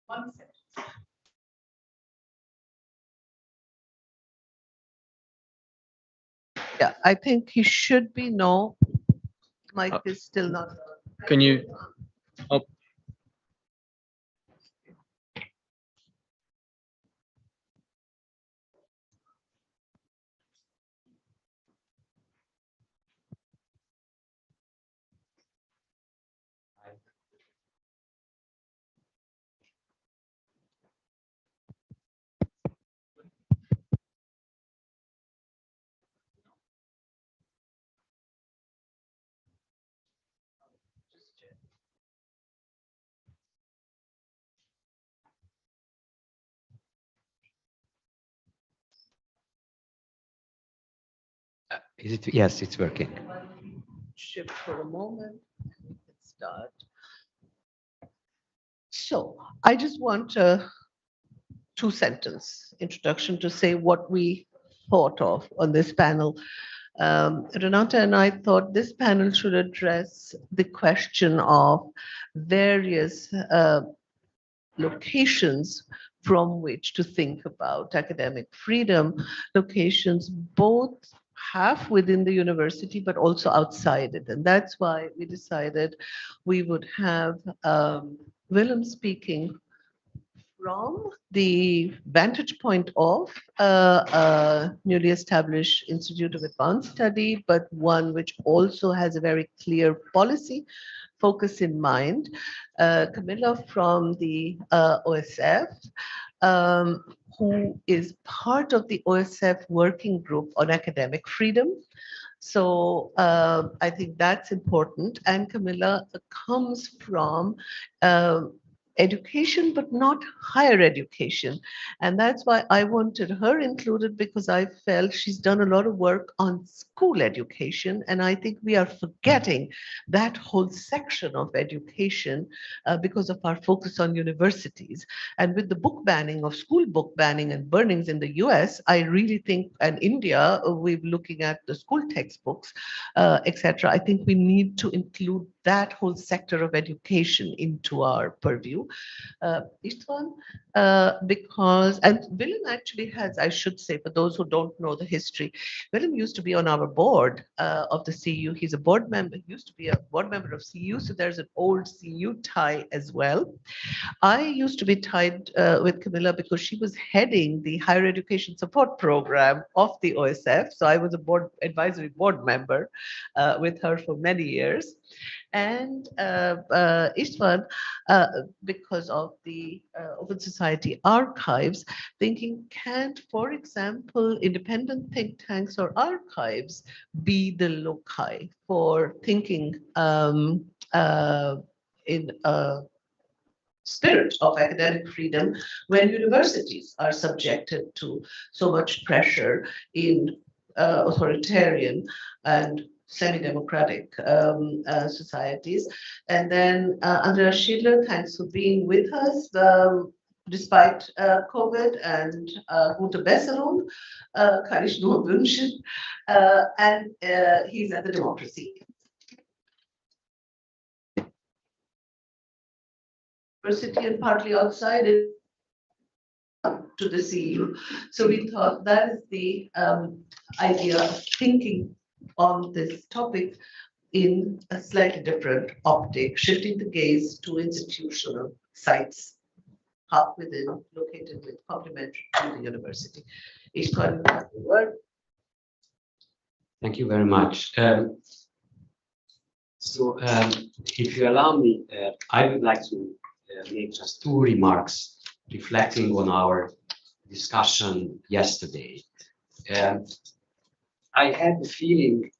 One sentence. Yeah, I think he should be. No, mic is still not. Can you? Oh, Is it? Yes, it's working. Shift for a moment. We can start. So I just want a two-sentence introduction to say what we thought of on this panel. Renata and I thought this panel should address the question of various locations from which to think about academic freedom, locations both half within the university but also outside it. And that's why we decided we would have Willem speaking from the vantage point of a newly established Institute of Advanced Study, but one which also has a very clear policy focus in mind. Camilla from the OSF, who is part of the OSF working group on academic freedom. So I think that's important. And Camilla comes from education, but not higher education. And that's why I wanted her included, because I felt she's done a lot of work on school education. And I think we are forgetting that whole section of education because of our focus on universities. And with the book banning of school book banning and burnings in the US, I really think, and India, we're looking at the school textbooks, etc. I think we need to include that whole sector of education into our purview. Istvan, because, and Willem actually has, I should say, for those who don't know the history, Willem used to be on our board of the CU. He's a board member, used to be a board member of CU, so there's an old CU tie as well. I used to be tied with Camilla because she was heading the higher education support program of the OSF. So I was a board advisory board member with her for many years. And Istvan, because of the Open Society archives, thinking, can't, for example, independent think tanks or archives be the loci for thinking in a spirit of academic freedom when universities are subjected to so much pressure in authoritarian and semi-democratic societies. And then Andreas Schindler, thanks for being with us despite COVID, and gute Besserung, kann ich nur wünschen. And he's at the Democracy University and partly outside it to the CU. So we thought that is the idea of thinking on this topic in a slightly different optic, shifting the gaze to institutional sites, half within, located with complementary to the university. Ishkan, you have the word. Thank you very much. If you allow me, I would like to make just two remarks reflecting on our discussion yesterday. I had the feeling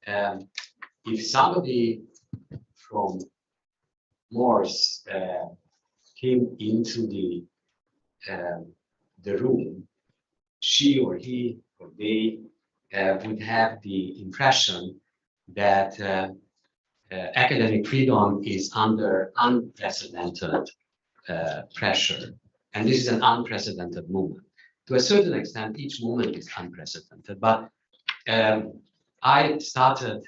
if somebody from Morse came into the room, she or he or they would have the impression that academic freedom is under unprecedented pressure. And this is an unprecedented movement. To a certain extent, each movement is unprecedented. But I started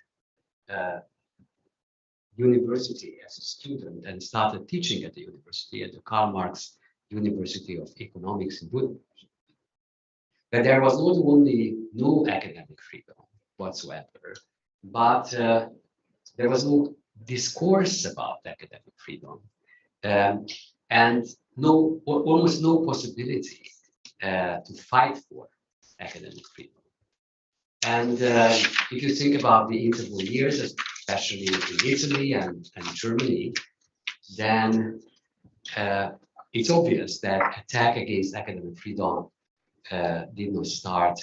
university as a student and started teaching at the university, at the Karl Marx University of Economics in Budapest. But there was not only no academic freedom whatsoever, but there was no discourse about academic freedom, and almost no possibility to fight for academic freedom. And if you think about the interval years, especially in Italy and Germany, then it's obvious that attack against academic freedom did not start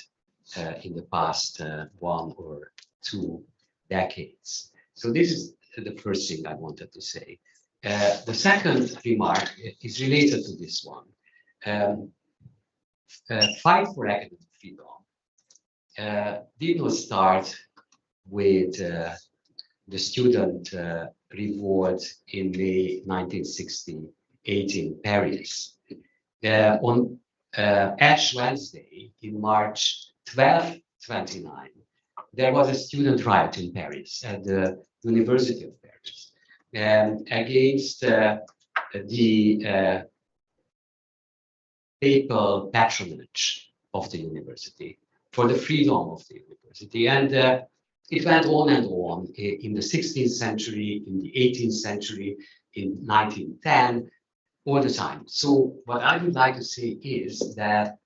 in the past 1 or 2 decades. So this is the first thing I wanted to say. The second remark is related to this one. Fight for academic freedom did not start with the student revolt in May 1968 in Paris. On Ash Wednesday in March 1229, there was a student riot in Paris at the University of Paris against the papal patronage of the university, for the freedom of the university. And it went on and on in the 16th century, in the 18th century, in 1910, all the time. So what I would like to say is that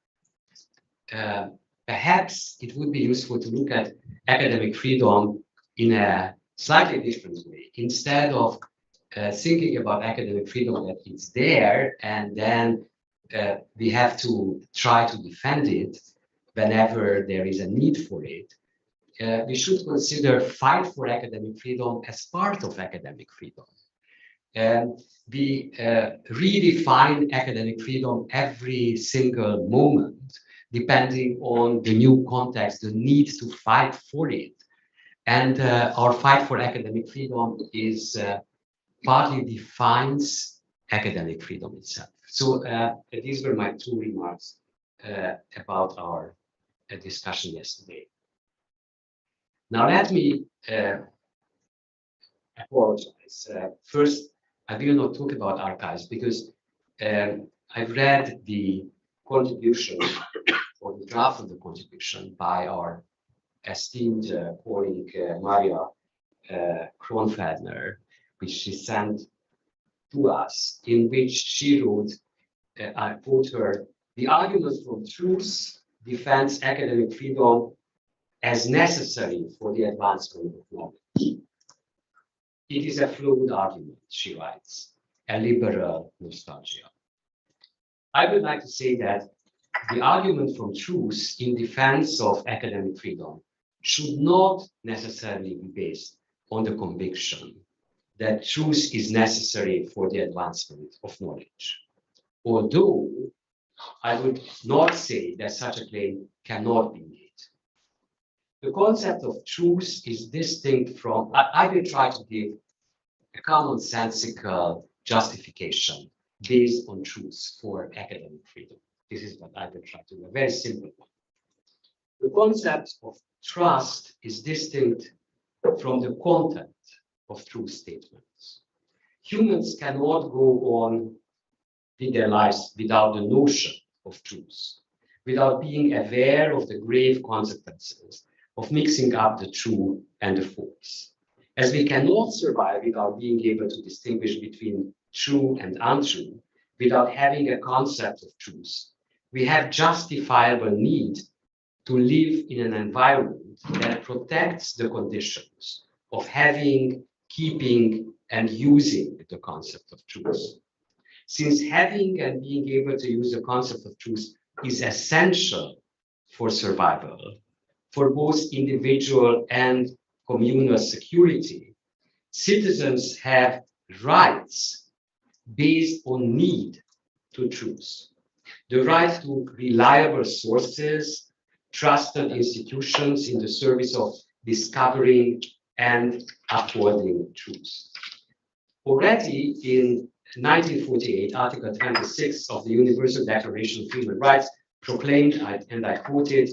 perhaps it would be useful to look at academic freedom in a slightly different way. Instead of thinking about academic freedom that it's there and then we have to try to defend it whenever there is a need for it, we should consider fight for academic freedom as part of academic freedom. We redefine academic freedom every single moment, depending on the new context, the need to fight for it. And our fight for academic freedom is partly defines academic freedom itself. So these were my 2 remarks about our discussion yesterday. Now let me apologize. First, I will not talk about archives because I've read the contribution or the draft of the contribution by our esteemed colleague Maria Kronfeldner, which she sent to us, in which she wrote, I quote her, "The argument from truth defends academic freedom as necessary for the advancement of knowledge. It is a flawed argument," she writes, "a liberal nostalgia." I would like to say that the argument from truth in defense of academic freedom should not necessarily be based on the conviction that truth is necessary for the advancement of knowledge. Although I would not say that such a claim cannot be made. The concept of truth is distinct from, I will try to give a commonsensical justification based on truth for academic freedom. This is what I will try to do, a very simple one. The concept of trust is distinct from the content of truth statements. Humans cannot go on with their lives without the notion of truth, without being aware of the grave consequences of mixing up the true and the false. As we cannot survive without being able to distinguish between true and untrue, without having a concept of truth, we have justifiable need to live in an environment that protects the conditions of having, keeping, and using the concept of truth. Since having and being able to use the concept of truth is essential for survival, for both individual and communal security, citizens have rights based on need to truth. The right to reliable sources, trusted institutions in the service of discovering and upholding truth. Already in 1948, Article 26 of the Universal Declaration of Human Rights proclaimed, and I quote it,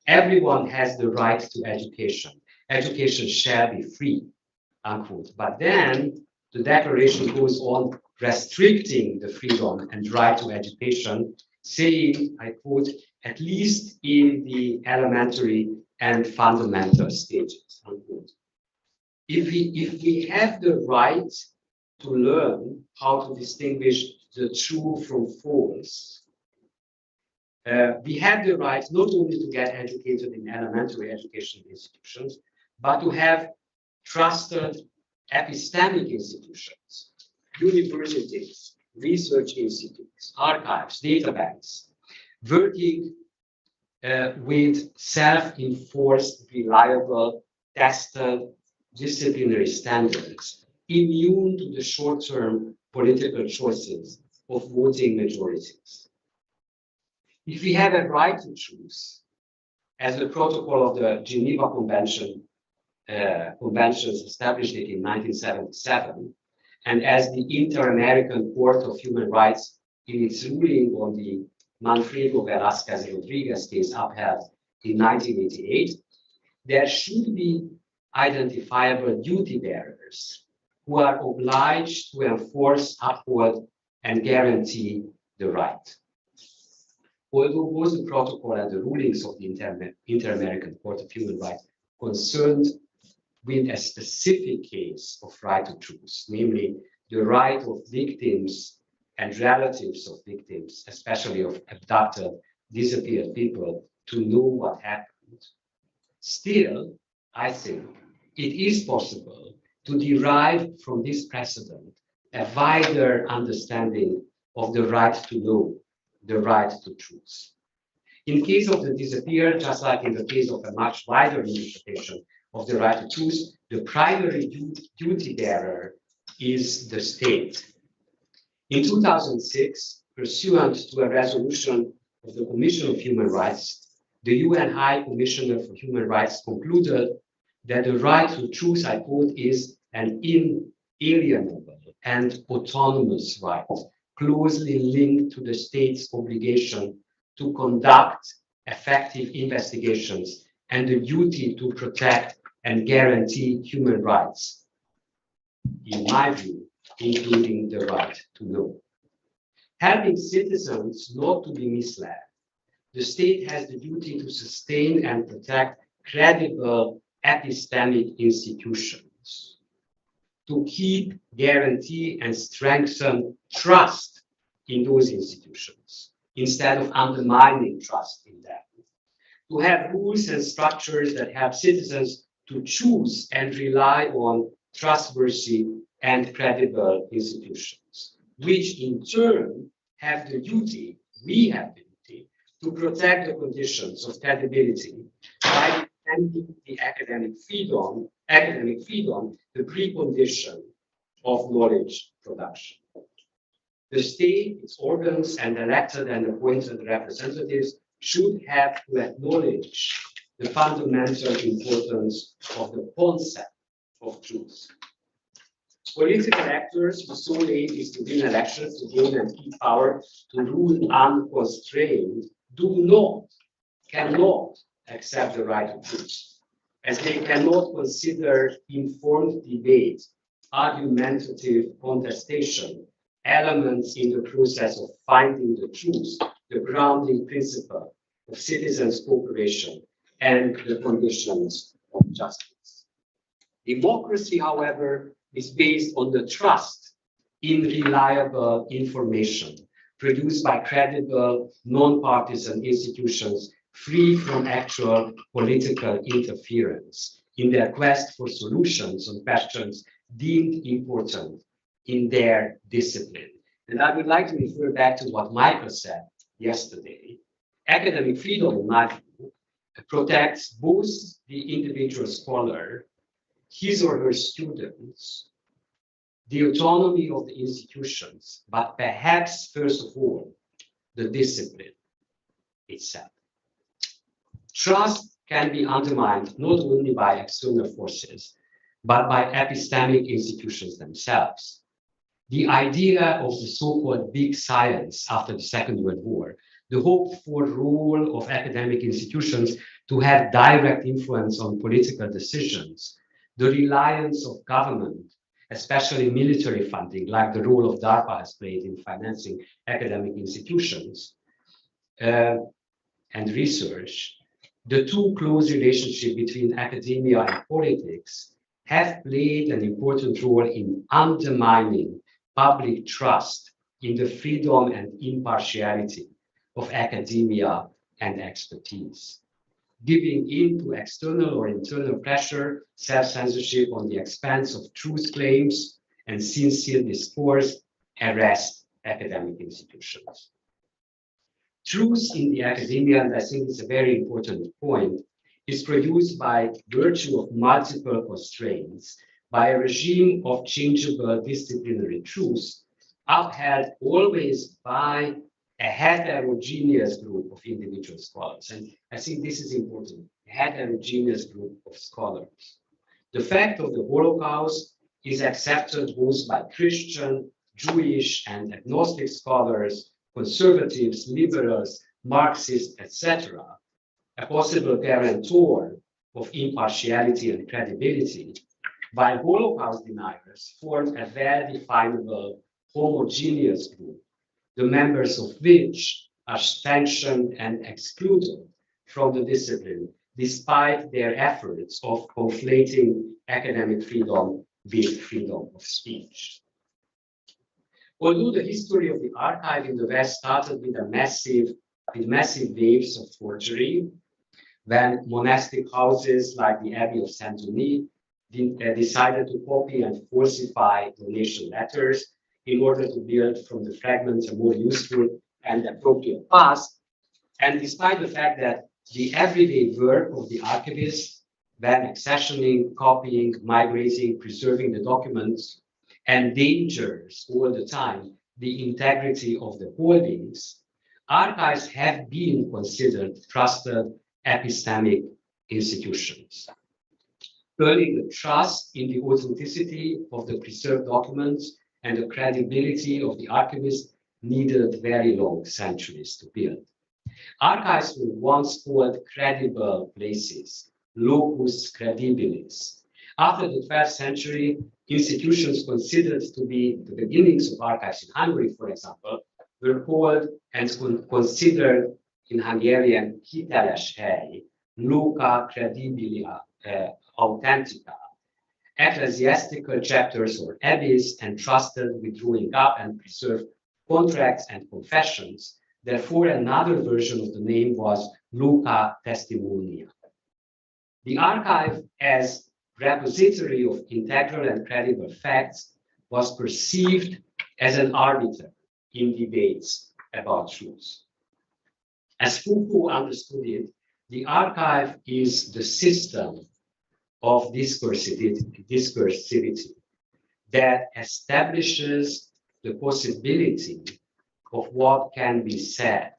"Everyone has the right to education. Education shall be free," unquote. But then the declaration goes on restricting the freedom and right to education, saying, I quote, at least in the elementary and fundamental stages, unquote. If we have the right to learn how to distinguish the true from false, we have the right not only to get educated in elementary education institutions, but to have trusted epistemic institutions, universities, research institutes, archives, data banks, working with self-enforced, reliable, tested disciplinary standards, immune to the short-term political choices of voting majorities. If we have a right to choose, as the protocol of the Geneva Conventions established it in 1977, and as the Inter-American Court of Human Rights in its ruling on the Manfredo Velázquez Rodriguez case upheld in 1988, there should be identifiable duty bearers who are obliged to enforce, uphold, and guarantee the right. Although both the protocol and the rulings of the Inter-American Court of Human Rights concerned with a specific case of right to choose, namely the right of victims and relatives of victims, especially of abducted, disappeared people, to know what happened. Still, I think it is possible to derive from this precedent a wider understanding of the right to know, the right to choose. In case of the disappeared, just like in the case of a much wider interpretation of the right to choose, the primary duty bearer is the state. In 2006, pursuant to a resolution of the Commission of Human Rights, the UN High Commissioner for Human Rights concluded that the right to choose, I quote, is an inalienable and autonomous right, closely linked to the state's obligation to conduct effective investigations and the duty to protect and guarantee human rights, in my view, including the right to know. Helping citizens not to be misled, the state has the duty to sustain and protect credible epistemic institutions, to keep, guarantee, and strengthen trust in those institutions, instead of undermining trust in them, to have rules and structures that help citizens to choose and rely on trustworthy and credible institutions, which in turn have the duty, we have the duty, to protect the conditions of credibility by defending the academic freedom, the precondition of knowledge production. The state, its organs, and elected and appointed representatives should have to acknowledge the fundamental importance of the concept of truth. Political actors whose sole aim is to win elections, to gain and keep power, to rule unconstrained, cannot accept the right of truth, as they cannot consider informed debate, argumentative contestation, elements in the process of finding the truth, the grounding principle of citizens' cooperation, and the conditions of justice. Democracy, however, is based on the trust in reliable information produced by credible, non-partisan institutions free from actual political interference in their quest for solutions on questions deemed important in their discipline. And I would like to refer back to what Michael said yesterday. Academic freedom, in my view, protects both the individual scholar, his or her students, the autonomy of the institutions, but perhaps first of all, the discipline itself. Trust can be undermined not only by external forces, but by epistemic institutions themselves. The idea of the so-called big science after the Second World War, the hoped for role of academic institutions to have direct influence on political decisions, the reliance of government especially military funding, like the role of DARPA has played in financing academic institutions and research, the too close relationship between academia and politics have played an important role in undermining public trust in the freedom and impartiality of academia and expertise, giving in to external or internal pressure, self-censorship on the expense of truth claims, and sincere discourse arrest academic institutions. Truth in the academia, and I think it's a very important point, is produced by virtue of multiple constraints, by a regime of changeable disciplinary truths, upheld always by a heterogeneous group of individual scholars. And I think this is important, a heterogeneous group of scholars. The fact of the Holocaust is accepted both by Christian, Jewish, and agnostic scholars, conservatives, liberals, Marxists, etc., a possible guarantor of impartiality and credibility, while Holocaust deniers form a well-definable homogeneous group, the members of which are sanctioned and excluded from the discipline, despite their efforts of conflating academic freedom with freedom of speech. Although the history of the archive in the West started with massive waves of forgery, when monastic houses like the Abbey of Saint-Denis decided to copy and falsify donation letters in order to build from the fragments a more useful and appropriate past, and despite the fact that the everyday work of the archivist, when accessioning, copying, migrating, preserving the documents, endangers all the time the integrity of the holdings, archives have been considered trusted epistemic institutions. Earning the trust in the authenticity of the preserved documents and the credibility of the archivist needed very long centuries to build. Archives were once called credible places, locus credibilis. After the 12th century, institutions considered to be the beginnings of archives in Hungary, for example, were called and considered in Hungarian hiteles hely, loca credibilia authentica, ecclesiastical chapters or abbeys entrusted with drawing up and preserve contracts and confessions. Therefore, another version of the name was loca testimonia. The archive, as repository of integral and credible facts, was perceived as an arbiter in debates about truth. As Foucault understood it, the archive is the system of discursivity that establishes the possibility of what can be said.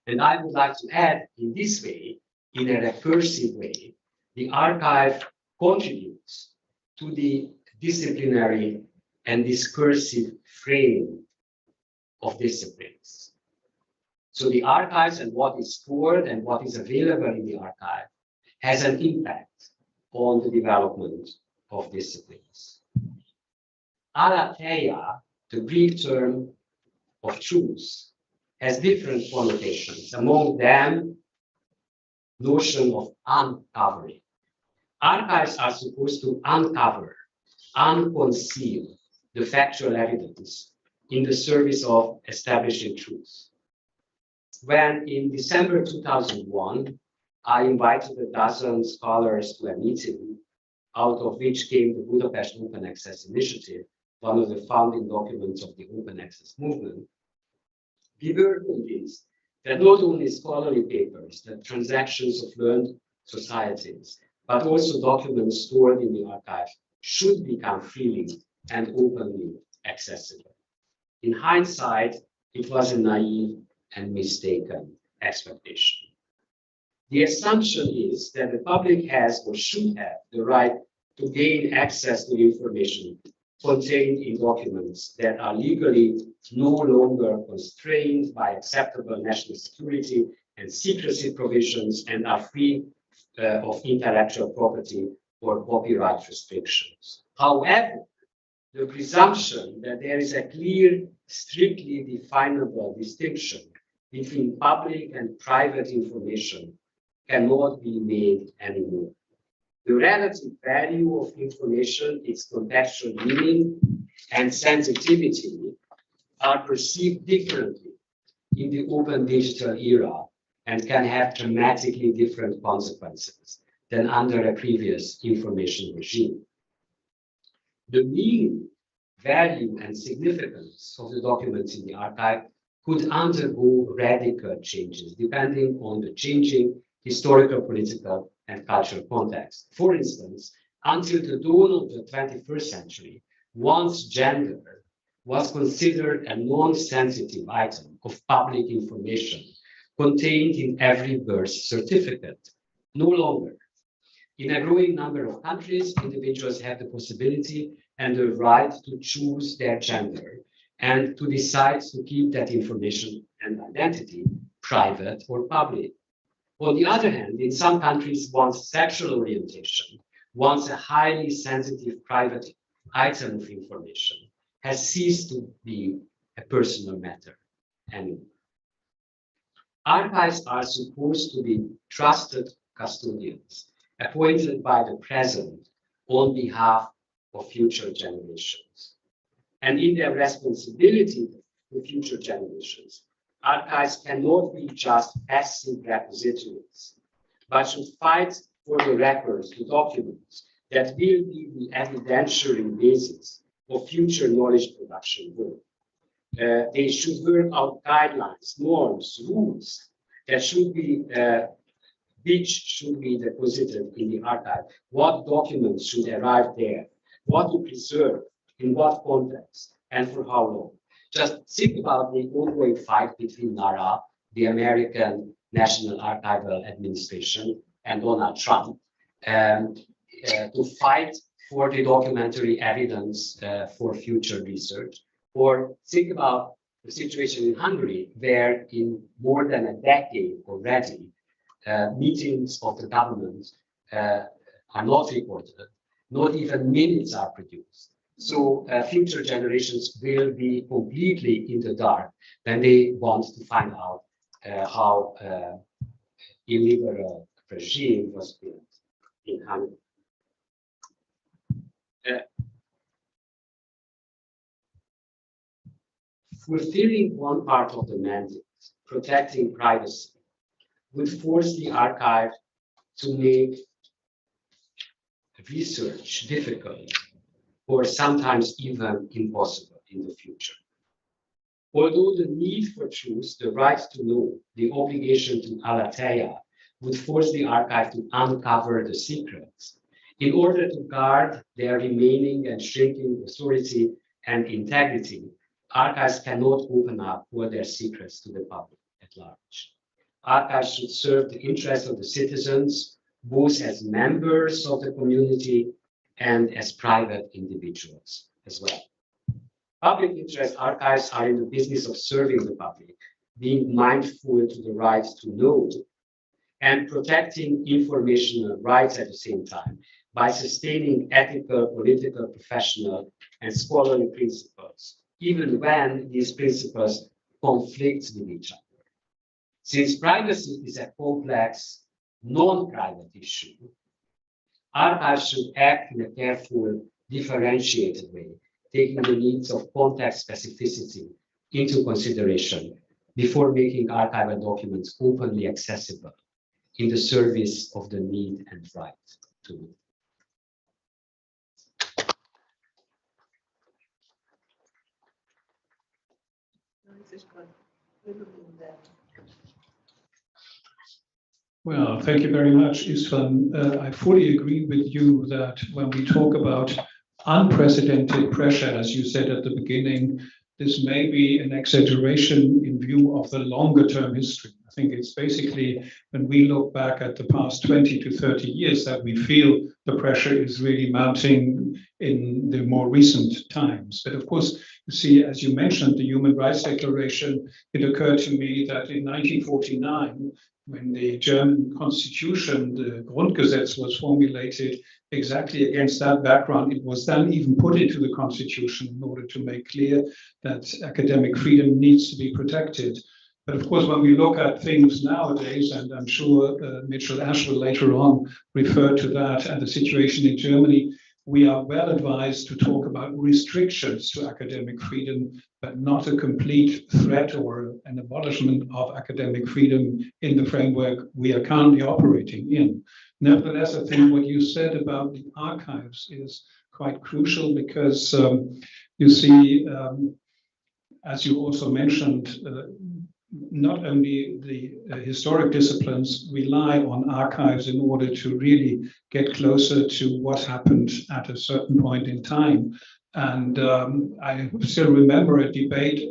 And I would like to add, in this way, in a recursive way, the archive contributes to the disciplinary and discursive frame of disciplines. So the archives and what is stored and what is available in the archive has an impact on the development of disciplines. Alatheia, the Greek term of truth, has different connotations. Among them, notion of uncovering. Archives are supposed to uncover, unconceal the factual evidence in the service of establishing truth. When in December 2001, I invited a dozen scholars to a meeting, out of which came the Budapest Open Access Initiative, one of the founding documents of the open access movement, we were convinced that not only scholarly papers, the transactions of learned societies, but also documents stored in the archive should become freely and openly accessible. In hindsight, it was a naive and mistaken expectation. The assumption is that the public has or should have the right to gain access to information contained in documents that are legally no longer constrained by acceptable national security and secrecy provisions and are free of intellectual property or copyright restrictions. However, the presumption that there is a clear, strictly definable distinction between public and private information cannot be made anymore. The relative value of information, its contextual meaning, and sensitivity are perceived differently in the open digital era and can have dramatically different consequences than under a previous information regime. The meaning, value, and significance of the documents in the archive could undergo radical changes depending on the changing historical, political, and cultural context. For instance, until the dawn of the 21st century, one's gender was considered a non-sensitive item of public information contained in every birth certificate. No longer. In a growing number of countries, individuals have the possibility and the right to choose their gender and to decide to keep that information and identity private or public. On the other hand, in some countries, one's sexual orientation, once a highly sensitive private item of information, has ceased to be a personal matter anymore. Archives are supposed to be trusted custodians, appointed by the present on behalf of future generations. And in their responsibility to future generations, archives cannot be just passive repositories, but should fight for the records, the documents that will be the evidentiary basis of future knowledge production work. They should work out guidelines, norms, rules that should be which should be deposited in the archive, what documents should arrive there, what to preserve, in what context, and for how long. Just think about the ongoing fight between NARA, the American National Archival Administration, and Donald Trump to fight for the documentary evidence for future research. Or think about the situation in Hungary, where in more than a decade already, meetings of the government are not recorded, not even minutes are produced. So future generations will be completely in the dark when they want to find out how illiberal regime was built in Hungary. Fulfilling one part of the mandate, protecting privacy, would force the archive to make research difficult or sometimes even impossible in the future. Although the need for truth, the right to know, the obligation to aletheia would force the archive to uncover the secrets in order to guard their remaining and shrinking authority and integrity, archives cannot open up all their secrets to the public at large. Archives should serve the interests of the citizens, both as members of the community and as private individuals as well. Public interest archives are in the business of serving the public, being mindful to the right to know, and protecting informational rights at the same time by sustaining ethical, political, professional, and scholarly principles, even when these principles conflict with each other. Since privacy is a complex, non-private issue, archives should act in a careful, differentiated way, taking the needs of context specificity into consideration before making archival documents openly accessible in the service of the need and right to know. Well, thank you very much, Isfan. I fully agree with you that when we talk about unprecedented pressure, as you said at the beginning, this may be an exaggeration in view of the longer term history. I think it's basically when we look back at the past 20 to 30 years that we feel the pressure is really mounting in the more recent times. But of course, you see, as you mentioned, the Human Rights Declaration, it occurred to me that in 1949, when the German constitution, the Grundgesetz, was formulated exactly against that background, it was then even put into the constitution in order to make clear that academic freedom needs to be protected. But of course, when we look at things nowadays, and I'm sure Mitchell Ash will later on refer to that and the situation in Germany, we are well advised to talk about restrictions to academic freedom, but not a complete threat or an abolishment of academic freedom in the framework we are currently operating in. Nevertheless, I think what you said about the archives is quite crucial because you see, as you also mentioned, not only the historic disciplines rely on archives in order to really get closer to what happened at a certain point in time. And I still remember a debate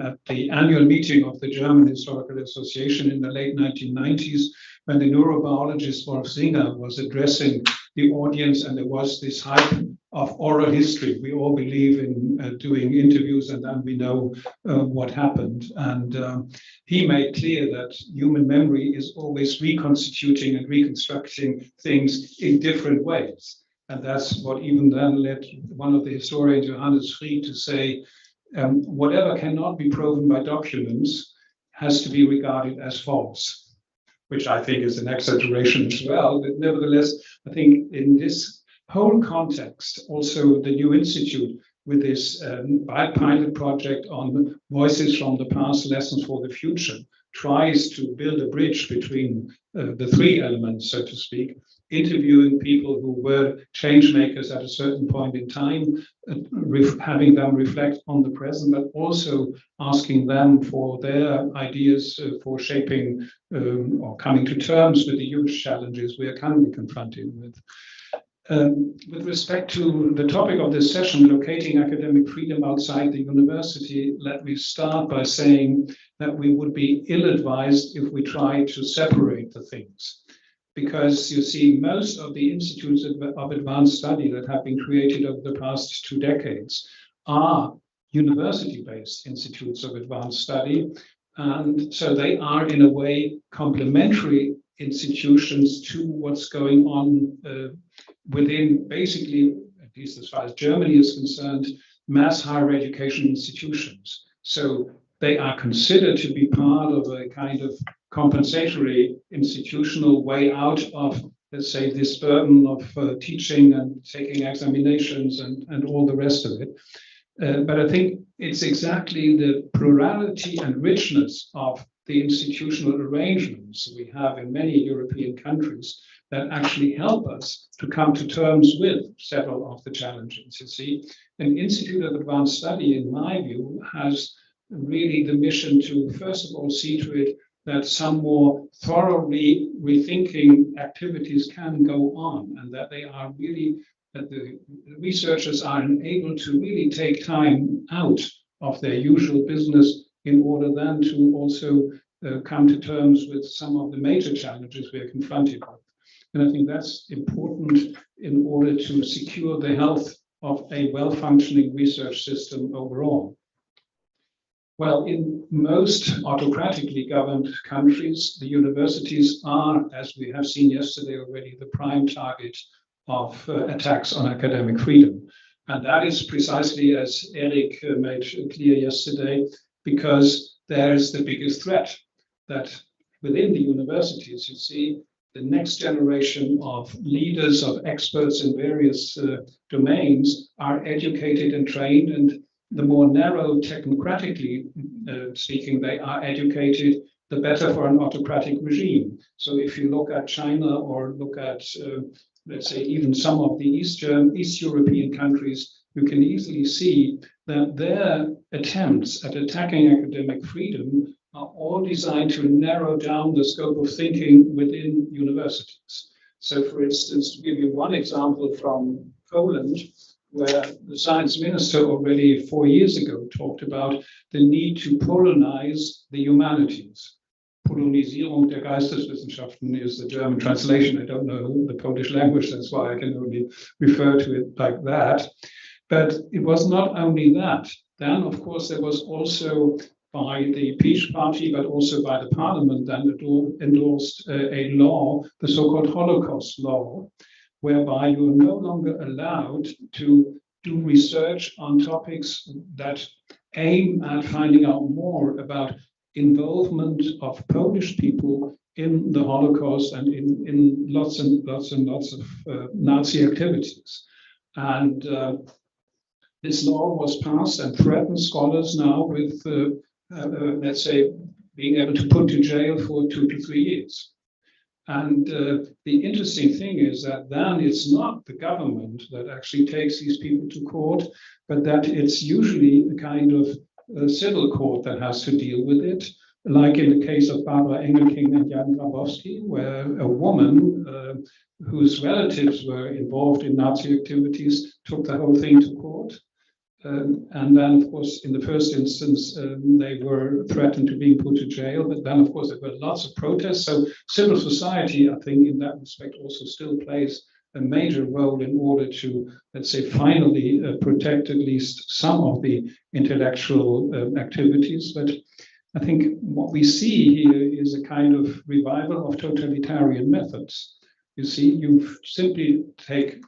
at the annual meeting of the German Historical Association in the late 1990s when the neurobiologist Wolf Singer was addressing the audience, and there was this hype of oral history. We all believe in doing interviews and then we know what happened. And he made clear that human memory is always reconstituting and reconstructing things in different ways. And that's what even then led one of the historians, Johannes Fried, to say, whatever cannot be proven by documents has to be regarded as false, which I think is an exaggeration as well. But nevertheless, I think in this whole context, also the new institute with this pilot project on voices from the past, lessons for the future, tries to build a bridge between the three elements, so to speak, interviewing people who were change makers at a certain point in time, having them reflect on the present, but also asking them for their ideas for shaping or coming to terms with the huge challenges we are currently confronted with. With respect to the topic of this session, locating academic freedom outside the university, let me start by saying that we would be ill-advised if we try to separate the things. Because you see, most of the institutes of advanced study that have been created over the past 2 decades are university-based institutes of advanced study. And so they are, in a way, complementary institutions to what's going on within, basically, at least as far as Germany is concerned, mass higher education institutions. So they are considered to be part of a kind of compensatory institutional way out of, let's say, this burden of teaching and taking examinations and all the rest of it. But I think it's exactly the plurality and richness of the institutional arrangements we have in many European countries that actually help us to come to terms with several of the challenges. You see, an Institute of Advanced Study, in my view, has really the mission to, first of all, see to it that some more thoroughly rethinking activities can go on, and that they are really, that the researchers are enabled to really take time out of their usual business in order then to also come to terms with some of the major challenges we are confronted with. And I think that's important in order to secure the health of a well-functioning research system overall. Well, in most autocratically governed countries, the universities are, as we have seen yesterday already, the prime target of attacks on academic freedom. And that is precisely, as Eric made clear yesterday, because there is the biggest threat that within the universities, you see, the next generation of leaders, of experts in various domains are educated and trained, and the more narrow technocratically speaking they are educated, the better for an autocratic regime. So if you look at China or look at, let's say, even some of the East European countries, you can easily see that their attempts at attacking academic freedom are all designed to narrow down the scope of thinking within universities. So, for instance, to give you one example from Poland, where the science minister already 4 years ago talked about the need to Polonize the humanities. Polonisierung der Geisteswissenschaften is the German translation. I don't know the Polish language, that's why I can only refer to it like that. But it was not only that. Then, of course, there was also by the Peace Party, but also by the parliament, then endorsed a law, the so-called Holocaust Law, whereby you are no longer allowed to do research on topics that aim at finding out more about involvement of Polish people in the Holocaust and in lots and lots and lots of Nazi activities. And this law was passed and threatens scholars now with, let's say, being able to put to jail for 2 to 3 years. And the interesting thing is that then it's not the government that actually takes these people to court, but that it's usually a kind of civil court that has to deal with it, like in the case of Barbara Engelking and Jan Grabowski, where a woman whose relatives were involved in Nazi activities took the whole thing to court. And then, of course, in the first instance, they were threatened to being put to jail. But then, of course, there were lots of protests. So civil society, I think, in that respect, also still plays a major role in order to, let's say, finally protect at least some of the intellectual activities. But I think what we see here is a kind of revival of totalitarian methods. You see, you simply take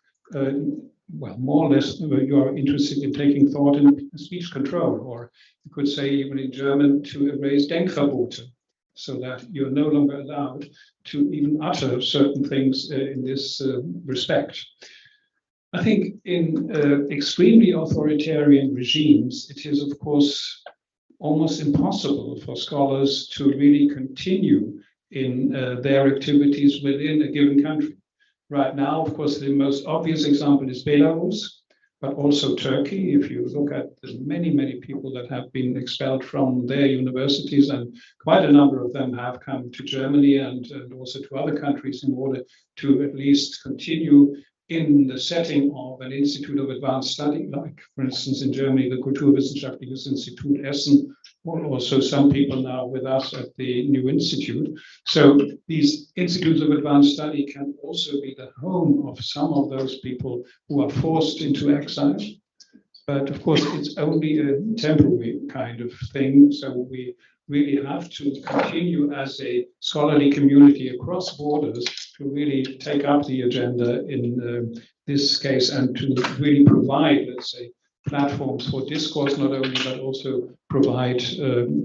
well, more or less, you are interested in taking thought in speech control, or you could say even in German to erase Denkverbote, so that you're no longer allowed to even utter certain things in this respect. I think in extremely authoritarian regimes, it is, of course, almost impossible for scholars to really continue in their activities within a given country. Right now, of course, the most obvious example is Belarus, but also Turkey. If you look at the many, many people that have been expelled from their universities, and quite a number of them have come to Germany and also to other countries in order to at least continue in the setting of an institute of advanced study, like, for instance, in Germany, the Kulturwissenschaftliches Institut Essen, or also some people now with us at the new institute. So these institutes of advanced study can also be the home of some of those people who are forced into exile. But of course, it's only a temporary kind of thing. So we really have to continue as a scholarly community across borders to really take up the agenda in this case and to really provide, let's say, platforms for discourse, not only, but also provide,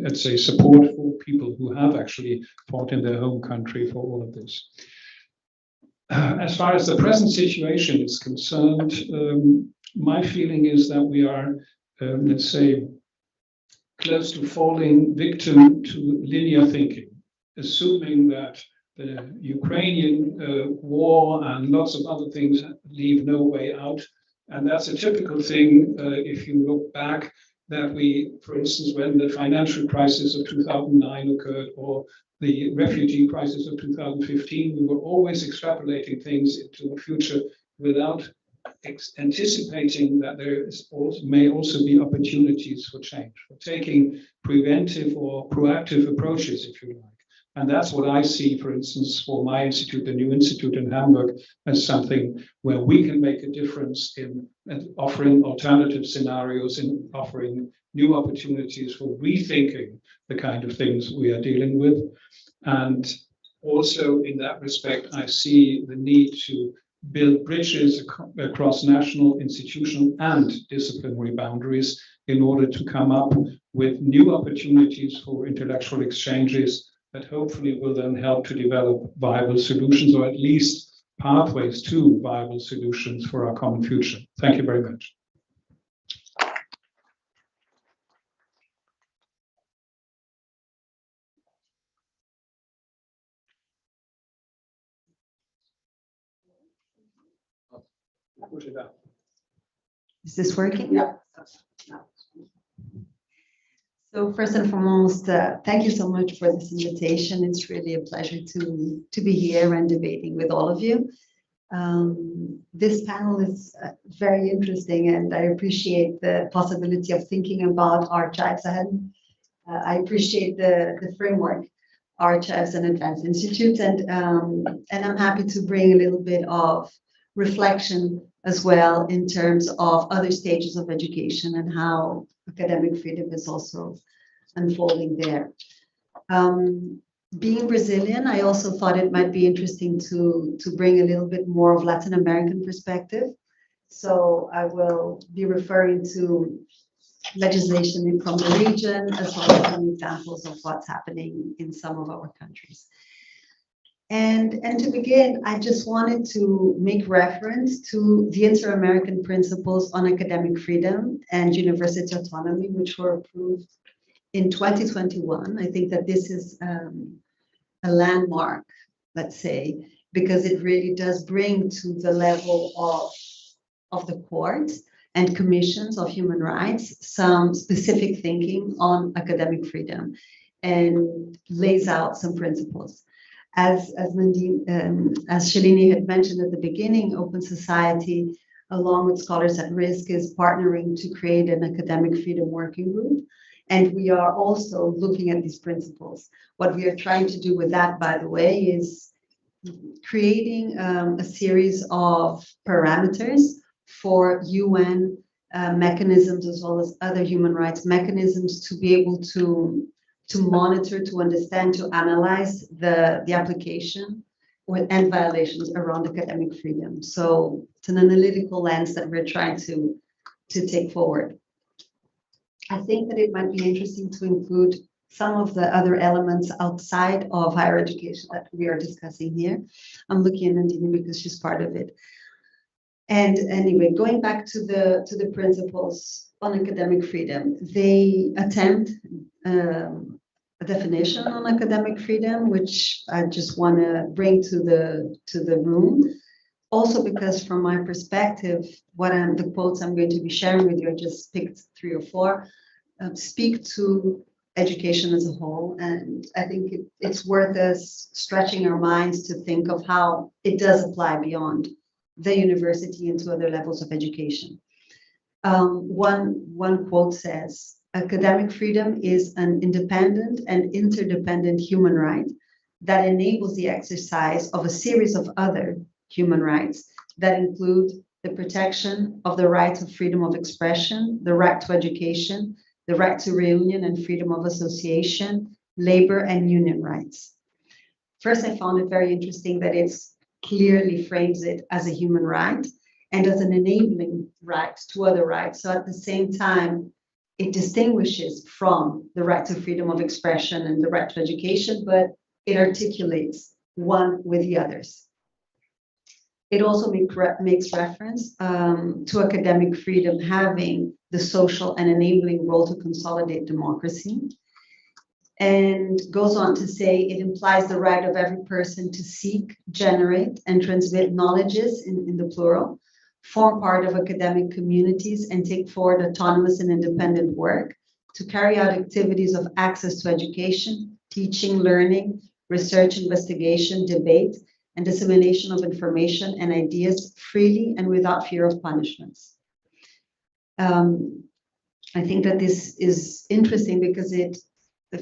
let's say, support for people who have actually fought in their home country for all of this. As far as the present situation is concerned, my feeling is that we are, let's say, close to falling victim to linear thinking, assuming that the Ukrainian war and lots of other things leave no way out. And that's a typical thing if you look back that we, for instance, when the financial crisis of 2009 occurred or the refugee crisis of 2015, we were always extrapolating things into the future without anticipating that there is also, may also be opportunities for change, for taking preventive or proactive approaches, if you like. And that's what I see, for instance, for my institute, the new institute in Hamburg, as something where we can make a difference in offering alternative scenarios, in offering new opportunities for rethinking the kind of things we are dealing with. And also in that respect, I see the need to build bridges across national, institutional, and disciplinary boundaries in order to come up with new opportunities for intellectual exchanges that hopefully will then help to develop viable solutions, or at least pathways to viable solutions for our common future. Thank you very much. Is this working? Yeah. So first and foremost, thank you so much for this invitation. It's really a pleasure to be here and debating with all of you. This panel is very interesting, and I appreciate the possibility of thinking about our tribes ahead. I appreciate the framework archives and advanced institutes, and I'm happy to bring a little bit of reflection as well in terms of other stages of education and how academic freedom is also unfolding there. Being Brazilian, I also thought it might be interesting to bring a little bit more of Latin American perspective. So I will be referring to legislation from the region, as well as some examples of what's happening in some of our countries. And to begin, I just wanted to make reference to the Inter-American Principles on Academic Freedom and University Autonomy, which were approved in 2021. I think that this is a landmark, let's say, because it really does bring to the level of the courts and commissions of human rights some specific thinking on academic freedom and lays out some principles. As Shalini had mentioned at the beginning, Open Society, along with Scholars at Risk, is partnering to create an academic freedom working group. And we are also looking at these principles. What we are trying to do with that, by the way, is creating a series of parameters for UN mechanisms, as well as other human rights mechanisms, to be able to monitor, to understand, to analyze the application and violations around academic freedom. So it's an analytical lens that we're trying to take forward. I think that it might be interesting to include some of the other elements outside of higher education that we are discussing here. I'm looking at Nandini because she's part of it. And anyway, going back to the principles on academic freedom, they attempt a definition on academic freedom, which I just want to bring to the room. Also, because from my perspective, the quotes I'm going to be sharing with you, I just picked 3 or 4, speak to education as a whole. And I think it's worth us stretching our minds to think of how it does apply beyond the university into other levels of education. One quote says, academic freedom is an independent and interdependent human right that enables the exercise of a series of other human rights that include the protection of the right of freedom of expression, the right to education, the right to reunion and freedom of association, labor and union rights. First, I found it very interesting that it clearly frames it as a human right and as an enabling right to other rights. So at the same time, it distinguishes from the right to freedom of expression and the right to education, but it articulates one with the others. It also makes reference to academic freedom having the social and enabling role to consolidate democracy, and goes on to say it implies the right of every person to seek, generate, and transmit knowledges in the plural, form part of academic communities, and take forward autonomous and independent work to carry out activities of access to education, teaching, learning, research, investigation, debate, and dissemination of information and ideas freely and without fear of punishments. I think that this is interesting because it,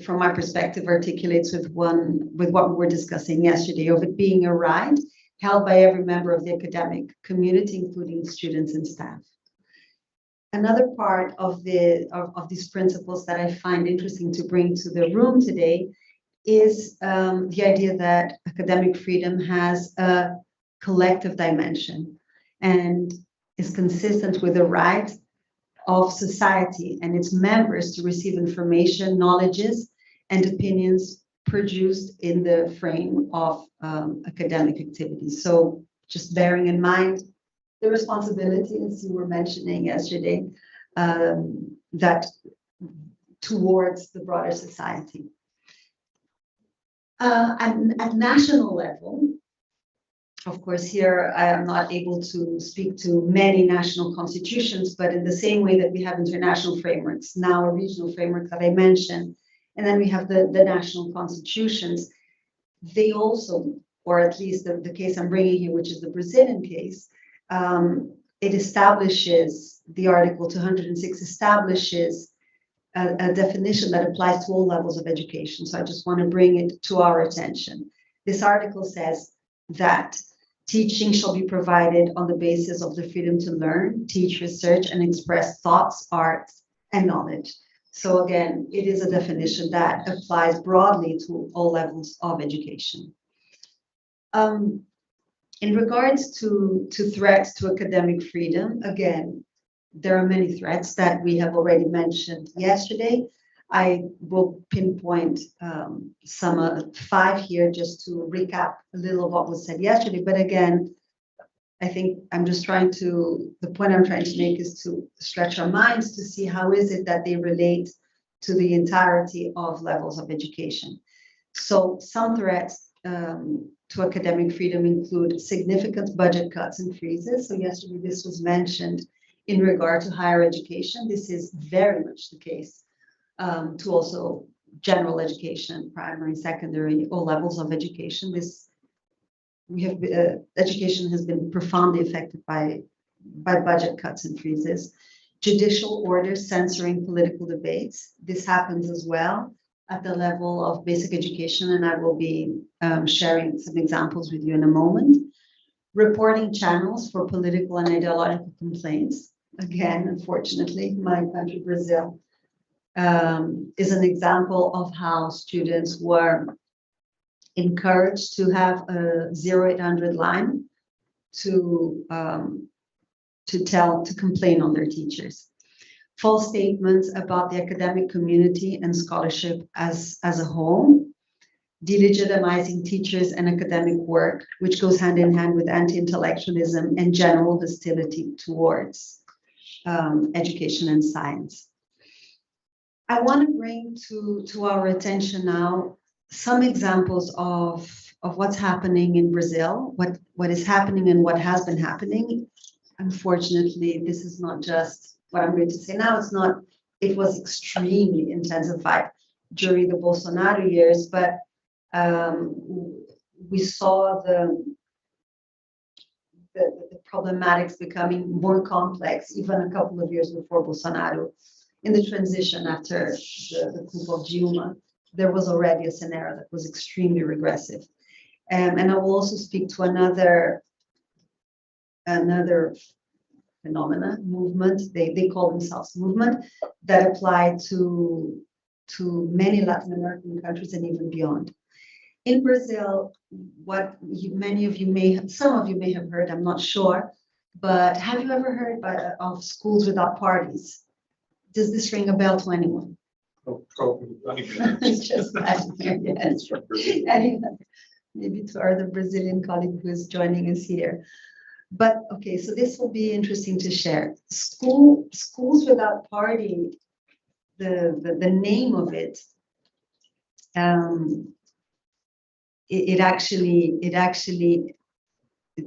from my perspective, articulates with what we were discussing yesterday, of it being a right held by every member of the academic community, including students and staff. Another part of these principles that I find interesting to bring to the room today is the idea that academic freedom has a collective dimension and is consistent with the right of society and its members to receive information, knowledges, and opinions produced in the frame of academic activities. So just bearing in mind the responsibility, as you were mentioning yesterday, that towards the broader society. At national level, of course, here I am not able to speak to many national constitutions, but in the same way that we have international frameworks, now a regional framework that I mentioned, and then we have the national constitutions, they also, or at least the case I'm bringing here, which is the Brazilian case, it establishes, the Article 206 establishes a definition that applies to all levels of education. So I just want to bring it to our attention. This article says that teaching shall be provided on the basis of the freedom to learn, teach, research, and express thoughts, arts, and knowledge. So again, it is a definition that applies broadly to all levels of education. In regards to threats to academic freedom, again, there are many threats that we have already mentioned yesterday. I will pinpoint some 5 here just to recap a little of what was said yesterday. But again, I think the point I'm trying to make is to stretch our minds to see how is it that they relate to the entirety of levels of education. So some threats to academic freedom include significant budget cuts and freezes. So yesterday this was mentioned in regard to higher education. This is very much the case to also general education, primary, secondary, all levels of education. Education has been profoundly affected by budget cuts and freezes. Judicial orders censoring political debates. This happens as well at the level of basic education, and I will be sharing some examples with you in a moment. Reporting channels for political and ideological complaints. Again, unfortunately, my country, Brazil, is an example of how students were encouraged to have a 0800 line to complain on their teachers. False statements about the academic community and scholarship as a whole, delegitimizing teachers and academic work, which goes hand in hand with anti-intellectualism and general hostility towards education and science. I want to bring to our attention now some examples of what's happening in Brazil, what is happening and what has been happening. Unfortunately, this is not just what I'm going to say now. It was extremely intensified during the Bolsonaro years, but we saw the problematics becoming more complex even a couple of years before Bolsonaro. In the transition after the coup of Dilma, there was already a scenario that was extremely regressive. And I will also speak to another phenomena, movement, they call themselves movement, that apply to many Latin American countries and even beyond. In Brazil, some of you may have heard, I'm not sure, but have you ever heard of schools without parties? Does this ring a bell to anyone? Just yes. Maybe to our other Brazilian colleague who is joining us here. But okay, so this will be interesting to share. Schools without party, the name of it, it's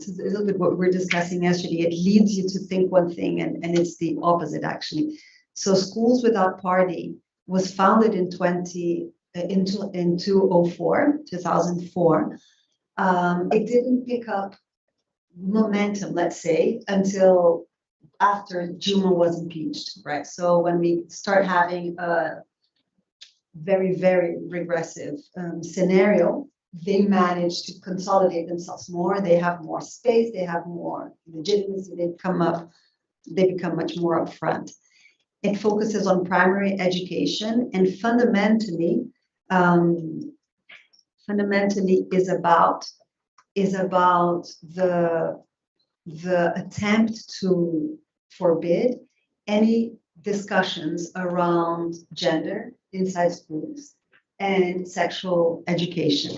a little bit what we were discussing yesterday. It leads you to think one thing, and it's the opposite actually. So Schools Without Party was founded in 2004. It didn't pick up momentum, let's say, until after Dilma was impeached, right? So when we start having a very, very regressive scenario, they manage to consolidate themselves more. They have more space. They have more legitimacy. They become much more upfront. It focuses on primary education and fundamentally is about the attempt to forbid any discussions around gender inside schools and sexual education.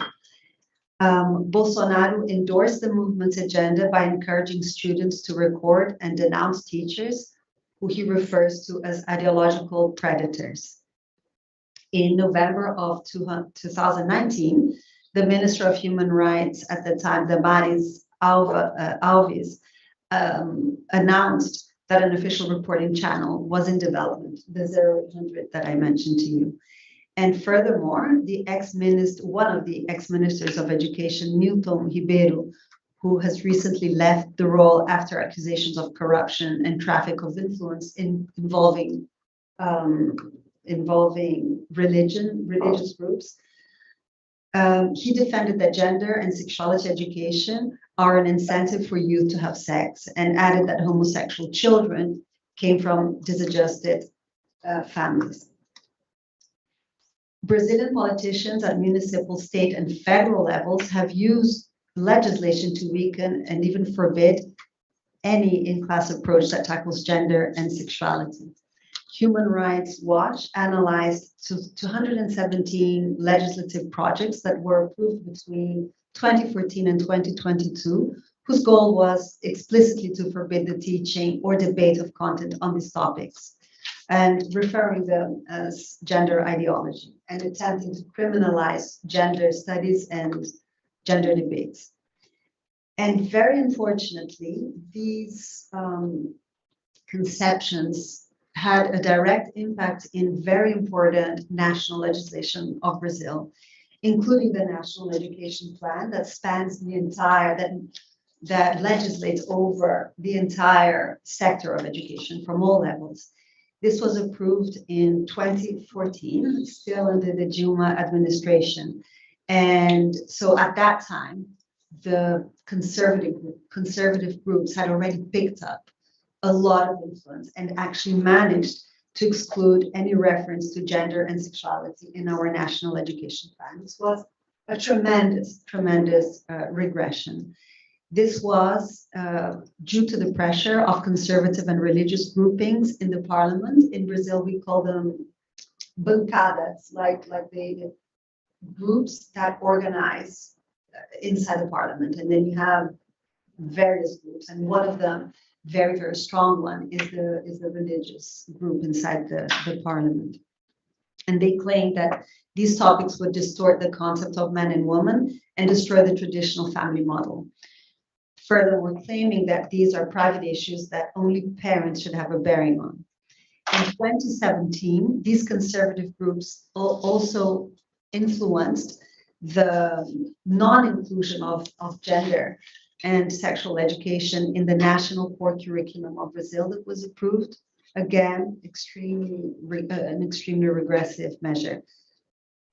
Bolsonaro endorsed the movement's agenda by encouraging students to record and denounce teachers who he refers to as ideological predators. In November of 2019, the Minister of Human Rights at the time, Damares Alves, announced that an official reporting channel was in development, the 0800 that I mentioned to you. And furthermore, one of the ex-ministers of education, Milton Ribeiro, who has recently left the role after accusations of corruption and traffic of influence involving involving religious groups. He defended that gender and sexuality education are an incentive for youth to have sex, and added that homosexual children came from disadjusted families. Brazilian politicians at municipal, state, and federal levels have used legislation to weaken and even forbid any in-class approach that tackles gender and sexuality. Human Rights Watch analyzed 217 legislative projects that were approved between 2014 and 2022, whose goal was explicitly to forbid the teaching or debate of content on these topics, and referring them as gender ideology, and attempting to criminalize gender studies and gender debates. And very unfortunately, these conceptions had a direct impact in very important national legislation of Brazil, including the National Education Plan that spans the entire, that legislates over the entire sector of education from all levels. This was approved in 2014, still under the Dilma administration. And so at that time, the conservative groups had already picked up a lot of influence and actually managed to exclude any reference to gender and sexuality in our national education plan. This was a tremendous regression. This was due to the pressure of conservative and religious groupings in the parliament. In Brazil, we call them bancadas, like the groups that organize inside the parliament. And then you have various groups, and one of them, very, very strong one, is the religious group inside the parliament. And they claim that these topics would distort the concept of man and woman and destroy the traditional family model. Furthermore, claiming that these are private issues that only parents should have a bearing on. In 2017, these conservative groups also influenced the non-inclusion of gender and sexual education in the national core curriculum of Brazil that was approved. Again, an extremely regressive measure.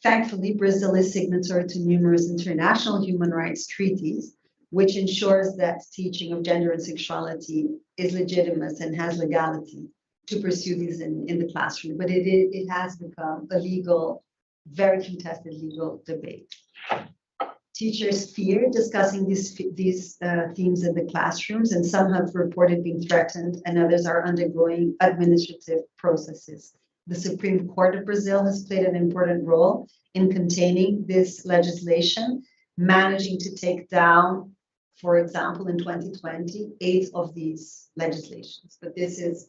Thankfully, Brazil is signatory to numerous international human rights treaties, which ensures that teaching of gender and sexuality is legitimate and has legality to pursue these in the classroom. But it has become a legal, very contested legal debate. Teachers fear discussing these themes in the classrooms, and some have reported being threatened, and others are undergoing administrative processes. The Supreme Court of Brazil has played an important role in containing this legislation, managing to take down, for example, in 2020, 8 of these legislations. But this is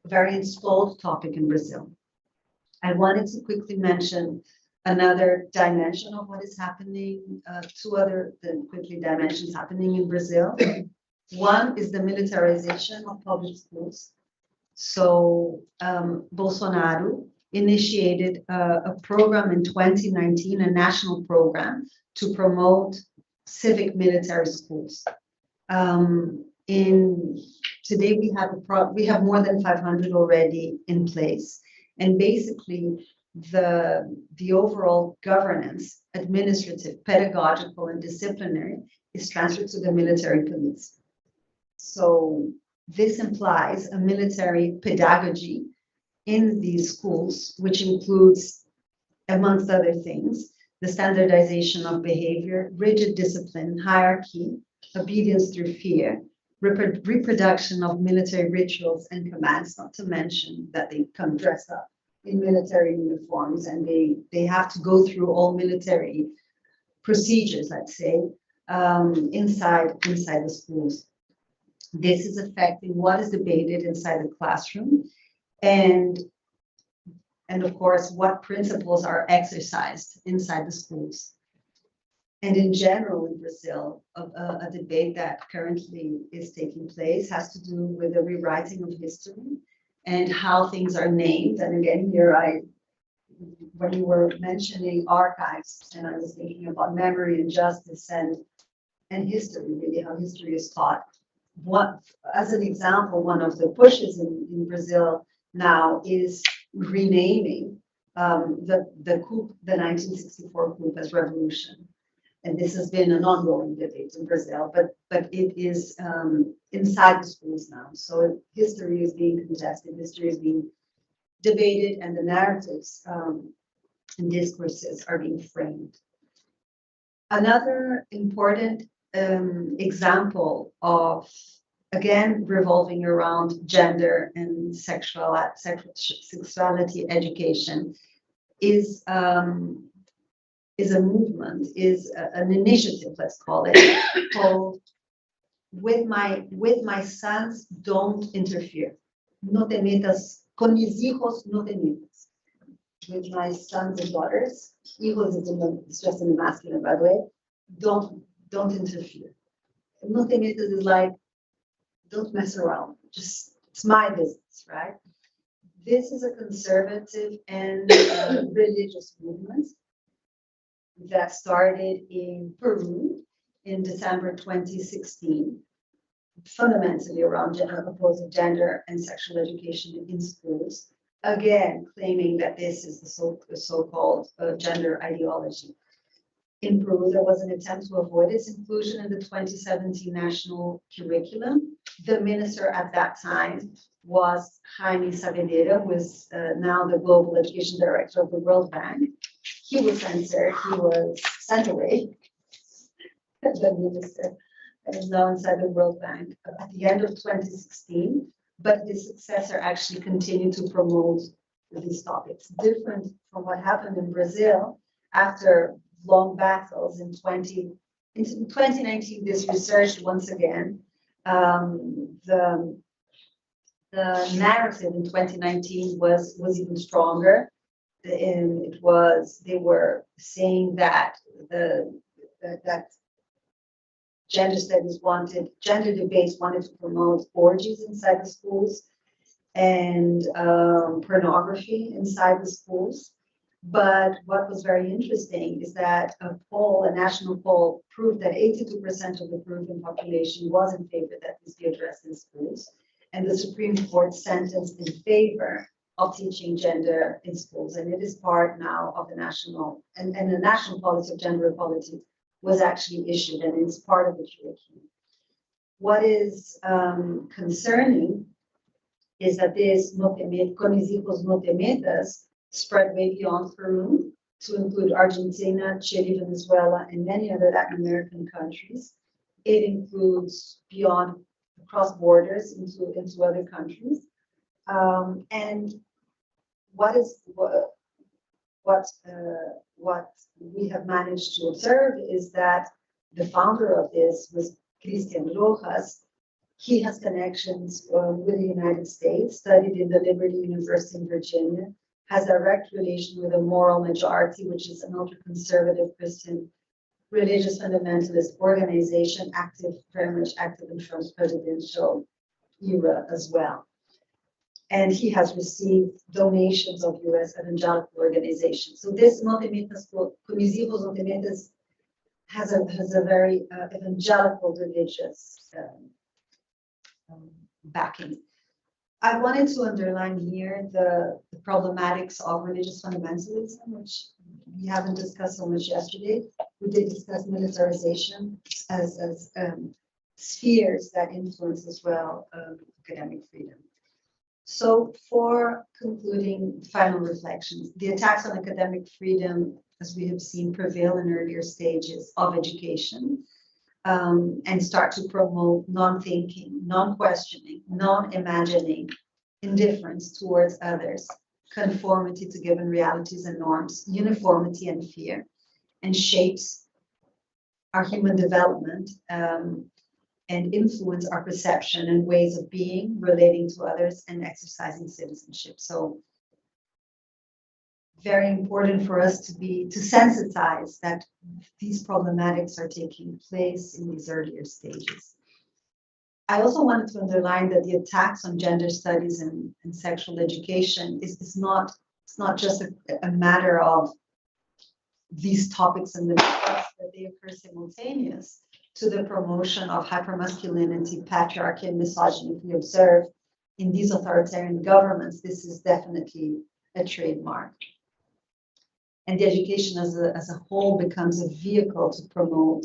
a very installed topic in Brazil. I wanted to quickly mention another dimension of what is happening, 2 other quickly dimensions happening in Brazil. One is the militarization of public schools. So Bolsonaro initiated a program in 2019, a national program to promote civic military schools. Today we have more than 500 already in place, and basically the overall governance, administrative, pedagogical, and disciplinary is transferred to the military police. So this implies a military pedagogy in these schools, which includes, amongst other things, the standardization of behavior, rigid discipline, hierarchy, obedience through fear, reproduction of military rituals and commands, not to mention that they come dressed up in military uniforms, and they have to go through all military procedures, let's say, inside the schools. This is affecting what is debated inside the classroom, and of course, what principles are exercised inside the schools. And in general, in Brazil, a debate that currently is taking place has to do with the rewriting of history and how things are named. And again, here when you were mentioning archives, and I was thinking about memory and justice and history, really how history is taught. As an example, one of the pushes in Brazil now is renaming the coup, the 1964 coup as revolution. And this has been an ongoing debate in Brazil, but it is inside the schools now. So history is being contested, history is being debated, and the narratives and discourses are being framed. Another important example of, again, revolving around gender and sexuality education is a movement, is an initiative, let's call it, called With My Sons, Don't Interfere. No te metas, con mis hijos no te metas. With my sons and daughters, hijos is just in the masculine, by the way, don't interfere. No te metas is like, don't mess around, just, it's my business, right? This is a conservative and religious movement that started in Peru in December 2016, fundamentally around opposing gender and sexual education in schools, again claiming that this is the so-called gender ideology. In Peru, there was an attempt to avoid its inclusion in the 2017 national curriculum. The minister at that time was Jaime Saavedra, who is now the Global Education Director of the World Bank. He was censored, he was sent away, the minister, and is now inside the World Bank at the end of 2016, but his successor actually continued to promote these topics. Different from what happened in Brazil after long battles in 2019, this researched once again. The narrative in 2019 was even stronger. And they were saying that that gender debates wanted to promote orgies inside the schools and pornography inside the schools. But what was very interesting is that a national poll, proved that 82% of the Peruvian population was in favor that this be addressed in schools. And the Supreme Court sentenced in favor of teaching gender in schools. And it is part now of the national, and the national policy of gender equality was actually issued, and it's part of the curriculum. What is concerning is that this con mis hijos no te metas spread way beyond Peru to include Argentina, Chile, Venezuela, and many other Latin American countries. It includes beyond across borders into other countries. And what we have managed to observe is that the founder of this was Cristian Rojas. He has connections with the United States, studied in the Liberty University in Virginia, has direct relation with a moral majority, which is an ultra-conservative Christian religious fundamentalist organization, very much active in Trump's presidential era as well. And he has received donations of U.S. evangelical organizations. So this No Te Metas, con mis hijos no te metas, has a very evangelical religious backing. I wanted to underline here the problematics of religious fundamentalism, which we haven't discussed so much yesterday. We did discuss militarization as spheres that influence as well academic freedom. So for concluding final reflections, the attacks on academic freedom, as we have seen, prevail in earlier stages of education and start to promote non-thinking, non-questioning, non-imagining, indifference towards others, conformity to given realities and norms, uniformity and fear, and shapes our human development and influence our perception and ways of being, relating to others, and exercising citizenship. So very important for us to sensitize that these problematics are taking place in these earlier stages. I also wanted to underline that the attacks on gender studies and sexual education is not just a matter of these topics and the that they occur simultaneous to the promotion of hypermasculinity, patriarchy, and misogyny. If we observe in these authoritarian governments, this is definitely a trademark. and the education as a whole becomes a vehicle to promote,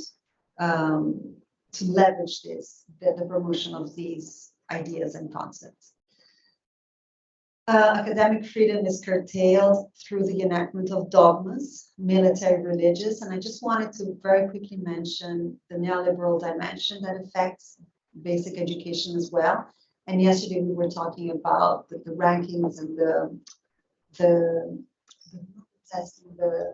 to leverage the promotion of these ideas and concepts. Academic freedom is curtailed through the enactment of dogmas, military, religious, and I just wanted to very quickly mention the neoliberal dimension that affects basic education as well. And yesterday we were talking about the rankings and the testing, the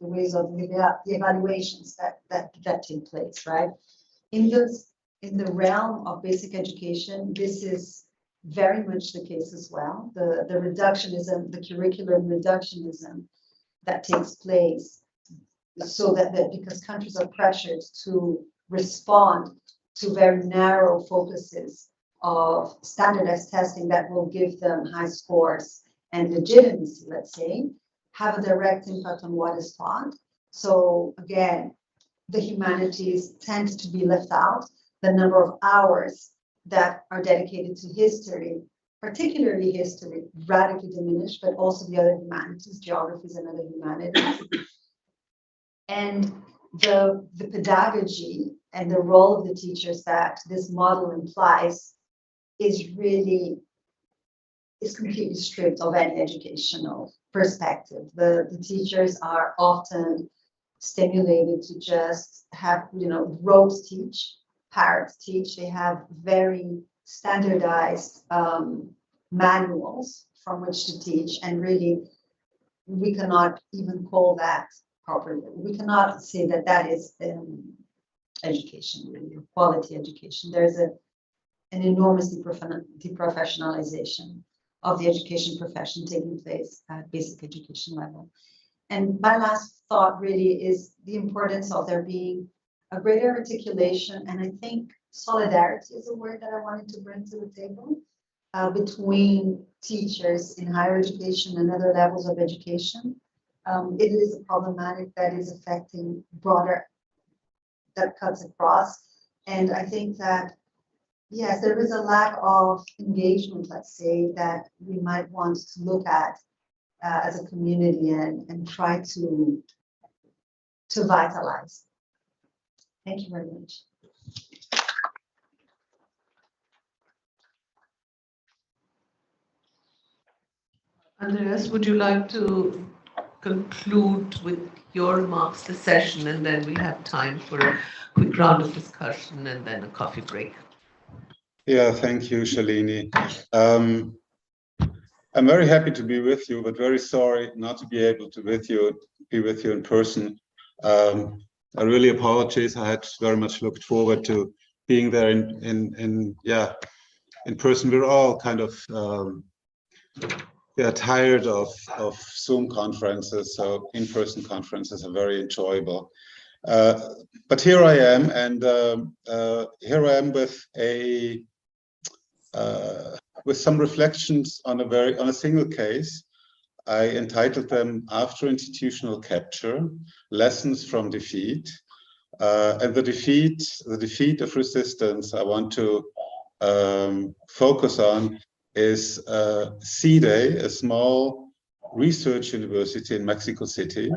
ways of the evaluations that take place, right? In the realm of basic education, this is very much the case as well. The reductionism, the curriculum reductionism that takes place, so that because countries are pressured to respond to very narrow focuses of standardized testing that will give them high scores and legitimacy, let's say, have a direct impact on what is taught. So again, the humanities tend to be left out. The number of hours that are dedicated to history, particularly history, radically diminished, but also the other humanities, geographies and other humanities. And the pedagogy and the role of the teachers that this model implies is completely stripped of any educational perspective. The teachers are often stimulated to just have, rote teach, parrot teach. They have very standardized manuals from which to teach, and really we cannot even call that properly. We cannot say that that is education, really, quality education. There's an enormous deprofessionalization of the education profession taking place at basic education level. And my last thought really is the importance of there being a greater articulation, and I think solidarity is a word that I wanted to bring to the table, between teachers in higher education and other levels of education. It is a problematic that is affecting broader, that cuts across. And I think that, yes, there is a lack of engagement, let's say, that we might want to look at as a community and try to vitalize. Thank you very much. Andreas, would you like to conclude with your remarks this session, and then we have time for a quick round of discussion and then a coffee break? Yeah, thank you, Shalini. I'm very happy to be with you, but very sorry not to be able to be with you in person. I really apologize. I had very much looked forward to being there in person. We're all kind of tired of Zoom conferences, so in-person conferences are very enjoyable. But here I am, and here I am with some reflections on a single case. I entitled them "After Institutional Capture: Lessons from Defeat." And the defeat of resistance I want to focus on is CIDE, a small research university in Mexico City,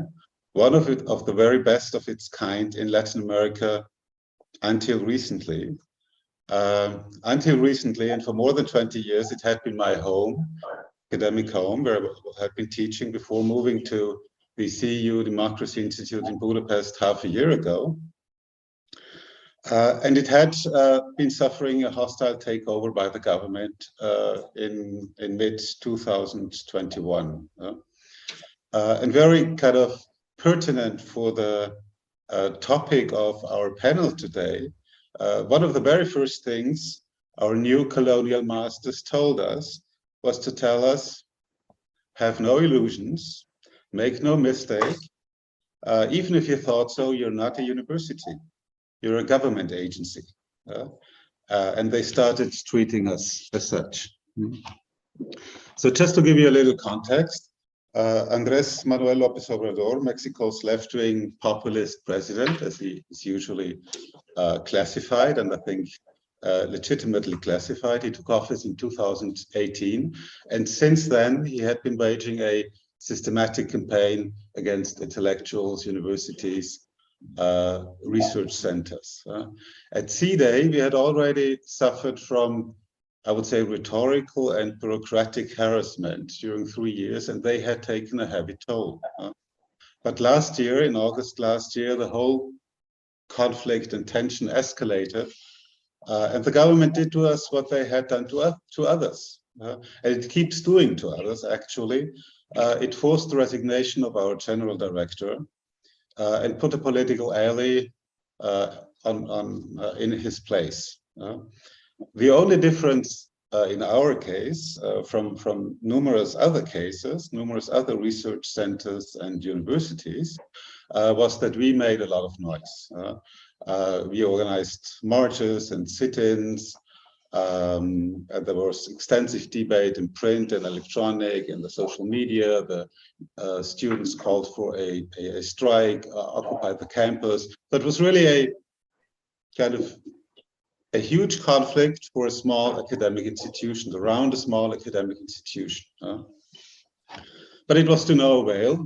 one of the very best of its kind in Latin America until recently. And for more than 20 years, it had been my home, academic home, where I had been teaching before moving to the CEU Democracy Institute in Budapest half a year ago. And it had been suffering a hostile takeover by the government in mid-2021. And very kind of pertinent for the topic of our panel today, one of the very first things our new colonial masters told us was to tell us, have no illusions, make no mistake. Even if you thought so, you're not a university. You're a government agency. And they started treating us as such. So just to give you a little context, Andrés Manuel López Obrador, Mexico's left-wing populist president, as he is usually classified, and I think legitimately classified. He took office in 2018, and since then he had been waging a systematic campaign against intellectuals, universities, research centers. At C-Day, we had already suffered from, I would say, rhetorical and bureaucratic harassment during 3 years, and they had taken a heavy toll. But last year, in August last year, the whole conflict and tension escalated, and the government did to us what they had done to others. And it keeps doing to others, actually. It forced the resignation of our general director and put a political ally in his place. The only difference in our case from numerous other cases, numerous other research centers and universities, was that we made a lot of noise. We organized marches and sit-ins, and there was extensive debate in print and electronic and the social media. The students called for a strike, occupied the campus. But it was really a kind of a huge conflict for a small academic institution, around a small academic institution. But it was to no avail.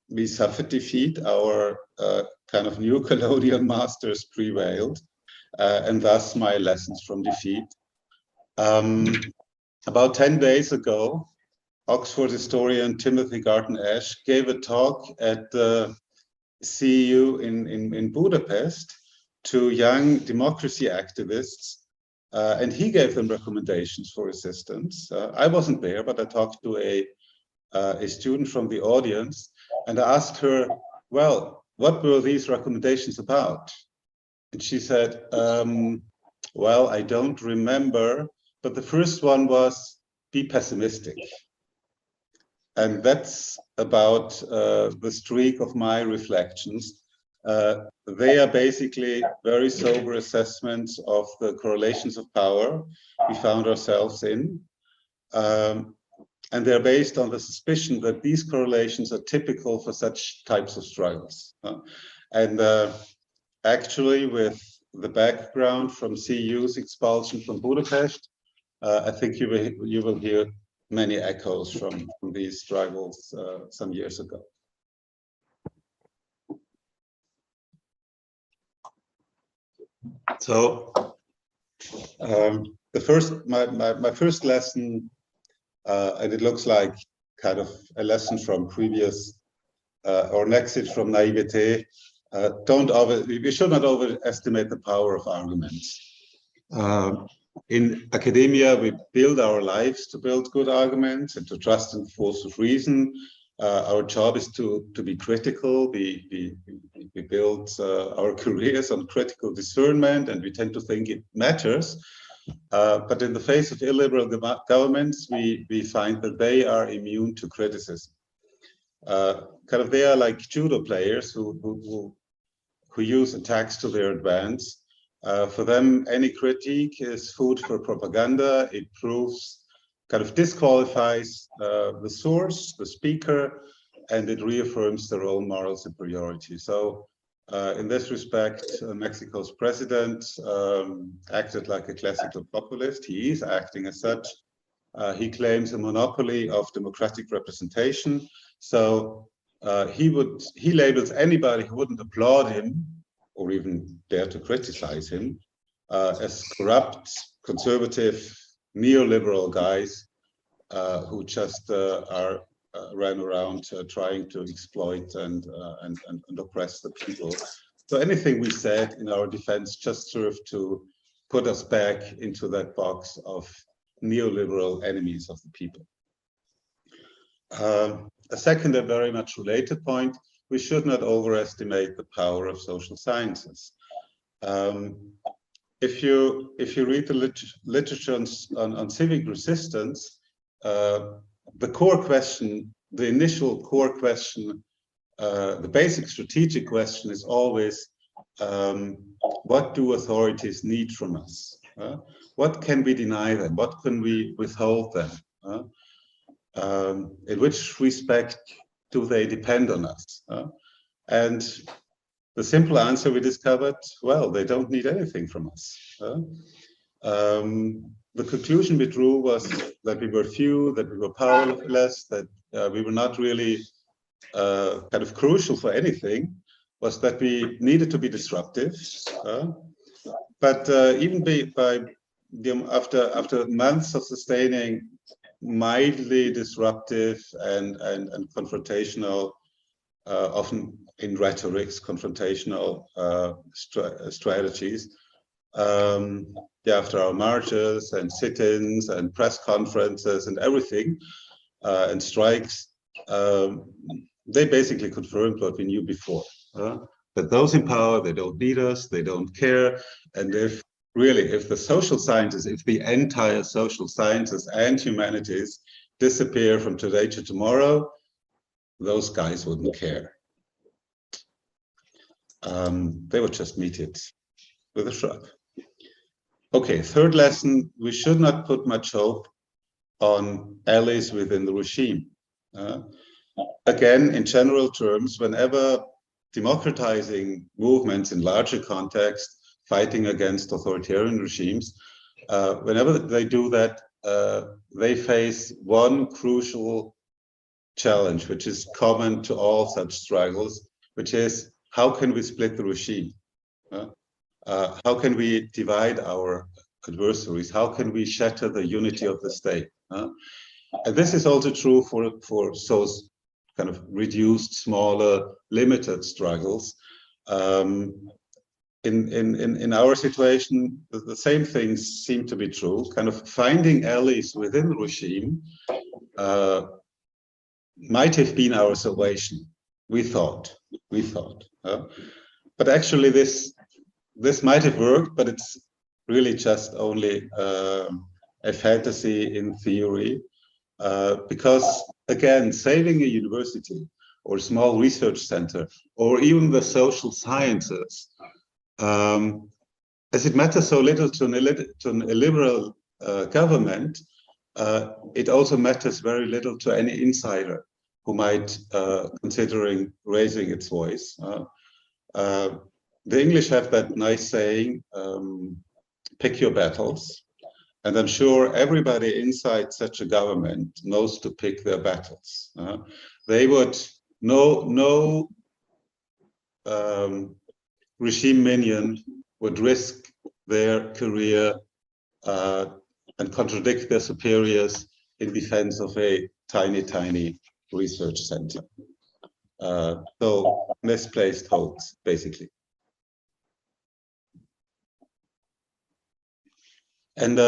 We suffered defeat. Our kind of new colonial masters prevailed, and thus my lessons from defeat. About 10 days ago, Oxford historian Timothy Garton-Ash gave a talk at the CEU in Budapest to young democracy activists, and he gave them recommendations for assistance. I wasn't there, but I talked to a student from the audience, and I asked her, well, what were these recommendations about? And she said, well, I don't remember, but the first one was be pessimistic. And that's about the streak of my reflections. They are basically very sober assessments of the correlations of power we found ourselves in. And they're based on the suspicion that these correlations are typical for such types of struggles. And actually, with the background from CEU's expulsion from Budapest, I think you will hear many echoes from these struggles some years ago. So my first lesson, and it looks like kind of a lesson from previous or an exit from naivete. We should not overestimate the power of arguments. In academia, we build our lives to build good arguments and to trust in the force of reason. Our job is to be critical. We build our careers on critical discernment, and we tend to think it matters. But in the face of illiberal governments, we find that they are immune to criticism. They are like judo players who use attacks to their advantage. For them, any critique is food for propaganda. It proves, disqualifies the source, the speaker, and it reaffirms their own moral superiority. So in this respect, Mexico's president acted like a classical populist. He is acting as such. He claims a monopoly of democratic representation. So he labels anybody who wouldn't applaud him or even dare to criticize him as corrupt, conservative, neoliberal guys who just ran around trying to exploit and oppress the people. So anything we said in our defense just served to put us back into that box of neoliberal enemies of the people. A second and very much related point, we should not overestimate the power of social sciences. If you read the literature on civic resistance, the core question, the initial core question, the basic strategic question is always, what do authorities need from us? What can we deny them? What can we withhold them? In which respect do they depend on us? And the simple answer we discovered, well, they don't need anything from us. The conclusion we drew was that we were few, that we were powerless, that we were not really kind of crucial for anything, was that we needed to be disruptive. But even after months of sustaining mildly disruptive and confrontational, often in rhetorics, confrontational strategies, after our marches and sit-ins and press conferences and everything, and strikes, they basically confirmed what we knew before. That those in power, they don't need us, they don't care, and if the social sciences, if the entire social sciences and humanities disappear from today to tomorrow, those guys wouldn't care. They would just meet it with a shrug. Okay, third lesson, we should not put much hope on allies within the regime. Again, in general terms, whenever democratizing movements in larger context, fighting against authoritarian regimes, whenever they do that, they face one crucial challenge, which is common to all such struggles, which is how can we split the regime? How can we divide our adversaries? How can we shatter the unity of the state? And this is also true for those kind of reduced, smaller, limited struggles. In our situation, the same things seem to be true. Kind of finding allies within the regime might have been our salvation. We thought. But actually, this might have worked, but it's really just only a fantasy in theory, because again, saving a university or a small research center or even the social sciences, as it matters so little to an illiberal government, it also matters very little to any insider who might considering raising its voice. The English have that nice saying, pick your battles. And I'm sure everybody inside such a government knows to pick their battles. They would, no regime minion would risk their career and contradict their superiors in defense of a tiny research center. So misplaced hopes, basically. And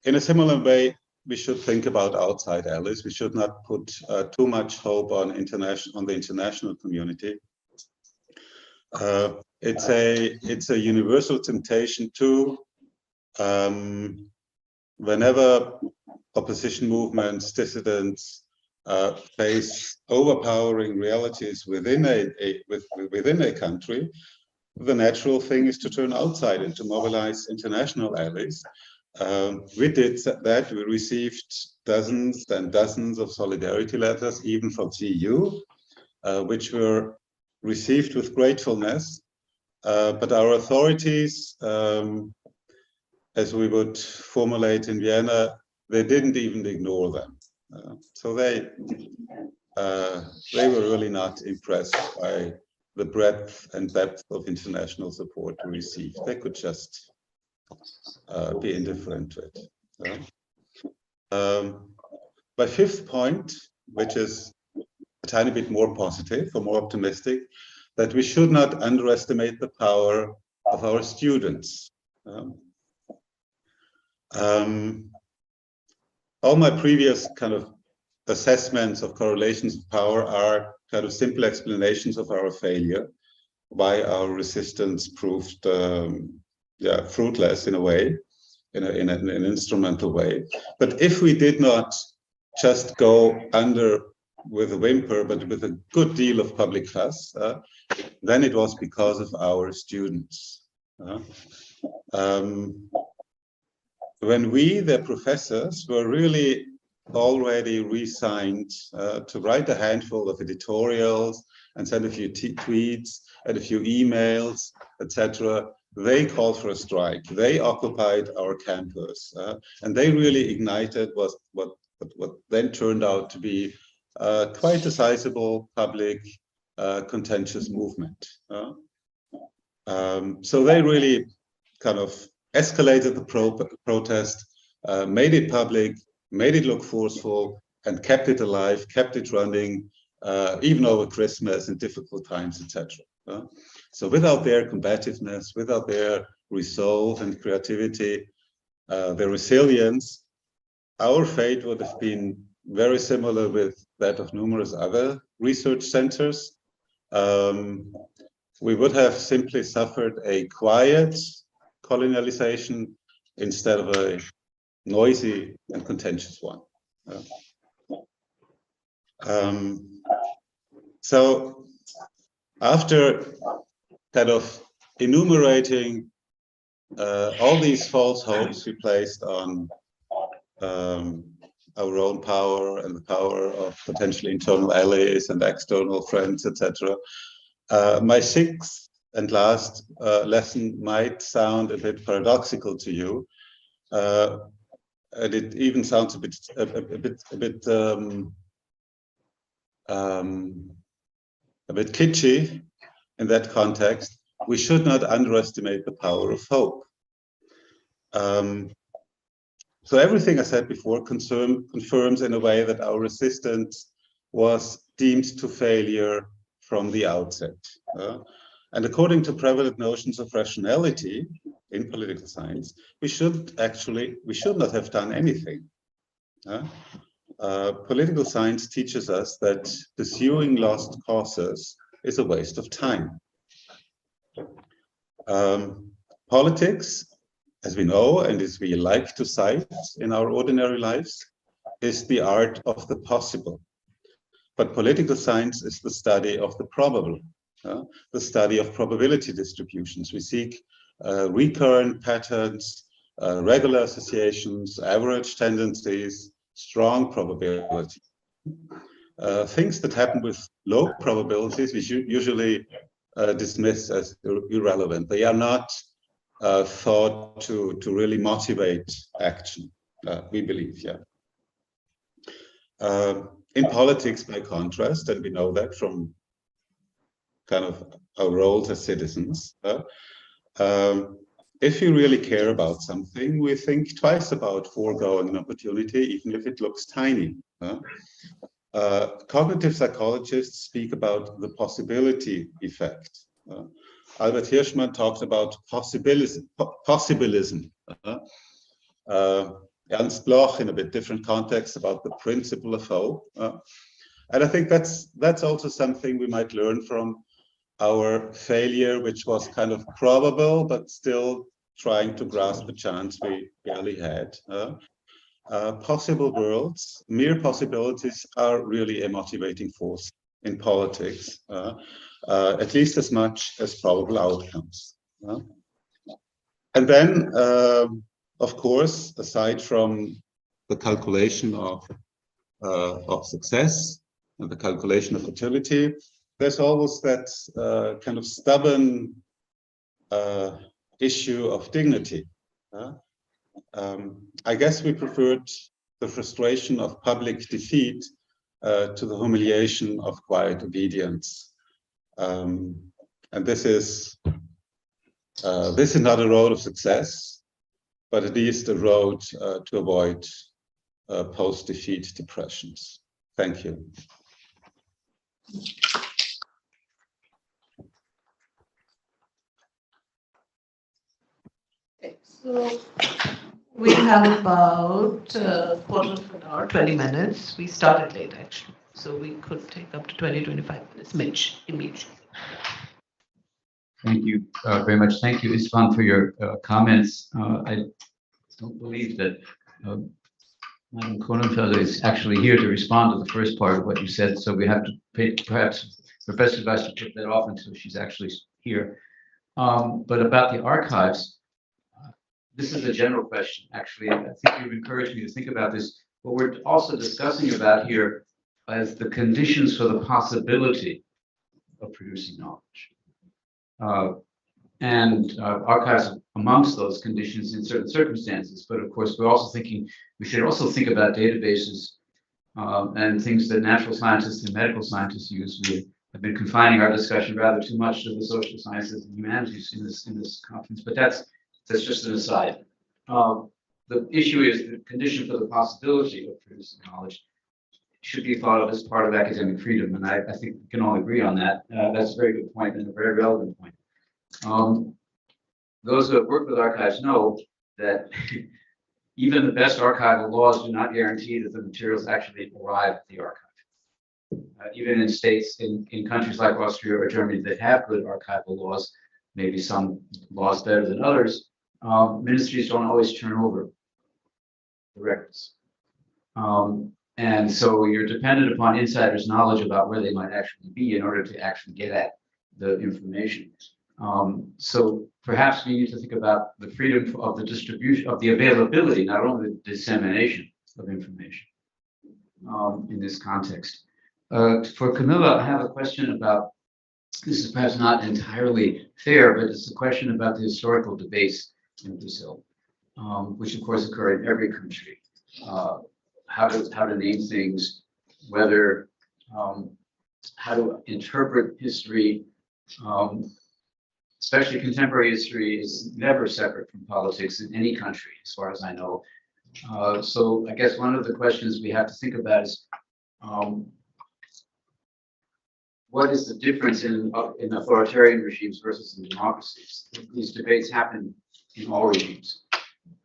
in a similar way, we should think about outside allies. We should not put too much hope on the international community. It's a universal temptation to, whenever opposition movements, dissidents face overpowering realities within a country, the natural thing is to turn outside and to mobilize international allies. We did that. We received dozens and dozens of solidarity letters, even from the EU, which were received with gratefulness. But our authorities, as we would formulate in Vienna, they didn't even ignore them. So they were really not impressed by the breadth and depth of international support we received. They could just be indifferent to it. My fifth point, which is a tiny bit more positive or more optimistic, that we should not underestimate the power of our students. All my previous kind of assessments of correlations of power are kind of simple explanations of our failure, why our resistance proved fruitless in a way, in an instrumental way. But if we did not just go under with a whimper, but with a good deal of public fuss, then it was because of our students. When we, their professors, were really already resigned to write a handful of editorials and send a few tweets and a few emails, etc. They called for a strike. They occupied our campus, and they really ignited what then turned out to be quite a sizable public contentious movement. So they really kind of escalated the protest, made it public, made it look forceful, and kept it alive, kept it running, even over Christmas and difficult times, etc. So without their combativeness, without their resolve and creativity, their resilience, our fate would have been very similar with that of numerous other research centers. We would have simply suffered a quiet colonialization instead of a noisy and contentious one. So after kind of enumerating all these false hopes we placed on our own power and the power of potentially internal allies and external friends, etc., my sixth and last lesson might sound a bit paradoxical to you, and it even sounds a bit kitschy in that context. We should not underestimate the power of hope. So everything I said before confirms in a way that our resistance was deemed to failure from the outset. And according to prevalent notions of rationality in political science, we should not have done anything. Political science teaches us that pursuing lost causes is a waste of time. Politics, as we know and as we like to cite in our ordinary lives, is the art of the possible. But political science is the study of the probable, the study of probability distributions. We seek recurrent patterns, regular associations, average tendencies, strong probability. Things that happen with low probabilities we should usually dismiss as irrelevant. They are not thought to really motivate action, we believe, yeah. In politics, by contrast, and we know that from kind of our roles as citizens, if you really care about something, we think twice about foregoing an opportunity, even if it looks tiny. Cognitive psychologists speak about the possibility effect. Albert Hirschman talked about possibilism. Ernst Bloch, in a bit different context, about the principle of hope. And I think that's also something we might learn from our failure, which was kind of probable, but still trying to grasp a chance we barely had. Possible worlds, mere possibilities are really a motivating force in politics, at least as much as probable outcomes. And then, of course, aside from the calculation of success and the calculation of utility, there's always that kind of stubborn issue of dignity. I guess we preferred the frustration of public defeat to the humiliation of quiet obedience. And this is not a road of success, but at least a road to avoid post-defeat depressions. Thank you. Okay, so we have about a quarter of an hour, 20 minutes. We started late, actually, so we could take up to 20, 25 minutes. Mitch, immediately. Thank you very much. Thank you, Istvan, for your comments. I don't believe that Madam Kronenfelder is actually here to respond to the first part of what you said, so we have to pay, perhaps Professor Weiss to put that off until she's actually here. But about the archives, this is a general question, actually. I think you've encouraged me to think about this. what we're also discussing about here is the conditions for the possibility of producing knowledge. Archives amongst those conditions in certain circumstances. But of course, we're also thinking, we should also think about databases and things that natural scientists and medical scientists use. We have been confining our discussion rather too much to the social sciences and humanities in this conference, but that's just an aside. The issue is the condition for the possibility of producing knowledge should be thought of as part of academic freedom, and I think we can all agree on that. That's a very good point and a very relevant point. Those who have worked with archives know that even the best archival laws do not guarantee that the materials actually arrive at the archive. Even in states, in countries like Austria or Germany that have good archival laws, maybe some laws better than others, ministries don't always turn over the records. And so you're dependent upon insiders' knowledge about where they might actually be in order to actually get at the information. So perhaps we need to think about the freedom of the distribution, of the availability, not only the dissemination of information in this context. For Camilla, I have a question about, this is perhaps not entirely fair, but it's a question about the historical debates in Brazil, which of course occur in every country. How to name things, whether, how to interpret history, especially contemporary history is never separate from politics in any country, as far as I know. So I guess one of the questions we have to think about is, what is the difference in authoritarian regimes versus in democracies? These debates happen in all regimes.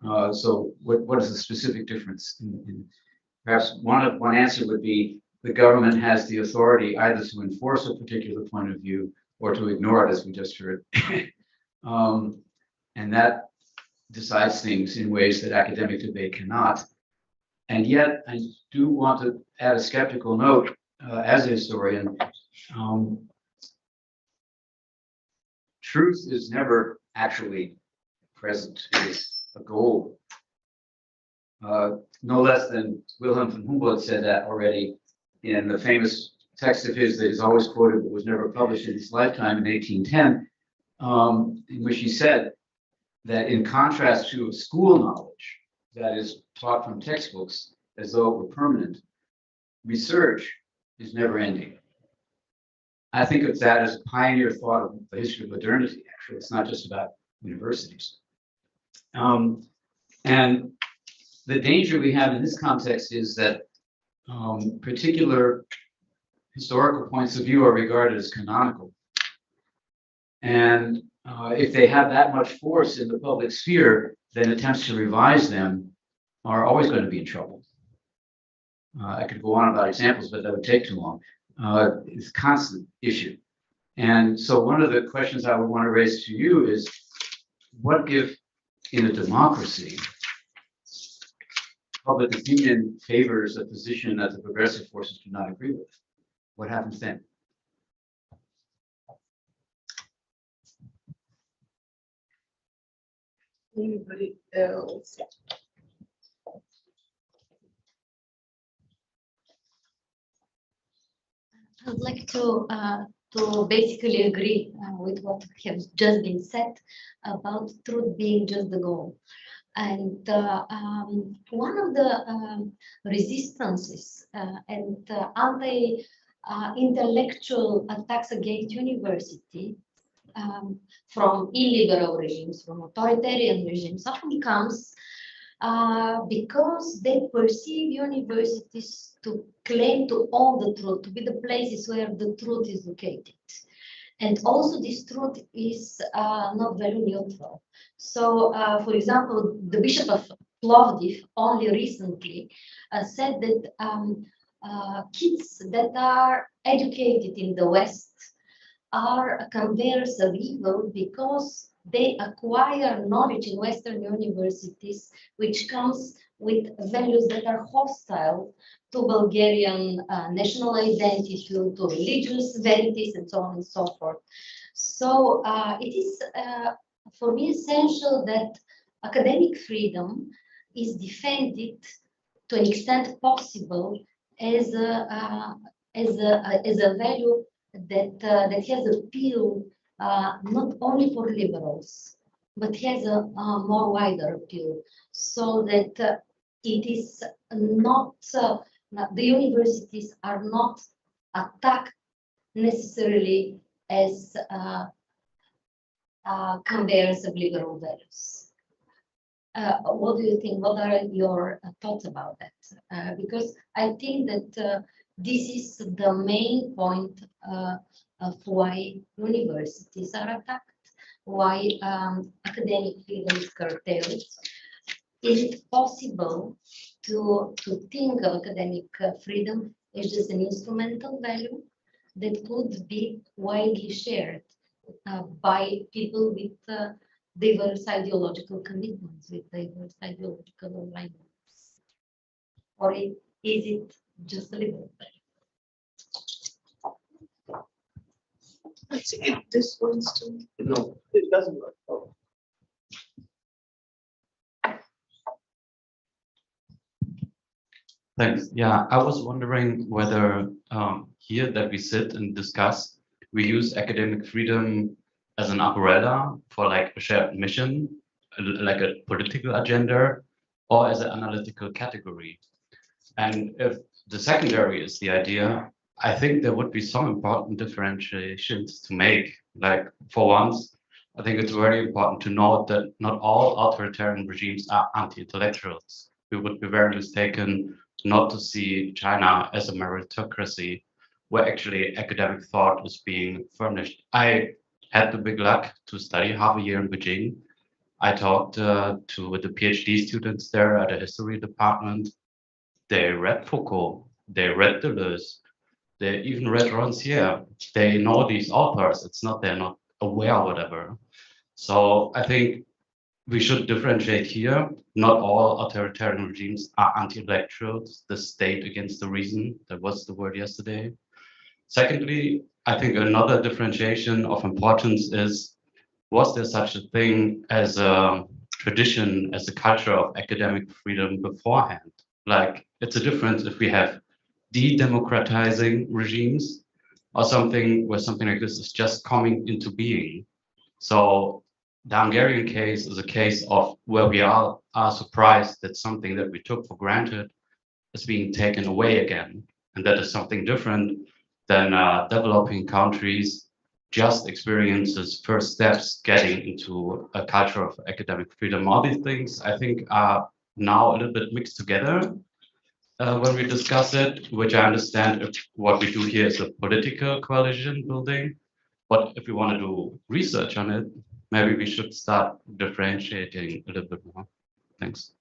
So what is the specific difference? Perhaps one answer would be the government has the authority either to enforce a particular point of view or to ignore it, as we just heard. And that decides things in ways that academic debate cannot. And yet, I do want to add a skeptical note as a historian. Truth is never actually present. It is a goal. No less than Wilhelm von Humboldt said that already in the famous text of his that is always quoted but was never published in his lifetime in 1810, in which he said that in contrast to school knowledge that is taught from textbooks as though it were permanent, research is never ending. I think of that as a pioneer thought of the history of modernity, actually. It's not just about universities. And the danger we have in this context is that particular historical points of view are regarded as canonical. And if they have that much force in the public sphere, then attempts to revise them are always going to be in trouble. I could go on about examples, but that would take too long. It's a constant issue. And so one of the questions I would want to raise to you is, what if in a democracy, public opinion favors a position that the progressive forces do not agree with? What happens then? Anybody else? I would like to basically agree with what has just been said about truth being just the goal. And one of the resistances and anti-intellectual attacks against university from illiberal regimes, from authoritarian regimes, often comes because they perceive universities to claim to own the truth, to be the places where the truth is located. And also this truth is not very neutral. So, for example, the Bishop of Plovdiv only recently said that kids that are educated in the West are converse of evil because they acquire knowledge in Western universities, which comes with values that are hostile to Bulgarian national identity, to religious verities, and so on and so forth. So it is, for me, essential that academic freedom is defended to an extent possible, as a value that has appeal not only for liberals, but has a more wider appeal, so that it is not the universities are not attacked necessarily as conveyors of liberal values. What do you think? What are your thoughts about that? Because I think that this is the main point of why universities are attacked, why academic freedom is curtailed. Is it possible to think of academic freedom as just an instrumental value that could be widely shared by people with diverse ideological commitments, with diverse ideological alignments? Or is it just a liberal value? Let's see if this one's still. No, it doesn't work. Oh. Thanks. Yeah, I was wondering whether here that we sit and discuss, we use academic freedom as an umbrella for like a shared mission, like a political agenda, or as an analytical category. And if the secondary is the idea, I think there would be some important differentiations to make. Like for once, I think it's very important to note that not all authoritarian regimes are anti-intellectuals. We would be very mistaken not to see China as a meritocracy, where actually academic thought is being furnished. I had the big luck to study half a year in Beijing. I talked to the PhD students there at the history department. They read Foucault, they read Deleuze, they even read Rancière. They know these authors. It's not they're not aware or whatever. So I think we should differentiate here. Not all authoritarian regimes are anti-intellectuals, the state against the reason. That was the word yesterday. Secondly, I think another differentiation of importance is, was there such a thing as a tradition, as a culture of academic freedom beforehand? Like, it's a difference if we have de-democratizing regimes or something where something like this is just coming into being. So the Hungarian case is a case of where we are surprised that something that we took for granted is being taken away again. And that is something different than developing countries just experiences first steps getting into a culture of academic freedom. All these things, I think, are now a little bit mixed together when we discuss it, which I understand if what we do here is a political coalition building. But if we want to do research on it, maybe we should start differentiating a little bit more. Thanks.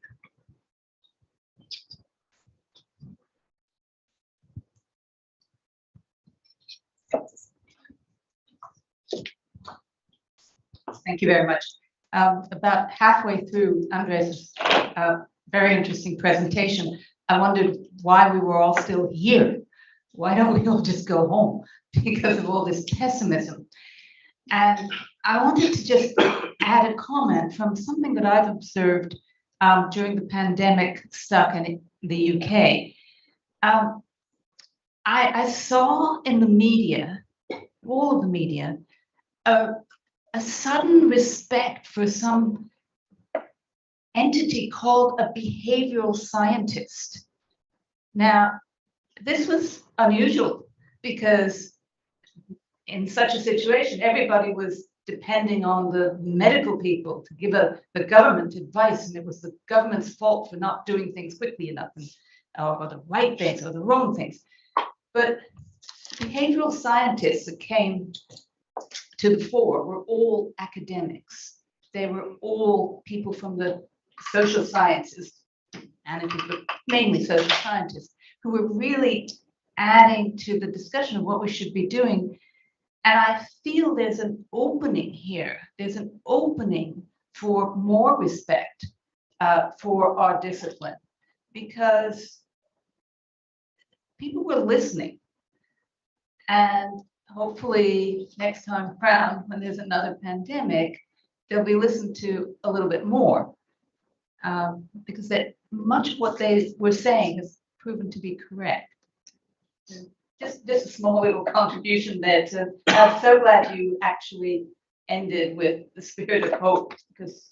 Thank you very much. About halfway through Andres' very interesting presentation, I wondered why we were all still here. Why don't we all just go home because of all this pessimism? And I wanted to just add a comment from something that I've observed during the pandemic stuck in the UK. I saw in the media, all of the media, a sudden respect for some entity called a behavioral scientist. Now, this was unusual because in such a situation, everybody was depending on the medical people to give the government advice, and it was the government's fault for not doing things quickly enough, or the right things or the wrong things. But behavioral scientists that came to the fore were all academics. They were all people from the social sciences, and mainly social scientists, who were really adding to the discussion of what we should be doing. And I feel there's an opening here. There's an opening for more respect for our discipline, because people were listening. And hopefully next time around, when there's another pandemic, they'll be listened to a little bit more, because much of what they were saying has proven to be correct. Just a small little contribution there. I'm so glad you actually ended with the spirit of hope, because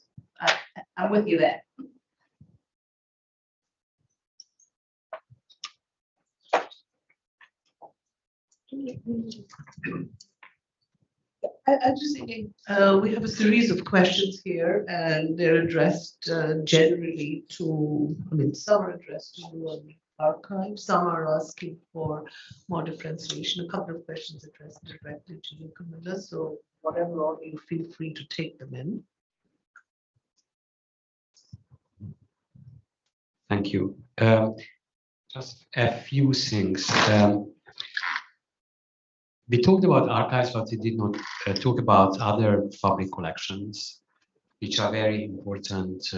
I'm with you there. I'm just thinking, we have a series of questions here, and they're addressed generally to, I mean, some are addressed to you on the archive, some are asking for more differentiation. A couple of questions addressed directly to you, Camilla. So whatever order you feel free to take them in. Thank you. Just a few things. We talked about archives, but we did not talk about other public collections, which are very important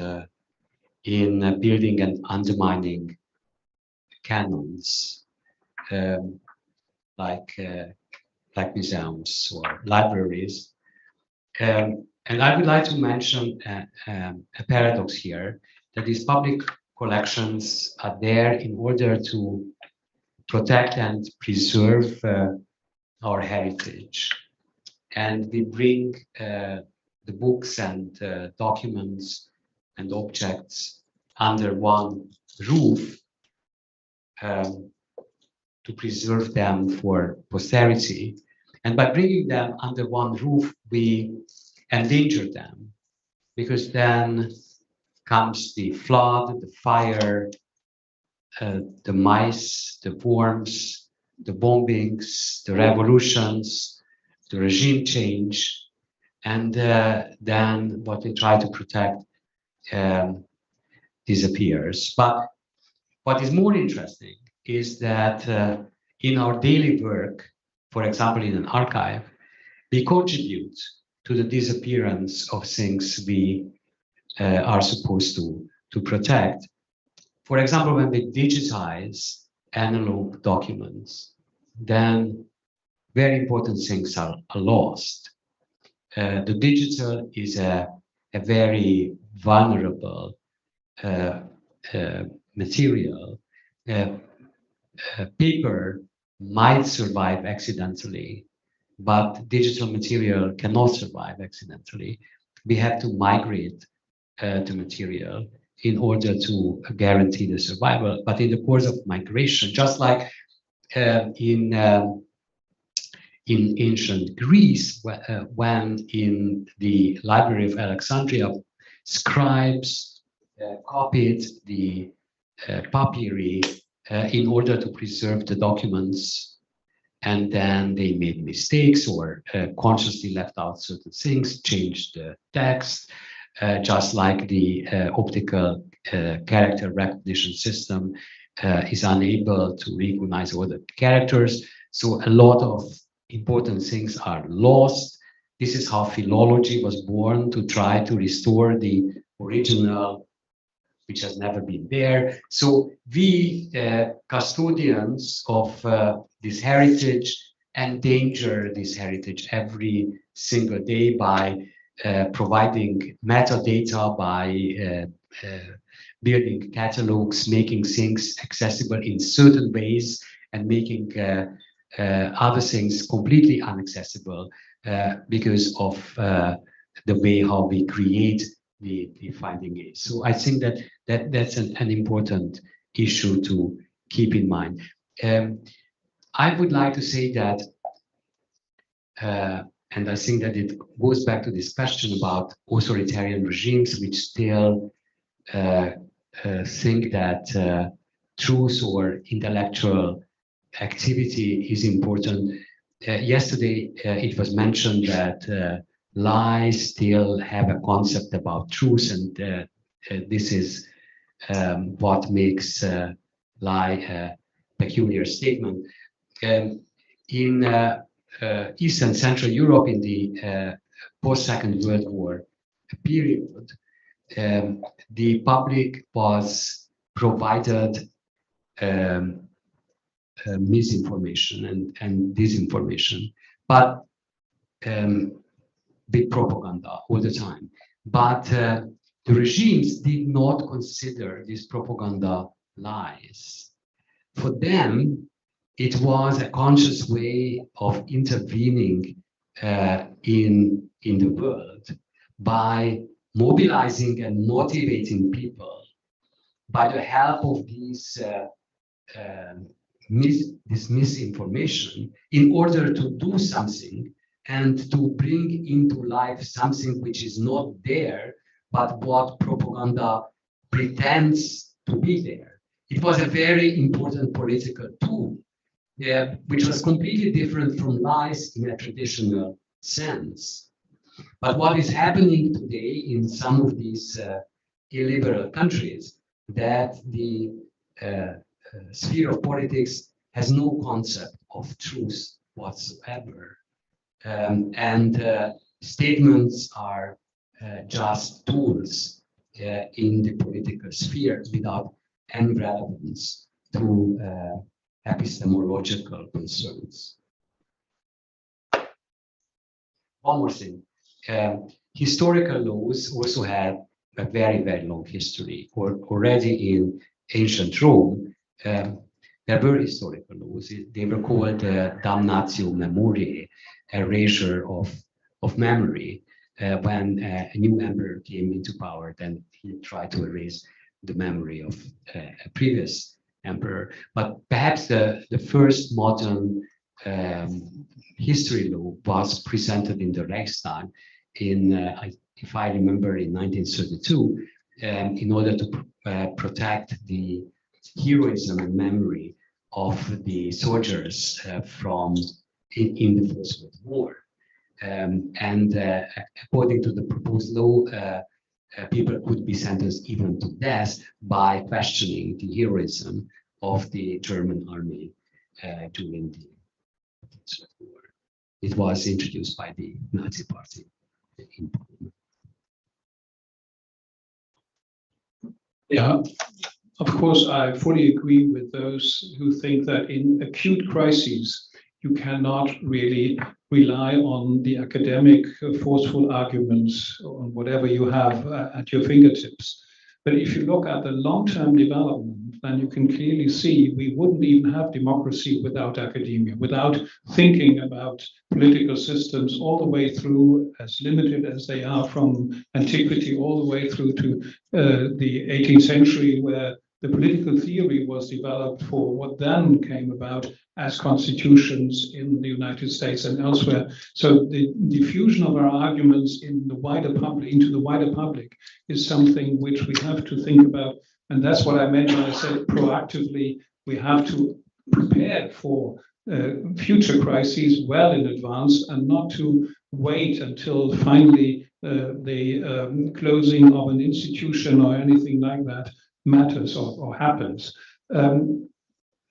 in building and undermining canons, like museums or libraries. And I would like to mention a paradox here, that these public collections are there in order to protect and preserve our heritage. And we bring the books and documents and objects under one roof to preserve them for posterity. And by bringing them under one roof, we endanger them, because then comes the flood, the fire, the mice, the worms, the bombings, the revolutions, the regime change, and then what we try to protect disappears. But what is more interesting is that in our daily work, for example, in an archive, we contribute to the disappearance of things we are supposed to protect. For example, when we digitize analog documents, then very important things are lost. The digital is a very vulnerable material. Paper might survive accidentally, but digital material cannot survive accidentally. We have to migrate the material in order to guarantee the survival. But in the course of migration, just like in ancient Greece, when in the Library of Alexandria, scribes copied the papyri in order to preserve the documents, and then they made mistakes or consciously left out certain things, changed the text, just like the optical character recognition system is unable to recognize all the characters. So a lot of important things are lost. This is how philology was born, to try to restore the original, which has never been there. So we, custodians of this heritage, endanger this heritage every single day by providing metadata, by building catalogs, making things accessible in certain ways, and making other things completely inaccessible because of the way how we create the finding aids. So I think that's an important issue to keep in mind. I would like to say that, and I think that it goes back to this question about authoritarian regimes, which still think that truth or intellectual activity is important. Yesterday, it was mentioned that lies still have a concept about truth, and this is what makes lie a peculiar statement. In East and Central Europe, in the post-Second World War period, the public was provided misinformation and disinformation, but with propaganda all the time. But the regimes did not consider these propaganda lies. For them, it was a conscious way of intervening in the world by mobilizing and motivating people by the help of these this misinformation in order to do something and to bring into life something which is not there, but what propaganda pretends to be there. It was a very important political tool, which was completely different from lies in a traditional sense. But what is happening today in some of these illiberal countries, that the sphere of politics has no concept of truth whatsoever. And statements are just tools in the political sphere without any relevance to epistemological concerns. One more thing. Historical laws also have a very, very long history. Already in ancient Rome, there were historical laws. They were called damnatio memoriae, erasure of memory. When a new emperor came into power, then he tried to erase the memory of a previous emperor. But perhaps the first modern history law was presented in the Reichstag in, if I remember, in 1932, in order to protect the heroism and memory of the soldiers from in the First World War. According to the proposed law, people could be sentenced even to death by questioning the heroism of the German army during the First World War. It was introduced by the Nazi Party in Parliament. Yeah, of course, I fully agree with those who think that in acute crises, you cannot really rely on the academic forceful arguments on whatever you have at your fingertips. But if you look at the long-term development, then you can clearly see we wouldn't even have democracy without academia, without thinking about political systems all the way through, as limited as they are from antiquity, all the way through to the 18th century, where the political theory was developed for what then came about as constitutions in the United States and elsewhere. So the diffusion of our arguments in the wider public, into the wider public, is something which we have to think about. And that's what I meant when I said proactively, we have to prepare for future crises well in advance and not to wait until finally the closing of an institution or anything like that matters or happens.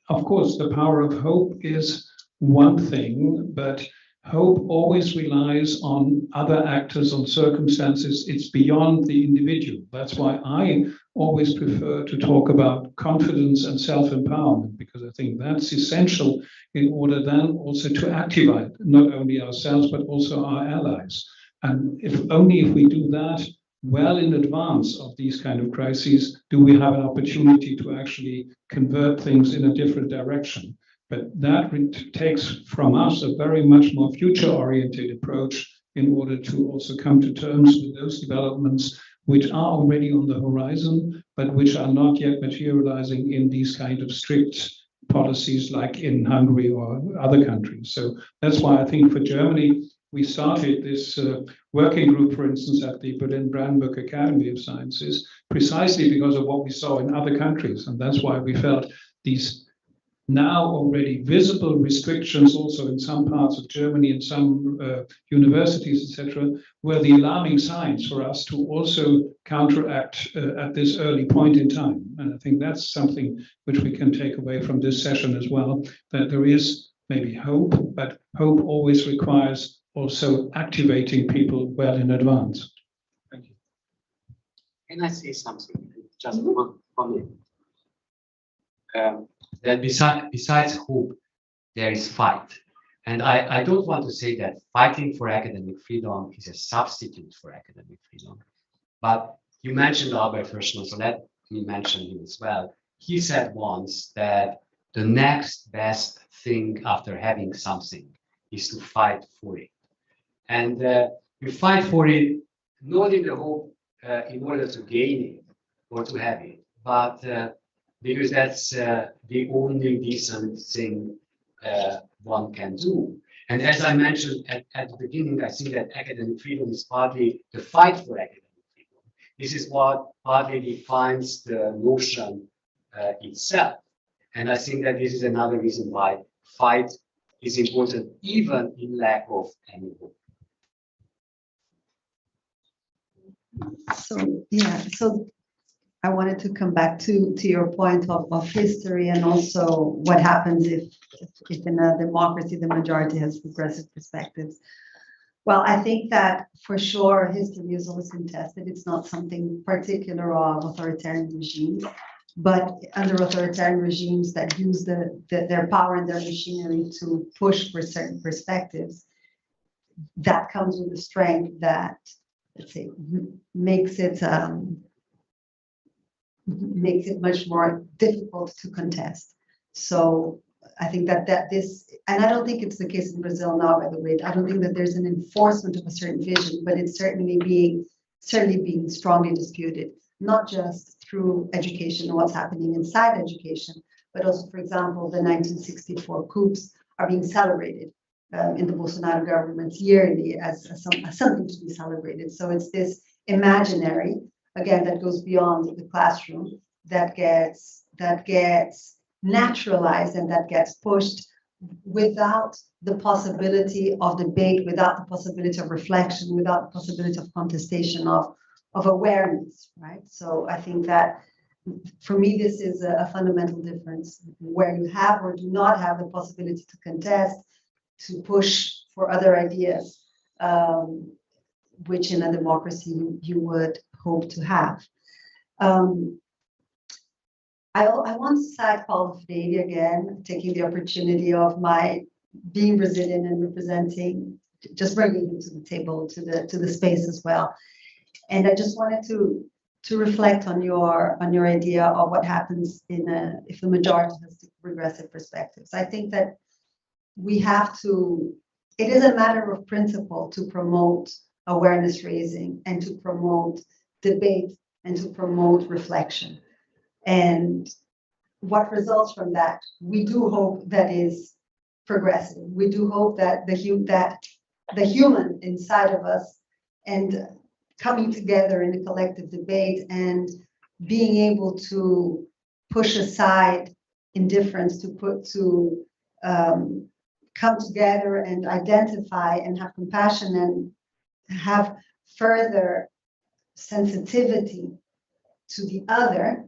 Of course, the power of hope is one thing, but hope always relies on other actors, on circumstances. It's beyond the individual. That's why I always prefer to talk about confidence and self-empowerment, because I think that's essential in order then also to activate not only ourselves, but also our allies. And if we do that well in advance of these kind of crises, do we have an opportunity to actually convert things in a different direction. But that takes from us a very much more future-oriented approach in order to also come to terms with those developments which are already on the horizon, but which are not yet materializing in these kind of strict policies like in Hungary or other countries. So that's why I think for Germany, we started this working group, for instance, at the Berlin Brandenburg Academy of Sciences, precisely because of what we saw in other countries. And that's why we felt these now already visible restrictions also in some parts of Germany and some universities, etc., were the alarming signs for us to also counteract at this early point in time. And I think that's something which we can take away from this session as well, that there is maybe hope, but hope always requires also activating people well in advance. Thank you. Can I say something? Just one minute. That besides hope, there is fight. And I don't want to say that fighting for academic freedom is a substitute for academic freedom. But You mentioned Albert Hirschman, so let me mention him as well. He said once that the next best thing after having something is to fight for it. And you fight for it not in the hope in order to gain it or to have it, but because that's the only decent thing one can do. And as I mentioned at the beginning, I think that academic freedom is partly the fight for academic freedom. This is what partly defines the notion itself. And I think that this is another reason why fight is important, even in lack of any hope. So, yeah, so I wanted to come back to your point of history and also what happens if in a democracy the majority has progressive perspectives. Well, I think that for sure history is always contested. It's not something particular of authoritarian regimes, but under authoritarian regimes that use their power and their machinery to push for certain perspectives, that comes with a strength that, let's say, makes it much more difficult to contest. So I think that this, and I don't think it's the case in Brazil now, by the way. I don't think that there's an enforcement of a certain vision, but it's certainly being strongly disputed, not just through education and what's happening inside education, but also, for example, the 1964 coups are being celebrated in the Bolsonaro government yearly as something to be celebrated. So it's this imaginary, again, that goes beyond the classroom, that gets naturalized and that gets pushed without the possibility of debate, without the possibility of reflection, without the possibility of contestation, of awareness, right? So I think that for me, this is a fundamental difference where you have or do not have the possibility to contest, to push for other ideas, which in a democracy you would hope to have. I want to cite Paulo Freire again, taking the opportunity of my being Brazilian and representing, just bringing him to the table, to the space as well. And I just wanted to reflect on your idea of what happens if the majority has regressive perspectives. I think that we have to. It is a matter of principle to promote awareness raising and to promote debate and to promote reflection. And what results from that, we do hope that is progressive. We do hope that the human inside of us and coming together in a collective debate and being able to push aside indifference, to come together and identify and have compassion and have further sensitivity to the other,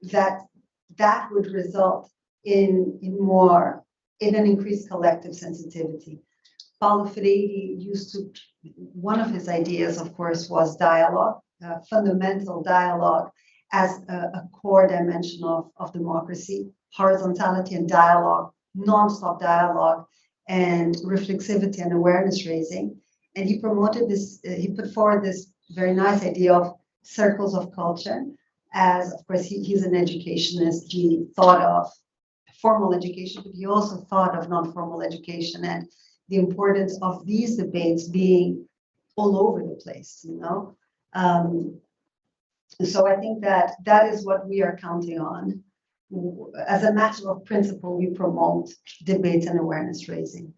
that would result in an increased collective sensitivity. Paulo Freire one of his ideas, of course, was dialogue, fundamental dialogue as a core dimension of democracy, horizontality and dialogue, non-stop dialogue, and reflexivity and awareness raising. And he promoted this, he put forward this very nice idea of circles of culture. As, of course, he's an educationist, he thought of formal education, but he also thought of non-formal education and the importance of these debates being all over the place, So I think that is what we are counting on. As a matter of principle, we promote debates and awareness raising.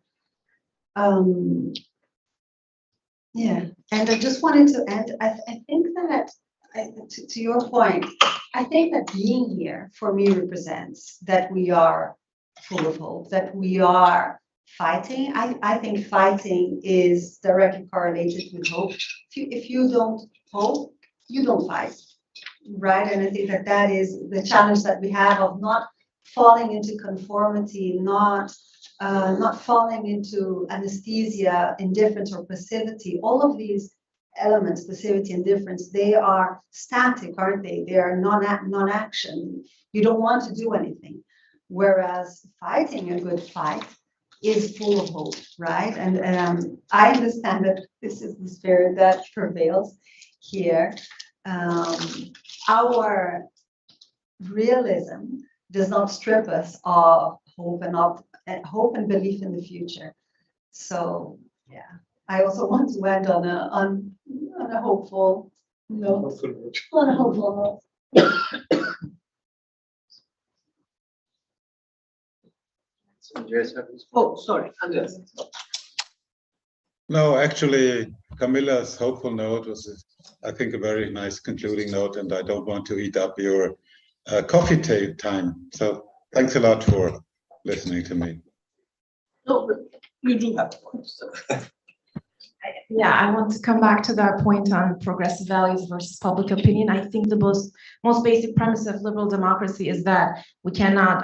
Yeah, and I just wanted to end, I think that, to your point, I think that being here for me represents that we are full of hope, that we are fighting. I think fighting is directly correlated with hope. If you don't hope, you don't fight, right? And I think that is the challenge that we have of not falling into conformity, not falling into anesthesia, indifference, or passivity. All of these elements, passivity, indifference, they are static, aren't they? They are non-action. You don't want to do anything. Whereas fighting a good fight is full of hope, right? And I understand that this is the spirit that prevails here. our realism does not strip us of hope and belief in the future. So yeah, I also want to end on a hopeful note. On a hopeful note. Oh, sorry, Andreas. No, actually, Camilla's hopeful note was, I think, a very nice concluding note, and I don't want to eat up your coffee time. So thanks a lot for listening to me. No, but you do have one. So. Yeah, I want to come back to that point on progressive values versus public opinion. I think the most basic premise of liberal democracy is that we cannot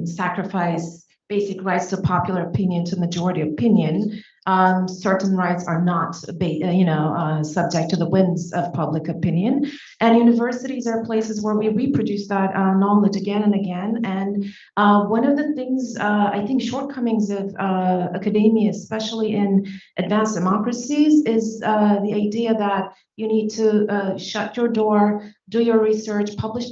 sacrifice basic rights to popular opinion to majority opinion. Certain rights are not, subject to the whims of public opinion. And universities are places where we reproduce that knowledge again and again. And one of the things, I think, shortcomings of academia, especially in advanced democracies, is the idea that you need to shut your door, do your research, publish,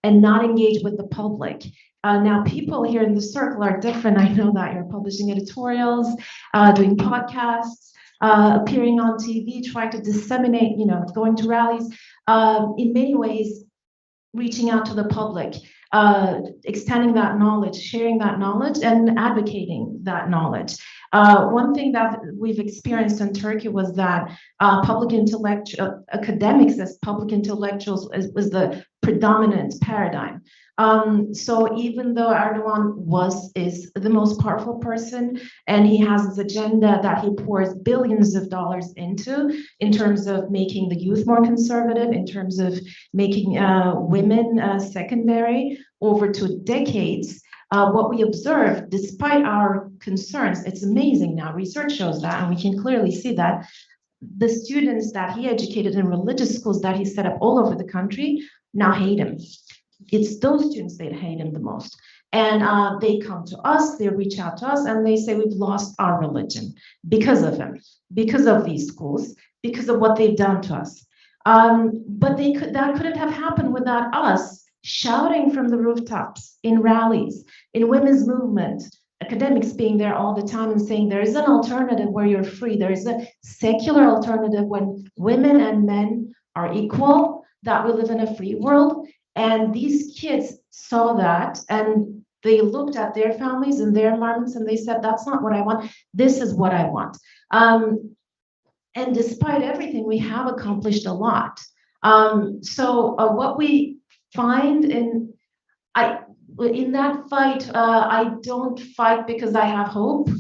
and not engage with the public. Now, people here in the circle are different. I know that you're publishing editorials, doing podcasts, appearing on TV, trying to disseminate, going to rallies, in many ways, reaching out to the public, extending that knowledge, sharing that knowledge, and advocating that knowledge. One thing that we've experienced in Turkey was that academics as public intellectuals was the predominant paradigm. So even though Erdogan is the most powerful person, and he has his agenda that he pours billions of dollars into, in terms of making the youth more conservative, in terms of making women secondary, over 2 decades, what we observe, despite our concerns, it's amazing now, research shows that, and we can clearly see that, the students that he educated in religious schools that he set up all over the country now hate him. It's those students that hate him the most. And they come to us, they reach out to us, and they say, we've lost our religion because of him, because of these schools, because of what they've done to us. But that couldn't have happened without us shouting from the rooftops, in rallies, in women's movement, academics being there all the time and saying there is an alternative where you're free. There is a secular alternative when women and men are equal, that we live in a free world. And these kids saw that, and they looked at their families and their environments, and they said, that's not what I want. This is what I want. And despite everything, we have accomplished a lot. So what we find in that fight, I don't fight because I have hope.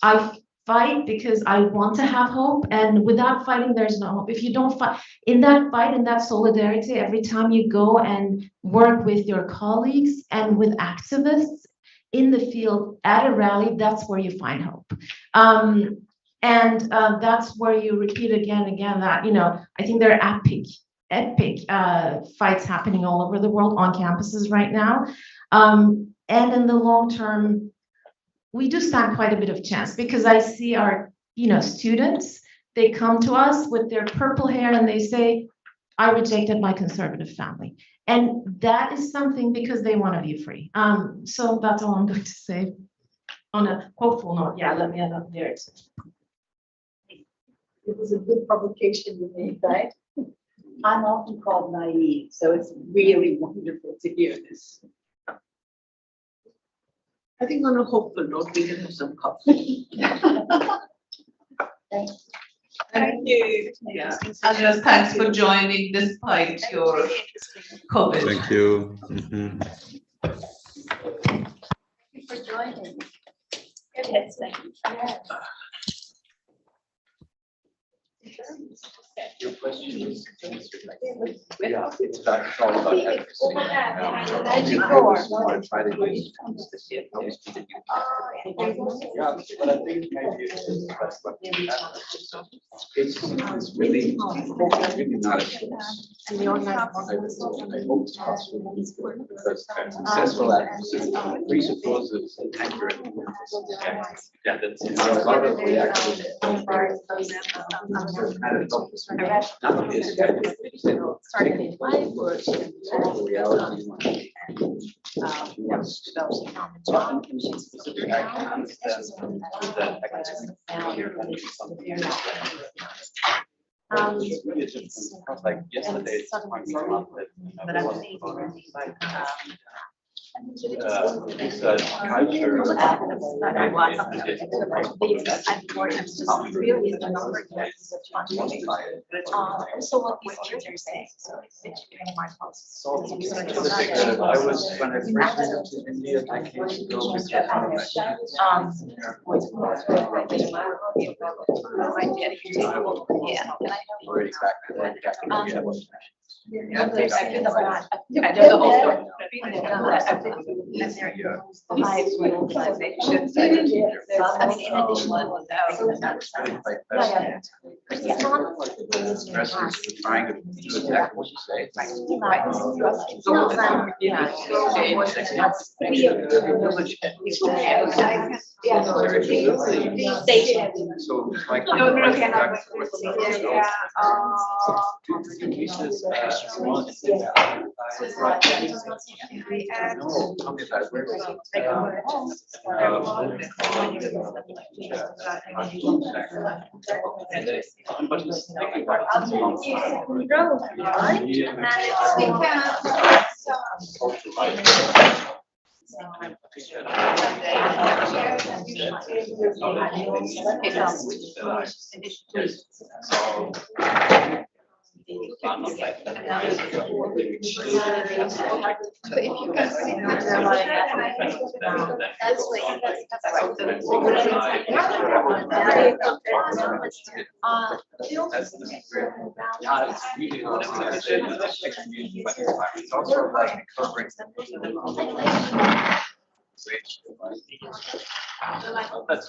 I fight because I want to have hope, and without fighting, there's no hope. If you don't fight in that fight, in that solidarity, every time you go and work with your colleagues and with activists in the field at a rally, that's where you find hope. And that's where you repeat again and again that, I think there are epic fights happening all over the world on campuses right now. And in the long term, we do stand quite a bit of chance, because I see our, students, they come to us with their purple hair and they say, I rejected my conservative family. And that is something because they want to be free. So that's all I'm going to say on a hopeful note. Yeah, let me end up there. It was a good publication you made, right? I'm often called naive, so it's really wonderful to hear this. I think on a hopeful note, we can have some coffee. Thanks. Thank you. Yeah. Andreas, thanks for joining despite your COVID. Thank you. Mm-hmm. Thank you for joining. Yes, thank you. Your question is answered. Yeah, it's all about advocacy. Try to use yeah, but I think maybe it's really not a choice. I hope it's possible, because successful advocacy presupposes accurate. Yeah, that's part of the actual kind of help us started in life or Like yesterday's point came up that research culture. So what these kids are saying, so it's I was when I first moved to India decades ago. Already back then. I know the whole story. Organizations. I mean, in addition to Stresses for trying to do exactly what you say. So it's like cases tell me about where So if you can see it's also like covering that's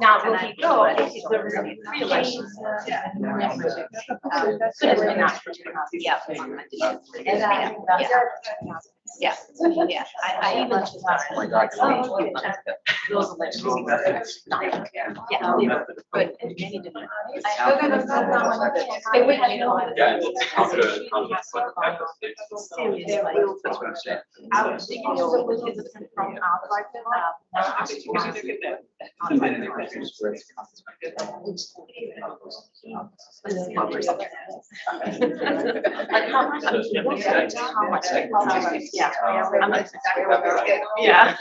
now will he go? There was a pre-election. Yeah. I even those elections. Yeah, they were good in many different ways. They would have seriously. that's what I'm saying. I was thinking from outside And then they produce where it's like how much? Yeah. I'm like, yeah.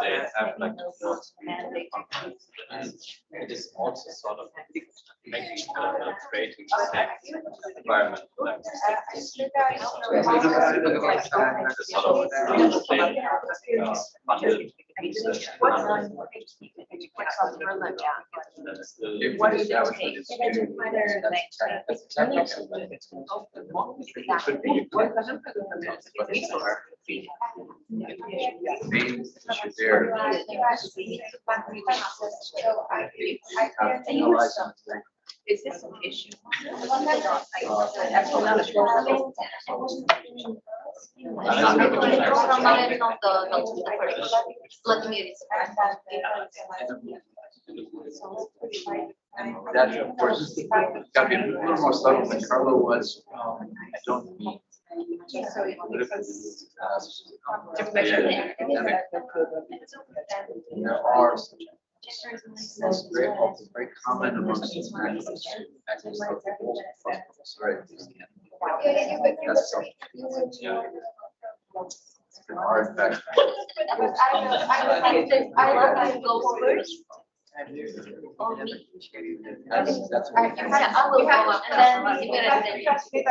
They have like it is also sort of making creating the same environment for them to see. What is it take? Is this an issue? Let me That, of course, got to be a little more subtle than Carlo was. I don't mean. There are such It's very common amongst activists to access the rules from authorities. That's something. Yeah. It's been hard back. I love you go first. Or me. That's I will go up and then you're gonna say.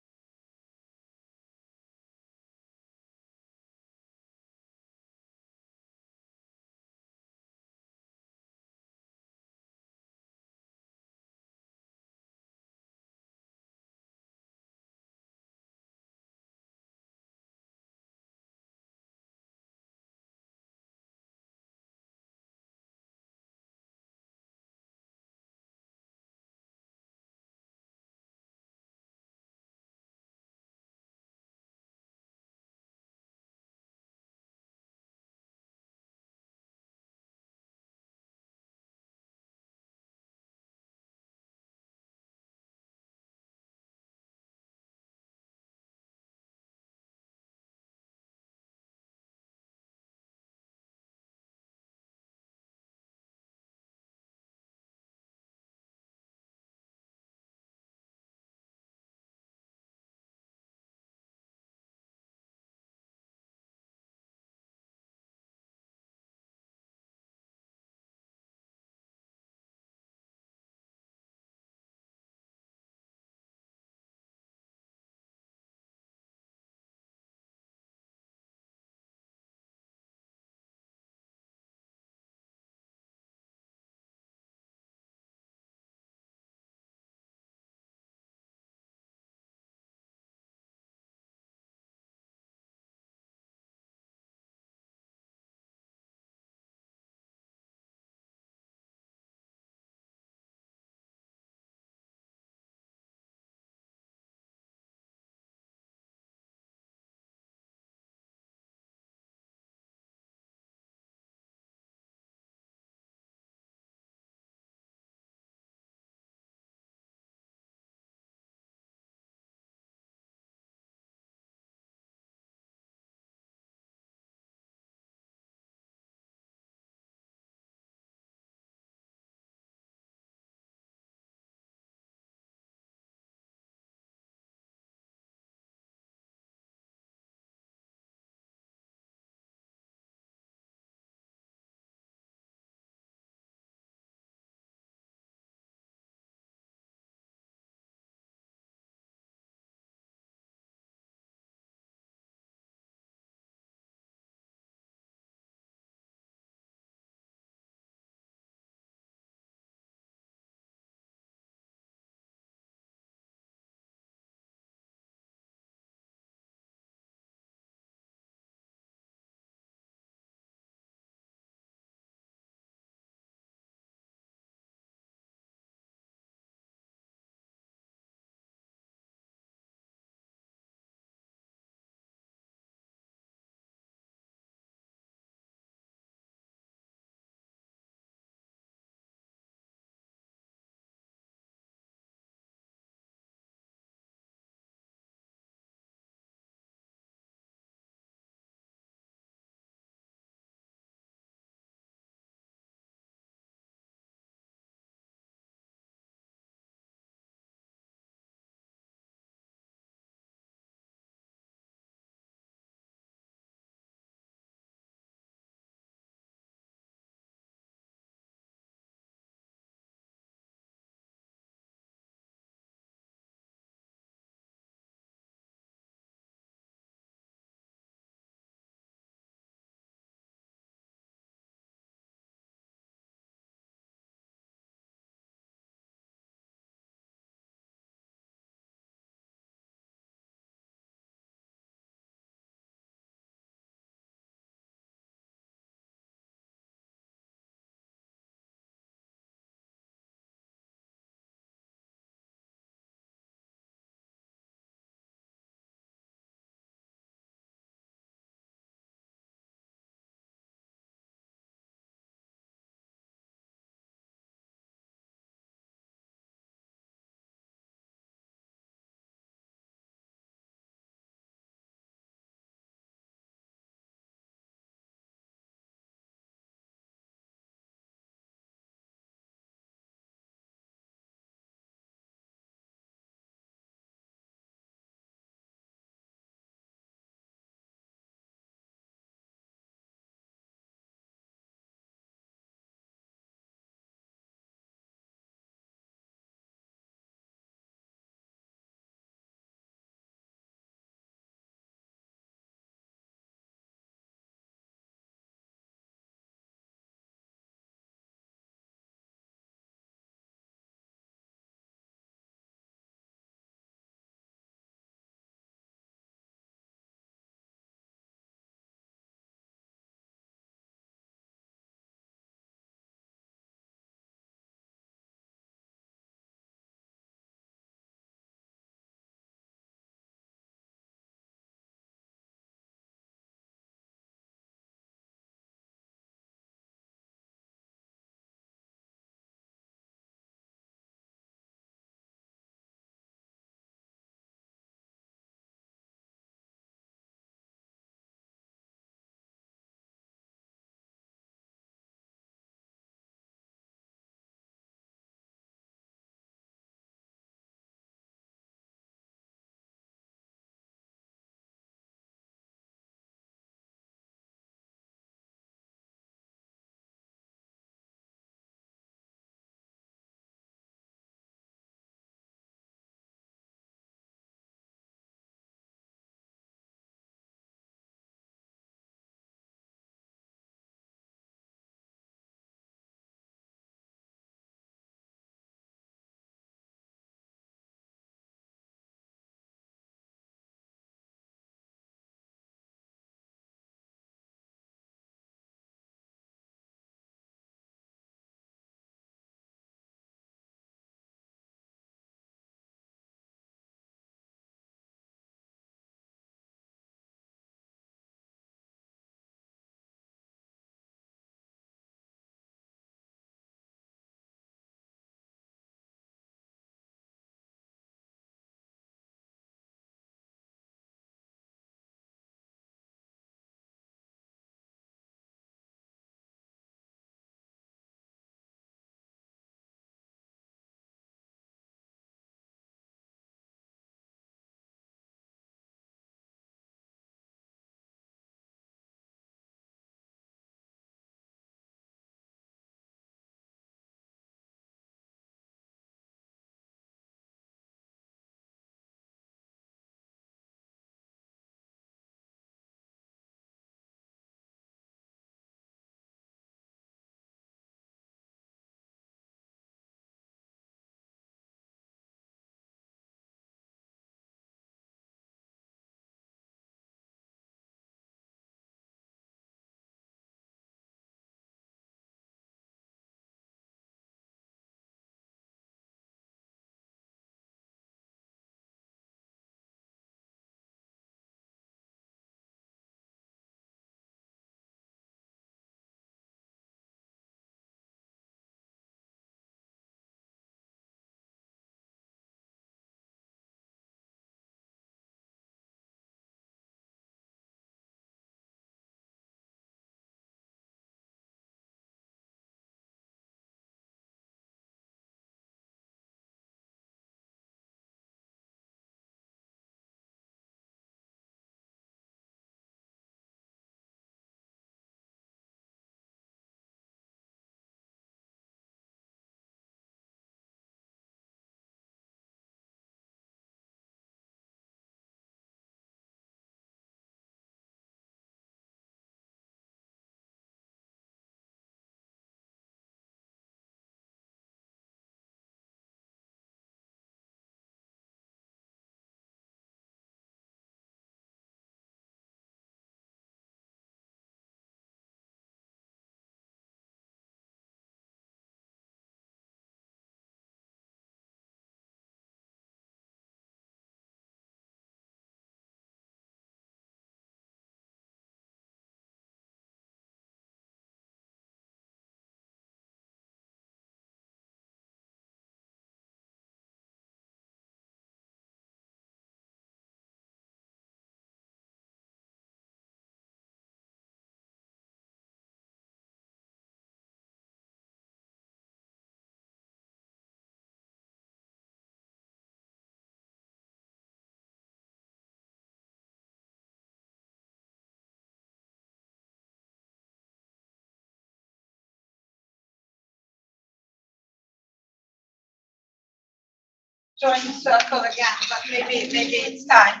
join the circle again, but maybe it's time.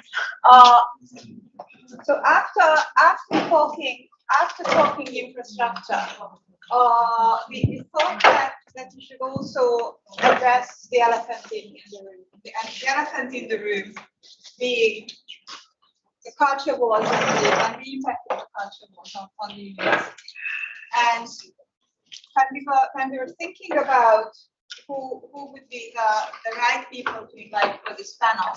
So after talking infrastructure, we thought that we should also address the elephant in the room. The elephant in the room being the culture wars and the impact of the culture wars on the university. And when we were thinking about who would be the right people to invite for this panel,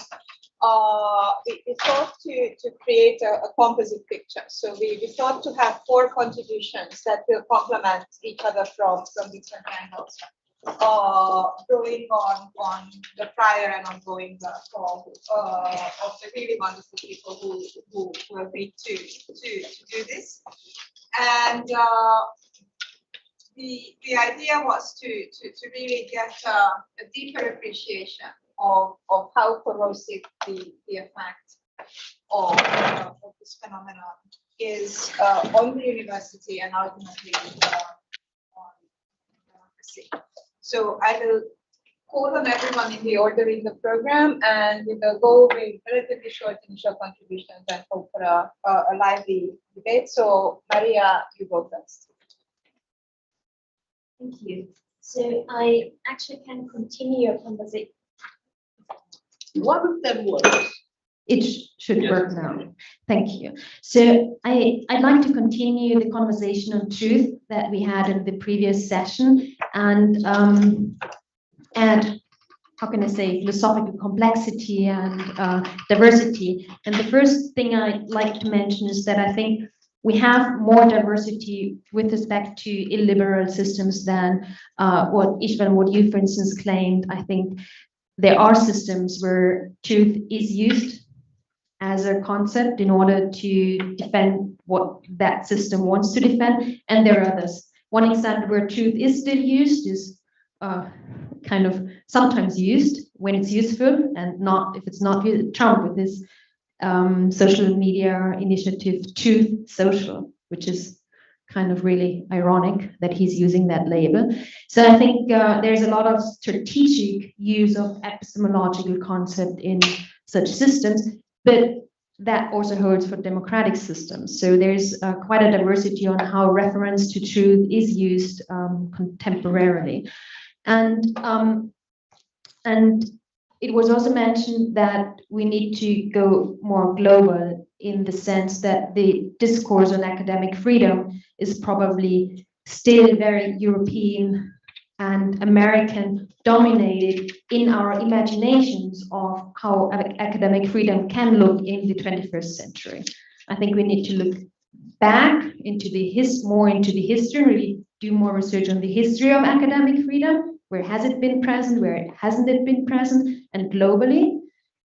we thought to create a composite picture. So we thought to have 4 contributions that will complement each other from different angles, drawing on the prior and ongoing work of the really wonderful people who agreed to do this. And the idea was to really get a deeper appreciation of how corrosive the effect of this phenomenon is on the university and ultimately on democracy. So I will call on everyone in the order in the program, and we will go with relatively short initial contributions and hope for a lively debate. So Maria, you go first. Thank you. So I actually can continue your conversation. One of them works. It should work now. Thank you. So I'd like to continue the conversation on truth that we had in the previous session and add, how can I say, philosophical complexity and diversity. And the first thing I'd like to mention is that I think we have more diversity with respect to illiberal systems than what Istvan, what you, for instance, claimed. I think there are systems where truth is used as a concept in order to defend what that system wants to defend, and there are others. One example where truth is still used is kind of sometimes used when it's useful, and not if it's not used. Trump with his social media initiative Truth Social, which is kind of really ironic that he's using that label. So I think there's a lot of strategic use of epistemological concept in such systems, but that also holds for democratic systems. So there's quite a diversity on how reference to truth is used contemporarily. And it was also mentioned that we need to go more global in the sense that the discourse on academic freedom is probably still very European and American dominated in our imaginations of how academic freedom can look in the 21st century. I think we need to look back into more into the history, really do more research on the history of academic freedom. Where has it been present? Where hasn't it been present? And globally,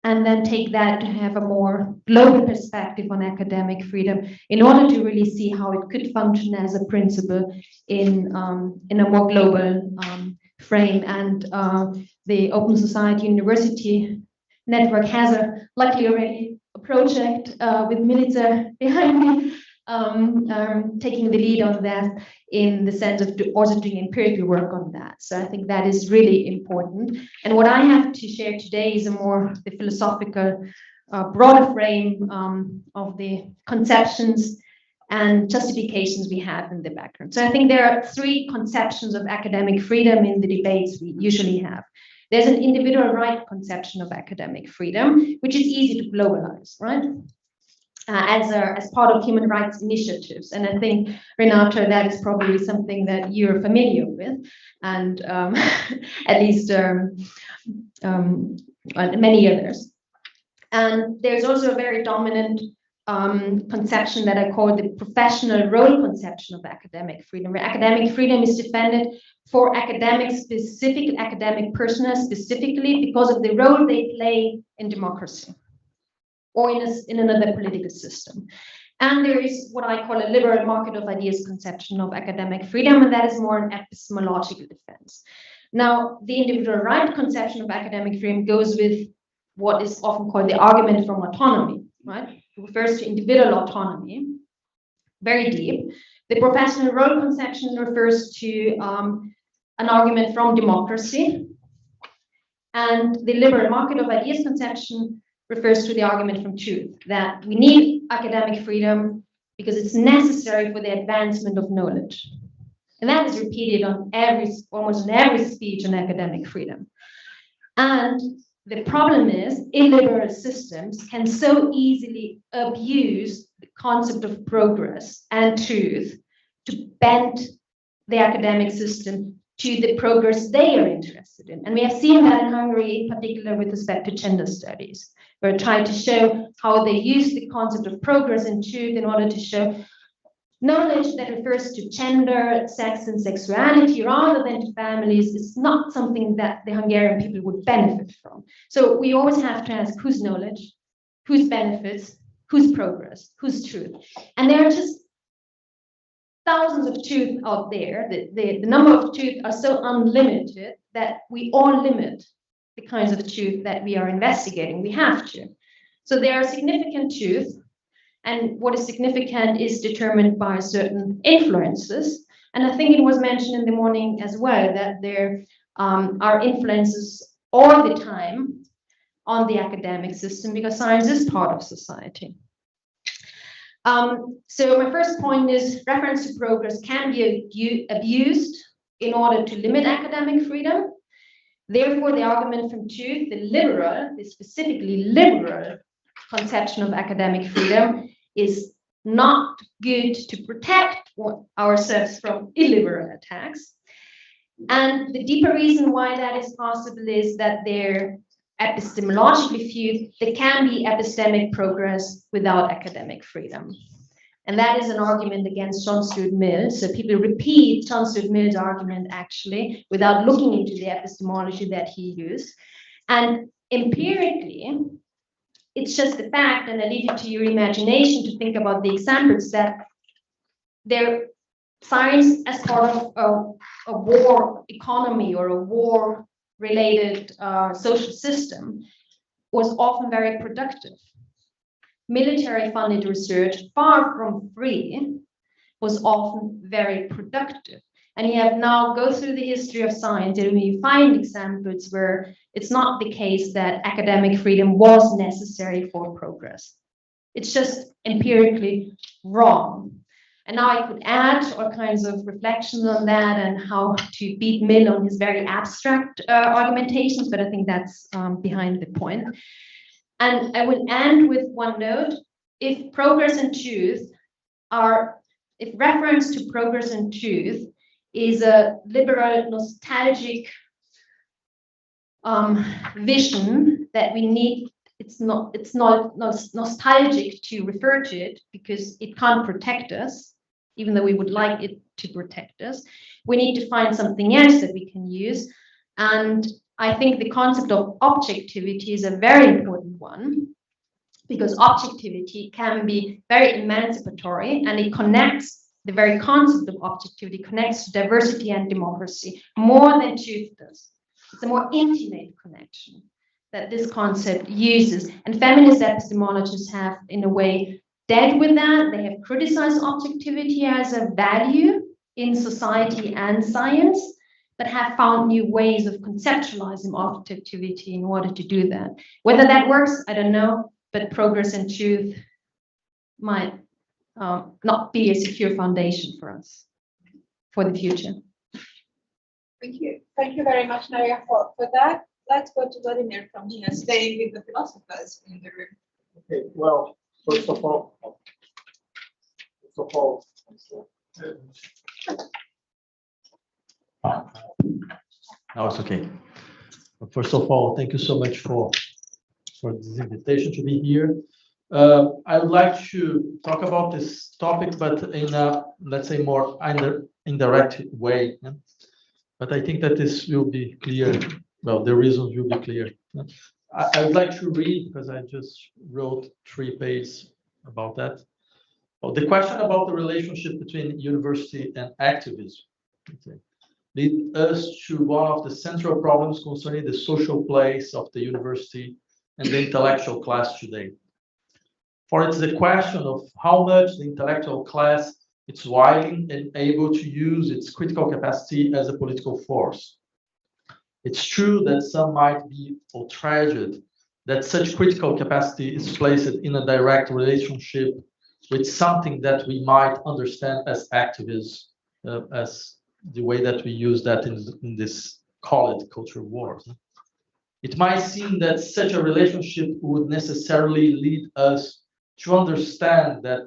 and then take that to have a more global perspective on academic freedom in order to really see how it could function as a principle in a more global frame. And the Open Society University Network has luckily already a project with Milica behind me, taking the lead on that in the sense of also doing empirical work on that. So I think that is really important. And what I have to share today is the philosophical, broader frame of the conceptions and justifications we have in the background. So I think there are 3 conceptions of academic freedom in the debates we usually have. There's an individual right conception of academic freedom, which is easy to globalize, right? As part of human rights initiatives. And I think, Renata, that is probably something that you're familiar with, and at least many others. And there's also a very dominant conception that I call the professional role conception of academic freedom, where academic freedom is defended for academic personnel specifically because of the role they play in democracy or in another political system. And there is what I call a liberal market of ideas conception of academic freedom, and that is more an epistemological defense. Now, the individual right conception of academic freedom goes with what is often called the argument from autonomy, right? It refers to individual autonomy, very deep. The professional role conception refers to an argument from democracy. And the liberal market of ideas conception refers to the argument from truth, that we need academic freedom because it's necessary for the advancement of knowledge. And that is repeated on almost in every speech on academic freedom. And the problem is, illiberal systems can so easily abuse the concept of progress and truth to bend the academic system to the progress they are interested in. And we have seen that in Hungary, in particular with respect to gender studies, where I tried to show how they use the concept of progress and truth in order to show knowledge that refers to gender, sex, and sexuality rather than to families is not something that the Hungarian people would benefit from. So we always have to ask whose knowledge, whose benefits, whose progress, whose truth. And there are just thousands of truths out there. The number of truths are so unlimited that we all limit the kinds of truth that we are investigating. We have to. So there are significant truths. And what is significant is determined by certain influences. And I think it was mentioned in the morning as well that there are influences all the time on the academic system because science is part of society. So my first point is reference to progress can be abused in order to limit academic freedom. Therefore, the argument from truth, the liberal, the specifically liberal conception of academic freedom is not good to protect ourselves from illiberal attacks. And the deeper reason why that is possible is that they're epistemologically viewed, there can be epistemic progress without academic freedom. And that is an argument against John Stuart Mill. So people repeat John Stuart Mill's argument actually without looking into the epistemology that he used. And empirically, it's just the fact, and I leave it to your imagination to think about the examples, that their science as part of a war economy or a war-related social system was often very productive. Military-funded research, far from free, was often very productive. And you have now go through the history of science and you find examples where it's not the case that academic freedom was necessary for progress. It's just empirically wrong. And now I could add all kinds of reflections on that and how to beat Mill on his very abstract argumentations, but I think that's behind the point. And I will end with one note. If progress and truth if reference to progress and truth is a liberal nostalgic vision that we need, it's not nostalgic to refer to it because it can't protect us, even though we would like it to protect us. We need to find something else that we can use. And I think the concept of objectivity is a very important one because objectivity can be very emancipatory and it connects. The very concept of objectivity connects to diversity and democracy more than truth does. It's a more intimate connection that this concept uses. And feminist epistemologists have, in a way, dealt with that. They have criticized objectivity as a value in society and science, but have found new ways of conceptualizing objectivity in order to do that. Whether that works, I don't know, but progress and truth might not be a secure foundation for us for the future. Thank you. Thank you very much, Nadia, for that. Let's go to Vladimir from here, staying with the philosophers in the room. Okay, well, first of all, now it's okay. First of all, thank you so much for this invitation to be here. I would like to talk about this topic, but in a, let's say, more indirect way. But I think that this will be clear. Well, the reasons will be clear. I would like to read, because I just wrote 3 pages about that. Well, the question about the relationship between university and activism leads us to one of the central problems concerning the social place of the university and the intellectual class today. For it's the question of how much the intellectual class is willing and able to use its critical capacity as a political force. It's true that some might be outraged that such critical capacity is placed in a direct relationship with something that we might understand as activism, as the way that we use that in this call it culture wars. It might seem that such a relationship would necessarily lead us to understand that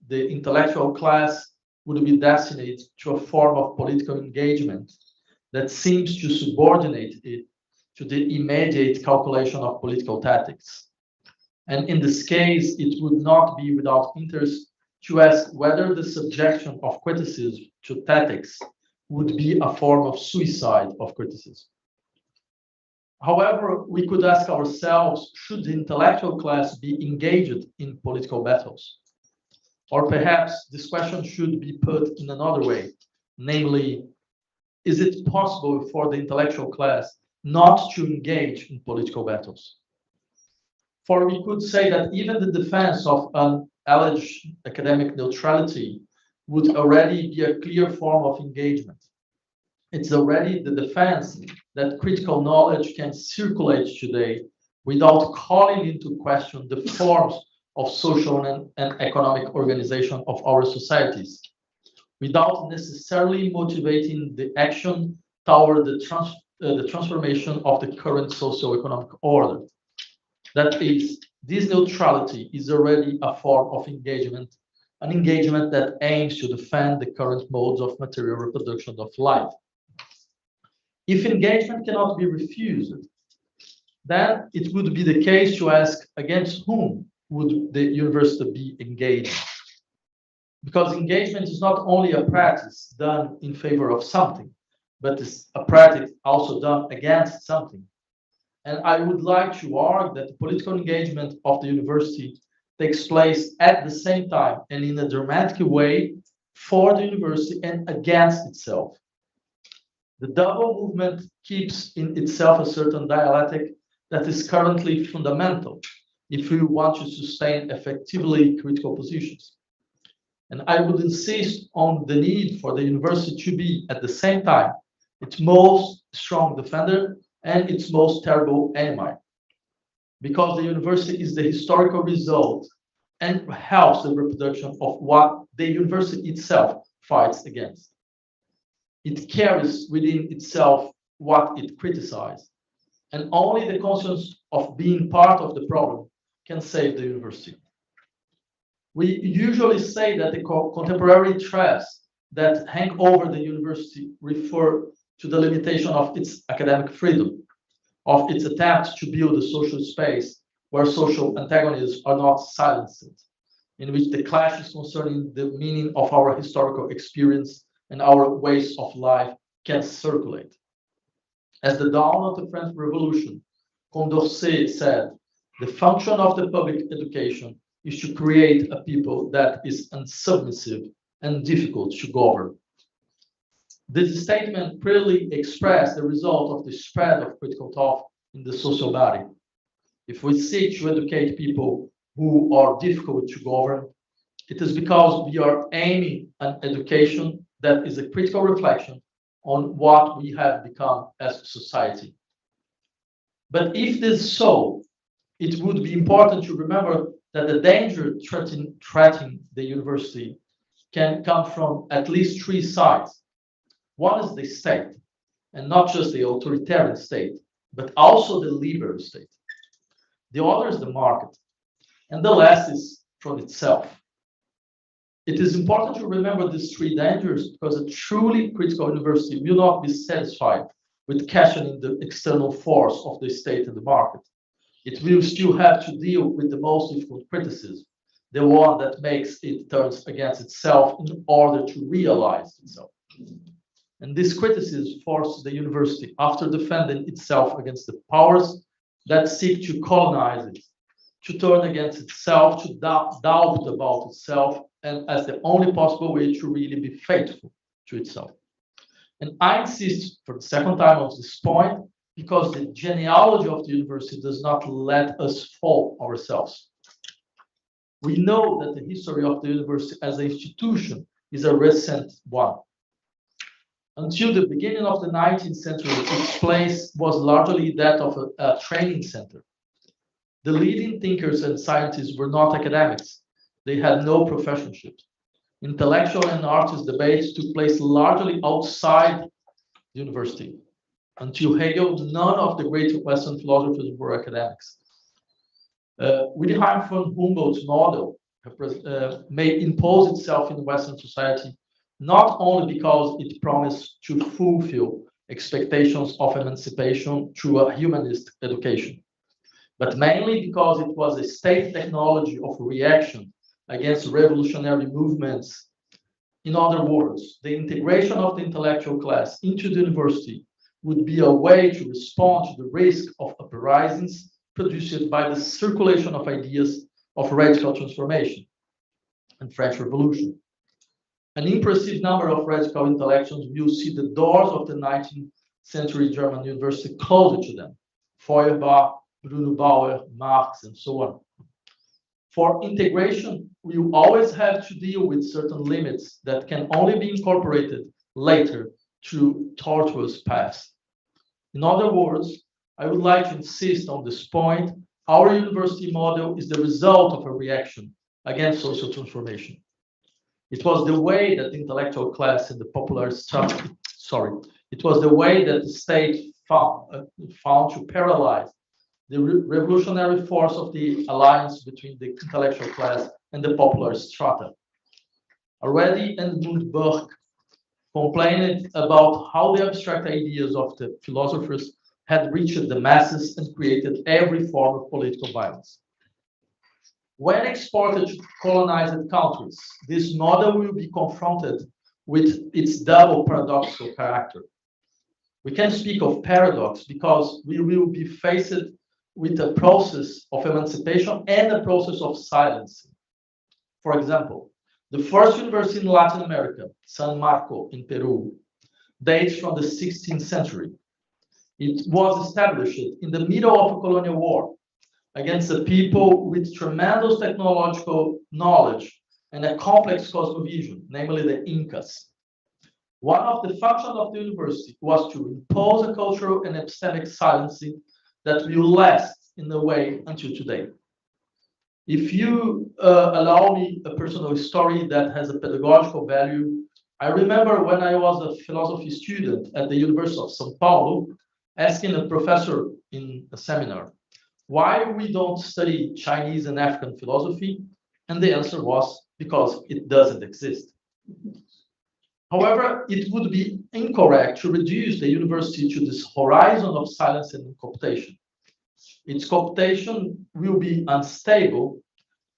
the intellectual class would be destined to a form of political engagement that seems to subordinate it to the immediate calculation of political tactics. And in this case, it would not be without interest to ask whether the subjection of criticism to tactics would be a form of suicide of criticism. However, we could ask ourselves, should the intellectual class be engaged in political battles? Or perhaps this question should be put in another way, namely, is it possible for the intellectual class not to engage in political battles? For we could say that even the defense of an alleged academic neutrality would already be a clear form of engagement. It's already the defense that critical knowledge can circulate today without calling into question the forms of social and economic organization of our societies, without necessarily motivating the action toward the transformation of the current socio-economic order. That is, this neutrality is already a form of engagement, an engagement that aims to defend the current modes of material reproduction of life. If engagement cannot be refused, then it would be the case to ask against whom would the university be engaged? Because engagement is not only a practice done in favor of something, but it's a practice also done against something. And I would like to argue that the political engagement of the university takes place at the same time and in a dramatic way for the university and against itself. The double movement keeps in itself a certain dialectic that is currently fundamental if we want to sustain effectively critical positions. And I would insist on the need for the university to be, at the same time, its most strong defender and its most terrible enemy. Because the university is the historical result and helps the reproduction of what the university itself fights against. It carries within itself what it criticizes, and only the conscience of being part of the problem can save the university. We usually say that the contemporary threats that hang over the university refer to the limitation of its academic freedom, of its attempts to build a social space where social antagonisms are not silenced, in which the clashes concerning the meaning of our historical experience and our ways of life can circulate. As the dawn of the French Revolution, Condorcet said, the function of the public education is to create a people that is unsubmissive and difficult to govern. This statement clearly expressed the result of the spread of critical thought in the social body. If we seek to educate people who are difficult to govern, it is because we are aiming at education that is a critical reflection on what we have become as a society. But if this is so, it would be important to remember that the danger threatening the university can come from at least three sides. One is the state, and not just the authoritarian state, but also the liberal state. The other is the market, and the last is from itself. It is important to remember these three dangers because a truly critical university will not be satisfied with questioning the external force of the state and the market. It will still have to deal with the most difficult criticism, the one that makes it turn against itself in order to realize itself. And this criticism forces the university, after defending itself against the powers that seek to colonize it, to turn against itself, to doubt about itself, and as the only possible way to really be faithful to itself. And I insist for the second time on this point, because the genealogy of the university does not let us fall ourselves. We know that the history of the university as an institution is a recent one. Until the beginning of the 19th century, its place was largely that of a training center. The leading thinkers and scientists were not academics. They had no professorship. Intellectual and artist debates took place largely outside the university. Until Hegel, none of the great Western philosophers were academics. Wilhelm von Humboldt's model may impose itself in Western society not only because it promised to fulfill expectations of emancipation through a humanist education, but mainly because it was a state technology of reaction against revolutionary movements. In other words, the integration of the intellectual class into the university would be a way to respond to the risk of uprisings produced by the circulation of ideas of radical transformation and French Revolution. An impressive number of radical intellectuals will see the doors of the 19th century German university closer to them. Feuerbach, Bruno Bauer, Marx, and so on. For integration, we will always have to deal with certain limits that can only be incorporated later through tortuous paths. In other words, I would like to insist on this point. Our university model is the result of a reaction against social transformation. It was the way that the intellectual class and the popular structure, it was the way that the state found to paralyze the revolutionary force of the alliance between the intellectual class and the popular strata. Already Edmund Burke complained about how the abstract ideas of the philosophers had reached the masses and created every form of political violence. When exported to colonized countries, this model will be confronted with its double paradoxical character. We can speak of paradox because we will be faced with a process of emancipation and a process of silencing. For example, the first university in Latin America, San Marco in Peru, dates from the 16th century. It was established in the middle of a colonial war against a people with tremendous technological knowledge and a complex cosmovision, namely the Incas. One of the functions of the university was to impose a cultural and epistemic silencing that will last in a way until today. If you allow me a personal story that has a pedagogical value, I remember when I was a philosophy student at the University of São Paulo, asking a professor in a seminar, why we don't study Chinese and African philosophy? And the answer was because it doesn't exist. However, it would be incorrect to reduce the university to this horizon of silence and cooptation. Its cooptation will be unstable,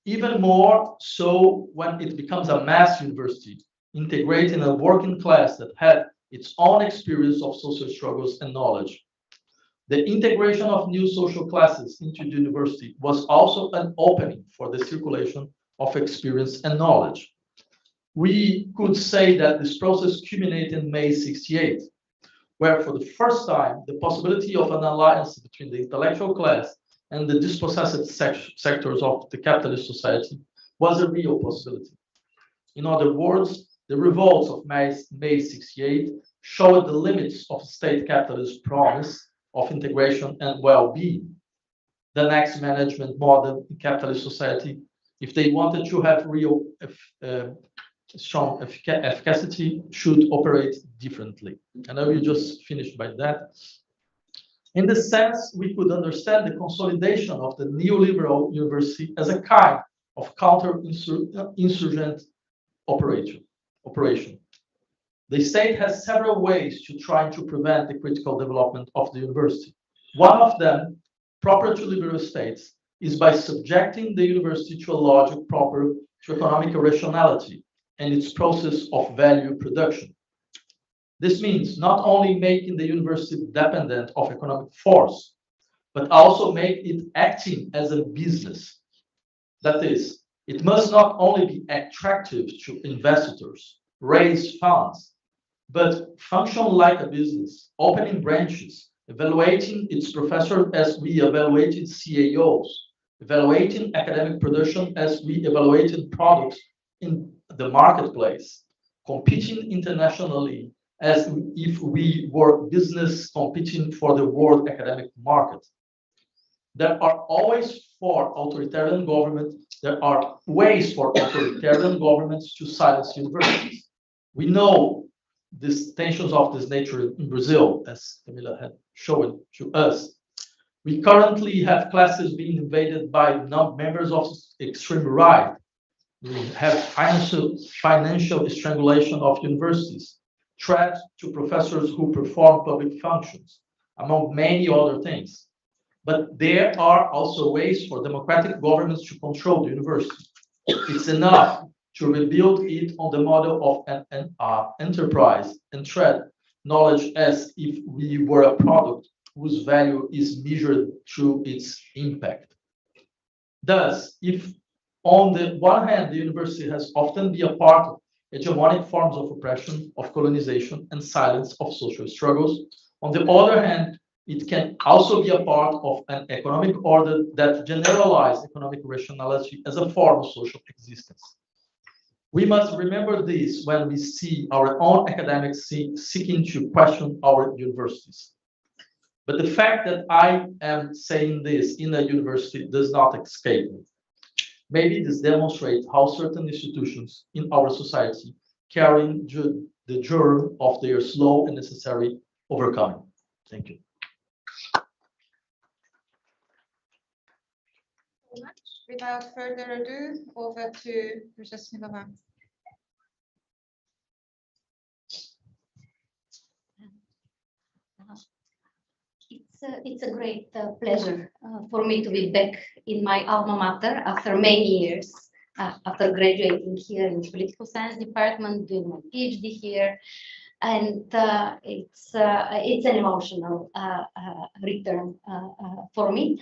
even more so when it becomes a mass university, integrating a working class that had its own experience of social struggles and knowledge. The integration of new social classes into the university was also an opening for the circulation of experience and knowledge. We could say that this process culminated in May '68, where for the first time, the possibility of an alliance between the intellectual class and the dispossessed sectors of the capitalist society was a real possibility. In other words, the revolts of May '68 showed the limits of state capitalist promise of integration and well-being. The next management model in capitalist society, if they wanted to have real strong efficacy, should operate differently. And I will just finish by that. In this sense, we could understand the consolidation of the neoliberal university as a kind of counter-insurgent operation. The state has several ways to try to prevent the critical development of the university. One of them, proper to liberal states, is by subjecting the university to a logic proper to economic rationality and its process of value production. This means not only making the university dependent of economic force, but also make it acting as a business. That is, it must not only be attractive to investors, raise funds, but function like a business, opening branches, evaluating its professors as we evaluated CAOs, evaluating academic production as we evaluated products in the marketplace, competing internationally as if we were business competing for the world academic market. There are always for authoritarian governments, there are ways for authoritarian governments to silence universities. We know these tensions of this nature in Brazil, as Camila had shown to us. We currently have classes being invaded by members of extreme right. We have financial strangulation of universities, threats to professors who perform public functions, among many other things. But there are also ways for democratic governments to control the university. It's enough to rebuild it on the model of an enterprise and treat knowledge as if we were a product whose value is measured through its impact. Thus, if on the one hand, the university has often been a part of hegemonic forms of oppression, of colonization, and silence of social struggles, on the other hand, it can also be a part of an economic order that generalizes economic rationality as a form of social existence. We must remember this when we see our own academics seeking to question our universities. But the fact that I am saying this in a university does not escape me. Maybe this demonstrates how certain institutions in our society carry the germ of their slow and necessary overcoming. Thank you. Without further ado, over to Mrs. Smilova. It's a great pleasure for me to be back in my alma mater after many years, after graduating here in the political science department, doing my PhD here, and it's an emotional return for me,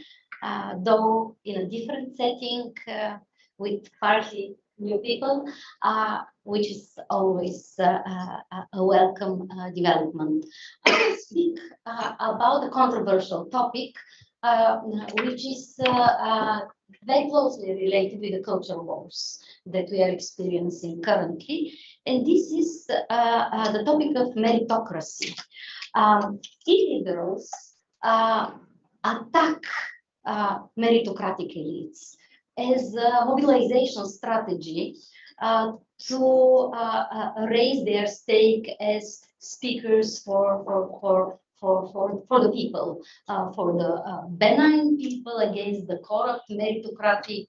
though in a different setting with partly new people, which is always a welcome development. I will speak about a controversial topic, which is very closely related with the cultural wars that we are experiencing currently. And this is the topic of meritocracy. Illiberals attack meritocratic elites as a mobilization strategy to raise their stake as speakers for the people, for the benign people against the corrupt meritocratic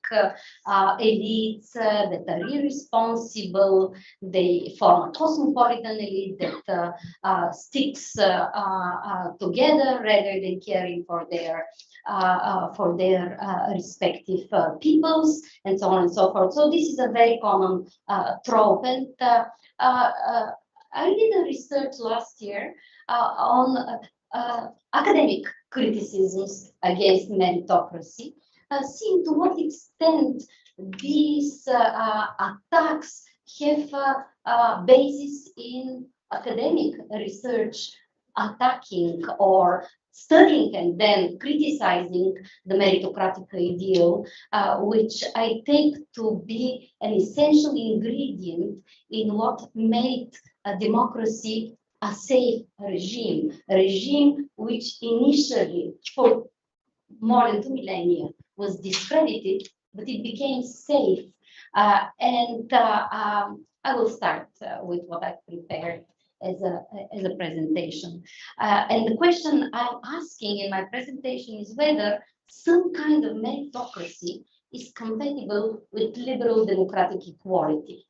elites that are irresponsible. They form a cosmopolitan elite that sticks together rather than caring for their respective peoples, and so on and so forth. So this is a very common trope. And I did a research last year on academic criticisms against meritocracy, seeing to what extent these attacks have a basis in academic research attacking or studying and then criticizing the meritocratic ideal, which I take to be an essential ingredient in what made a democracy a safe regime, a regime which initially for more than 2 millennia was discredited, but it became safe. And I will start with what I prepared as a presentation. And the question I'm asking in my presentation is whether some kind of meritocracy is compatible with liberal democratic equality.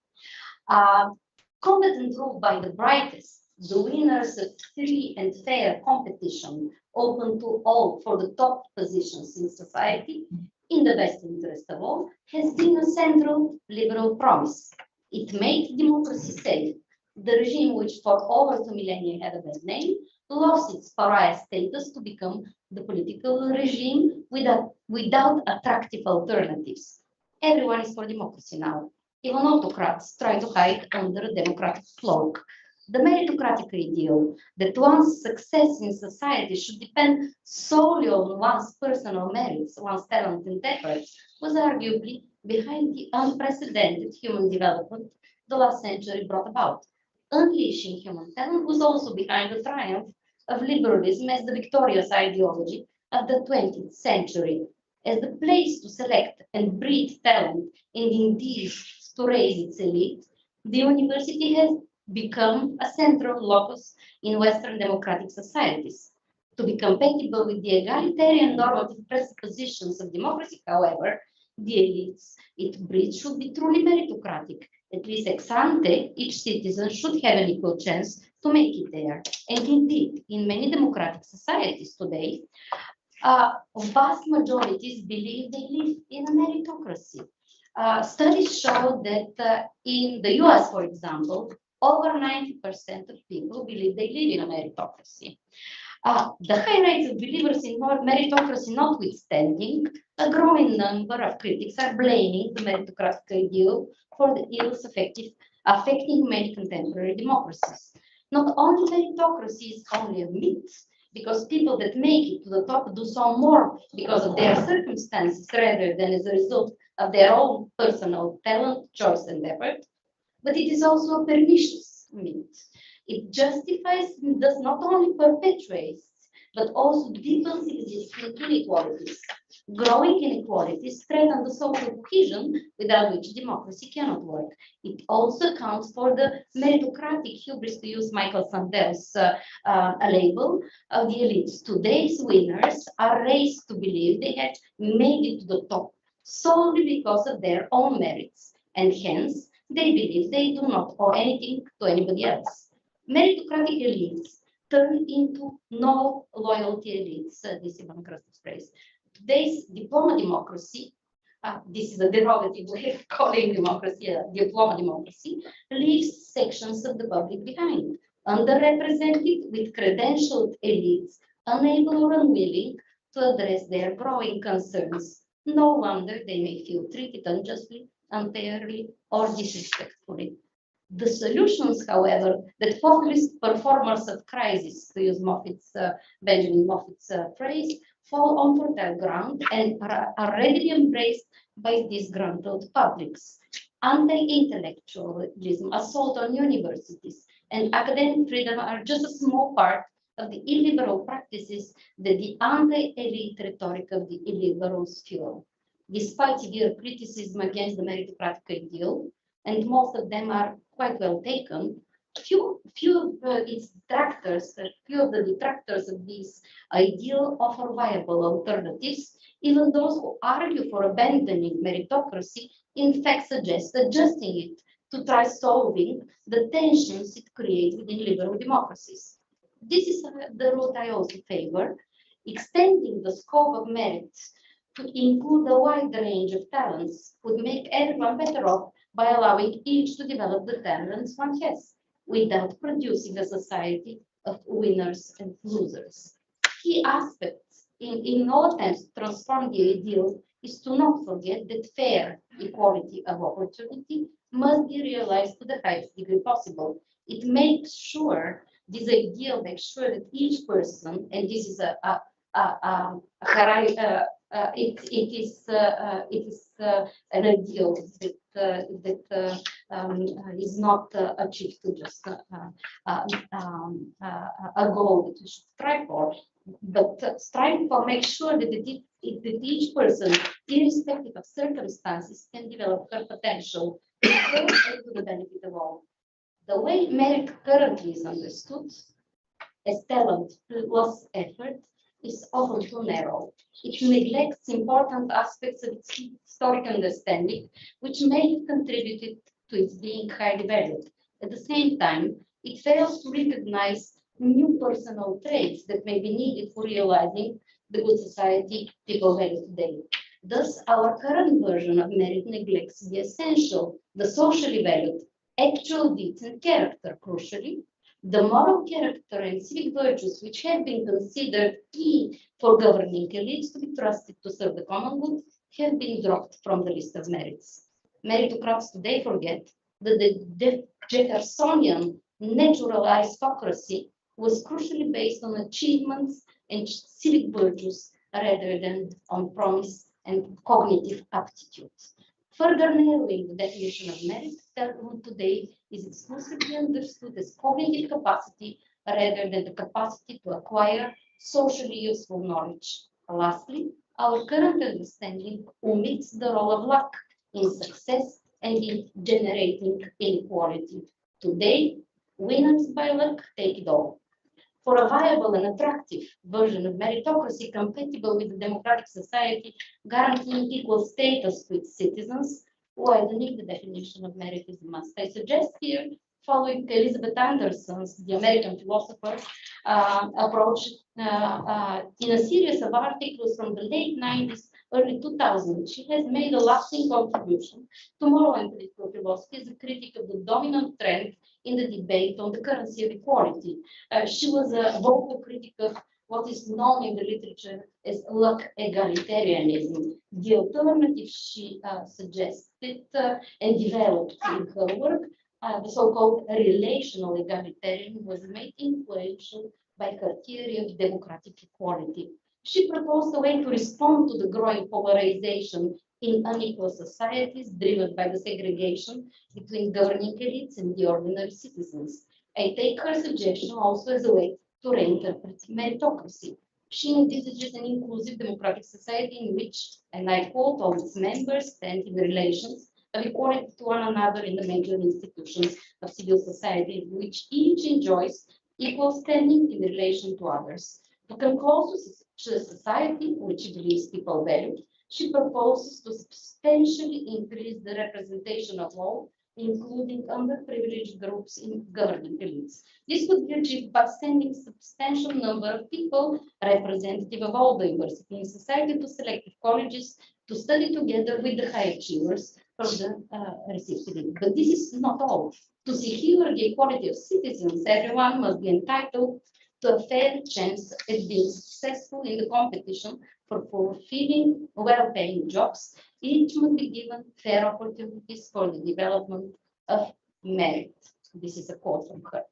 Competent rule by the brightest, the winners of free and fair competition open to all for the top positions in society, in the best interest of all, has been a central liberal promise. It made democracy safe. The regime, which for over 2 millennia had a bad name, lost its pariah status to become the political regime without attractive alternatives. Everyone is for democracy now. Even autocrats try to hide under a democratic cloak. The meritocratic ideal that one's success in society should depend solely on one's personal merits, one's talent and efforts, was arguably behind the unprecedented human development the last century brought about. unleashing human talent was also behind the triumph of liberalism as the victorious ideology of the 20th century. As the place to select and breed talent and indeed to raise its elite, the university has become a central locus in Western democratic societies. To be compatible with the egalitarian normative presuppositions of democracy, however, the elites it breeds should be truly meritocratic. At least ex ante, each citizen should have an equal chance to make it there. And indeed, in many democratic societies today, vast majorities believe they live in a meritocracy. Studies show that in the US, for example, over 90% of people believe they live in a meritocracy. The high rates of believers in meritocracy notwithstanding, a growing number of critics are blaming the meritocratic ideal for the ills affecting many contemporary democracies. Not only meritocracy is only a myth, because people that make it to the top do so more because of their circumstances rather than as a result of their own personal talent, choice, and effort, but it is also a pernicious myth. It justifies and does not only perpetuate, but also deepens existing inequalities. Growing inequalities threaten the social cohesion without which democracy cannot work. It also accounts for the meritocratic hubris, to use Michael Sandel's label of the elites. Today's winners are raised to believe they had made it to the top solely because of their own merits, and hence they believe they do not owe anything to anybody else. Meritocratic elites turn into no loyalty elites, this is Ivan Krasn's phrase. Today's diploma democracy, this is a derogative way of calling democracy, diploma democracy, leaves sections of the public behind, underrepresented with credentialed elites, unable or unwilling to address their growing concerns. No wonder they may feel treated unjustly, unfairly, or disrespectfully. The solutions, however, that populist performers of crisis, to use Benjamin Moffat's phrase, fall on fertile ground and are readily embraced by disgruntled publics. Anti-intellectualism, assault on universities, and academic freedom are just a small part of the illiberal practices that the anti-elite rhetoric of the illiberals fuel. Despite severe criticism against the meritocratic ideal, and most of them are quite well taken, few of its detractors, few of the detractors of this ideal offer viable alternatives. Even those who argue for abandoning meritocracy, in fact, suggest adjusting it to try solving the tensions it creates within liberal democracies. This is the route I also favor, extending the scope of merit to include a wide range of talents would make everyone better off by allowing each to develop the talents one has, without producing a society of winners and losers. Key aspects in all attempts to transform the ideal is to not forget that fair equality of opportunity must be realized to the highest degree possible. It makes sure, this ideal makes sure that each person, and this is it is an ideal that is not achieved to just a goal that we should strive for, but strive for make sure that each person, irrespective of circumstances, can develop her potential and to the benefit of all. The way merit currently is understood as talent plus effort is often too narrow. It neglects important aspects of its historic understanding, which may have contributed to its being highly valued. At the same time, it fails to recognize new personal traits that may be needed for realizing the good society people value today. Thus, our current version of merit neglects the essential, the socially valued, actual deeds and character, crucially, the moral character and civic virtues which have been considered key for governing elites to be trusted to serve the common good have been dropped from the list of merits. Meritocrats today forget that the Jeffersonian natural aristocracy was crucially based on achievements and civic virtues rather than on promise and cognitive aptitude. Further narrowing the definition of merit, that today is exclusively understood as cognitive capacity rather than the capacity to acquire socially useful knowledge. Lastly, our current understanding omits the role of luck in success and in generating inequality. Today, winners by luck take it all. For a viable and attractive version of meritocracy compatible with a democratic society guaranteeing equal status to its citizens, widening the definition of merit is a must. I suggest here, following Elizabeth Anderson's, the American philosopher, approach in a series of articles from the late 90s, early 2000s, she has made a lasting contribution to moral and political philosophy as a critic of the dominant trend in the debate on the currency of equality. She was a vocal critic of what is known in the literature as luck egalitarianism. The alternative she suggested and developed in her work, the so-called relational egalitarian, was made influential by her theory of democratic equality. She proposed a way to respond to the growing polarization in unequal societies driven by the segregation between governing elites and the ordinary citizens. I take her suggestion also as a way to reinterpret meritocracy. She envisages an inclusive democratic society in which, and I quote, all its members stand in relations of equality to one another in the major institutions of civil society, in which each enjoys equal standing in relation to others. To come close to a society which believes people value, she proposes to substantially increase the representation of all, including underprivileged groups in governing elites. This could be achieved by sending a substantial number of people, representative of all diversity in society, to selective colleges to study together with the high achievers from the recipient. But this is not all. To secure the equality of citizens, everyone must be entitled to a fair chance at being successful in the competition for fulfilling well-paying jobs. Each must be given fair opportunities for the development of merit. This is a quote from her.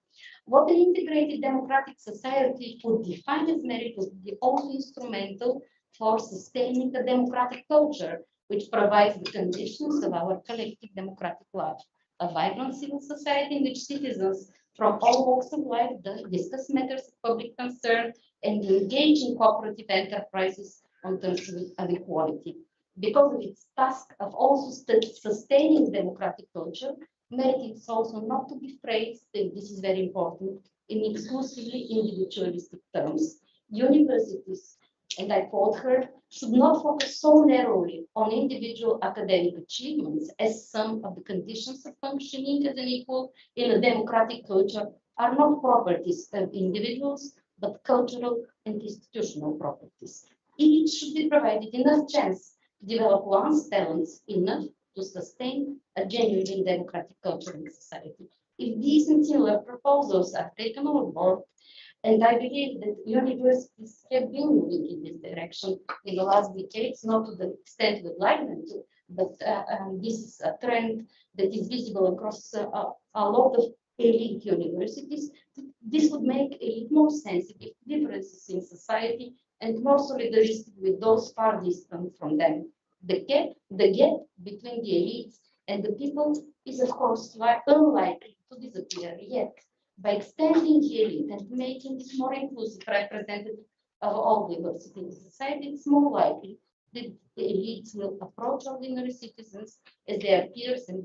What an integrated democratic society would define as merit would be also instrumental for sustaining a democratic culture, which provides the conditions of our collective democratic life. A vibrant civil society in which citizens from all walks of life discuss matters of public concern and engage in cooperative enterprises on terms of equality. Because of its task of also sustaining democratic culture, merit is also not to be phrased, and this is very important, in exclusively individualistic terms. Universities, and I quote her, should not focus so narrowly on individual academic achievements, as some of the conditions of functioning as an equal in a democratic culture are not properties of individuals, but cultural and institutional properties. Each should be provided enough chance to develop one's talents enough to sustain a genuinely democratic culture in society. If these and similar proposals are taken on board, and I believe that universities have been moving in this direction in the last decades, not to the extent we'd like them to, but this is a trend that is visible across a lot of elite universities. This would make elite more sensitive to differences in society and more solidaristic with those far distant from them. The gap between the elites and the people is, of course, unlikely to disappear yet. By extending the elite and making it more inclusive, representative of all diversity in society, it's more likely that the elites will approach ordinary citizens as their peers and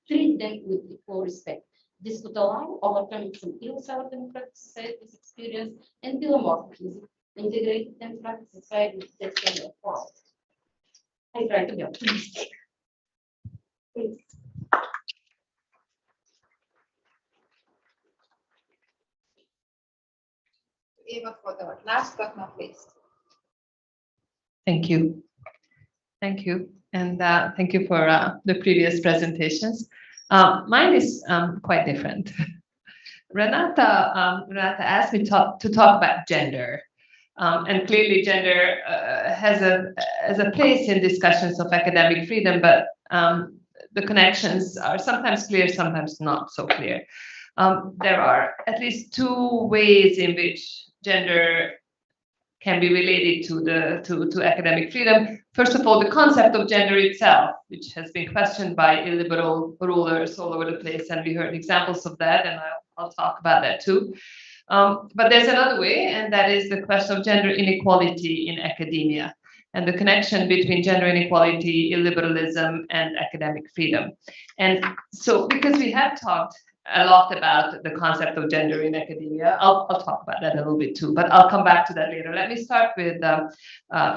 treat them with equal respect. This would allow overcoming some ills our democratic societies experience and build a more inclusive, integrated democratic society that can be afford. I try to be optimistic. Please. Eva for the last but not least. Thank you. Thank you. And thank you for the previous presentations. Mine is quite different. Renata asked me to talk about gender. And clearly gender has a place in discussions of academic freedom, but the connections are sometimes clear, sometimes not so clear. There are at least two ways in which gender can be related to academic freedom. First of all, the concept of gender itself, which has been questioned by illiberal rulers all over the place, and we heard examples of that, and I'll talk about that too. But there's another way, and that is the question of gender inequality in academia and the connection between gender inequality, illiberalism, and academic freedom. And so, because we have talked a lot about the concept of gender in academia, I'll talk about that a little bit too, but I'll come back to that later. Let me start with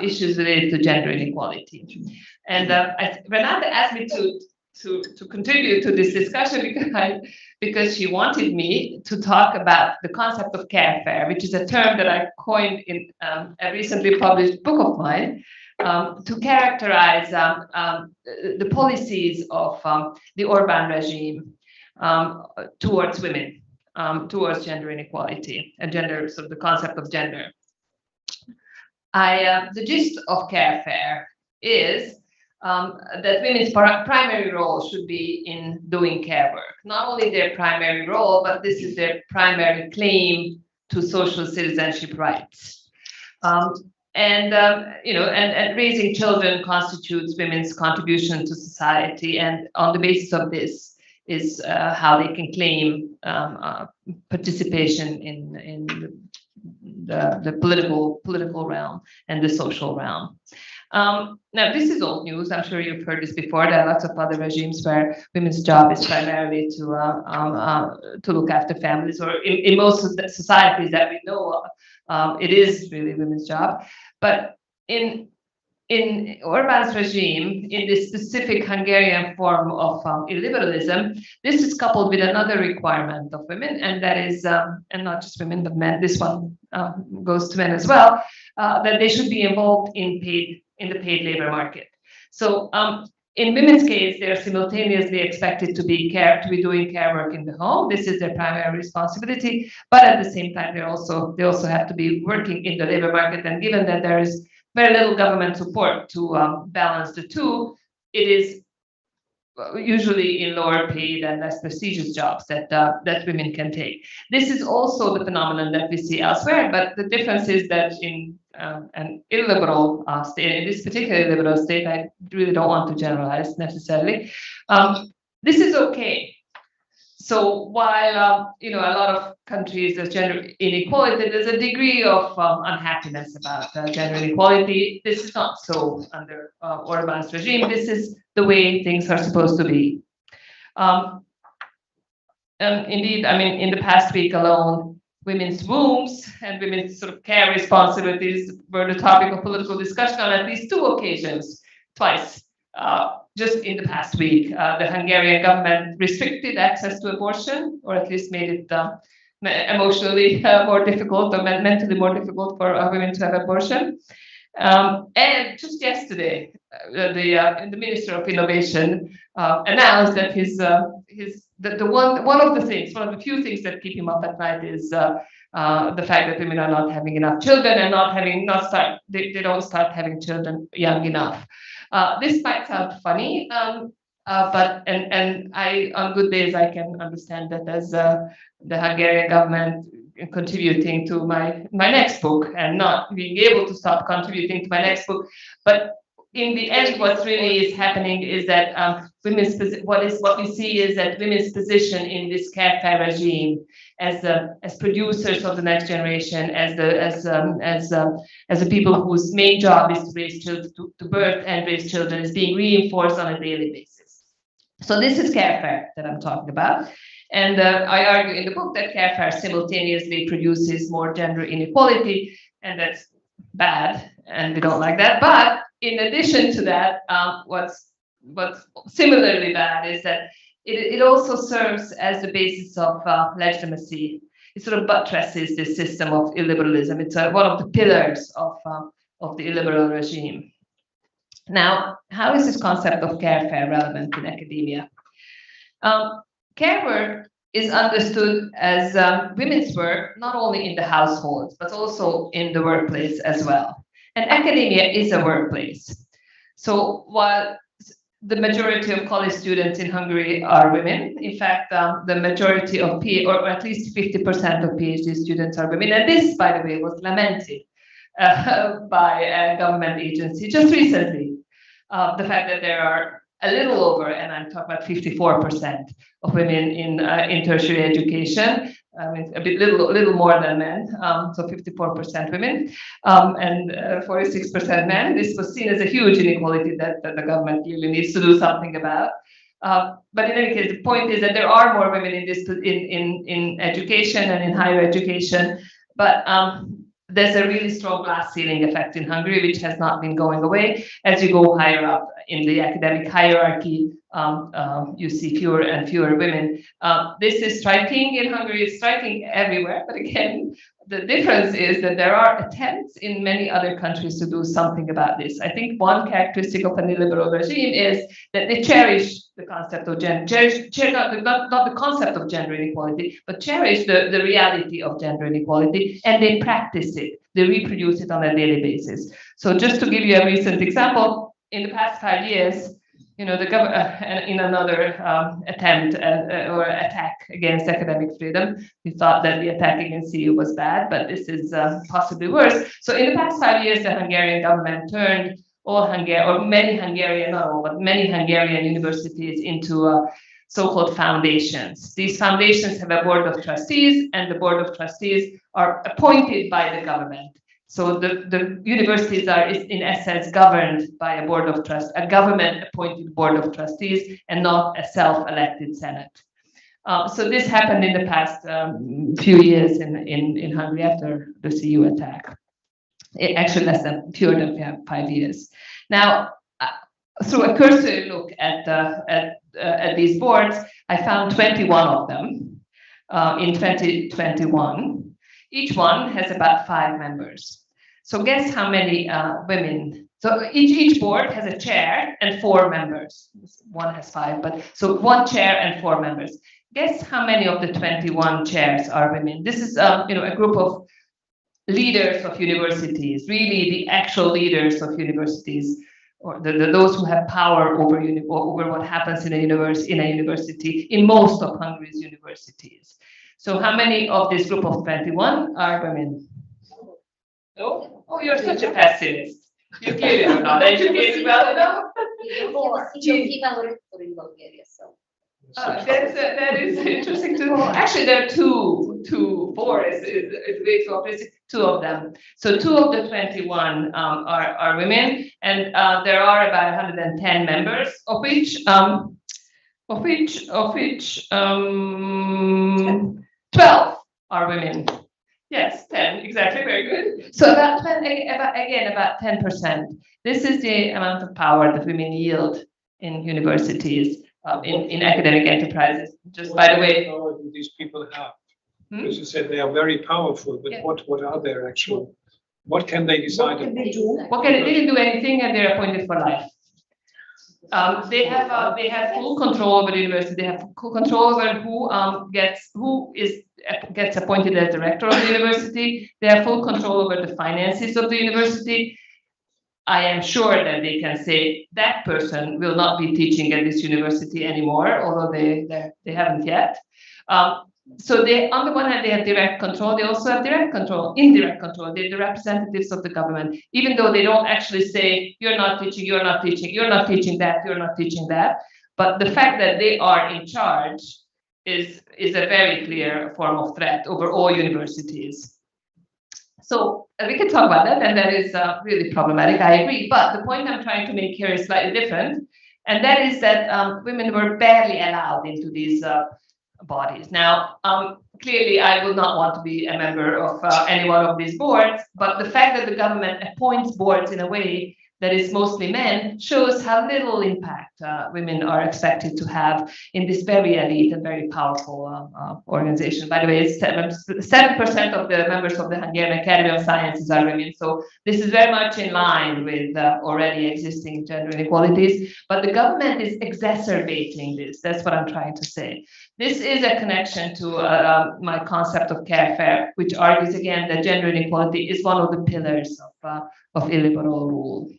issues related to gender inequality. And Renata asked me to contribute to this discussion because she wanted me to talk about the concept of carefare, which is a term that I coined in a recently published book of mine to characterize the policies of the Orbán regime towards women, towards gender inequality and gender, so the concept of gender. The gist of carefare is that women's primary role should be in doing care work. Not only their primary role, but this is their primary claim to social citizenship rights. And raising children constitutes women's contribution to society, and on the basis of this is how they can claim participation in the political realm and the social realm. Now, this is old news. I'm sure you've heard this before. There are lots of other regimes where women's job is primarily to look after families, or in most of the societies that we know of, it is really women's job. But in Orbán's regime, in this specific Hungarian form of illiberalism, this is coupled with another requirement of women, and that is, and not just women, but men, this one goes to men as well, that they should be involved in the paid labor market. So in women's case, they're simultaneously expected to be doing care work in the home. This is their primary responsibility, but at the same time, they also have to be working in the labor market. And given that there is very little government support to balance the two, it is usually in lower paid and less prestigious jobs that women can take. This is also the phenomenon that we see elsewhere, but the difference is that in an illiberal state, in this particular illiberal state, I really don't want to generalize necessarily, this is okay. So while a lot of countries there's gender inequality, there's a degree of unhappiness about gender inequality. This is not so under Orbán's regime. This is the way things are supposed to be. And indeed, I mean, in the past week alone, women's wombs and women's sort of care responsibilities were the topic of political discussion on at least two occasions, twice. Just in the past week, the Hungarian government restricted access to abortion, or at least made it emotionally more difficult, or mentally more difficult for women to have abortion. And just yesterday, the Minister of Innovation announced that one of the few things that keep him up at night is the fact that women are not having enough children and they don't start having children young enough. This might sound funny, but I on good days I can understand that as the Hungarian government contributing to my next book and not being able to stop contributing to my next book. But in the end, what really is happening is that what we see is that women's position in this carefare regime as producers of the next generation, as the people whose main job is to raise children, to birth and raise children, is being reinforced on a daily basis. So this is carefare that I'm talking about. And I argue in the book that carefare simultaneously produces more gender inequality, and that's bad, and we don't like that. But in addition to that, what's similarly bad is that it also serves as the basis of legitimacy. It sort of buttresses this system of illiberalism. It's one of the pillars of the illiberal regime. Now, how is this concept of carefare relevant in academia? Care work is understood as women's work, not only in the households, but also in the workplace as well. And academia is a workplace. So while the majority of college students in Hungary are women, in fact, the majority of or at least 50% of PhD students are women. And this, by the way, was lamented by a government agency just recently. The fact that there are a little over, and I'm talking about 54% of women in tertiary education. A little more than men, so 54% women and 46% men. This was seen as a huge inequality that the government clearly needs to do something about. But in any case, the point is that there are more women in education and in higher education, but there's a really strong glass ceiling effect in Hungary, which has not been going away. As you go higher up in the academic hierarchy, you see fewer and fewer women. This is striking in Hungary, it's striking everywhere, but again, the difference is that there are attempts in many other countries to do something about this. I think one characteristic of an illiberal regime is that they cherish the concept of gender, not the concept of gender inequality, but cherish the reality of gender inequality, and they practice it. They reproduce it on a daily basis. So just to give you a recent example, in the past 5 years, the government, in another attempt or attack against academic freedom, we thought that the attack against EU was bad, but this is possibly worse. So in the past 5 years, the Hungarian government turned many Hungarian universities into so-called foundations. These foundations have a board of trustees, and the board of trustees are appointed by the government. So the universities are, in essence, governed by a government-appointed board of trustees and not a self-elected senate. So this happened in the past few years in Hungary after the CU attack. Actually, fewer than 5 years. Now, through a cursory look at these boards, I found 21 of them in 2021. Each one has about 5 members. So guess how many women? So each board has a chair and 4 members. One has 5, but so 1 chair and 4 members. Guess how many of the 21 chairs are women? This is a group of leaders of universities, really the actual leaders of universities, or those who have power over what happens in a university, in most of Hungary's universities. So how many of this group of 21 are women? No? Oh, you're such a pessimist. You clearly are not educated well enough. That is interesting to know. Actually, there are 4 is way too optimistic. 2 of them. So 2 of the 21 are women, and there are about 110 members, of which 12 are women. Yes, 10, exactly, very good. So about 10%. This is the amount of power that women yield in universities, in academic enterprises. Just by the way, what power do these people have? Because you said they are very powerful, but what are their actual? What can they decide? What can they do? They can do anything, and they're appointed for life. They have full control over the university. They have full control over who gets appointed as director of the university. They have full control over the finances of the university. I am sure that they can say that person will not be teaching at this university anymore, although they haven't yet. So on the one hand, they have direct control. They also have indirect control. They're the representatives of the government, even though they don't actually say, you're not teaching, you're not teaching, you're not teaching that, you're not teaching that. But the fact that they are in charge is a very clear form of threat over all universities. So we can talk about that, and that is really problematic, I agree. But the point I'm trying to make here is slightly different, and that is that women were barely allowed into these bodies. Now, clearly, I would not want to be a member of any one of these boards, but the fact that the government appoints boards in a way that is mostly men shows how little impact women are expected to have in this very elite and very powerful organization. By the way, 7% of the members of the Hungarian Academy of Sciences are women. So this is very much in line with already existing gender inequalities, but the government is exacerbating this. That's what I'm trying to say. This is a connection to my concept of care-fair, which argues again that gender inequality is one of the pillars of illiberal rule.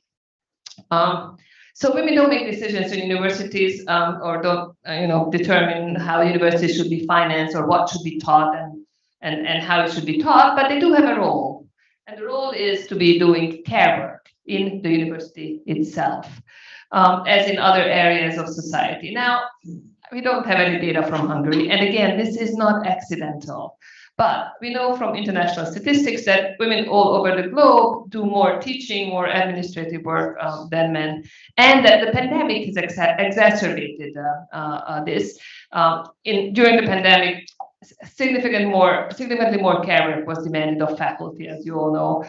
So women don't make decisions in universities or don't determine how universities should be financed or what should be taught and how it should be taught, but they do have a role. And the role is to be doing care work in the university itself, as in other areas of society. Now, we don't have any data from Hungary. And again, this is not accidental. But we know from international statistics that women all over the globe do more teaching, more administrative work than men, and that the pandemic has exacerbated this. During the pandemic, significantly more care work was demanded of faculty, as you all know,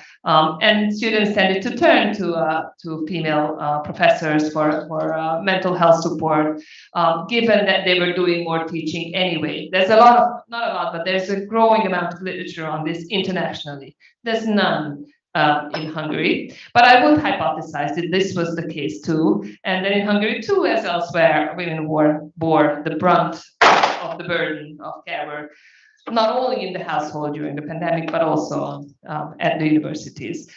and students tended to turn to female professors for mental health support, given that they were doing more teaching anyway. There's not a lot, but there's a growing amount of literature on this internationally. There's none in Hungary, but I would hypothesize that this was the case too, and that in Hungary too, as elsewhere, women bore the brunt of the burden of care work, not only in the household during the pandemic, but also at the universities.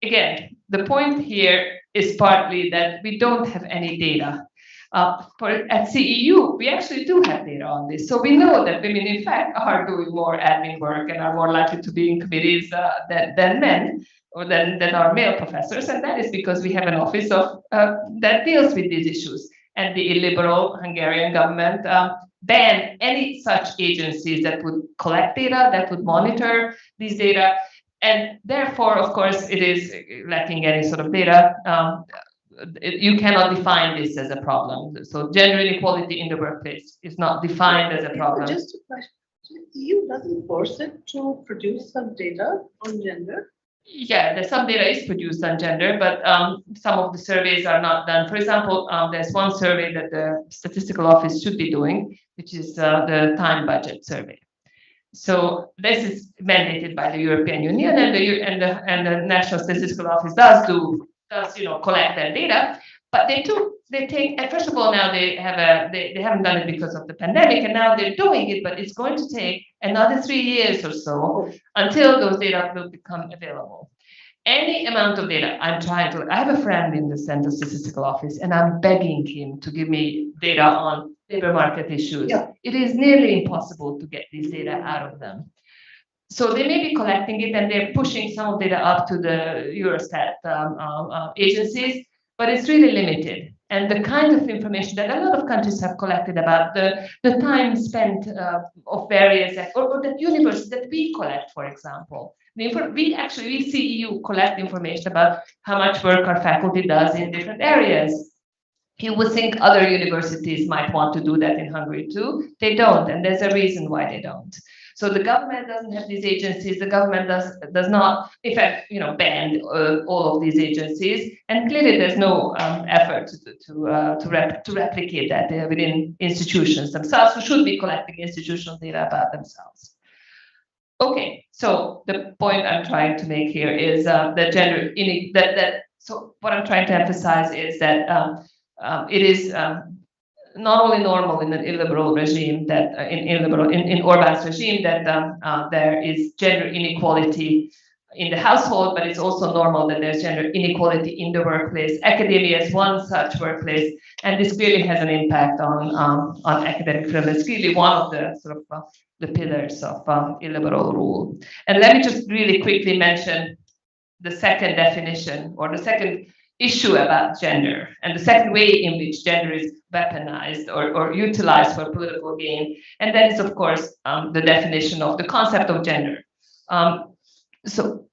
Again, the point here is partly that we don't have any data. At CEU, we actually do have data on this. So we know that women, in fact, are doing more admin work and are more likely to be in committees than men, or than our male professors. And that is because we have an office that deals with these issues. And the illiberal Hungarian government banned any such agencies that would collect data, that would monitor these data. And therefore, of course, it is lacking any sort of data. You cannot define this as a problem. So gender inequality in the workplace is not defined as a problem. Just a question. EU doesn't force it to produce some data on gender? Yeah, some data is produced on gender, but some of the surveys are not done. For example, there's one survey that the statistical office should be doing, which is the time budget survey. So this is mandated by the European Union, and the National Statistical Office does collect that data. But first of all, now they haven't done it because of the pandemic, and now they're doing it, but it's going to take another 3 years or so until those data will become available. Any amount of data, I have a friend in the Central Statistical Office, and I'm begging him to give me data on labor market issues. Yeah. It is nearly impossible to get this data out of them. So they may be collecting it, and they're pushing some of data up to the Eurostat agencies, but it's really limited. And the kind of information that a lot of countries have collected about the time spent of various, or the universities that we collect, for example. We CEU collect information about how much work our faculty does in different areas. You would think other universities might want to do that in Hungary too. They don't, and there's a reason why they don't. So the government doesn't have these agencies. The government does not, in fact, ban all of these agencies. And clearly, there's no effort to replicate that within institutions themselves, who should be collecting institutional data about themselves. Okay, so the point I'm trying to make here is that gender So what I'm trying to emphasize is that it is not only normal in an illiberal regime that in Orbán's regime that there is gender inequality in the household, but it's also normal that there's gender inequality in the workplace. Academia is one such workplace, and this clearly has an impact on academic freedom. It's clearly one of the sort of the pillars of illiberal rule. And let me just really quickly mention the second definition, or the second issue about gender, and the second way in which gender is weaponized or utilized for political gain. And that is, of course, the definition of the concept of gender. So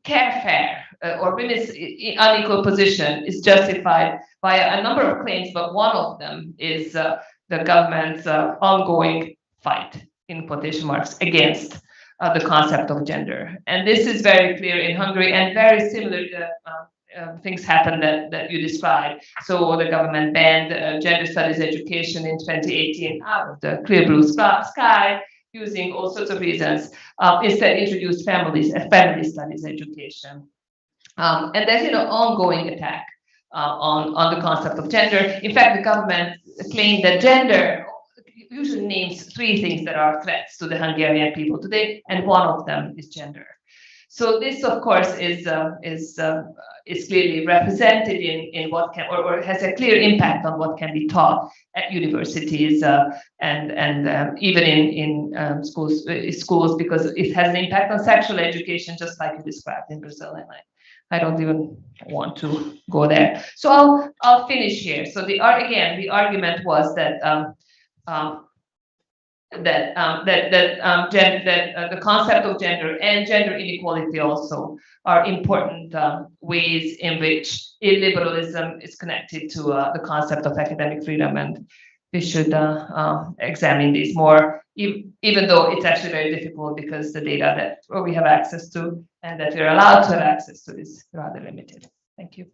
care or women's unequal position is justified by a number of claims, but one of them is the government's ongoing fight, in quotation marks, against the concept of gender. And this is very clear in Hungary, and very similar to things happen that you described. So the government banned gender studies education in 2018 out of the clear blue sky, using all sorts of reasons. Instead, introduced family studies education. And there's ongoing attack on the concept of gender. In fact, the government claimed that gender usually names 3 things that are threats to the Hungarian people today, and one of them is gender. So this, of course, is clearly represented in what can, or has a clear impact on what can be taught at universities and even in schools, because it has an impact on sexual education, just like you described in Brazil. And I don't even want to go there. So I'll finish here. So the argument was that the concept of gender and gender inequality also are important ways in which illiberalism is connected to the concept of academic freedom, and we should examine these more, even though it's actually very difficult because the data that we have access to and that we're allowed to have access to is rather limited. Thank you.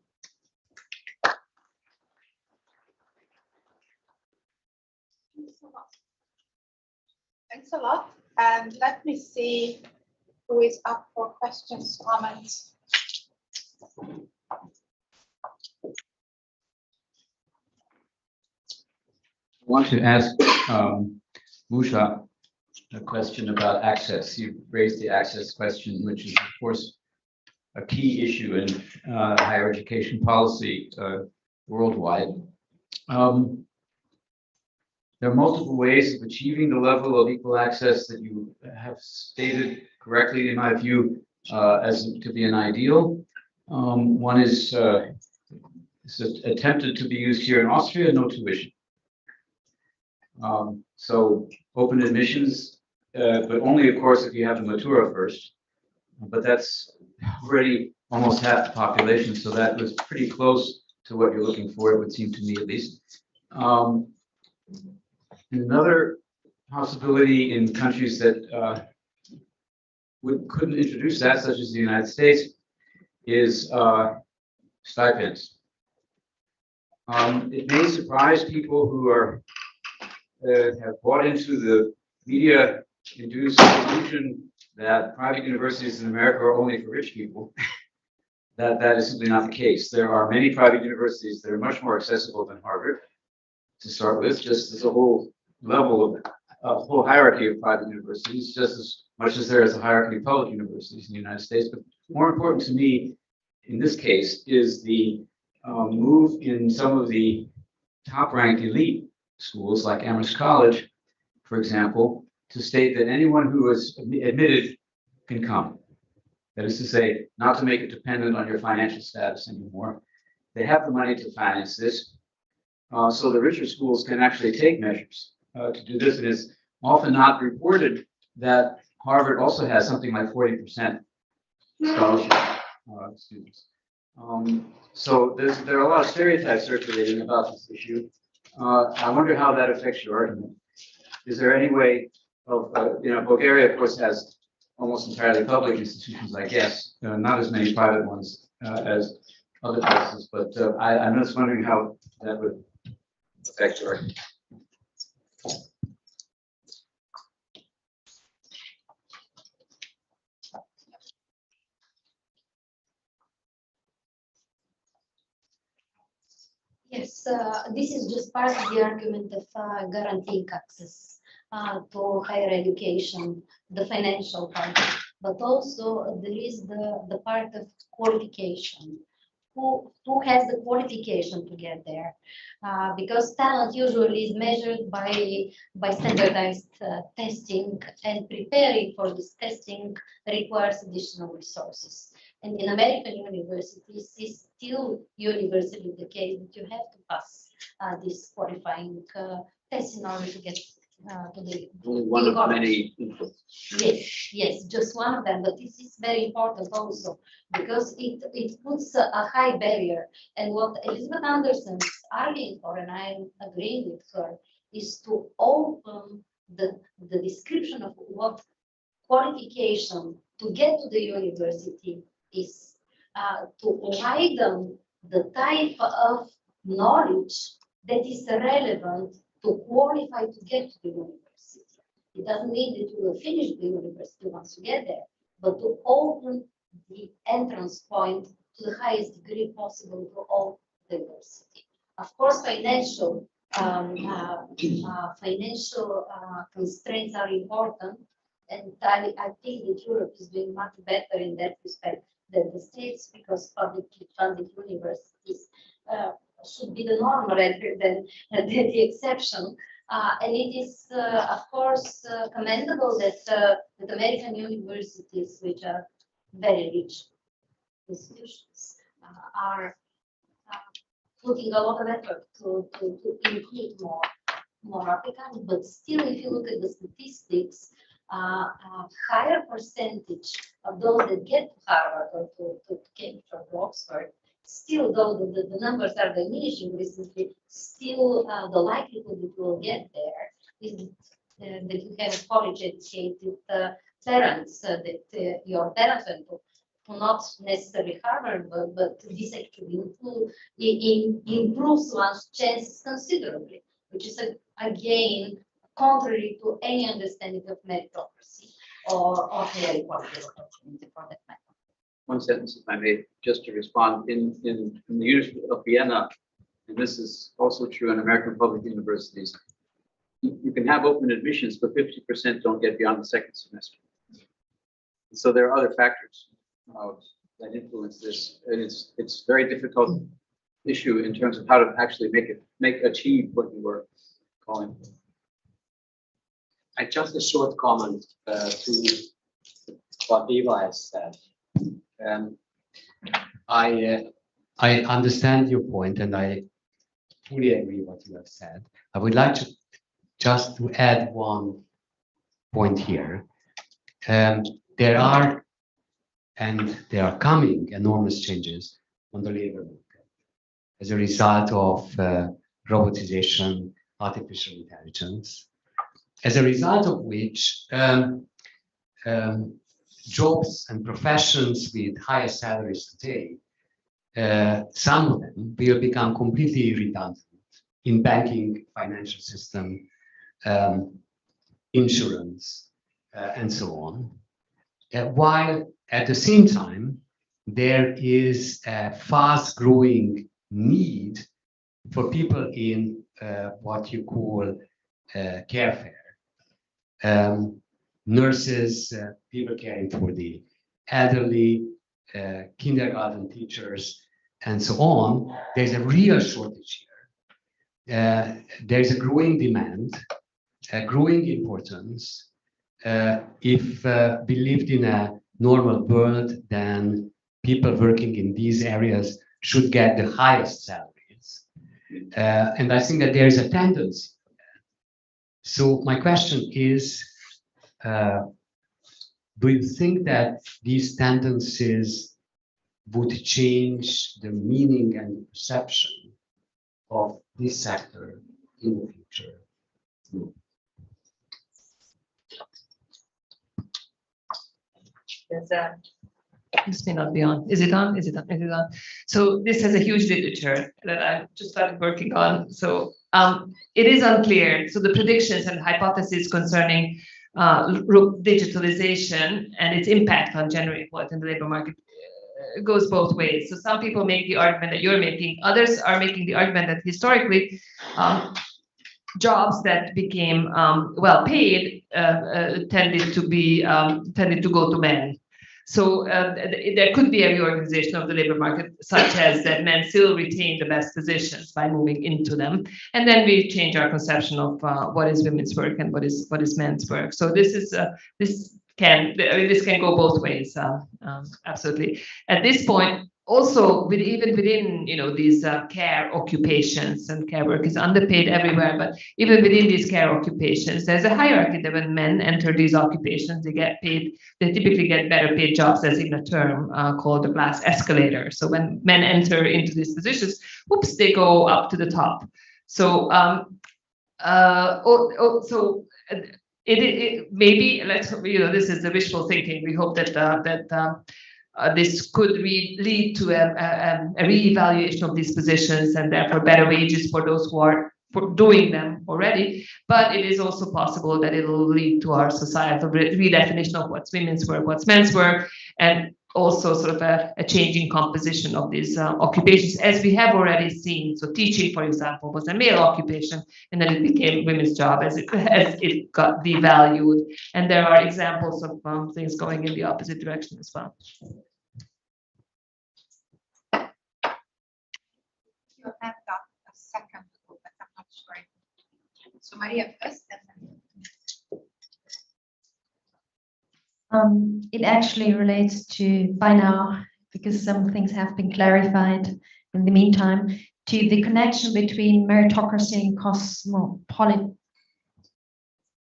Thanks a lot. And let me see who is up for questions, comments. I want to ask Musha a question about access. You raised the access question, which is, of course, a key issue in higher education policy worldwide. There are multiple ways of achieving the level of equal access that you have stated correctly, in my view, as to be an ideal. One is attempted to be used here in Austria, no tuition. So open admissions, but only, of course, if you have the Matura first. But that's already almost half the population, so that was pretty close to what you're looking for, it would seem to me at least. Another possibility in countries that couldn't introduce that, such as the United States, is stipends. It may surprise people who are have bought into the media-induced illusion that private universities in America are only for rich people. That is simply not the case. There are many private universities that are much more accessible than Harvard, to start with. Just as a whole level of a whole hierarchy of private universities, just as much as there is a hierarchy of public universities in the United States. But more important to me, in this case, is the move in some of the top-ranked elite schools, like Amherst College, for example, to state that anyone who is admitted can come. That is to say, not to make it dependent on your financial status anymore. They have the money to finance this. So the richer schools can actually take measures to do this. It is often not reported that Harvard also has something like 40% scholarship students. So there are a lot of stereotypes circulating about this issue. I wonder how that affects your argument. Is there any way of, Bulgaria, of course, has almost entirely public institutions, I guess, not as many private ones as other places, but I'm just wondering how that would affect your argument. Yes, this is just part of the argument of guaranteeing access to higher education, the financial part, but also there is the part of qualification. Who has the qualification to get there? Because talent usually is measured by standardized testing, and preparing for this testing requires additional resources. And in American universities, it's still universally the case that you have to pass this qualifying test in order to get to the Only one of many inputs. Yes, just one of them, but this is very important also because it puts a high barrier. And what Elizabeth Anderson is arguing for, and I'm agreeing with her, is to open the description of what qualification to get to the university is, to widen the type of knowledge that is relevant to qualify to get to the university. It doesn't mean that you will finish the university once you get there, but to open the entrance point to the highest degree possible to all the university. Of course, financial constraints are important, And I think that Europe is doing much better in that respect than the States, because publicly funded universities should be the norm rather than the exception. And it is, of course, commendable that American universities, which are very rich institutions, are putting a lot of effort to include more applicants. But still, if you look at the statistics, a higher percentage of those that get to Harvard or to Cambridge or to Oxford, still, though the numbers are diminishing recently, still the likelihood that you will get there is that you have college-educated parents, that your parents went to not necessarily Harvard, but this actually improves one's chances considerably, which is again contrary to any understanding of meritocracy or fair equality of opportunity for that matter. One sentence, if I may, just to respond. In the University of Vienna, and this is also true in American public universities, you can have open admissions, but 50% don't get beyond the second semester. And so there are other factors that influence this, and it's very difficult issue in terms of how to actually achieve what you were calling for. Just a short comment to what Eva has said. I understand your point, and I fully agree what you have said. I would like to just to add one point here. There are coming enormous changes on the labor market as a result of robotization, artificial intelligence, as a result of which jobs and professions with higher salaries today, some of them will become completely redundant in banking, financial system, insurance, and so on. While at the same time, there is a fast-growing need for people in what you call care fare. Nurses, people caring for the elderly, kindergarten teachers, and so on. There's a real shortage here. There's a growing demand, a growing importance. If we lived in a normal world, then people working in these areas should get the highest salaries. And I think that there is a tendency for that. So my question is, do you think that these tendencies would change the meaning and the perception of this sector in the future? This may not be on. Is it on? Is it on? Is it on? So this has a huge literature that I just started working on. So it is unclear. So the predictions and hypotheses concerning digitalization and its impact on gender equality in the labor market goes both ways. So some people make the argument that you're making. Others are making the argument that historically jobs that became well paid tended to go to men. So there could be a reorganization of the labor market, such as that men still retain the best positions by moving into them, and then we change our conception of what is women's work and what is men's work. So this can go both ways, absolutely. At this point, also even within these care occupations, and care work is underpaid everywhere, but even within these care occupations, there's a hierarchy that when men enter these occupations, they typically get better paid jobs. There's even a term called the class escalator. So when men enter into these positions, whoops, they go up to the top. So it maybe, let's this is the wishful thinking. We hope that this could lead to a re-evaluation of these positions, and therefore better wages for those who are doing them already. But it is also possible that it will lead to our societal redefinition of what's women's work, what's men's work, and also sort of a changing composition of these occupations, as we have already seen. So teaching, for example, was a male occupation, and then it became women's job as it got devalued. And there are examples of things going in the opposite direction as well. You have got a second, but I'm not sure. So Maria first, and then. It actually relates to, by now, because some things have been clarified in the meantime, to the connection between meritocracy and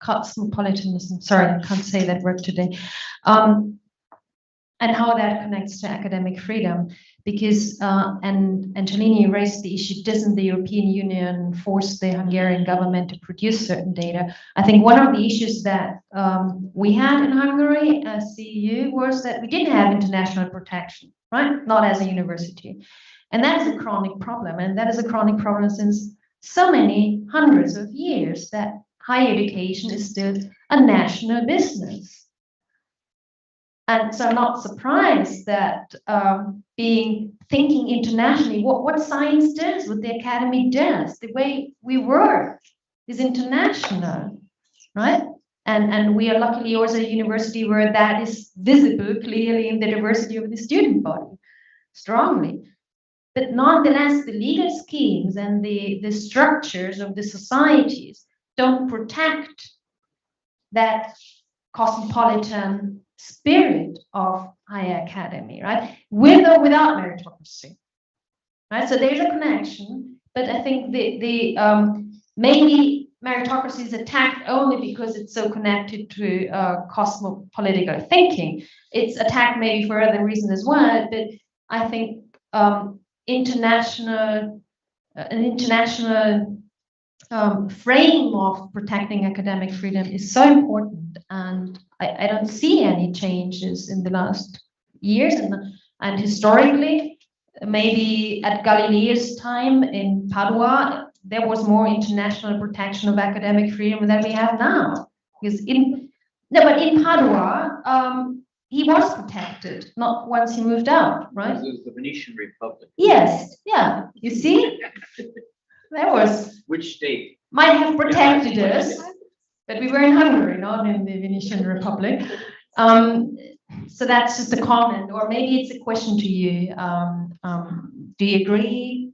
cosmopolitanism. Sorry, I can't say that word today. And how that connects to academic freedom. Because, and Angelini raised the issue, doesn't the European Union force the Hungarian government to produce certain data? I think one of the issues that we had in Hungary as CEU was that we didn't have international protection, right? Not as a university. And that is a chronic problem. And that is a chronic problem since so many hundreds of years, that higher education is still a national business. And so I'm not surprised that thinking internationally, what science does, what the academy does, the way we work is international, right? And we are luckily also a university where that is visible clearly in the diversity of the student body, strongly. But nonetheless, the legal schemes and the structures of the societies don't protect that cosmopolitan spirit of higher academy, right? With or without meritocracy, right? So there's a connection, but I think the maybe meritocracy is attacked only because it's so connected to cosmopolitical thinking. It's attacked maybe for other reasons as well, but I think an international frame of protecting academic freedom is so important, and I don't see any changes in the last years, and historically, maybe at Galileo's time in Padua, there was more international protection of academic freedom than we have now. Because in Padua, he was protected, not once he moved out, right? This is the Venetian Republic. Yes, yeah, you see? There was. Which state? Might have protected us, but we were in Hungary, not in the Venetian Republic. So that's just a comment, or maybe it's a question to you. Do you agree?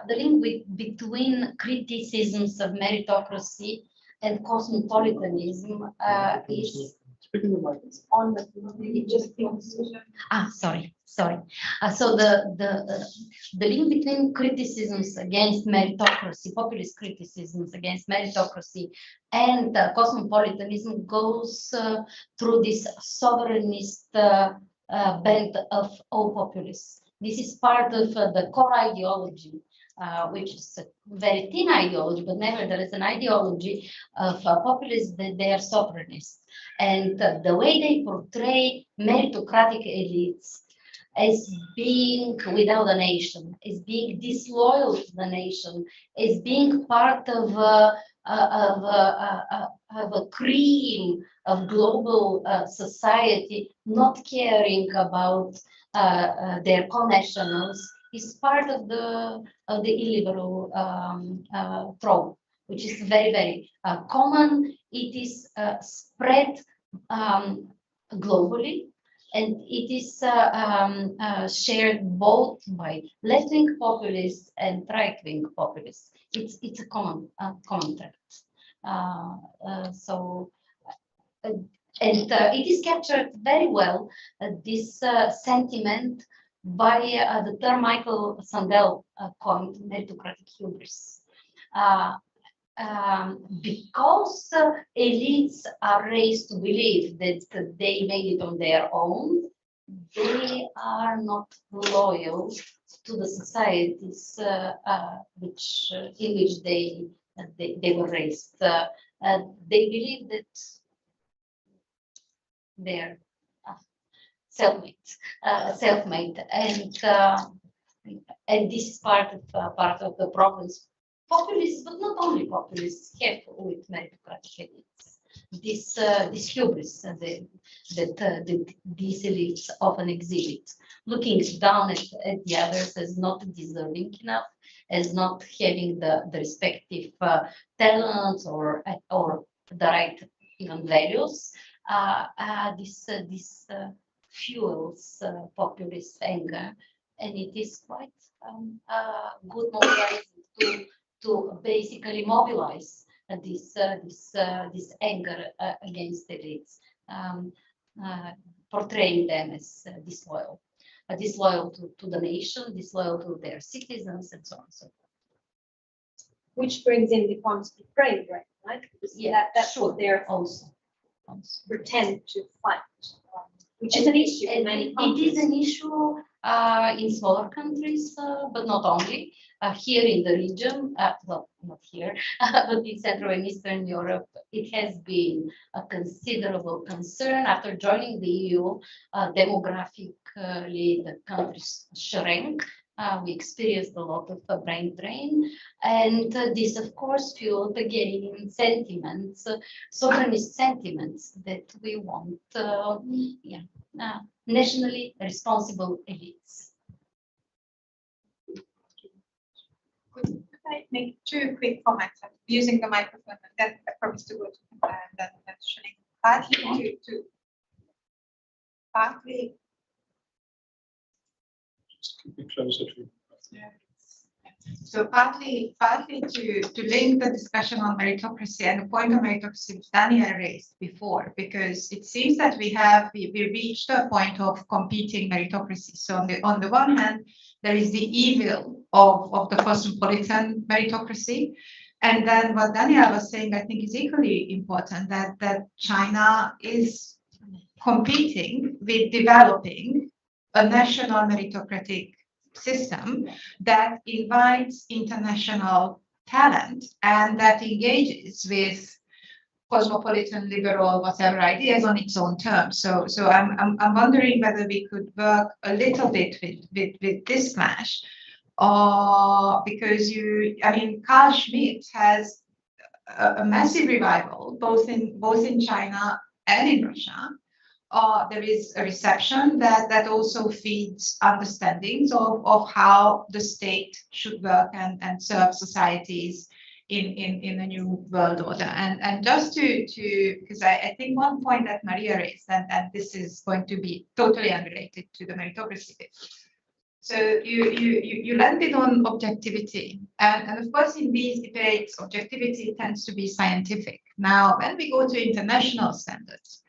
The link between criticisms of meritocracy and cosmopolitanism is on the sorry. So the link between criticisms against meritocracy, populist criticisms against meritocracy, and cosmopolitanism goes through this sovereignist bent of all populists. This is part of the core ideology, which is a very thin ideology, but nevertheless an ideology of populists that they are sovereignists. And the way they portray meritocratic elites as being without a nation, as being disloyal to the nation, as being part of a cream of global society, not caring about their connationals, is part of the illiberal trope, which is very, very common. It is spread globally, and it is shared both by left-wing populists and right-wing populists. It's a common threat. It is captured very well, this sentiment, by the term Michael Sandel coined, meritocratic hubris. Because elites are raised to believe that they made it on their own, they are not loyal to the societies in which they were raised. They believe that they're self-made, and this is part of the problems populists, but not only populists, have with meritocratic elites. This hubris that these elites often exhibit, looking down at the others as not deserving enough, as not having the respective talents or the right even values. This fuels populist anger, and it is quite good mobilizing to basically mobilize this anger against elites, portraying them as disloyal to the nation, disloyal to their citizens, and so on and so forth. Which brings in the forms of betrayal, right? Because that's what they're also pretend to fight, which is an issue in many countries. It is an issue in smaller countries, but not only. Here in the region, well, not here, but in Central and Eastern Europe, it has been a considerable concern. After joining the EU, demographically, the countries shrank. We experienced a lot of brain drain, and this, of course, fueled again sentiments, sovereignist sentiments that we want, nationally responsible elites. Could I make two quick comments? I'm using the microphone, and then I promise to go to that showing partly partly. Be closer to. So partly to link the discussion on meritocracy and the point of meritocracy which Daniel raised before, because it seems that we reached a point of competing meritocracy. So on the one hand, there is the evil of the cosmopolitan meritocracy. And then what Daniel was saying, I think, is equally important, that China is competing with developing a national meritocratic system that invites international talent and that engages with cosmopolitan, liberal, whatever ideas on its own terms. So I'm wondering whether we could work a little bit with this clash, because Carl Schmitt has a massive revival both in China and in Russia. There is a reception that also feeds understandings of how the state should work and serve societies in a new world order. And just to because I think one point that Maria raised, and this is going to be totally unrelated to the meritocracy bit. So you landed on objectivity, and of course in these debates, objectivity tends to be scientific. Now, when we go to international standards,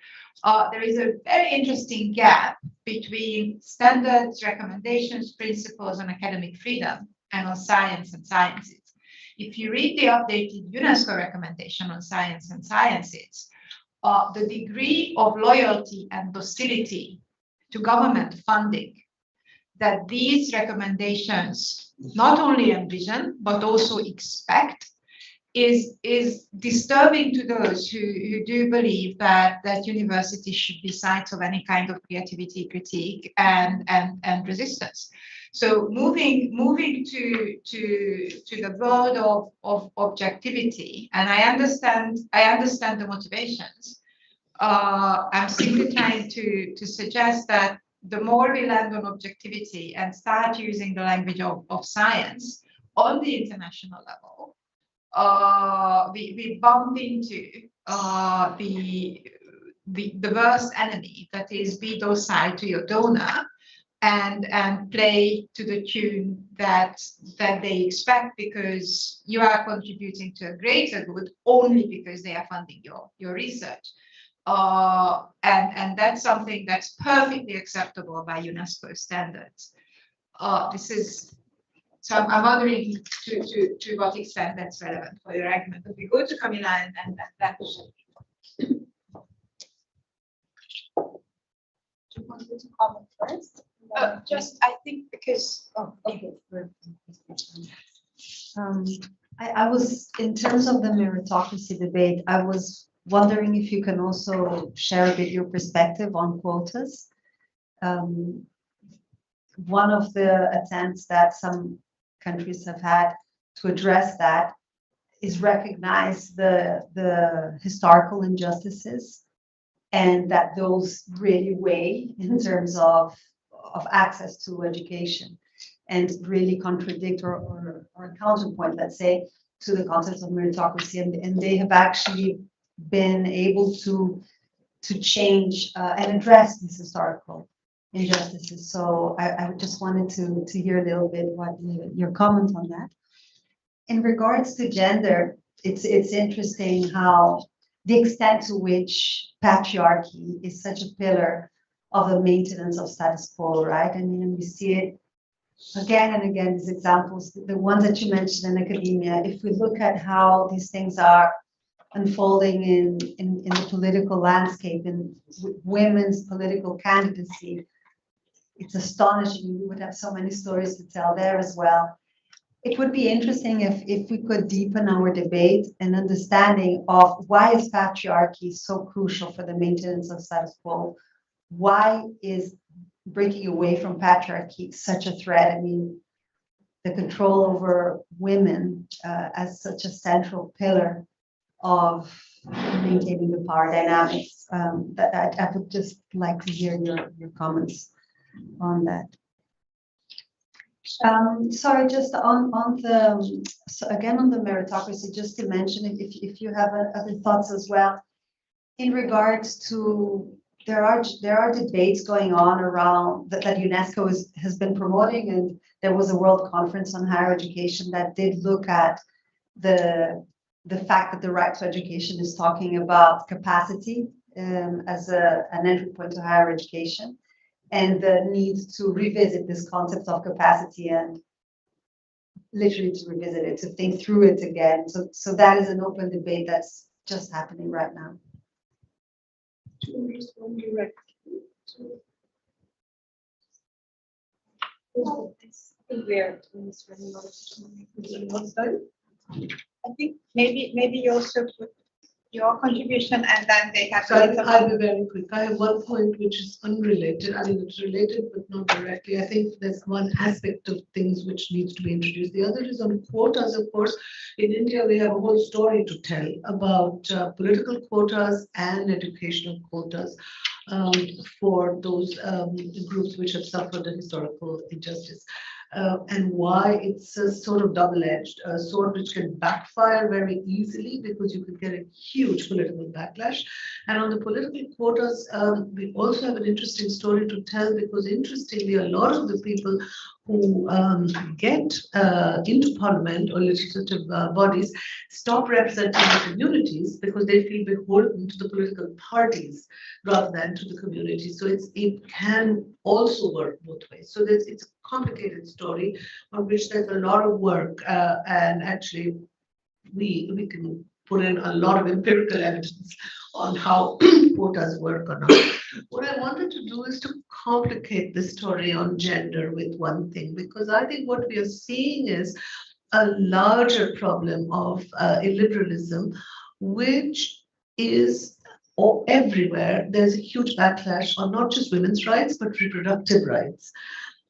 there is a very interesting gap between standards, recommendations, principles on academic freedom and on science and sciences. If you read the updated UNESCO recommendation on science and sciences, the degree of loyalty and docility to government funding that these recommendations not only envision, but also expect, is disturbing to those who do believe that universities should be sites of any kind of creativity, critique, and resistance. So moving to the world of objectivity, and I understand the motivations. I'm simply trying to suggest that the more we land on objectivity and start using the language of science on the international level, we bump into the worst enemy, that is, be docile to your donor and play to the tune that they expect, because you are contributing to a greater good only because they are funding your research. And that's something that's perfectly acceptable by UNESCO standards. So I'm wondering to what extent that's relevant for your argument. But we go to Camilla and that. Do you want to comment first? Just, I think, because. Oh, okay. I was, in terms of the meritocracy debate, I was wondering if you can also share a bit your perspective on quotas. One of the attempts that some countries have had to address that is recognize the historical injustices, and that those really weigh in terms of access to education, and really contradict or counterpoint, let's say, to the concept of meritocracy. And they have actually been able to change and address these historical injustices. So I just wanted to hear a little bit what your comment on that. In regards to gender, it's interesting how the extent to which patriarchy is such a pillar of the maintenance of status quo, right? I mean, we see it again and again, these examples, the ones that you mentioned in academia. If we look at how these things are unfolding in the political landscape, in women's political candidacy, it's astonishing. We would have so many stories to tell there as well. It would be interesting if we could deepen our debate and understanding of why is patriarchy so crucial for the maintenance of status quo? Why is breaking away from patriarchy such a threat? I mean, the control over women as such a central pillar of maintaining the power dynamics. That I would just like to hear your comments on that. Sorry, just on the again on the meritocracy, just to mention if you have other thoughts as well in regards to there are debates going on around that UNESCO has been promoting, and there was a World Conference on Higher Education that did look at the fact that the right to education is talking about capacity as an entry point to higher education, and the need to revisit this concept of capacity and literally to revisit it, to think through it again. So that is an open debate that's just happening right now. I think maybe you also put your contribution and then they have. So I'll be very quick. I have one point which is unrelated. I mean, it's related, but not directly. I think there's one aspect of things which needs to be introduced. The other is on quotas, of course. In India, we have a whole story to tell about political quotas and educational quotas for those groups which have suffered a historical injustice. And why it's a sort of double-edged sword which can backfire very easily because you can get a huge political backlash. And on the political quotas, we also have an interesting story to tell because interestingly, a lot of the people who get into parliament or legislative bodies stop representing the communities because they feel beholden to the political parties rather than to the community. So it can also work both ways. So it's a complicated story on which there's a lot of work, and actually we can put in a lot of empirical evidence on how quotas work or not. What I wanted to do is to complicate the story on gender with one thing, because I think what we are seeing is a larger problem of illiberalism, which is everywhere. There's a huge backlash on not just women's rights, but reproductive rights.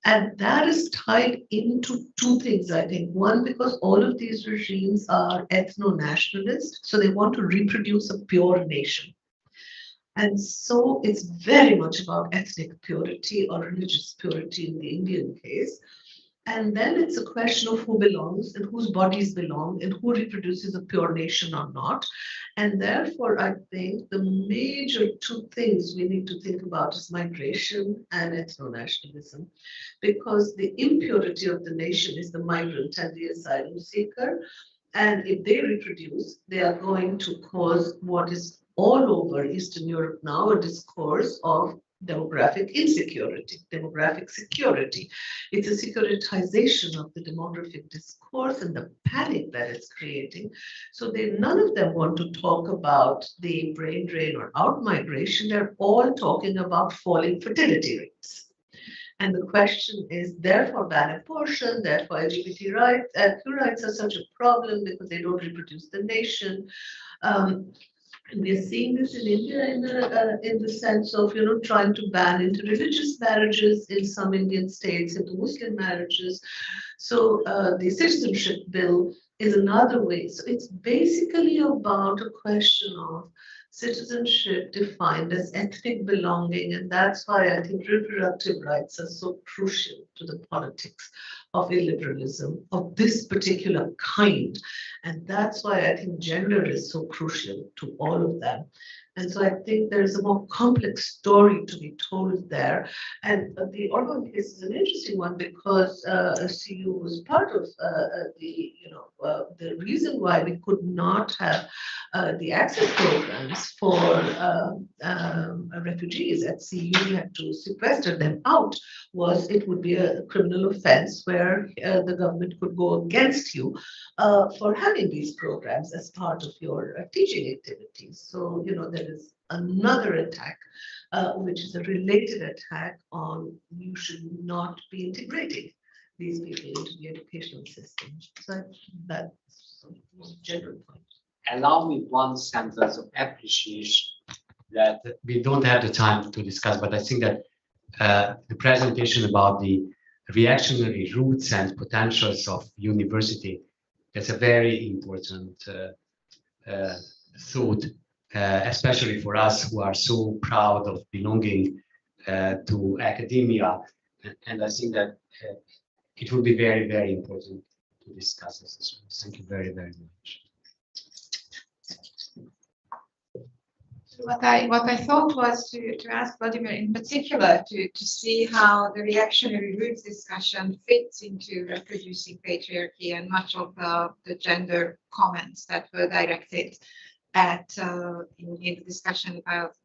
And that is tied into two things, I think. One, because all of these regimes are ethno-nationalist, so they want to reproduce a pure nation. And so it's very much about ethnic purity or religious purity in the Indian case. And then it's a question of who belongs and whose bodies belong and who reproduces a pure nation or not. And therefore, I think the major two things we need to think about is migration and ethno-nationalism, because the impurity of the nation is the migrant and the asylum seeker. And if they reproduce, they are going to cause what is all over Eastern Europe now a discourse of demographic insecurity, demographic security. It's a securitization of the demographic discourse and the panic that it's creating. So none of them want to talk about the brain drain or out-migration. They're all talking about falling fertility rates. And the question is, therefore, ban abortion, therefore, LGBT rights, rights are such a problem because they don't reproduce the nation. And we are seeing this in India in the sense of, trying to ban interreligious marriages in some Indian states, into Muslim marriages. So the citizenship bill is another way. So it's basically about a question of citizenship defined as ethnic belonging. And that's why I think reproductive rights are so crucial to the politics of illiberalism of this particular kind. And that's why I think gender is so crucial to all of them. And so I think there's a more complex story to be told there. And the Orban case is an interesting one because CU was part of the reason why we could not have the access programs for refugees at CU. We had to sequester them out. Was it would be a criminal offense where the government could go against you for having these programs as part of your teaching activities. So, there is another attack, which is a related attack on you should not be integrating these people into the educational system. So that's a general point. Allow me one sentence of appreciation that we don't have the time to discuss, but I think that the presentation about the reactionary roots and potentials of university, that's a very important thought, especially for us who are so proud of belonging to academia. And I think that it will be very, very important to discuss this as well. Thank you very, very much. So what I thought was to ask Vladimir in particular to see how the reactionary roots discussion fits into reproducing patriarchy, and much of the gender comments that were directed at in the discussion about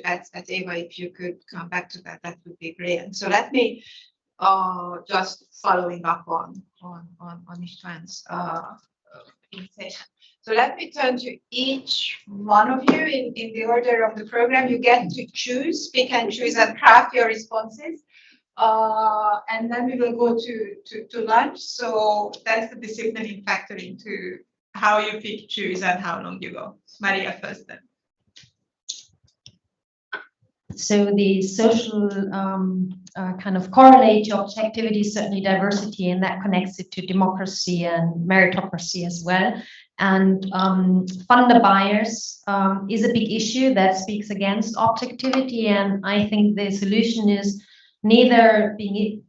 at Eva, if you could come back to that, that would be great. And so let me just following up on Istvan's invitation. So let me turn to each one of you in the order of the program. You get to choose, pick and choose, and craft your responses. And then we will go to lunch. So that's the disciplining factor into how you pick, choose, and how long you go. Maria first then. So the social kind of correlate to objectivity is certainly diversity, and that connects it to democracy and meritocracy as well. And funder bias is a big issue that speaks against objectivity. And I think the solution is neither being,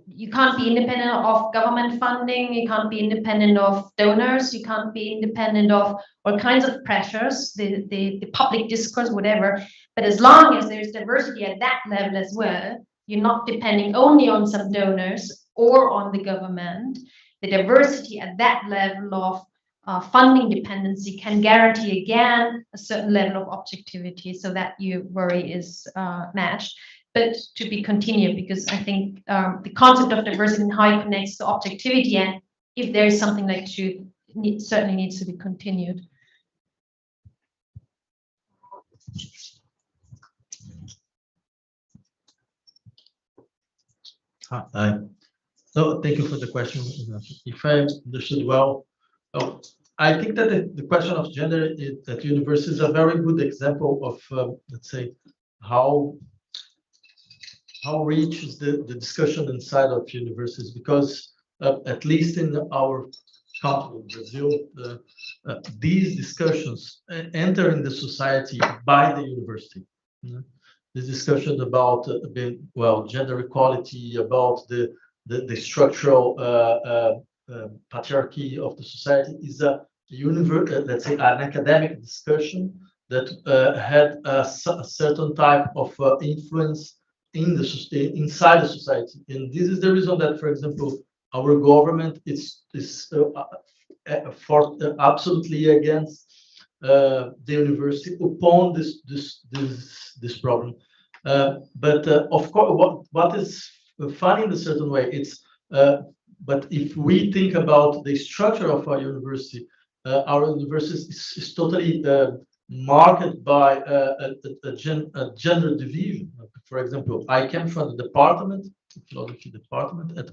you can't be independent of government funding, you can't be independent of donors, you can't be independent of all kinds of pressures, the public discourse, whatever. But as long as there's diversity at that level as well, you're not depending only on some donors or on the government. The diversity at that level of funding dependency can guarantee again a certain level of objectivity, so that your worry is matched. But to be continued, because I think the concept of diversity and how it connects to objectivity, and if there is something like truth, certainly needs to be continued. Hi. So thank you for the question. If I understood well, I think that the question of gender at university is a very good example of, let's say, how rich is the discussion inside of universities, because at least in our country, Brazil, these discussions enter in the society by the university. The discussion about gender equality, about the structural patriarchy of the society is a let's say an academic discussion that had a certain type of influence in the inside the society. And this is the reason that, for example, our government is absolutely against the university upon this problem. But of course, what is funny in a certain way, it's but if we think about the structure of our university is totally marked by a gender division. For example, I came from the department, philosophy department, at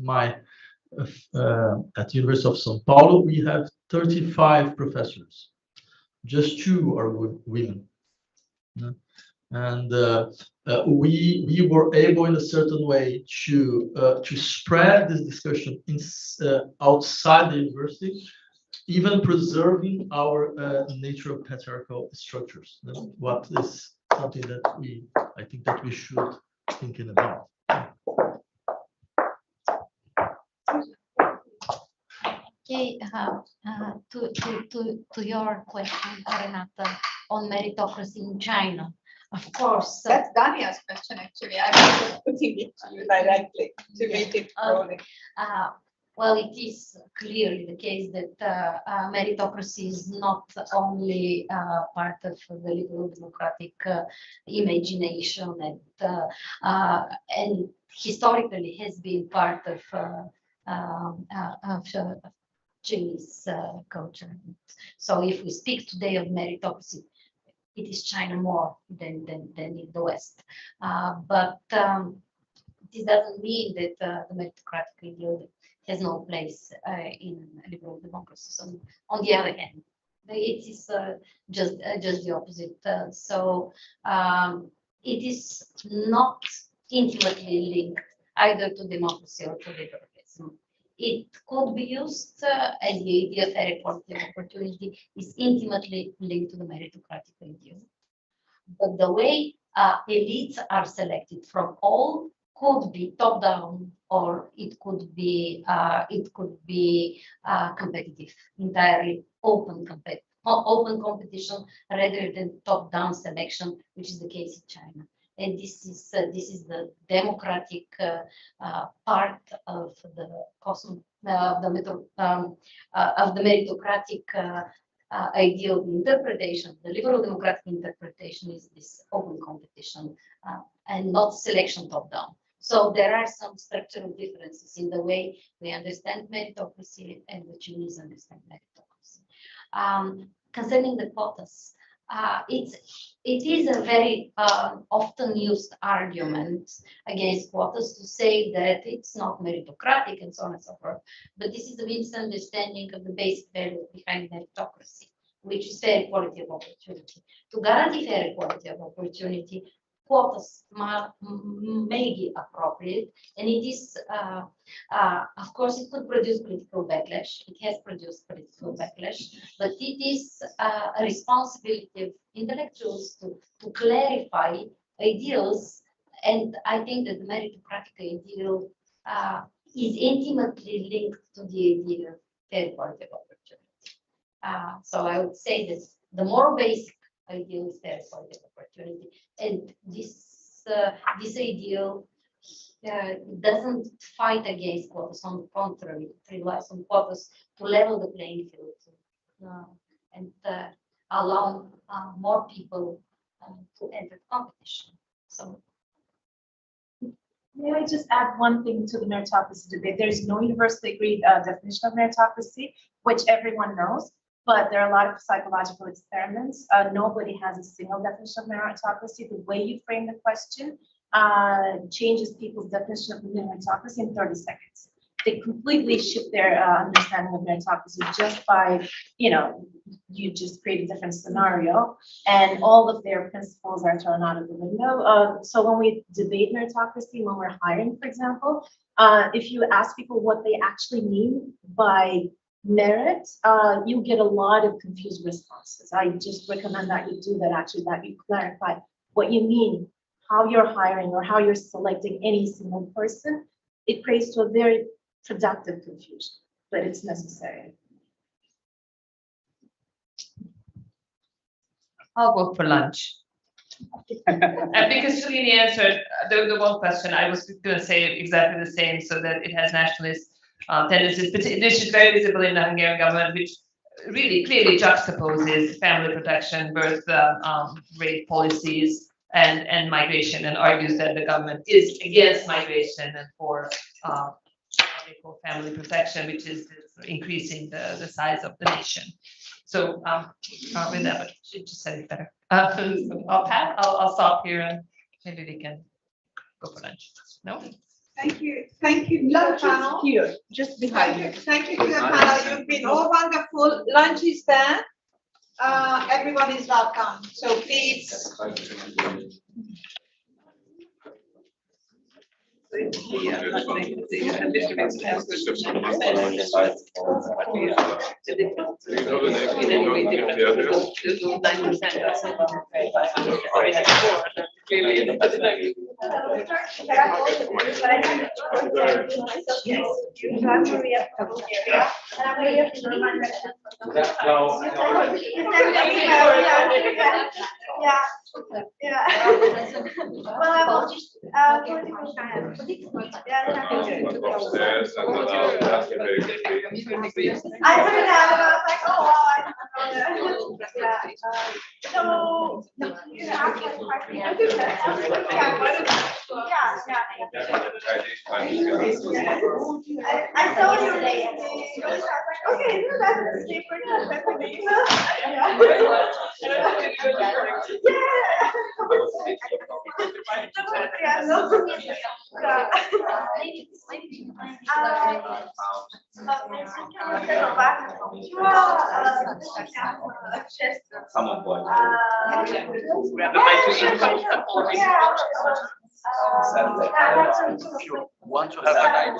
University of São Paulo. We have 35 professors. just 2 are women. Yeah. And we were able in a certain way to spread this discussion outside the university, even preserving our natural patriarchal structures. What is something that I think that we should thinking about. Okay, to your question, Renata, on meritocracy in China. Of course. That's Daniel's question, actually. I'm just putting it to you directly to make it rolling. Well, it is clearly the case that meritocracy is not only part of the liberal democratic imagination and historically has been part of Chinese culture. So if we speak today of meritocracy, it is China more than in the West. But this doesn't mean that the meritocratic ideal has no place in liberal democracies. On the other hand, it is just the opposite. So it is not intimately linked either to democracy or to liberalism. It could be used as the idea of fair equality of opportunity is intimately linked to the meritocratic ideal. But the way elites are selected from all could be top down, or it could be competitive, entirely open competition rather than top down selection, which is the case in China. And this is the democratic part of the meritocratic ideal interpretation. The liberal democratic interpretation is this open competition and not selection top down. So there are some structural differences in the way we understand meritocracy and the Chinese understand meritocracy. Concerning the quotas, it is a very often used argument against quotas to say that it's not meritocratic and so on and so forth. But this is a misunderstanding of the basic value behind meritocracy, which is fair equality of opportunity. To guarantee fair equality of opportunity, quotas may be appropriate, and it is, of course, it could produce political backlash. It has produced political backlash, but it is a responsibility of intellectuals to clarify ideals, and I think that the meritocratic ideal is intimately linked to the idea of fair equality of opportunity. So I would say that the more basic ideal is fair equality of opportunity, and this ideal doesn't fight against quotas. On the contrary, it relies on quotas to level the playing field and allow more people to enter competition. So, may I just add one thing to the meritocracy debate? There is no universally agreed definition of meritocracy, which everyone knows. But there are a lot of psychological experiments. Nobody has a single definition of meritocracy. The way you frame the question changes people's definition of meritocracy in 30 seconds. They completely shift their understanding of meritocracy just by, you just create a different scenario, and all of their principles are thrown out of the window. So when we debate meritocracy, when we're hiring, for example, if you ask people what they actually mean by merit, you get a lot of confused responses. I just recommend that you do that, actually, that you clarify what you mean, how you're hiring or how you're selecting any single person. It creates to a very productive confusion, but it's necessary. I'll go for lunch. Because Shalini answered the one question, I was going to say exactly the same, so that it has nationalist tendencies. But this is very visible in the Hungarian government, which really clearly juxtaposes family protection, birth rate policies, and migration, and argues that the government is against migration and for family protection, which is increasing the size of the nation. So with that, but she just said it better. I'll stop here, and maybe we can go for lunch. No? Thank you to the panel. Here, just behind you. Thank you to the panel. You've been all wonderful. Lunch is there. everyone is welcome. So please. Yeah. Well, I was just political science. Yeah, I heard that, and I was like, oh, wow, I didn't know that. Yeah. So, no, you asked like question. Yeah, I saw your name. I was like, okay, that's a secret. That's a name. Yeah, no. Someone boy. If you want to have an idea.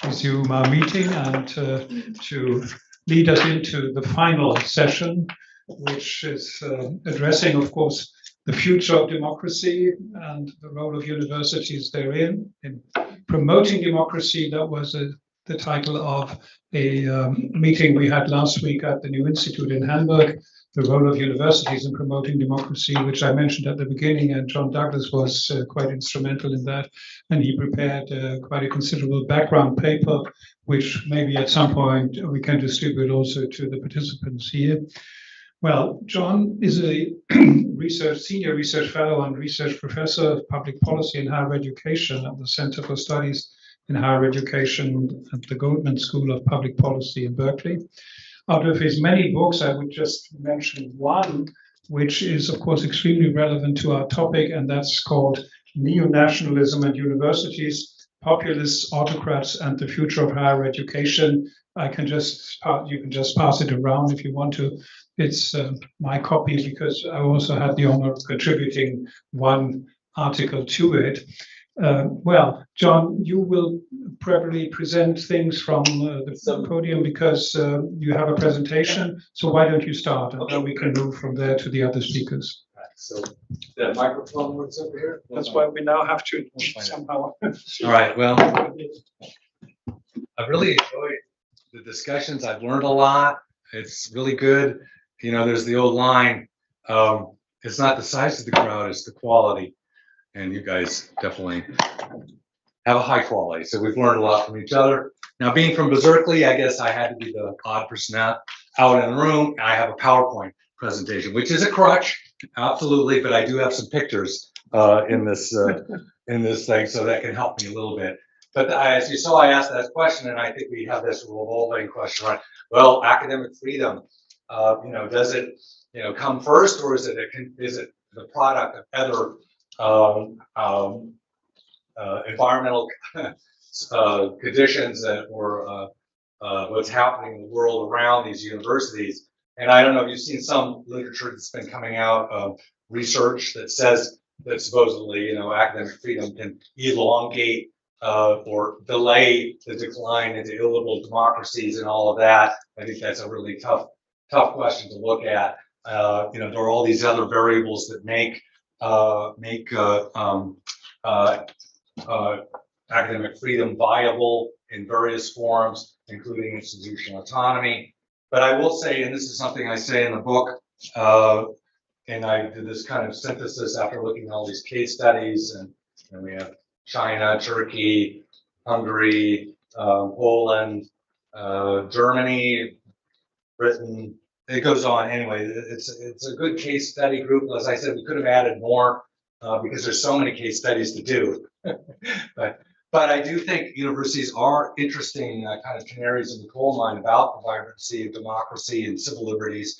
resume our meeting and to lead us into the final session, which is addressing, of course, the future of democracy and the role of universities therein in promoting democracy. That was the title of a meeting we had last week at the New Institute in Hamburg, the role of universities in promoting democracy, which I mentioned at the beginning, and John Douglas was quite instrumental in that, and he prepared quite a considerable background paper, which maybe at some point we can distribute also to the participants here. Well, John is a senior research fellow and research professor of public policy and higher education at the Center for Studies in Higher Education at the Goldman School of Public Policy in Berkeley. Out of his many books, I would just mention one, which is, of course, extremely relevant to our topic, and that's called Neo-Nationalism and Universities, Populists, Autocrats, and the Future of Higher Education. You can just pass it around if you want to. It's my copy because I also had the honor of contributing one article to it. Well, John, you will probably present things from the podium because you have a presentation. So why don't you start, and then we can move from there to the other speakers. Right, so the microphone works over here. That's why we now have to somehow. All right. Well, I really enjoyed the discussions. I've learned a lot. It's really good. You know, there's the old line. It's not the size of the crowd; it's the quality. And you guys definitely have a high quality. So we've learned a lot from each other. Now, being from Berkeley, I guess I had to be the odd person out in the room. I have a PowerPoint presentation, which is a crutch, absolutely, but I do have some pictures in this thing, so that can help me a little bit. But as you saw, I asked that question, and I think we have this revolving question, right? Well, academic freedom, you know, does it, you know, come first, or is it the product of other environmental conditions that were what's happening in the world around these universities? And I don't know if you've seen some literature that's been coming out of research that says that supposedly, you know, academic freedom can elongate or delay the decline into illiberal democracies and all of that. I think that's a really tough question to look at. You know, there are all these other variables that make academic freedom viable in various forms, including institutional autonomy. But I will say, and this is something I say in the book, and I did this kind of synthesis after looking at all these case studies, and we have China, Turkey, Hungary, Poland, Germany, Britain. It goes on. Anyway, it's a good case study group. As I said, we could have added more because there's so many case studies to do. But I do think universities are interesting kind of canaries in the coal mine about the vibrancy of democracy and civil liberties,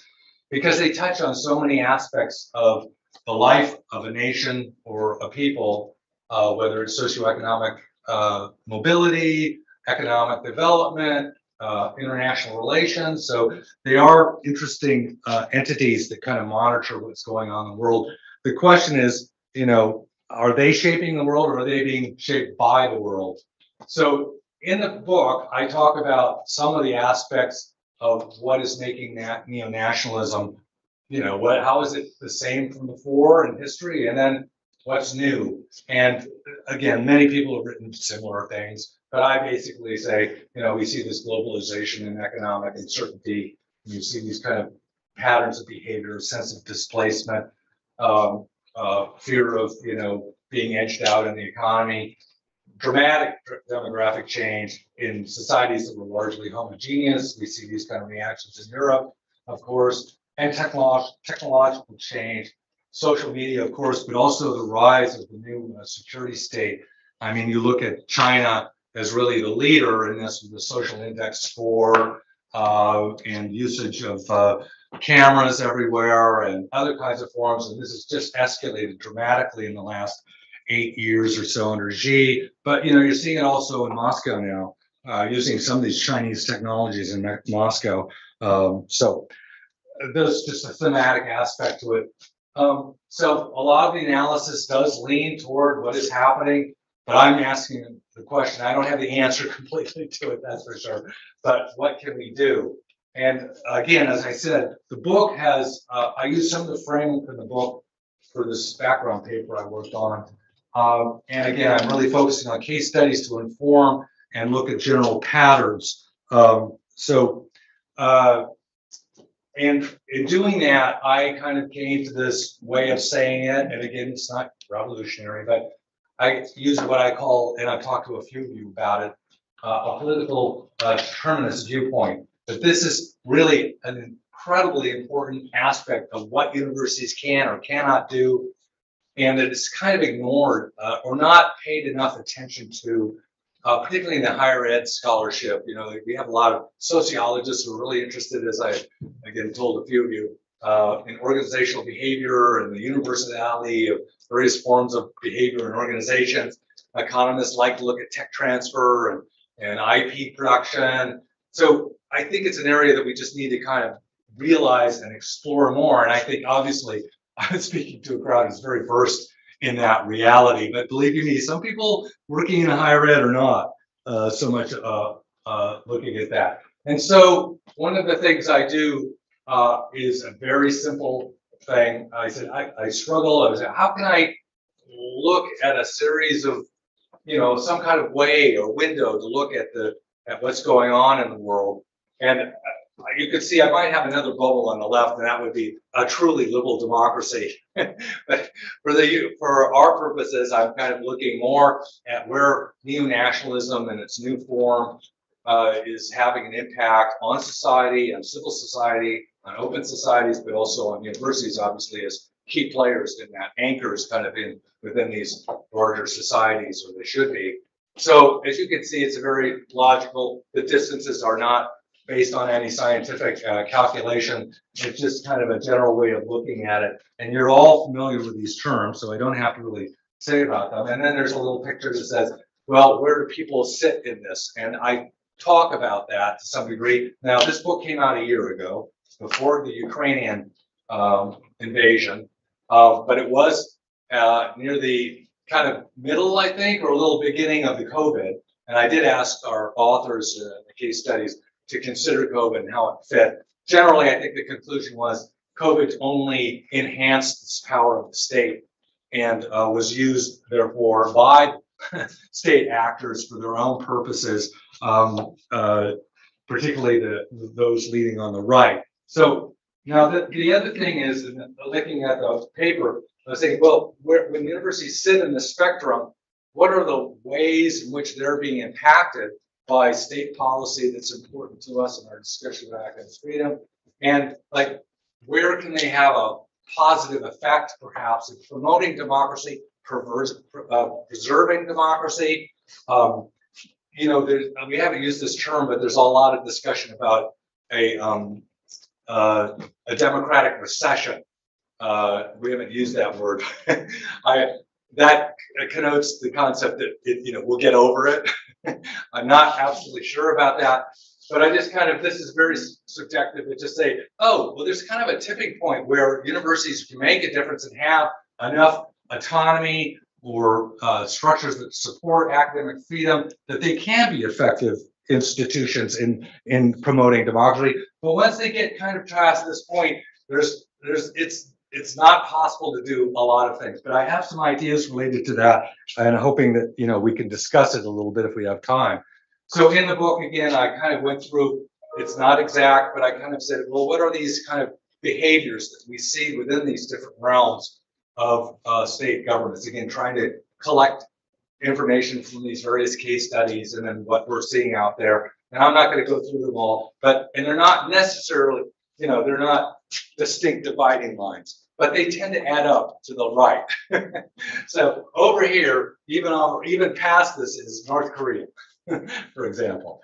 because they touch on so many aspects of the life of a nation or a people, whether it's socioeconomic mobility, economic development, international relations. So they are interesting entities that kind of monitor what's going on in the world. The question is, you know, are they shaping the world, or are they being shaped by the world? So in the book, I talk about some of the aspects of what is making that neo-nationalism, you know, how is it the same from before in history, and then what's new? And again, many people have written similar things, but I basically say, you know, we see this globalization and economic uncertainty, and you see these kind of patterns of behavior, sense of displacement, fear of, you know, being edged out in the economy, dramatic demographic change in societies that were largely homogeneous. We see these kind of reactions in Europe, of course, and technological change, social media, of course, but also the rise of the new security state. I mean, you look at China as really the leader in this, with the social index score and usage of cameras everywhere and other kinds of forms. And this has just escalated dramatically in the last 8 years or so under Xi. But, you know, you're seeing it also in Moscow now, using some of these Chinese technologies in Moscow. So there's just a thematic aspect to it. So a lot of the analysis does lean toward what is happening But I'm asking the question. I don't have the answer completely to it, that's for sure. But what can we do? And again, as I said, the book has, I used some of the framework in the book for this background paper I worked on. And again, I'm really focusing on case studies to inform and look at general patterns. And in doing that, I kind of came to this way of saying it. And again, it's not revolutionary, but I use what I call, and I've talked to a few of you about it, a political determinist viewpoint. But this is really an incredibly important aspect of what universities can or cannot do, and that it's kind of ignored or not paid enough attention to, particularly in the higher ed scholarship. You know, we have a lot of sociologists who are really interested, as I again told a few of you, in organizational behavior and the universality of various forms of behavior and organizations. Economists like to look at tech transfer and IP production. So I think it's an area that we just need to kind of realize and explore more. And I think obviously I'm speaking to a crowd who's very versed in that reality. But believe you me, some people working in higher ed are not so much looking at that. And so one of the things I do is a very simple thing. I said, I struggle. I was like, how can I look at a series of, you know, some kind of way or window to look at what's going on in the world? And you could see I might have another bubble on the left, and that would be a truly liberal democracy. But for our purposes, I'm kind of looking more at where neo-nationalism in its new form is having an impact on society, on civil society, on open societies, but also on universities, obviously, as key players in that, anchors kind of within these larger societies, or they should be. So as you can see, it's a very logical. The distances are not based on any scientific calculation. It's just kind of a general way of looking at it. And you're all familiar with these terms, so I don't have to really say about them. And then there's a little picture that says, well, where do people sit in this? And I talk about that to some degree. Now, this book came out a year ago, before the Ukrainian invasion, but it was near the kind of middle, I think, or a little beginning of the COVID. And I did ask our authors in the case studies to consider COVID and how it fit. Generally, I think the conclusion was COVID only enhanced this power of the state and was used, therefore, by state actors for their own purposes, particularly those leading on the right. So now the other thing is, looking at the paper, I was saying, well, when universities sit in the spectrum, what are the ways in which they're being impacted by state policy that's important to us in our discussion about academic freedom? And like, where can they have a positive effect, perhaps, in promoting democracy, preserving democracy? You know, we haven't used this term, but there's a lot of discussion about a democratic recession. We haven't used that word. That connotes the concept that we'll get over it. I'm not absolutely sure about that, but I just kind of, this is very subjective to just say, oh, well, there's kind of a tipping point where universities can make a difference and have enough autonomy or structures that support academic freedom that they can be effective institutions in promoting democracy. But once they get kind of past this point, it's not possible to do a lot of things. But I have some ideas related to that, and I'm hoping that we can discuss it a little bit if we have time. So in the book, again, I kind of went through, it's not exact, but I kind of said, well, what are these kind of behaviors that we see within these different realms of state governments? Again, trying to collect information from these various case studies and then what we're seeing out there. And I'm not going to go through them all, and they're not necessarily, they're not distinct dividing lines, but they tend to add up to the right. So over here, even past this is North Korea, for example.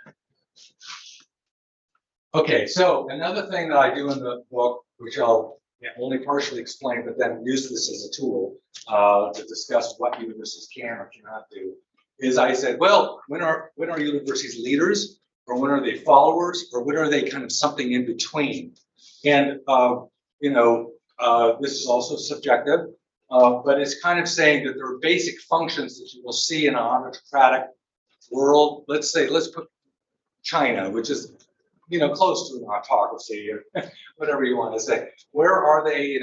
Okay, so another thing that I do in the book, which I'll only partially explain, but then use this as a tool to discuss what universities can or cannot do, is I said, well, when are universities leaders, or when are they followers, or when are they kind of something in between? And this is also subjective. but it's kind of saying that there are basic functions that you will see in an autocratic world. Let's put China, which is, close to an autocracy or whatever you want to say. Where are they,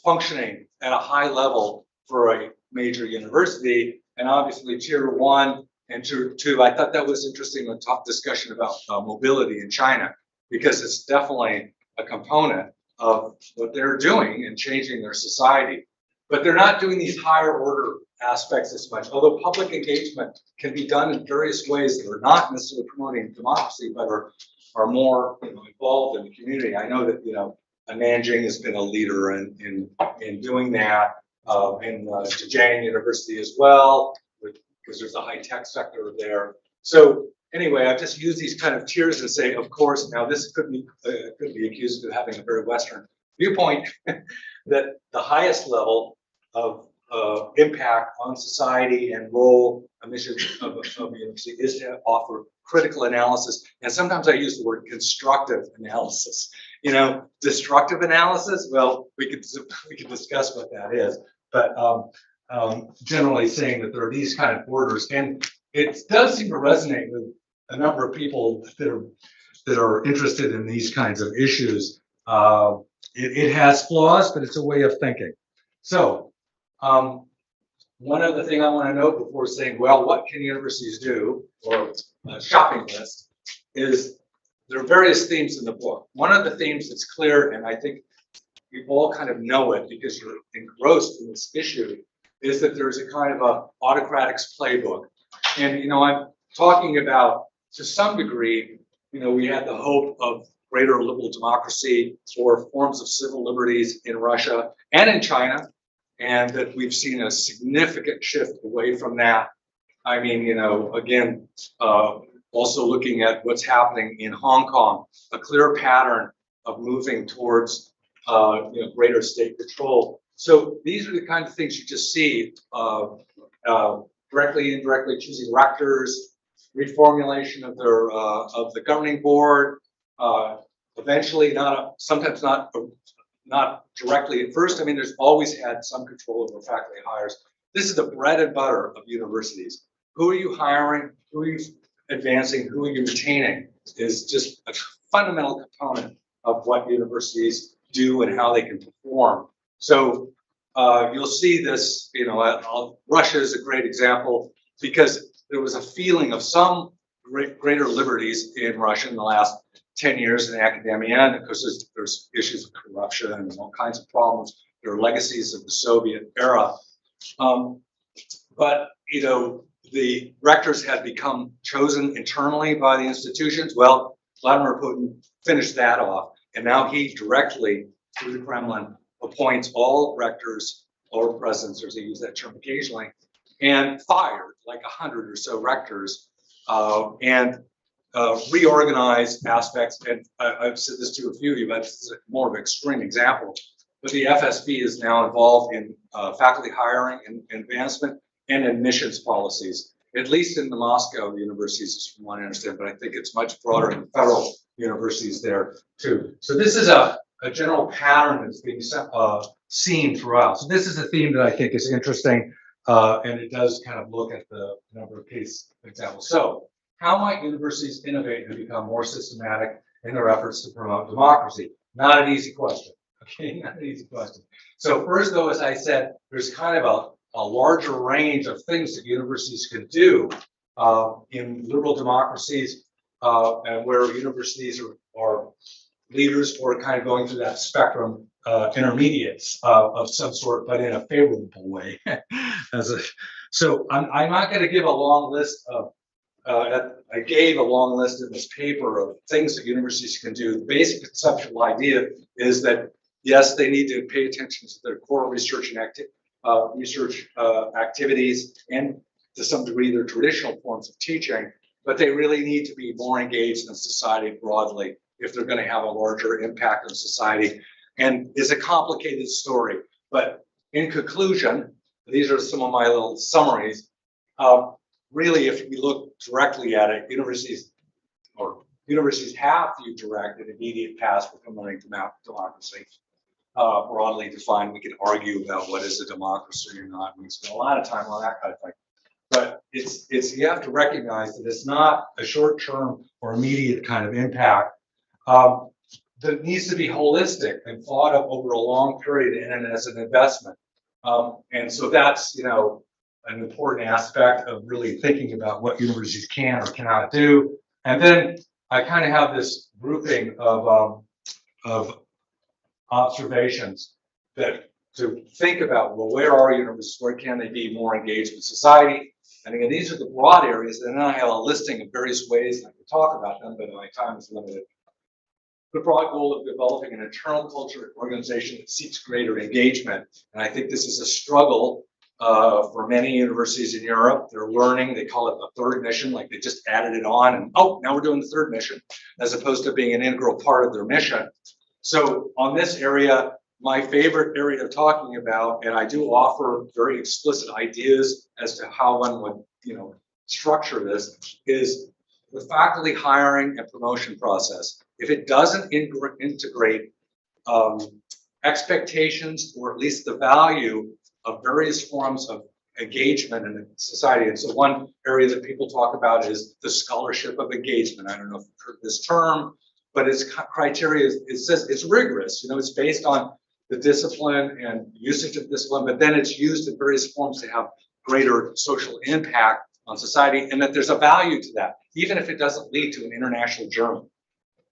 functioning at a high level for a major university? And obviously tier 1 and tier 2, I thought that was interesting, a top discussion about mobility in China, because it's definitely a component of what they're doing and changing their society. But they're not doing these higher order aspects as much, although public engagement can be done in various ways that are not necessarily promoting democracy, but are more involved in the community. I know that Nanjing has been a leader in doing that, in Zhejiang University as well, because there's a high tech sector there. So anyway, I've just used these kind of tiers and say, of course, now this could be accused of having a very Western viewpoint, that the highest level of impact on society and role mission of the university is to offer critical analysis. And sometimes I use the word constructive analysis. Destructive analysis, well, we could discuss what that is, but generally saying that there are these kind of borders, and it does seem to resonate with a number of people that are interested in these kinds of issues. It has flaws, but it's a way of thinking. So one other thing I want to note before saying, well, what can universities do, or a shopping list, is there are various themes in the book. One of the themes that's clear, and I think you all kind of know it because you're engrossed in this issue, is that there's a kind of a autocratics playbook. And, I'm talking about, to some degree, we had the hope of greater liberal democracy or forms of civil liberties in Russia and in China, and that we've seen a significant shift away from that. I mean, again, also looking at what's happening in Hong Kong, a clear pattern of moving towards greater state control. So these are the kind of things you just see, directly, indirectly choosing rectors, reformulation of their of the governing board, eventually sometimes not directly at first. I mean, there's always had some control over faculty hires. This is the bread and butter of universities. Who are you hiring? Who are you advancing? Who are you retaining? Is just a fundamental component of what universities do and how they can perform. So you'll see this, Russia is a great example, because there was a feeling of some greater liberties in Russia in the last 10 years in academia, and of course there's issues of corruption and all kinds of problems. There are legacies of the Soviet era. But, the rectors had become chosen internally by the institutions. Well, Vladimir Putin finished that off, and now he directly, through the Kremlin, appoints all rectors or presidents, as they use that term occasionally, and fired like 100 or so rectors, and reorganized aspects. And I've said this to a few of you, but this is more of an extreme example. But the FSB is now involved in faculty hiring and advancement and admissions policies, at least in the Moscow universities, from what I understand, but I think it's much broader in the federal universities there too. So this is a general pattern that's being seen throughout. So this is a theme that I think is interesting, and it does kind of look at the number of case examples. So how might universities innovate and become more systematic in their efforts to promote democracy? Not an easy question. Okay, not an easy question. So first, though, as I said, there's kind of a larger range of things that universities can do in liberal democracies, and where universities are leaders or kind of going through that spectrum, intermediates of some sort, but in a favorable way. So I'm not going to give a long list of, I gave a long list in this paper of things that universities can do. The basic conceptual idea is that, yes, they need to pay attention to their core research and activities, and to some degree their traditional forms of teaching, but they really need to be more engaged in society broadly if they're going to have a larger impact on society. And it's a complicated story, but in conclusion, these are some of my little summaries. Really, if we look directly at it, universities have few direct and immediate paths for promoting democracy. broadly defined. We can argue about what is a democracy or not. We spend a lot of time on that kind of thing. But it's you have to recognize that it's not a short-term or immediate kind of impact that needs to be holistic and thought of over a long period and as an investment. And so that's, you know, an important aspect of really thinking about what universities can or cannot do. And then I kind of have this grouping of observations that to think about, well, where are universities? Where can they be more engaged with society? And again, these are the broad areas. And then I have a listing of various ways I could talk about them, but my time is limited. The broad goal of developing an internal culture organization that seeks greater engagement. And I think this is a struggle for many universities in Europe. They're learning, they call it the third mission, like they just added it on and, oh, now we're doing the third mission, as opposed to being an integral part of their mission. So on this area, my favorite area of talking about, and I do offer very explicit ideas as to how one would, you know, structure this, is the faculty hiring and promotion process. If it doesn't integrate expectations, or at least the value of various forms of engagement in society. And so one area that people talk about is the scholarship of engagement. I don't know if you've heard this term, but its criteria, it says it's rigorous. You know, it's based on the discipline and usage of discipline, but then it's used in various forms to have greater social impact on society, and that there's a value to that, even if it doesn't lead to an international journal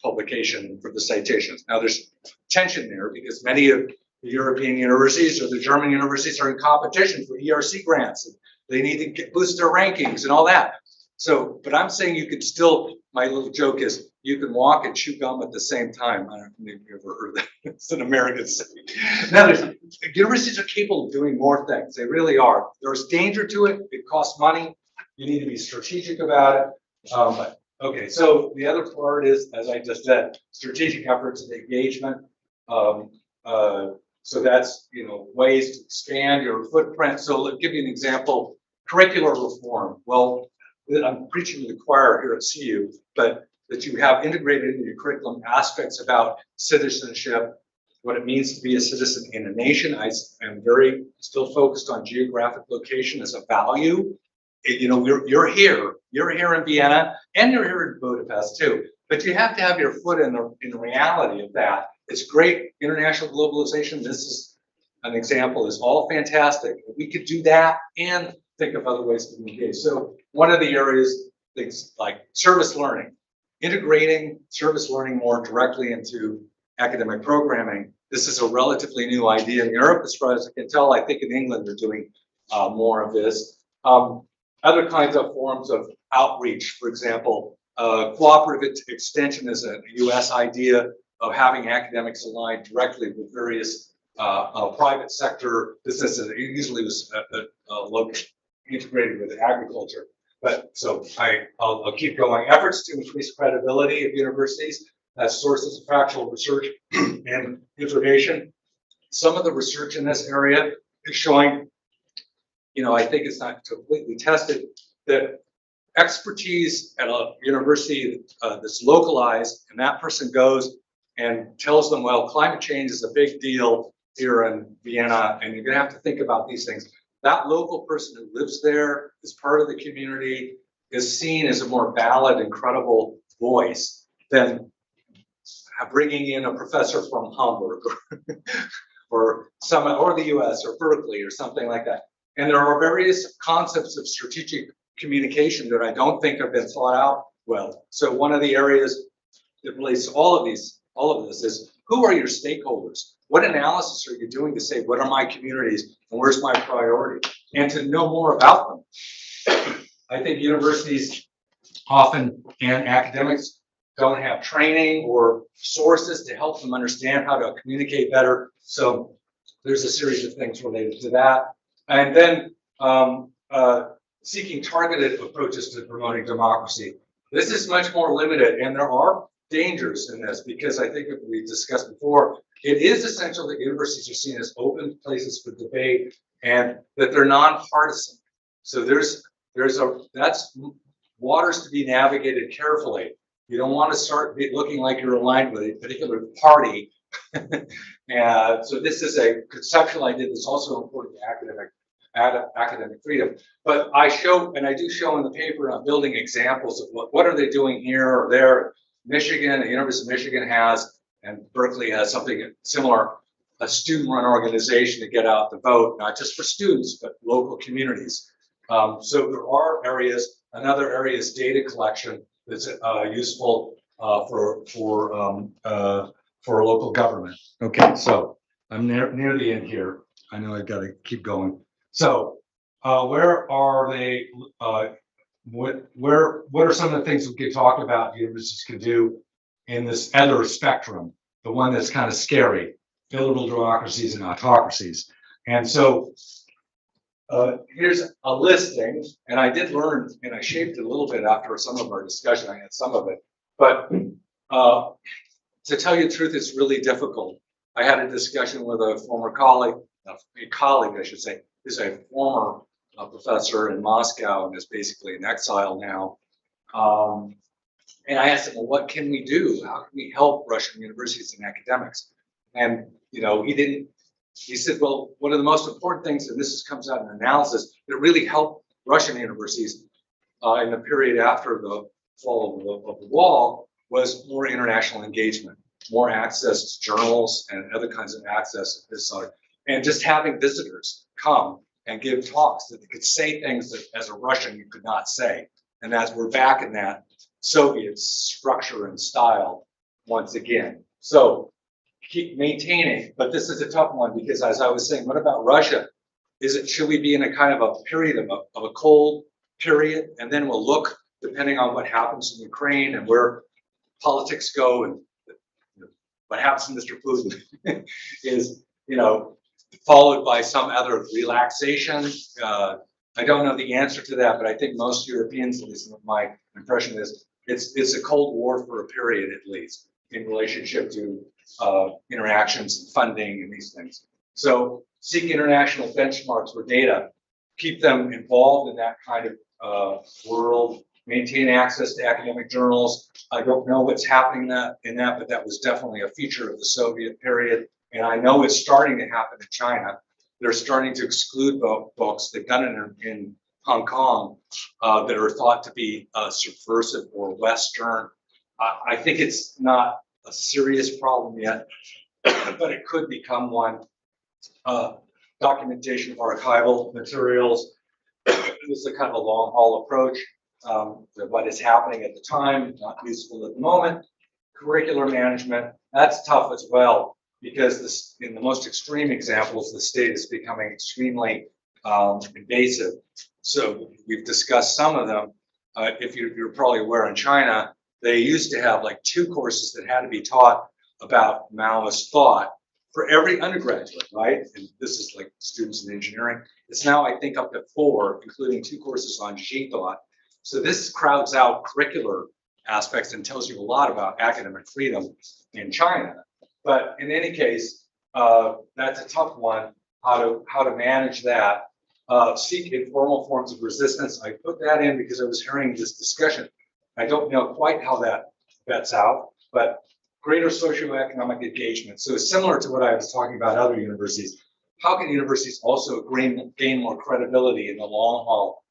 publication for the citations. Now there's tension there because many of the European universities or the German universities are in competition for ERC grants. And they need to boost their rankings and all that. So, but I'm saying you could still, my little joke is, you can walk and chew gum at the same time. I don't know if you've ever heard that. It's an American saying. Now, universities are capable of doing more things. They really are. There's danger to it. It costs money. You need to be strategic about it. But okay, so the other part is, as I just said, strategic efforts and engagement. So that's, you know, ways to expand your footprint. So let's give you an example. Curricular reform. Well, I'm preaching to the choir here at CU, but that you have integrated into your curriculum aspects about citizenship, what it means to be a citizen in a nation. I am very still focused on geographic location as a value. You know, you're here in Vienna, and you're here in Budapest too. But you have to have your foot in the reality of that. It's great international globalization. This is an example. Is all fantastic. We could do that and think of other ways to engage. So one of the areas, things like service learning, integrating service learning more directly into academic programming. This is a relatively new idea in Europe, as far as I can tell. I think in England they're doing more of this. Other kinds of forms of outreach, for example, cooperative extension is a US idea of having academics aligned directly with various private sector businesses. It usually was integrated with agriculture. But so I'll keep going. Efforts to increase credibility of universities as sources of factual research and information. Some of the research in this area is showing, you know, I think it's not completely tested, that expertise at a university that's localized, and that person goes and tells them, well, climate change is a big deal here in Vienna, and you're going to have to think about these things. That local person who lives there, is part of the community, is seen as a more valid and credible voice than bringing in a professor from Hamburg or the US or Berkeley or something like that. And there are various concepts of strategic communication that I don't think have been thought out well. So one of the areas that relates to all of this is, who are your stakeholders? What analysis are you doing to say, what are my communities and where's my priority? And to know more about them. I think universities often and academics don't have training or sources to help them understand how to communicate better. So there's a series of things related to that. And then seeking targeted approaches to promoting democracy. This is much more limited, and there are dangers in this, because I think we discussed before, it is essential that universities are seen as open places for debate and that they're nonpartisan. So that's waters to be navigated carefully. You don't want to start looking like you're aligned with a particular party And so this is a conceptual idea that's also important to academic freedom. But I do show in the paper, I'm building examples of what are they doing here or there. Michigan, the University of Michigan has, and Berkeley has something similar, a student-run organization to get out the vote, not just for students, but local communities. So there are areas. Another area is data collection that's useful for local government. Okay, so I'm near the end here. I know I've got to keep going. So where are they? What are some of the things we could talk about universities can do in this other spectrum, the one that's kind of scary, illiberal democracies and autocracies? And so here's a listing, and I did learn, and I shaped it a little bit after some of our discussion. I had some of it, but to tell you the truth, it's really difficult. I had a discussion with a former colleague, I should say, who's a former professor in Moscow and is basically in exile now. And I asked him, well, what can we do? How can we help Russian universities and academics? And, he said, well, one of the most important things, and this comes out in analysis, that really helped Russian universities in the period after the fall of the wall was more international engagement, more access to journals and other kinds of access of this sort, and just having visitors come and give talks that they could say things that as a Russian you could not say. And we're back in that Soviet structure and style once again. So keep maintaining, but this is a tough one because as I was saying, what about Russia? Should we be in a kind of a period of a cold period, and then we'll look, depending on what happens in Ukraine and where politics go and what happens to Mr. Putin is, followed by some other relaxation. I don't know the answer to that, but I think most Europeans, at least my impression is, it's a Cold War for a period at least in relationship to interactions and funding and these things. So seek international benchmarks for data, keep them involved in that kind of world, maintain access to academic journals. I don't know what's happening in that, but that was definitely a feature of the Soviet period. And I know it's starting to happen in China. They're starting to exclude books. They've done it in Hong Kong that are thought to be subversive or Western. I think it's not a serious problem yet, but it could become one. Documentation of archival materials. This is a kind of a long haul approach. What is happening at the time, not useful at the moment. Curricular management, that's tough as well, because in the most extreme examples, the state is becoming extremely invasive. So we've discussed some of them. If you're probably aware, in China, they used to have like 2 courses that had to be taught about Maoist thought for every undergraduate, right? And this is like students in engineering. It's now, I think, up to 4, including 2 courses on Xi thought. So this crowds out curricular aspects and tells you a lot about academic freedom in China. But in any case, that's a tough one, how to manage that. Seek informal forms of resistance. I put that in because I was hearing this discussion. I don't know quite how that bets out, but greater socioeconomic engagement. So similar to what I was talking about other universities, how can universities also gain more credibility in the long haul?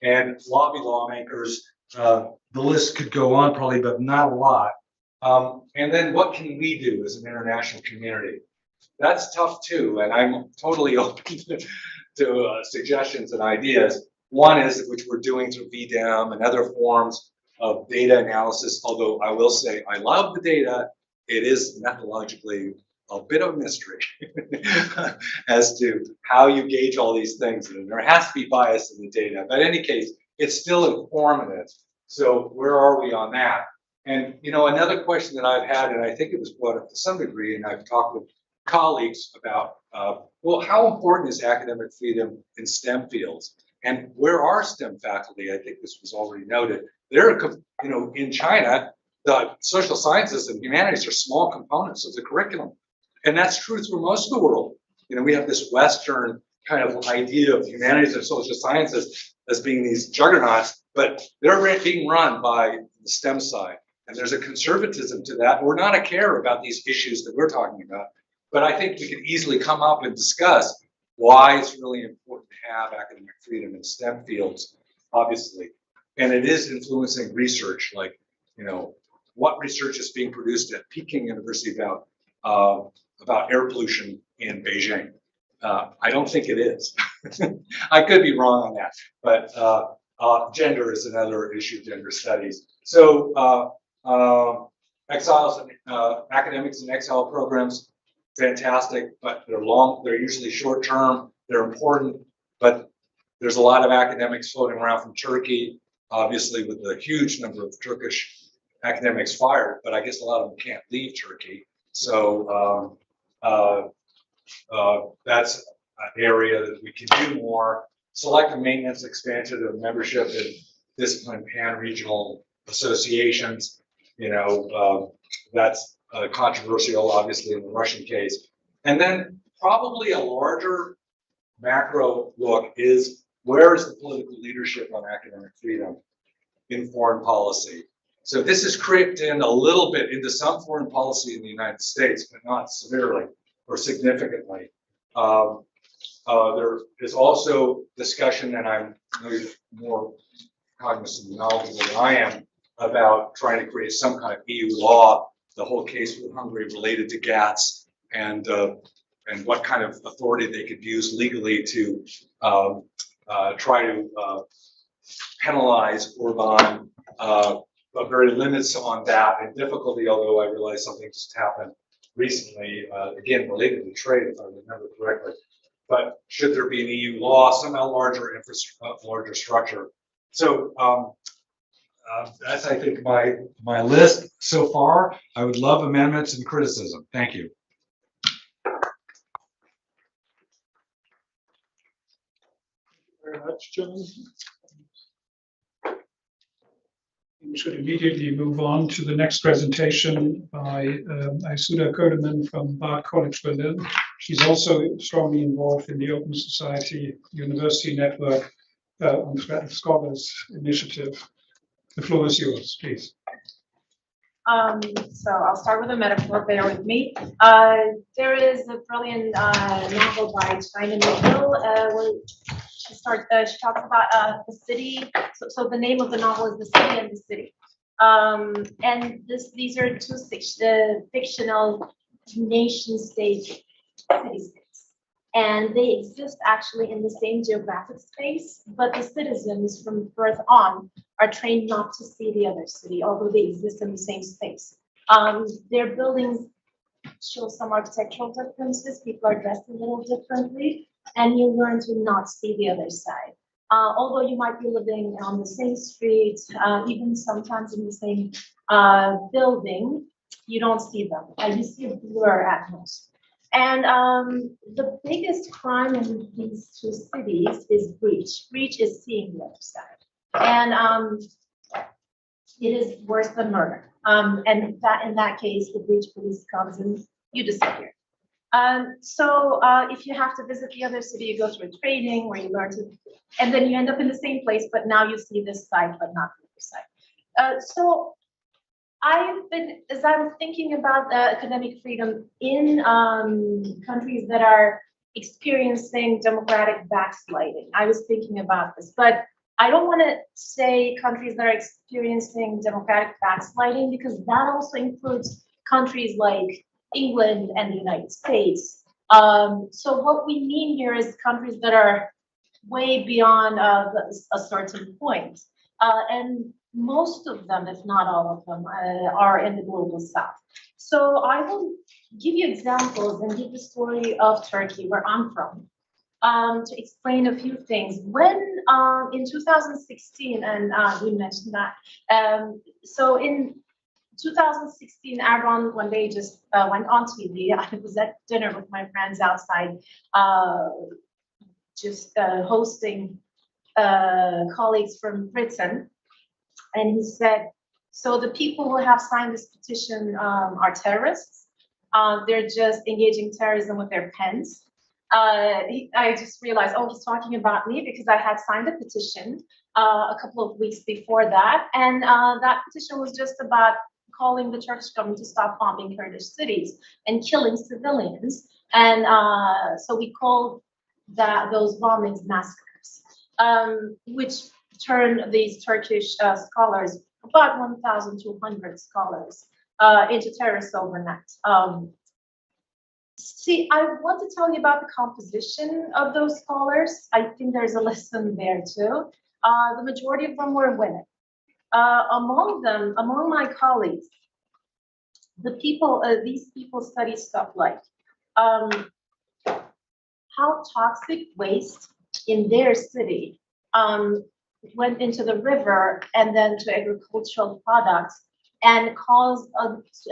And lobby lawmakers, the list could go on probably, but not a lot. And then what can we do as an international community? That's tough too, and I'm totally open to suggestions and ideas. One is, which we're doing through VDEM and other forms of data analysis, although I will say I love the data, it is methodologically a bit of a mystery as to how you gauge all these things. And there has to be bias in the data, but in any case, it's still informative. So where are we on that? And another question that I've had, and I think it was brought up to some degree, and I've talked with colleagues about, well, how important is academic freedom in STEM fields? And where are STEM faculty? I think this was already noted. They're, in China, the social sciences and humanities are small components of the curriculum. And that's true through most of the world. We have this Western kind of idea of humanities and social sciences as being these juggernauts, but they're being run by the STEM side. And there's a conservatism to that. We're not a care about these issues that we're talking about. But I think we could easily come up and discuss why it's really important to have academic freedom in STEM fields, obviously. And it is influencing research, like, you know, what research is being produced at Peking University about air pollution in Beijing. I don't think it is. I could be wrong on that, but gender is another issue, gender studies. So exiles and academics in exile programs, fantastic, but they're usually short term, they're important, but there's a lot of academics floating around from Turkey, obviously with the huge number of Turkish academics fired, but I guess a lot of them can't leave Turkey. So that's an area that we can do more. Selective maintenance, expansion of membership in disciplined pan-regional associations. You know, that's controversial, obviously, in the Russian case. And then probably a larger macro look is, where is the political leadership on academic freedom in foreign policy? So this has crept in a little bit into some foreign policy in the United States, but not severely or significantly. There is also discussion, and I'm more cognizant and knowledgeable than I am, about trying to create some kind of EU law, the whole case with Hungary related to GATS, and what kind of authority they could use legally to try to penalize Orban, but very limits on that and difficulty, although I realize something just happened recently, again, related to trade, if I remember correctly. But should there be an EU law, somehow larger structure? So that's, I think, my list so far. I would love amendments and criticism. Thank you. Very much, John. We should immediately move on to the next presentation by Isuda Kodeman from Bard College Berlin. She's also strongly involved in the Open Society University Network and Scholars Initiative. The floor is yours, please. So I'll start with a metaphor, bear with me. There is a brilliant novel by China Michelle where she talks about the city. So the name of the novel is The City and the City. And these are two fictional nation-state city-states. And they exist actually in the same geographic space, but the citizens from birth on are trained not to see the other city, although they exist in the same space. Their buildings show some architectural differences. People are dressed a little differently, and you learn to not see the other side. Although you might be living on the same street, even sometimes in the same building, you don't see them. You see a blur at most. And the biggest crime in these two cities is breach. Breach is seeing the other side. And it is worse than murder. And in that case, the breach police comes and you disappear. So if you have to visit the other city, you go through a training where you learn to, and then you end up in the same place, but now you see this side, but not the other side. So as I'm thinking about academic freedom in countries that are experiencing democratic backsliding, I was thinking about this, but I don't want to say countries that are experiencing democratic backsliding, because that also includes countries like England and the United States. So what we mean here is countries that are way beyond a certain point. And most of them, if not all of them, are in the global south. So I will give you examples and give the story of Turkey, where I'm from, to explain a few things. When in 2016, and we mentioned that, so in 2016, Erdogan one day just went on TV. I was at dinner with my friends outside, just hosting colleagues from Britain. And he said, so the people who have signed this petition are terrorists. They're just engaging terrorism with their pens. I just realized, oh, he's talking about me, because I had signed a petition a couple of weeks before that. And that petition was just about calling the Turkish government to stop bombing Kurdish cities and killing civilians. And so we called those bombings massacres, which turned these Turkish scholars, about 1,200 scholars, into terrorists overnight. See, I want to tell you about the composition of those scholars. I think there's a lesson there too. The majority of them were women. Among my colleagues, these people study stuff like how toxic waste in their city went into the river and then to agricultural products and caused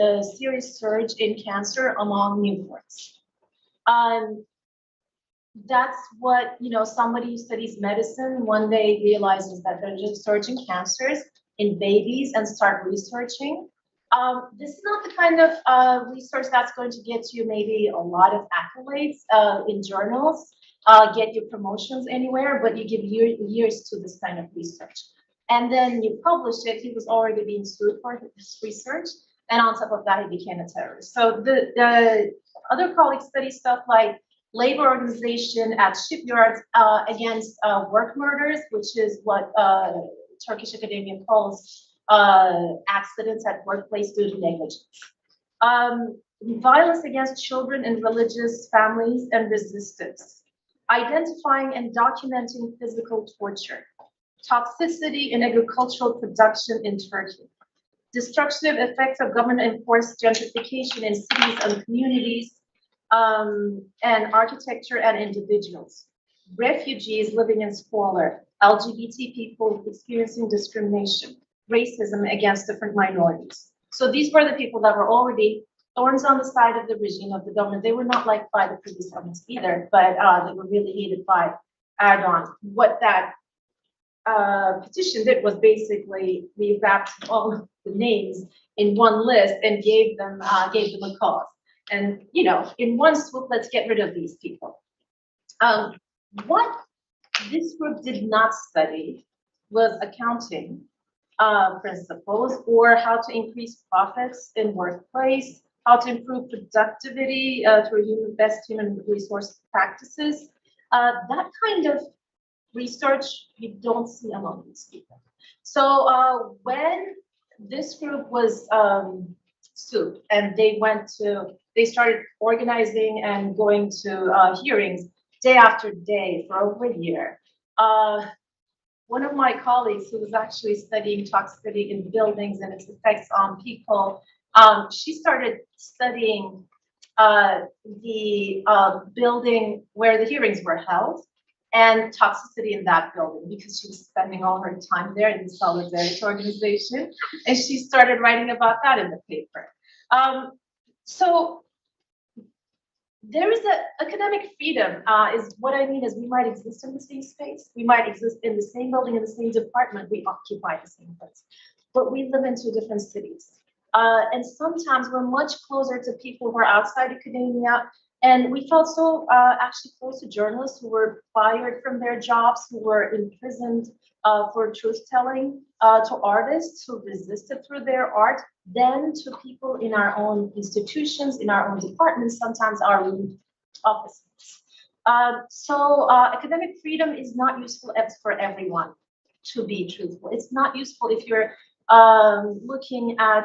a serious surge in cancer among newborns. That's what, somebody who studies medicine one day realizes that there's a surge in cancers in babies and start researching. This is not the kind of research that's going to get you maybe a lot of accolades in journals, get you promotions anywhere, but you give years to this kind of research. And then you publish it, he was already being sued for his research, and on top of that, he became a terrorist. So the other colleagues study stuff like labor organization at shipyards against work murders, which is what Turkish academia calls accidents at workplace due to negligence. Violence against children in religious families and resistance. Identifying and documenting physical torture. Toxicity in agricultural production in Turkey. Destructive effects of government-enforced gentrification in cities and communities, and architecture and individuals. Refugees living in squalor. LGBT people experiencing discrimination. Racism against different minorities. So these were the people that were already thorns on the side of the regime of the government. They were not liked by the previous governments either, but they were really hated by Erdogan. What that petition did was basically we wrapped all of the names in one list and gave them a cause. And in one swoop, let's get rid of these people. What this group did not study was accounting principles or how to increase profits in workplace, how to improve productivity through best human resource practices. That kind of research you don't see among these people. So when this group was sued and they started organizing and going to hearings day after day for over a year. One of my colleagues who was actually studying toxicity in buildings and its effects on people, she started studying the building where the hearings were held and toxicity in that building because she was spending all her time there in the Solidarity organization, and she started writing about that in the paper. So there is academic freedom, is what I mean is we might exist in the same space, we might exist in the same building, in the same department, we occupy the same place, but we live in two different cities. And sometimes we're much closer to people who are outside academia. And we felt so actually close to journalists who were fired from their jobs, who were imprisoned for truth-telling, to artists who resisted through their art, then to people in our own institutions, in our own departments, sometimes our own offices. So academic freedom is not useful for everyone, to be truthful. It's not useful if you're looking at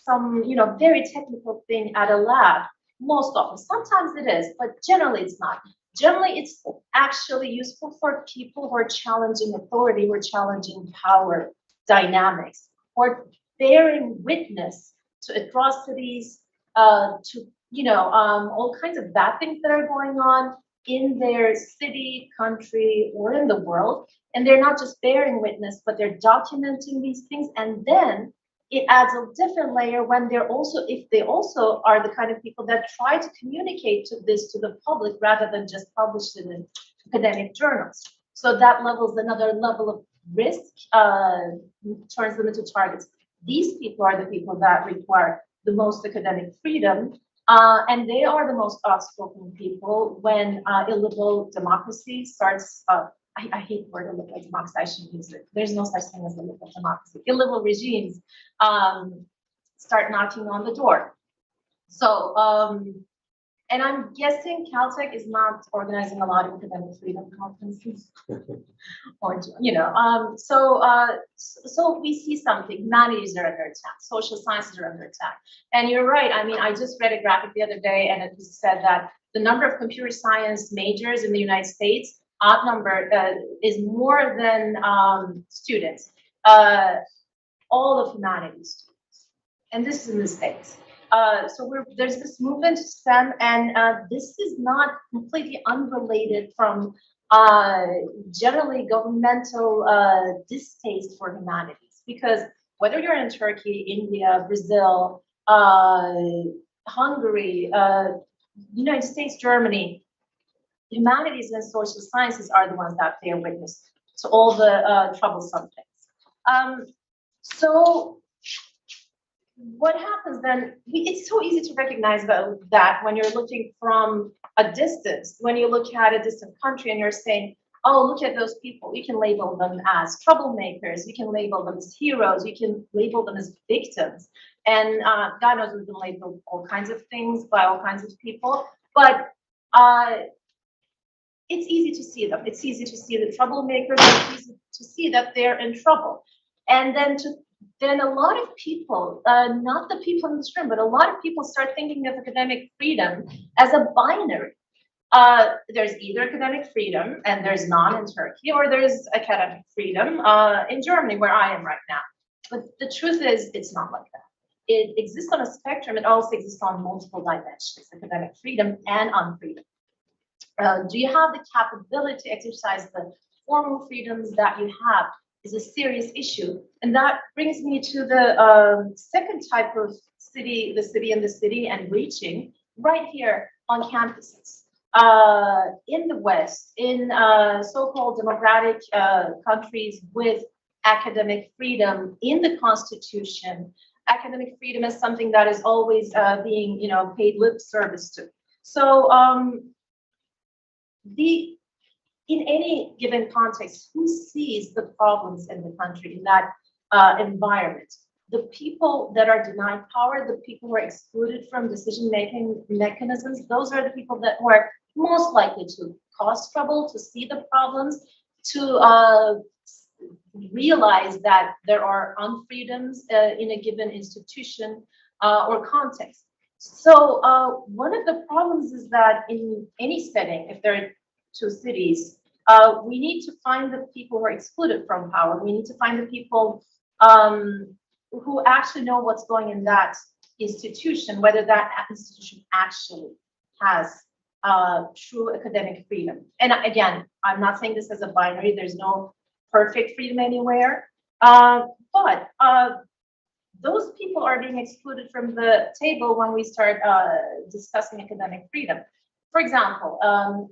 some very technical thing at a lab. Most often, sometimes it is, but generally it's not. Generally, it's actually useful for people who are challenging authority, who are challenging power dynamics, or bearing witness to atrocities, to all kinds of bad things that are going on in their city, country, or in the world. And they're not just bearing witness, but they're documenting these things, and then it adds a different layer when if they also are the kind of people that try to communicate this to the public rather than just publish it in academic journals. So that levels another level of risk, turns them into targets. These people are the people that require the most academic freedom, and they are the most outspoken people when illiberal democracy starts. I hate the word illiberal democracy, I shouldn't use it. There's no such thing as illiberal democracy. Illiberal regimes start knocking on the door. So, and I'm guessing Caltech is not organizing a lot of academic freedom conferences, or so we see something. Humanities are under attack, social sciences are under attack, and you're right. I mean, I just read a graphic the other day, and it said that the number of computer science majors in the United States outnumbered is more than students, all of humanities students, and this is in the States. So there's this movement to STEM, and this is not completely unrelated from generally governmental distaste for humanities, because whether you're in Turkey, India, Brazil, Hungary, United States, Germany, humanities and social sciences are the ones that bear witness to all the troublesome things. So what happens then, it's so easy to recognize that when you're looking from a distance, when you look at a distant country and you're saying, oh, look at those people, you can label them as troublemakers, you can label them as heroes, you can label them as victims. And God knows we've been labeled all kinds of things by all kinds of people, but it's easy to see them. It's easy to see the troublemakers, it's easy to see that they're in trouble. And then a lot of people, not the people in this room, but a lot of people start thinking of academic freedom as a binary. There's either academic freedom, and there's none in Turkey, or there's academic freedom in Germany, where I am right now. But the truth is, it's not like that. It exists on a spectrum. It also exists on multiple dimensions, academic freedom and unfreedom. Do you have the capability to exercise the formal freedoms that you have is a serious issue. And that brings me to the second type of city, the city in the city and reaching right here on campuses. In the West, in so-called democratic countries with academic freedom in the Constitution, academic freedom is something that is always being, paid lip service to. So in any given context, who sees the problems in the country in that environment? The people that are denied power, the people who are excluded from decision-making mechanisms, those are the people that are most likely to cause trouble, to see the problems, to realize that there are unfreedoms in a given institution or context. So one of the problems is that in any setting, if there are two cities, we need to find the people who are excluded from power. We need to find the people who actually know what's going in that institution, whether that institution actually has true academic freedom. And again, I'm not saying this as a binary. There's no perfect freedom anywhere. But those people are being excluded from the table when we start discussing academic freedom. For example,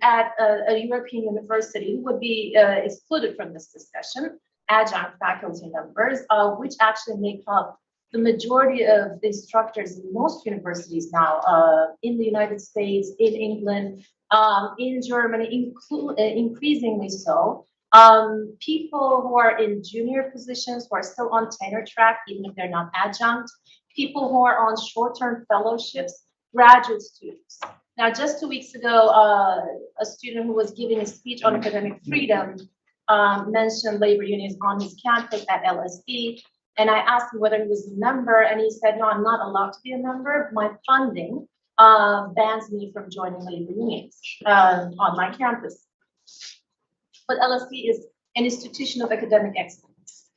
at a European university, who would be excluded from this discussion? Adjunct faculty members, which actually make up the majority of the instructors in most universities now, in the United States, in England, in Germany, increasingly so. People who are in junior positions, who are still on tenure track, even if they're not adjunct, people who are on short-term fellowships, graduate students. Now, just 2 weeks ago, a student who was giving a speech on academic freedom mentioned labor unions on his campus at LSE. And I asked him whether he was a member, and he said, no, I'm not allowed to be a member. My funding bans me from joining labor unions on my campus. But LSE is an institution of academic excellence,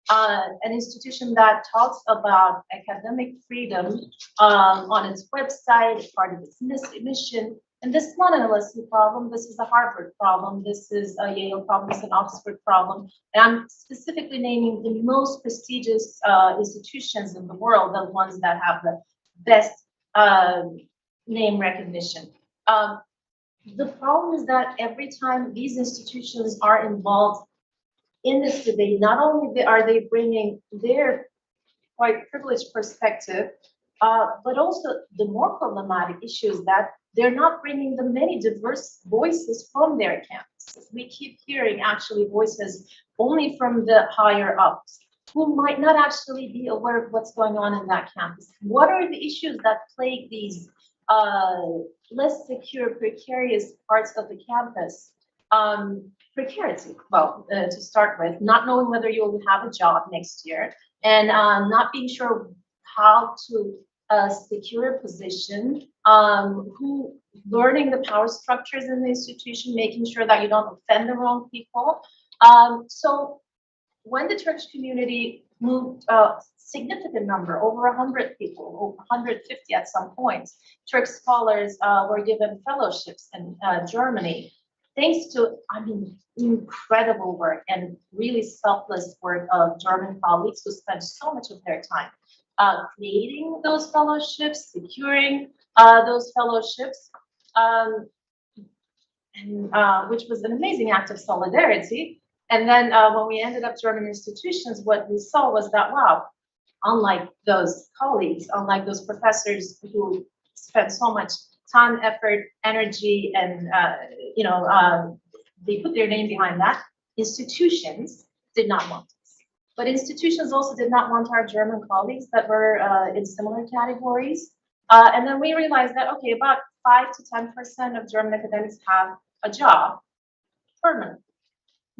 an institution that talks about academic freedom on its website, as part of its mission. And this is not an LSE problem. This is a Harvard problem. This is a Yale problem. This is an Oxford problem. And I'm specifically naming the most prestigious institutions in the world, the ones that have the best name recognition. The problem is that every time these institutions are involved in this debate, not only are they bringing their quite privileged perspective, but also the more problematic issue is that they're not bringing the many diverse voices from their campuses. We keep hearing actually voices only from the higher ups. who might not actually be aware of what's going on in that campus. What are the issues that plague these less secure, precarious parts of the campus? Precarity, well, to start with, not knowing whether you'll have a job next year, and not being sure how to secure a position, who learning the power structures in the institution, making sure that you don't offend the wrong people. So when the Turkish community moved a significant number, over 100 people, over 150 at some points, Turkish scholars were given fellowships in Germany, thanks to, I mean, incredible work and really selfless work of German colleagues who spent so much of their time creating those fellowships, securing those fellowships, which was an amazing act of solidarity. And then when we ended up German institutions, what we saw was that, wow, unlike those colleagues, unlike those professors who spent so much time, effort, energy, and they put their name behind that, institutions did not want us. But institutions also did not want our German colleagues that were in similar categories. And then we realized that, okay, about 5 to 10% of German academics have a job permanent.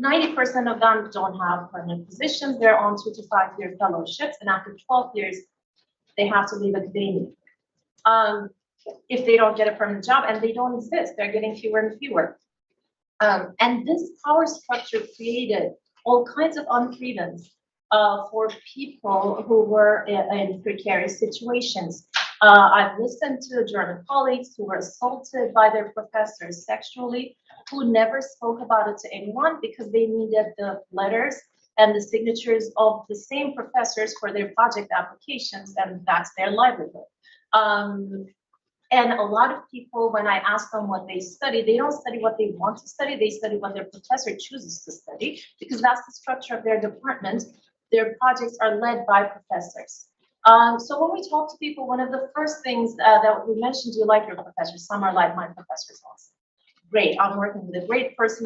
90% of them don't have permanent positions. They're on 2 to 5 year fellowships, and after 12 years, they have to leave academia. If they don't get a permanent job, and they don't exist, they're getting fewer and fewer. And this power structure created all kinds of unfreedoms for people who were in precarious situations. I've listened to German colleagues who were assaulted by their professors sexually, who never spoke about it to anyone because they needed the letters and the signatures of the same professors for their project applications, and that's their livelihood. And a lot of people, when I ask them what they study, they don't study what they want to study, they study what their professor chooses to study, because that's the structure of their department. Their projects are led by professors. So when we talk to people, one of the first things that we mentioned, do you like your professor? Some are like, my professor's awesome. Great, I'm working with a great person,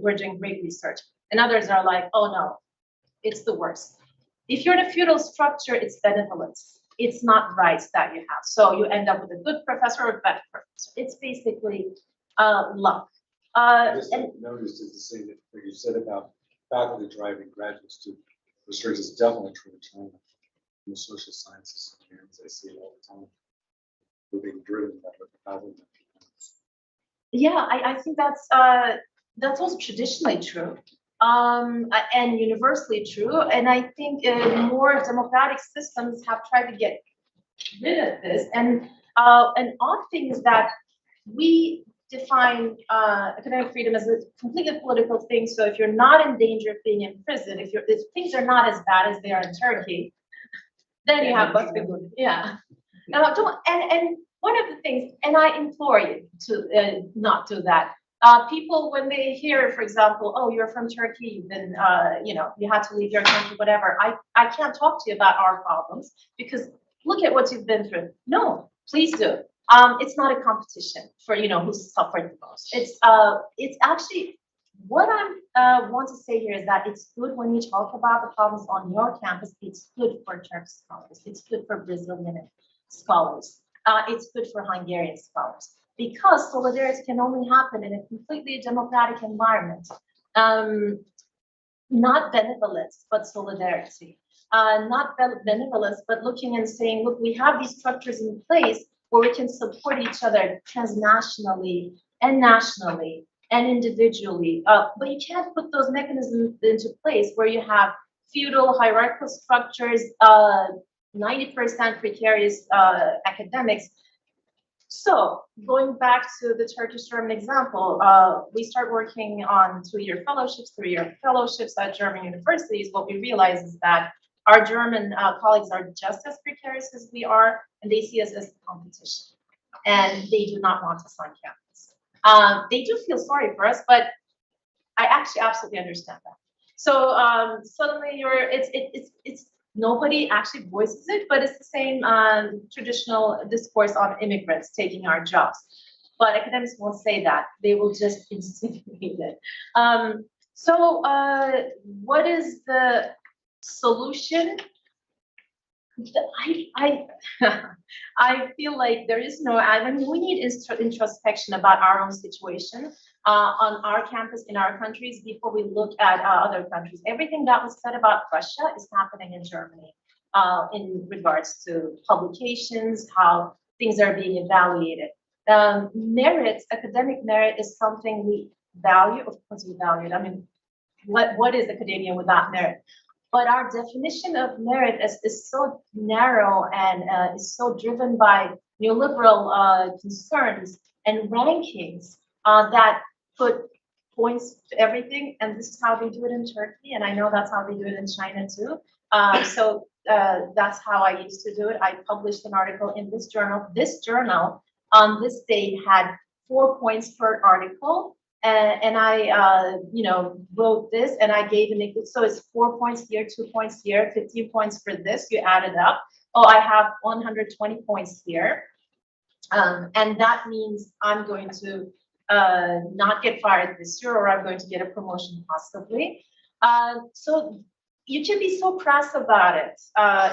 we're doing great research. And others are like, oh no, it's the worst. If you're in a feudal structure, it's benevolence. It's not rights that you have. So you end up with a good professor or a bad professor. It's basically luck. I just noticed is the same that you said about faculty driving graduate student research is definitely true in China. In the social sciences camps, I see it all the time. We're being driven by what the faculty. Yeah, I think that's also traditionally true. And universally true. And I think more democratic systems have tried to get rid of this. And an odd thing is that we define academic freedom as a completely political thing. So if you're not in danger of being in prison, if things are not as bad as they are in Turkey, then you have what's good. Yeah. And one of the things, and I implore you to not do that. People, when they hear, for example, oh, you're from Turkey, then you had to leave your country, whatever. I can't talk to you about our problems because look at what you've been through. No, please do. It's not a competition for who suffered the most. It's actually what I want to say here is that it's good when you talk about the problems on your campus. It's good for Turkish scholars. It's good for Brazilian scholars. It's good for Hungarian scholars. Because solidarity can only happen in a completely democratic environment. Not benevolence, but solidarity. Not benevolence, but looking and saying, look, we have these structures in place where we can support each other transnationally and nationally and individually. But you can't put those mechanisms into place where you have feudal hierarchical structures, 90% precarious academics. So going back to the Turkish-German example, we start working on 2-year fellowships, 3-year fellowships at German universities. What we realize is that our German colleagues are just as precarious as we are, and they see us as competition. And they do not want us on campus. They do feel sorry for us, but I actually absolutely understand that. So suddenly it's nobody actually voices it, but it's the same traditional discourse on immigrants taking our jobs. But academics won't say that. They will just insinuate it. So what is the solution, I I feel like there is no. I mean, we need introspection about our own situation on our campus in our countries before we look at other countries. Everything that was said about Russia is happening in Germany in regards to publications, how things are being evaluated. Merit, academic merit, is something we value. Of course, we value it. I mean, what is academia without merit? But our definition of merit is so narrow and is so driven by neoliberal concerns and rankings that put points to everything. And this is how they do it in Turkey. And I know that's how they do it in China too. So that's how I used to do it. I published an article in this journal. This journal on this date had 4 points per article. And I, wrote this and I gave an equal. So it's 4 points here, 2 points here, 15 points for this. You add it up. Oh, I have 120 points here. And that means I'm going to not get fired this year, or I'm going to get a promotion possibly. So you can be so crass about it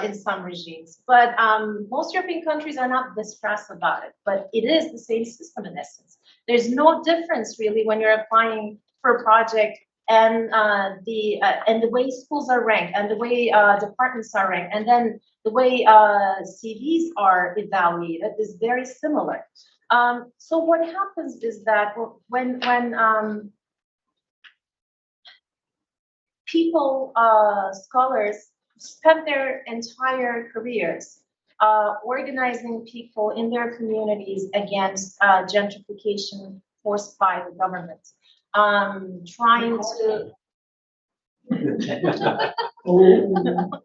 in some regimes, but most European countries are not this crass about it, but it is the same system in essence. There's no difference really when you're applying for a project and the way schools are ranked and the way departments are ranked, and then the way CVs are evaluated is very similar. So what happens is that when people, scholars, spend their entire careers organizing people in their communities against gentrification forced by the government, trying to.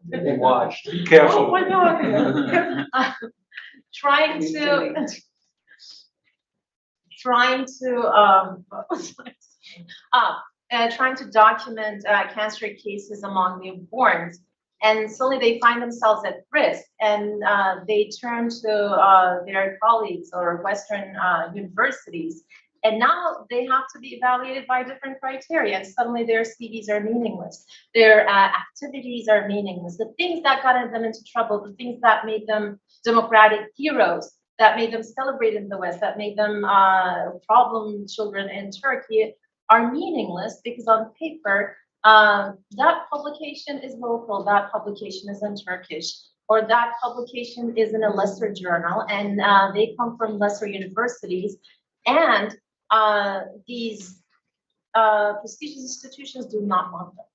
They watched. Be careful. Oh my God! Trying to document cancer cases among newborns, and suddenly they find themselves at risk, and they turn to their colleagues or Western universities, and now they have to be evaluated by different criteria, and suddenly their CVs are meaningless, their activities are meaningless, the things that got them into trouble, the things that made them democratic heroes, that made them celebrate in the West, that made them problem children in Turkey, are meaningless because on paper, that publication is local, that publication is in Turkish, or that publication is in a lesser journal, and they come from lesser universities, and these prestigious institutions do not want them.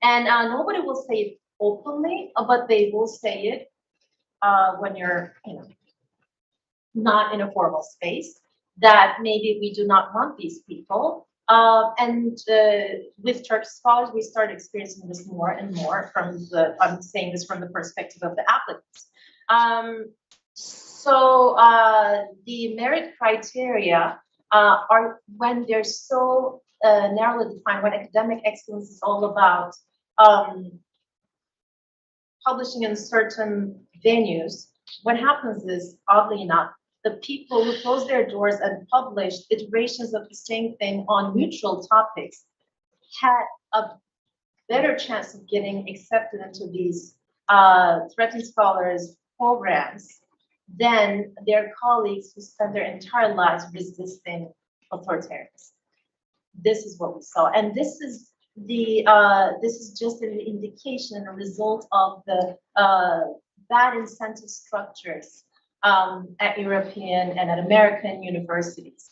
And nobody will say it openly, but they will say it when you're, not in a formal space, that maybe we do not want these people. And with Turkish scholars, we start experiencing this more and more from I'm saying this from the perspective of the applicants. So the merit criteria are, when they're so narrowly defined, when academic excellence is all about publishing in certain venues, what happens is, oddly enough, the people who close their doors and publish iterations of the same thing on neutral topics had a better chance of getting accepted into these threatened scholars programs than their colleagues who spend their entire lives resisting authoritarianism. This is what we saw, and this is just an indication and a result of the bad incentive structures at European and at American universities.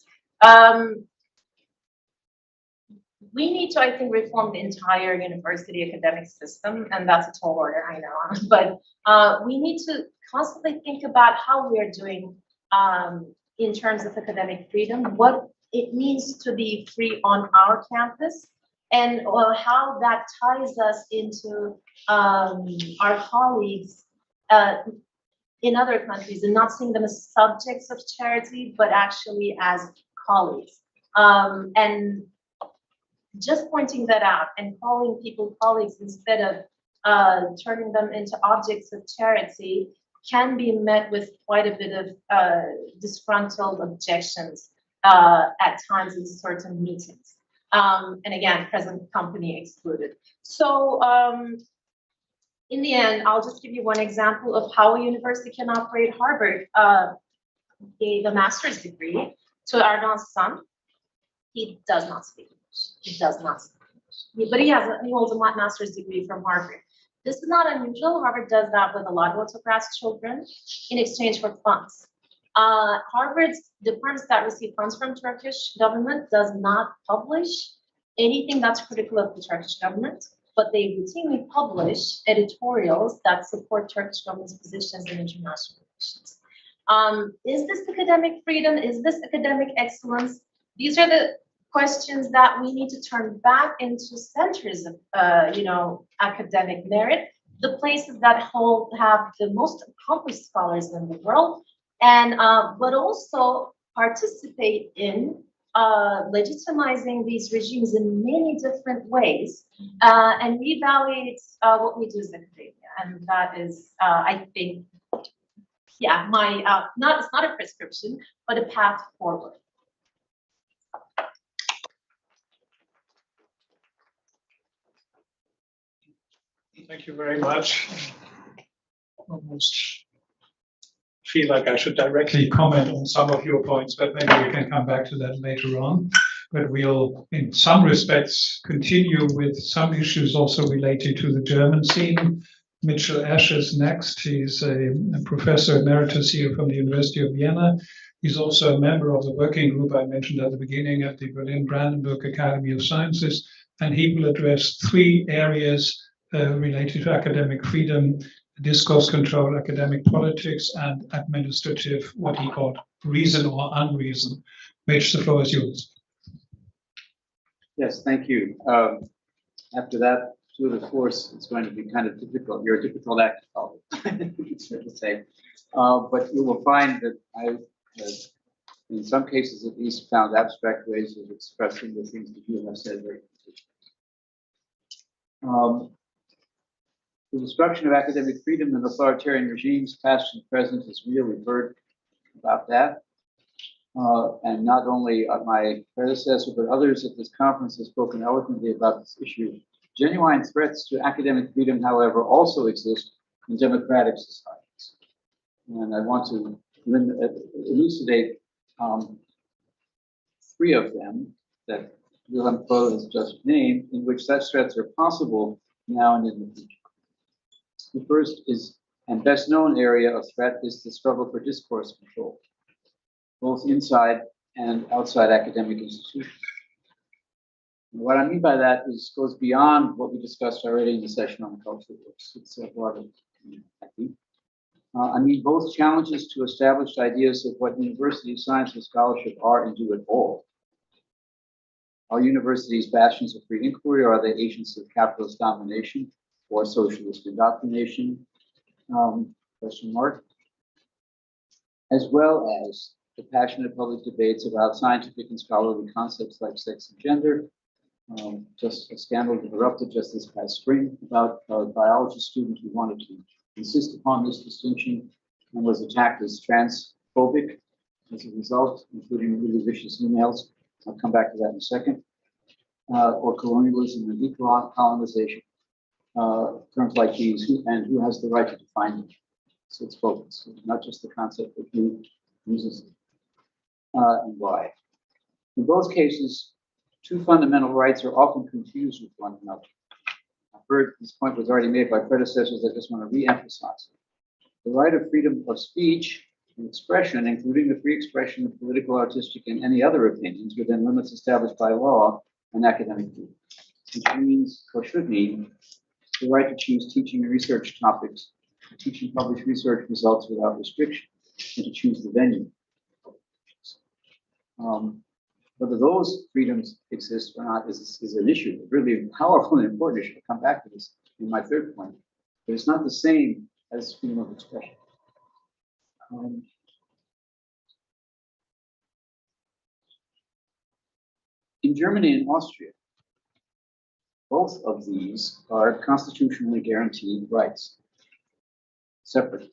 We need to, I think, reform the entire university academic system, and that's a tall order, I know. But we need to constantly think about how we are doing in terms of academic freedom, what it means to be free on our campus, and how that ties us into our colleagues in other countries, and not seeing them as subjects of charity, but actually as colleagues. And just pointing that out and calling people colleagues instead of turning them into objects of charity can be met with quite a bit of disgruntled objections at times in certain meetings. And again, present company excluded. So in the end, I'll just give you one example of how a university can operate. Harvard gave a master's degree to Erdogan's son. He does not speak English. He does not speak English. But he holds a master's degree from Harvard. This is not unusual. Harvard does that with a lot of autocrats' children in exchange for funds. Harvard's departments that receive funds from Turkish government does not publish anything that's critical of the Turkish government, but they routinely publish editorials that support Turkish government's positions in international relations. Is this academic freedom? Is this academic excellence? These are the questions that we need to turn back into centers of, academic merit, the places that have the most accomplished scholars in the world, and but also participate in legitimizing these regimes in many different ways, and reevaluate what we do as academia. And that is, I think, yeah, it's not a prescription, but a path forward. Thank you very much. Almost feel like I should directly comment on some of your points, but maybe we can come back to that later on. But we'll, in some respects, continue with some issues also related to the German scene. Mitchell Ash is next. He's a professor emeritus here from the University of Vienna. He's also a member of the working group I mentioned at the beginning at the Berlin-Brandenburg Academy of Sciences, and he will address three areas related to academic freedom: discourse control, academic politics, and administrative, what he called reason or unreason. Mitch, the floor is yours. Yes, thank you. After that tour de force, it's going to be kind of difficult. You're a difficult act to follow, it's fair to say. But you will find that I, in some cases at least, found abstract ways of expressing the things that you have said very clearly. The destruction of academic freedom in authoritarian regimes, past and present, is real. We've heard about that. And not only my predecessor, but others at this conference have spoken eloquently about this issue. Genuine threats to academic freedom, however, also exist in democratic societies. And I want to elucidate three of them that Wilhelm Pohl has just named, in which such threats are possible now and in the future. The first is, and best known area of threat, is the struggle for discourse control, both inside and outside academic institutions. And what I mean by that goes beyond what we discussed already in the session on cultural books. It's broader, I think. I mean both challenges to established ideas of what university science and scholarship are and do at all. Are universities bastions of free inquiry, or are they agents of capitalist domination or socialist indoctrination? Question mark. As well as the passionate public debates about scientific and scholarly concepts like sex and gender. Just a scandal erupted just this past spring about a biology student who wanted to insist upon this distinction and was attacked as transphobic as a result, including really vicious emails. I'll come back to that in a second. Or colonialism and decolonization. Terms like these, who has the right to define them? So it's both, so not just the concept, but who uses it and why. In both cases, two fundamental rights are often confused with one another. I've heard this point was already made by predecessors. I just want to re-emphasize it. The right of freedom of speech and expression, including the free expression of political, artistic, and any other opinions within limits established by law and academic freedom, which means, or should mean, the right to choose teaching and research topics, to teach and publish research results without restriction, and to choose the venue. Whether those freedoms exist or not is an issue, a really powerful and important issue. I'll come back to this in my third point, but it's not the same as freedom of expression. In Germany and Austria, both of these are constitutionally guaranteed rights, separate.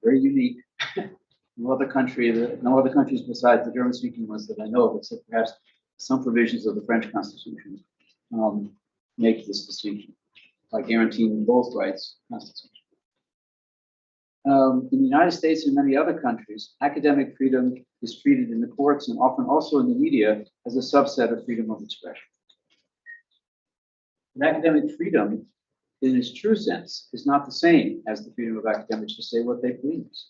Very unique. No other countries besides the German-speaking ones that I know of, except perhaps some provisions of the French Constitution, make this distinction. by guaranteeing both rights constitutionally. In the United States and many other countries, academic freedom is treated in the courts and often also in the media as a subset of freedom of expression. But academic freedom, in its true sense, is not the same as the freedom of academics to say what they please.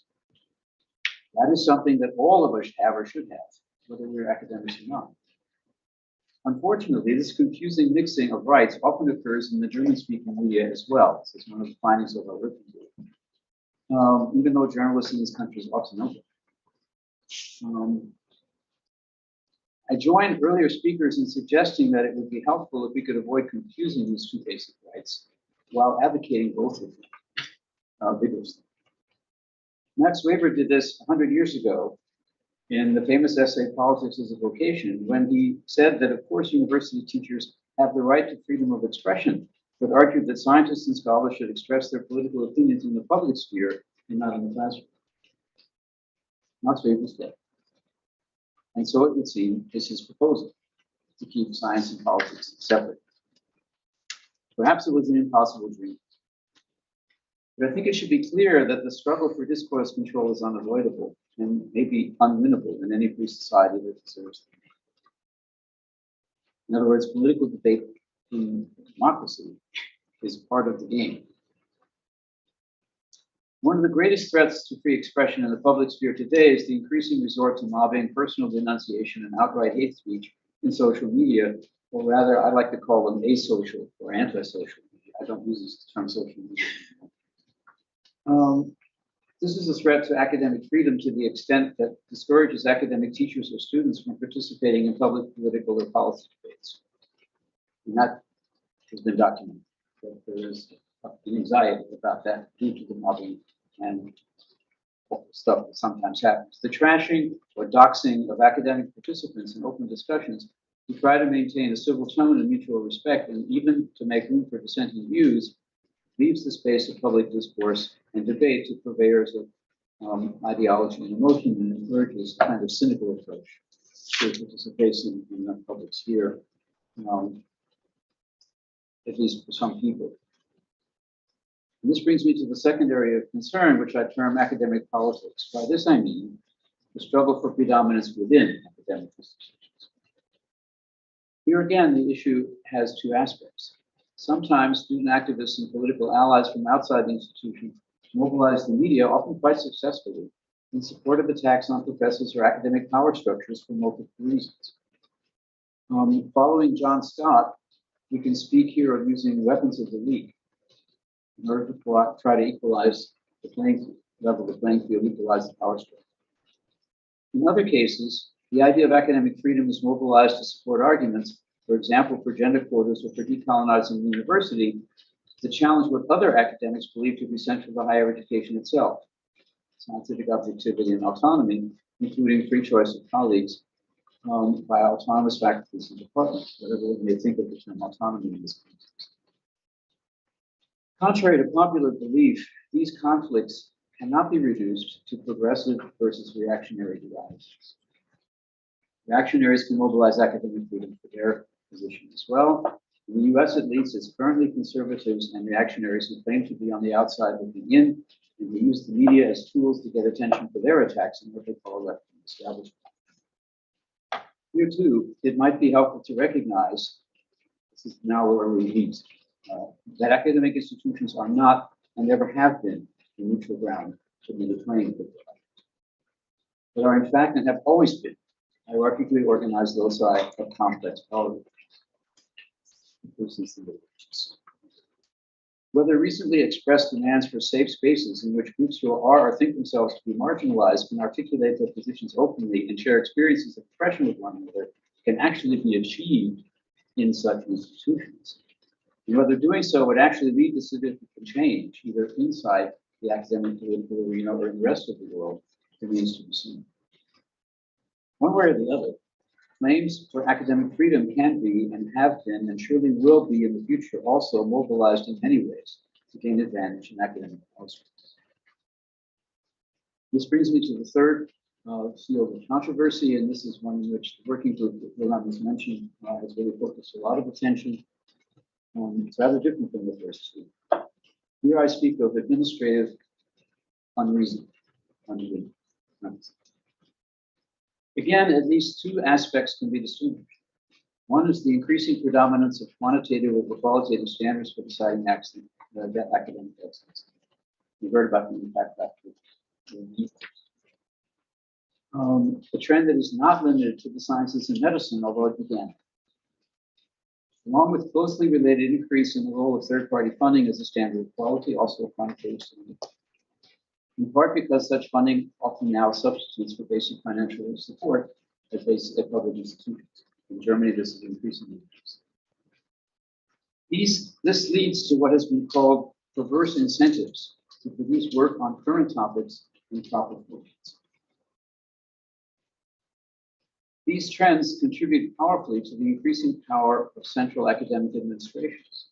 That is something that all of us have or should have, whether we're academics or not. Unfortunately, this confusing mixing of rights often occurs in the German-speaking media as well. This is one of the findings of our working group. Even though journalists in these countries ought to know that. I joined earlier speakers in suggesting that it would be helpful if we could avoid confusing these two basic rights while advocating both of them vigorously. Max Weber did this 100 years ago in the famous essay, Politics as a Vocation, when he said that, of course, university teachers have the right to freedom of expression, but argued that scientists and scholars should express their political opinions in the public sphere and not in the classroom. Max Weber's dead. And so it would seem is his proposal to keep science and politics separate. Perhaps it was an impossible dream. But I think it should be clear that the struggle for discourse control is unavoidable and maybe unwinnable in any free society that deserves them. In other words, political debate in democracy is part of the game. One of the greatest threats to free expression in the public sphere today is the increasing resort to mobbing, personal denunciation, and outright hate speech in social media, or rather, I like to call them asocial or antisocial media. I don't use this term social media anymore. This is a threat to academic freedom to the extent that discourages academic teachers or students from participating in public political or policy debates. And that has been documented. That there is an anxiety about that due to the mobbing and stuff that sometimes happens. The trashing or doxing of academic participants in open discussions to try to maintain a civil tone and mutual respect, and even to make room for dissenting views, leaves the space of public discourse and debate to purveyors of ideology and emotion, and encourages a kind of cynical approach to participation in the public sphere, at least for some people. And this brings me to the second area of concern, which I term academic politics. By this I mean the struggle for predominance within academic institutions. Here again, the issue has two aspects. Sometimes student activists and political allies from outside the institution mobilize the media, often quite successfully, in support of attacks on professors or academic power structures for multiple reasons. Following John Scott, we can speak here of using weapons of the weak in order to try to equalize the playing field, level the playing field, equalize the power structure. In other cases, the idea of academic freedom is mobilized to support arguments, for example, for gender quotas or for decolonizing the university, to challenge what other academics believe to be central to higher education itself: scientific objectivity and autonomy, including free choice of colleagues by autonomous faculties and departments, whatever we may think of the term autonomy in this context. Contrary to popular belief, these conflicts cannot be reduced to progressive versus reactionary divides. Reactionaries can mobilize academic freedom for their position as well. In the US, at least, it's currently conservatives and reactionaries who claim to be on the outside looking in, and who use the media as tools to get attention for their attacks on what they call left-wing establishment. Here, too, it might be helpful to recognize, this is now where we meet, that academic institutions are not and never have been the neutral ground to be the playing field, but are in fact and have always been hierarchically organized loci of complex power relations. Whether recently expressed demands for safe spaces in which groups who are or think themselves to be marginalized can articulate their positions openly and share experiences of oppression with one another can actually be achieved in such institutions. And whether doing so would actually lead to significant change, either inside the academic political arena or in the rest of the world, remains to be seen. One way or the other, claims for academic freedom can be and have been and surely will be in the future also mobilized in many ways to gain advantage in academic policy. This brings me to the third field of controversy, and this is one in which the working group that Wilhelm has mentioned has really focused a lot of attention. It's rather different from the first two. Here I speak of administrative unreason. Again, at least two aspects can be distinguished. One is the increasing predominance of quantitative over qualitative standards for deciding academic excellence. We heard about the impact factor. A trend that is not limited to the sciences and medicine, although it began. Along with closely related increase in the role of third-party funding as a standard of quality, also a quantitative standard. In part because such funding often now substitutes for basic financial support at public institutions. In Germany, this is increasingly increasing. This leads to what has been called perverse incentives to produce work on current topics in proper forms. These trends contribute powerfully to the increasing power of central academic administrations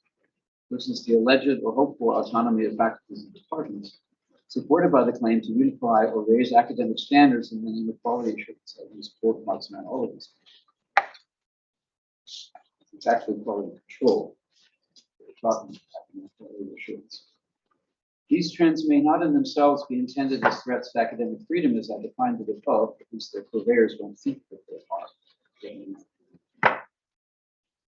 versus the alleged or hoped for autonomy of faculties and departments, supported by the claim to unify or raise academic standards in the name of quality assurance. I use quote marks around all of this. It's actually quality control. We're talking about quality assurance. These trends may not in themselves be intended as threats to academic freedom as I defined it above, at least their purveyors don't think that they are.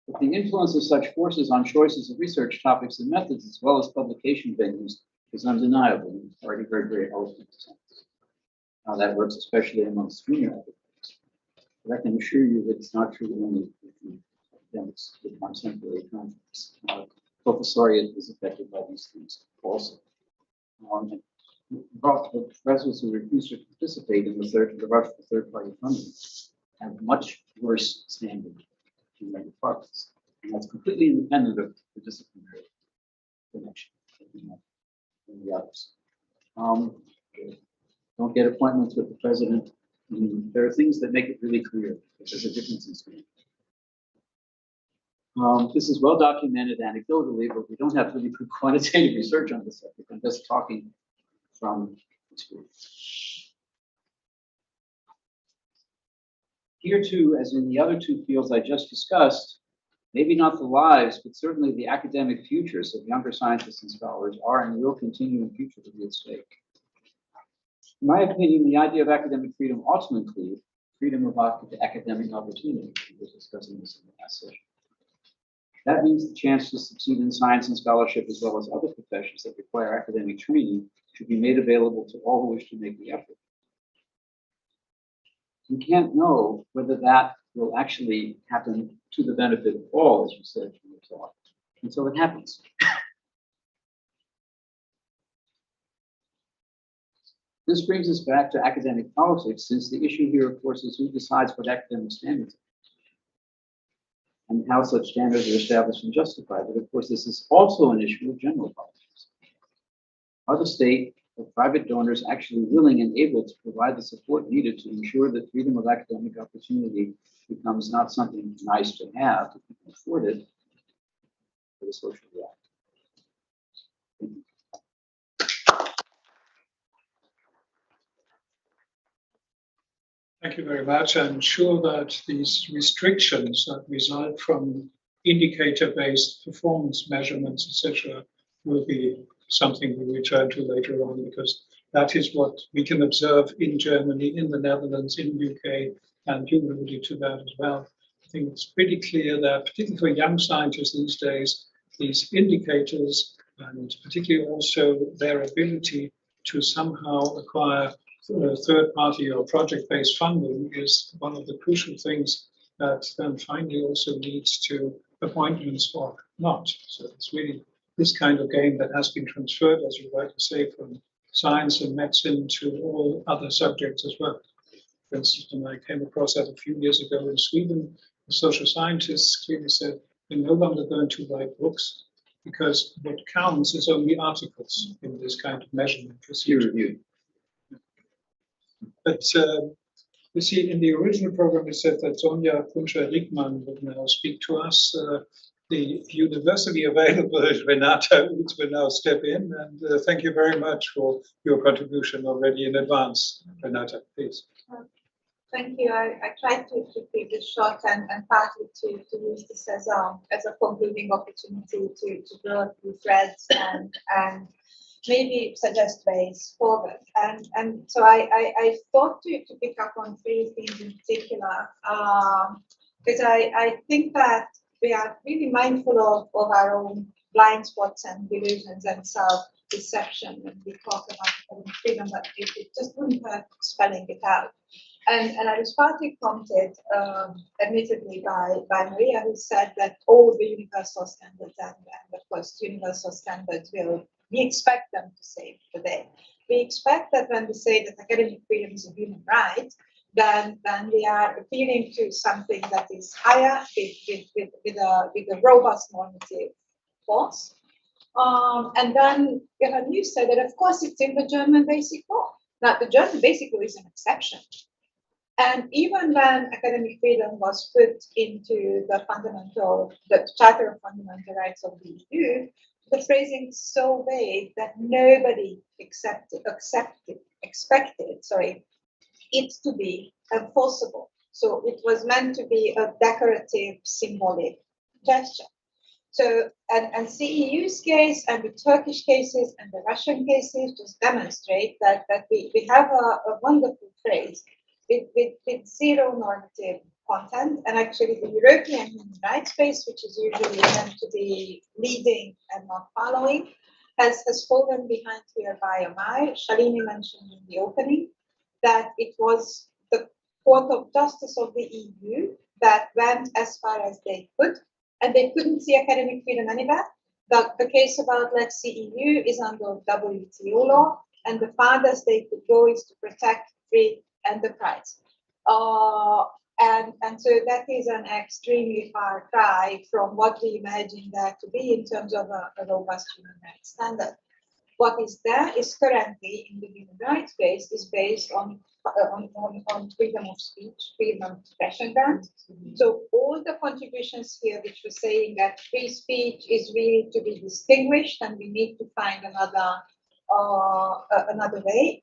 But the influence of such forces on choices of research topics and methods, as well as publication venues, is undeniable and it's already very, very eloquent sense. How that works, especially amongst junior academics. But I can assure you that it's not true only with academics with contemporary context. Professoriate is affected by these things also. Professors who refuse to participate in the rush for third-party funding have much worse standing in their departments. And that's completely independent of the disciplinary connection than the others. Don't get appointments with the president. There are things that make it really clear that there's a difference in standing. This is well documented anecdotally, but we don't have really good quantitative research on this subject. I'm just talking from experience. Here too, as in the other two fields I just discussed, maybe not the lives, but certainly the academic futures of younger scientists and scholars are and will continue in future to be at stake. In my opinion, the idea of academic freedom ought to include freedom of academic opportunity. We were discussing this in the last session. That means the chance to succeed in science and scholarship, as well as other professions that require academic training, should be made available to all who wish to make the effort. You can't know whether that will actually happen to the benefit of all, as you said in your talk, until it happens. This brings us back to academic politics, since the issue here, of course, is who decides what academic standards are and how such standards are established and justified. But of course, this is also an issue of general politics. Are the state or private donors actually willing and able to provide the support needed to ensure that freedom of academic opportunity becomes not something nice to have, if you can afford it, but a social reality? Thank you very much. I'm sure that these restrictions that result from indicator-based performance measurements, etc., will be something we return to later on, because that is what we can observe in Germany, in the Netherlands, in the UK, and you alluded to that as well. I think it's pretty clear that, particularly for young scientists these days, these indicators, and particularly also their ability to somehow acquire third-party or project-based funding, is one of the crucial things that then finally also leads to appointments or not. So it's really this kind of game that has been transferred, as you rightly say, from science and medicine to all other subjects as well. For instance, when I came across that a few years ago in Sweden, the social scientists clearly said, we're no longer going to write books, because what counts is only articles in this kind of measurement procedure. But you see, in the original program, it said that Sonja Puncher-Rickmann would now speak to us. The universally available Renata Utz will now step in, and thank you very much for your contribution already in advance. Renata, please. Thank you. I tried to keep this short and partly to use this as a concluding opportunity to draw a few threads and maybe suggest ways forward. And so I thought to pick up on three things in particular, because I think that we are really mindful of our own blind spots and delusions and self-deception when we talk about freedom, but it just wouldn't hurt spelling it out. And I was partly prompted, admittedly, by Maria, who said that all the universal standards and of course, universal standards we expect them to save the day. We expect that when we say that academic freedom is a human right, then we are appealing to something that is higher with a robust normative force. And then you said that, of course, it's in the German Basic Law. Now, the German Basic Law is an exception. And even when academic freedom was put into the Charter of Fundamental Rights of the EU, the phrasing is so vague that nobody expected it to be enforceable. So it was meant to be a decorative, symbolic gesture. So, and CEU's case and the Turkish cases and the Russian cases just demonstrate that we have a wonderful phrase with zero normative content, and actually the European human rights space, which is usually meant to be leading and not following, has fallen behind here by a mile. Shalini mentioned in the opening that it was the Court of Justice of the EU that went as far as they could, and they couldn't see academic freedom anywhere. The case about Lex CEU is under WTO law, and the farthest they could go is to protect free enterprise. And so that is an extremely far cry from what we imagine that to be in terms of a robust human rights standard. What is there is currently in the human rights space is based on freedom of speech, freedom of expression grounds. So all the contributions here, which were saying that free speech is really to be distinguished and we need to find another way.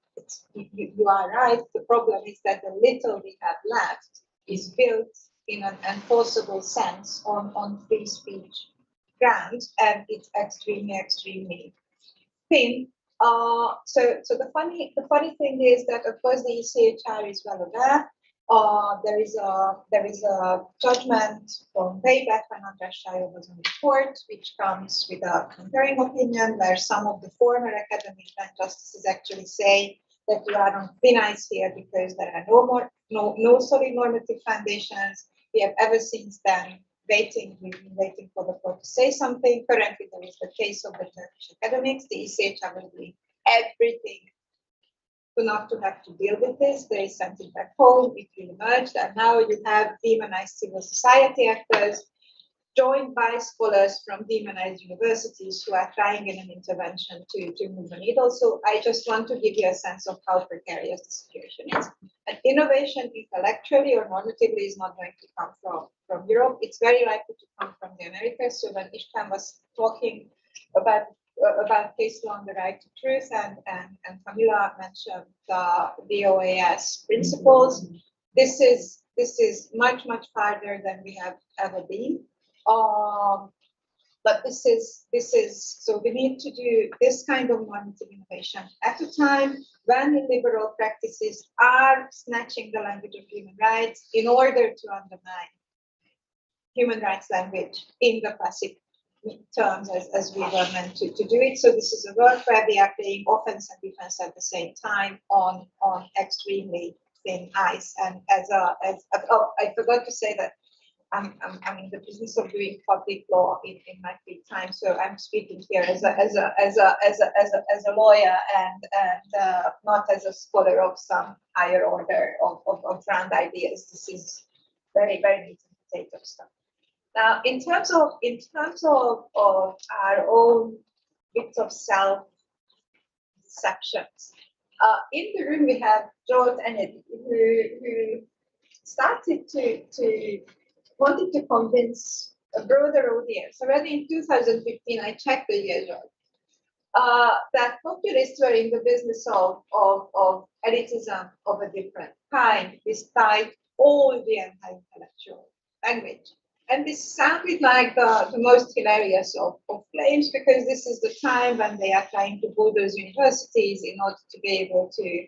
You are right. The problem is that the little we have left is built in an enforceable sense on free speech grounds, and it's extremely thin. So the funny thing is that of course the ECHR is well aware. There is a judgment from way back when András Sájó was on the court, which comes with a concurring opinion where some of the former academic bench justices actually say that you are on thin ice here because there are no solid normative foundations. We have ever since then we've been waiting for the court to say something. Currently, there is the case of the Turkish academics. The ECHR will do everything not to have to deal with this. There is something back home, it will emerge, and now you have demonized civil society actors joined by scholars from demonized universities who are trying in an intervention to move the needle. So I just want to give you a sense of how precarious the situation is. And innovation intellectually or normatively is not going to come from Europe. It's very likely to come from the Americas. So when Ishkan was talking about case law on the right to truth and Camila mentioned the OAS principles, this is much farther than we have ever been. But this is so we need to do this kind of normative innovation at a time when illiberal practices are snatching the language of human rights in order to undermine human rights language in the classic terms as we were meant to do it. So this is a work where we are playing offense and defense at the same time on extremely thin ice. And I forgot to say that I'm in the business of doing public law in my free time, so I'm speaking here as a lawyer and not as a scholar of some higher order of grand ideas. This is very meat and potato stuff. Now, in terms of our own bits of self deceptions, in the room we have George Kennedy, who started to wanted to convince a broader audience. Already in 2015, I checked the year, that populists were in the business of elitism of a different kind, despite all the anti-intellectual language. And this sounded like the most hilarious of claims, because this is the time when they are trying to bulldoze universities in order to be able to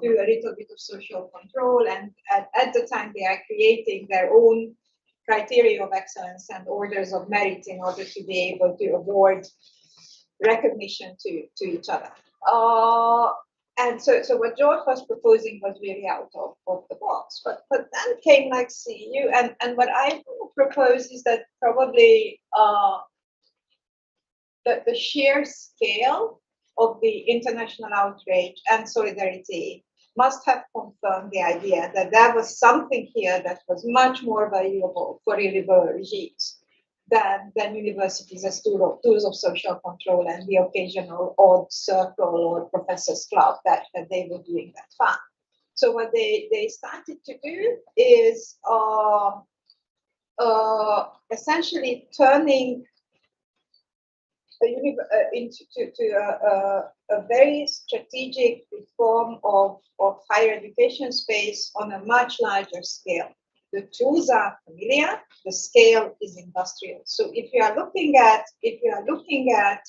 do a little bit of social control. And at the time, they are creating their own criteria of excellence and orders of merit in order to be able to award recognition to each other. And so what George was proposing was really out of the box. But then came like CEU, and what I propose is that probably the sheer scale of the international outrage and solidarity must have confirmed the idea that there was something here that was much more valuable for illiberal regimes than universities as tools of social control and the occasional odd circle or professor's club that they were doing that fun. So what they started to do is essentially turning into a very strategic reform of higher education space on a much larger scale. The tools are familiar, the scale is industrial. So if you are looking at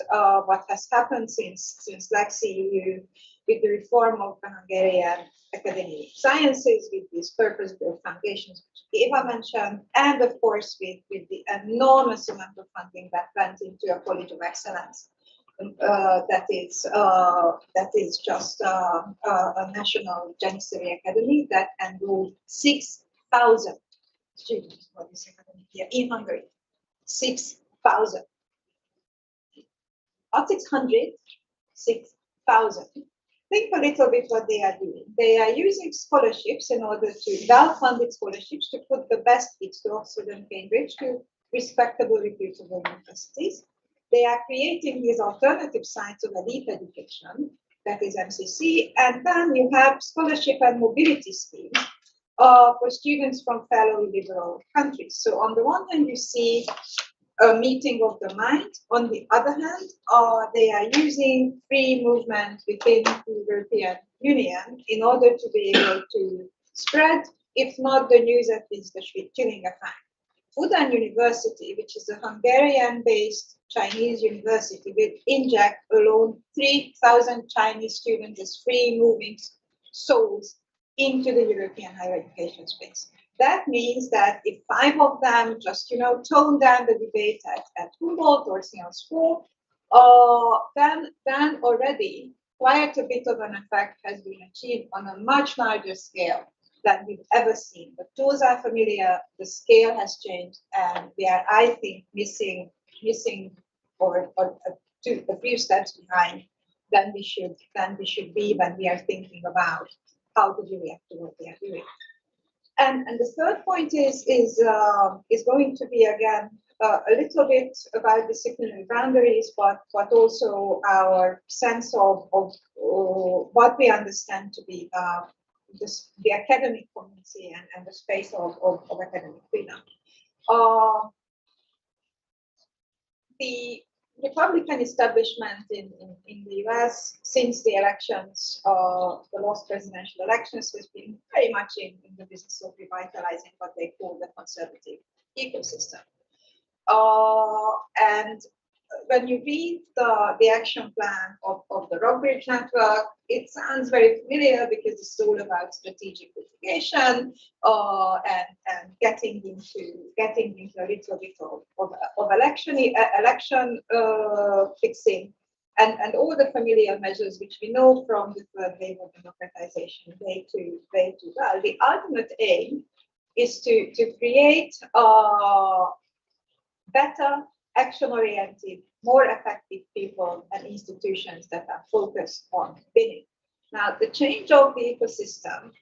what has happened since CEU, with the reform of the Hungarian Academy of Sciences, with these purpose-built foundations which Eva mentioned, and of course with the enormous amount of funding that went into a College of Excellence, that is just a national Janissary Academy that enrolled 6,000 students for this academic year in Hungary. 6,000. Not 600, 6,000. Think a little bit what they are doing. They are using scholarships in order to, well-funded scholarships, to put the best kids to Oxford and Cambridge, to respectable, reputable universities. They are creating these alternative sites of elite education, that is MCC, and then you have scholarship and mobility schemes for students from fellow liberal countries. So on the one hand, you see a meeting of the mind. On the other hand, they are using free movement within the European Union in order to be able to spread, if not the news, at least the Schwitt-Tuning effect. Fudan University, which is a Hungarian-based Chinese university, will inject alone 3,000 Chinese students as free moving souls into the European higher education space. That means that if 5 of them just, tone down the debate at Humboldt or Sciences Po, then already quite a bit of an effect has been achieved on a much larger scale than we've ever seen. The tools are familiar, the scale has changed, and we are, I think, missing or a few steps behind than we should be when we are thinking about how to react to what they are doing. And the third point is going to be, again, a little bit about disciplinary boundaries, but also our sense of what we understand to be the academic community and the space of academic freedom. The Republican establishment in the US since the elections, the last presidential elections, has been very much in the business of revitalizing what they call the conservative ecosystem. And when you read the action plan of the Rockbridge Network, it sounds very familiar because it's all about strategic litigation and getting into a little bit of election fixing and all the familiar measures which we know from the third wave of democratization way too well. The ultimate aim is to create better, action-oriented, more effective people and institutions that are focused on winning. Now, the change of the ecosystem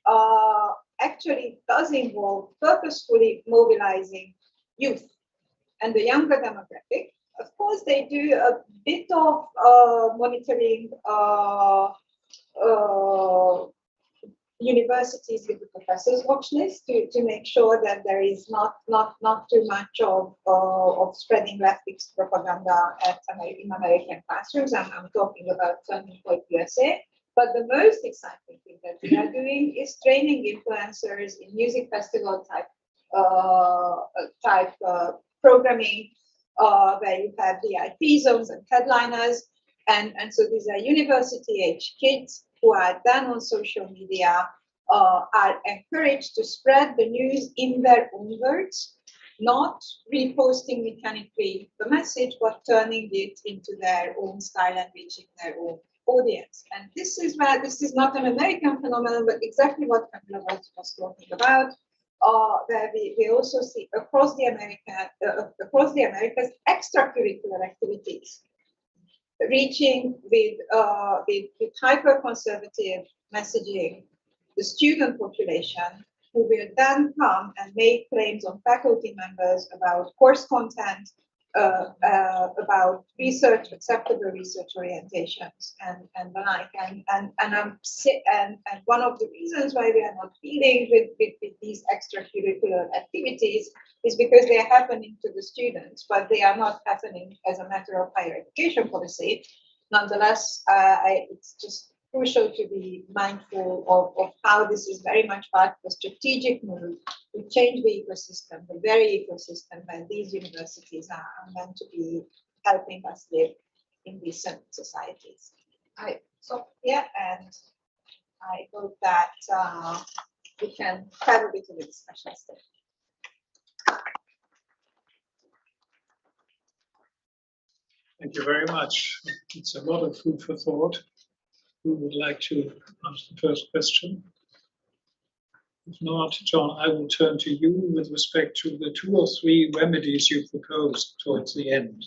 actually does involve purposefully mobilizing youth and the younger demographic. Of course, they do a bit of monitoring universities with the professors' watch list to make sure that there is not too much of spreading leftist propaganda in American classrooms. I'm talking about Turning Point USA. But the most exciting thing that we are doing is training influencers in music festival type programming, where you have VIP zones and headliners. And so these are university-age kids who are then on social media, are encouraged to spread the news in their own words, not reposting mechanically the message, but turning it into their own style and reaching their own audience. And this is not an American phenomenon, but exactly what Camilla was talking about, where we also see across the Americas extracurricular activities reaching with hyper-conservative messaging the student population, who will then come and make claims on faculty members about course content, about research, acceptable research orientations, and the like. And one of the reasons why we are not dealing with these extracurricular activities is because they are happening to the students, but they are not happening as a matter of higher education policy. Nonetheless, it's just crucial to be mindful of how this is very much part of a strategic move to change the ecosystem, the very ecosystem where these universities are meant to be helping us live in decent societies. So yeah, and I hope that we can have a bit of a discussion still. Thank you very much. It's a lot of food for thought. Who would like to ask the first question? If not, John, I will turn to you with respect to the 2 or 3 remedies you proposed towards the end.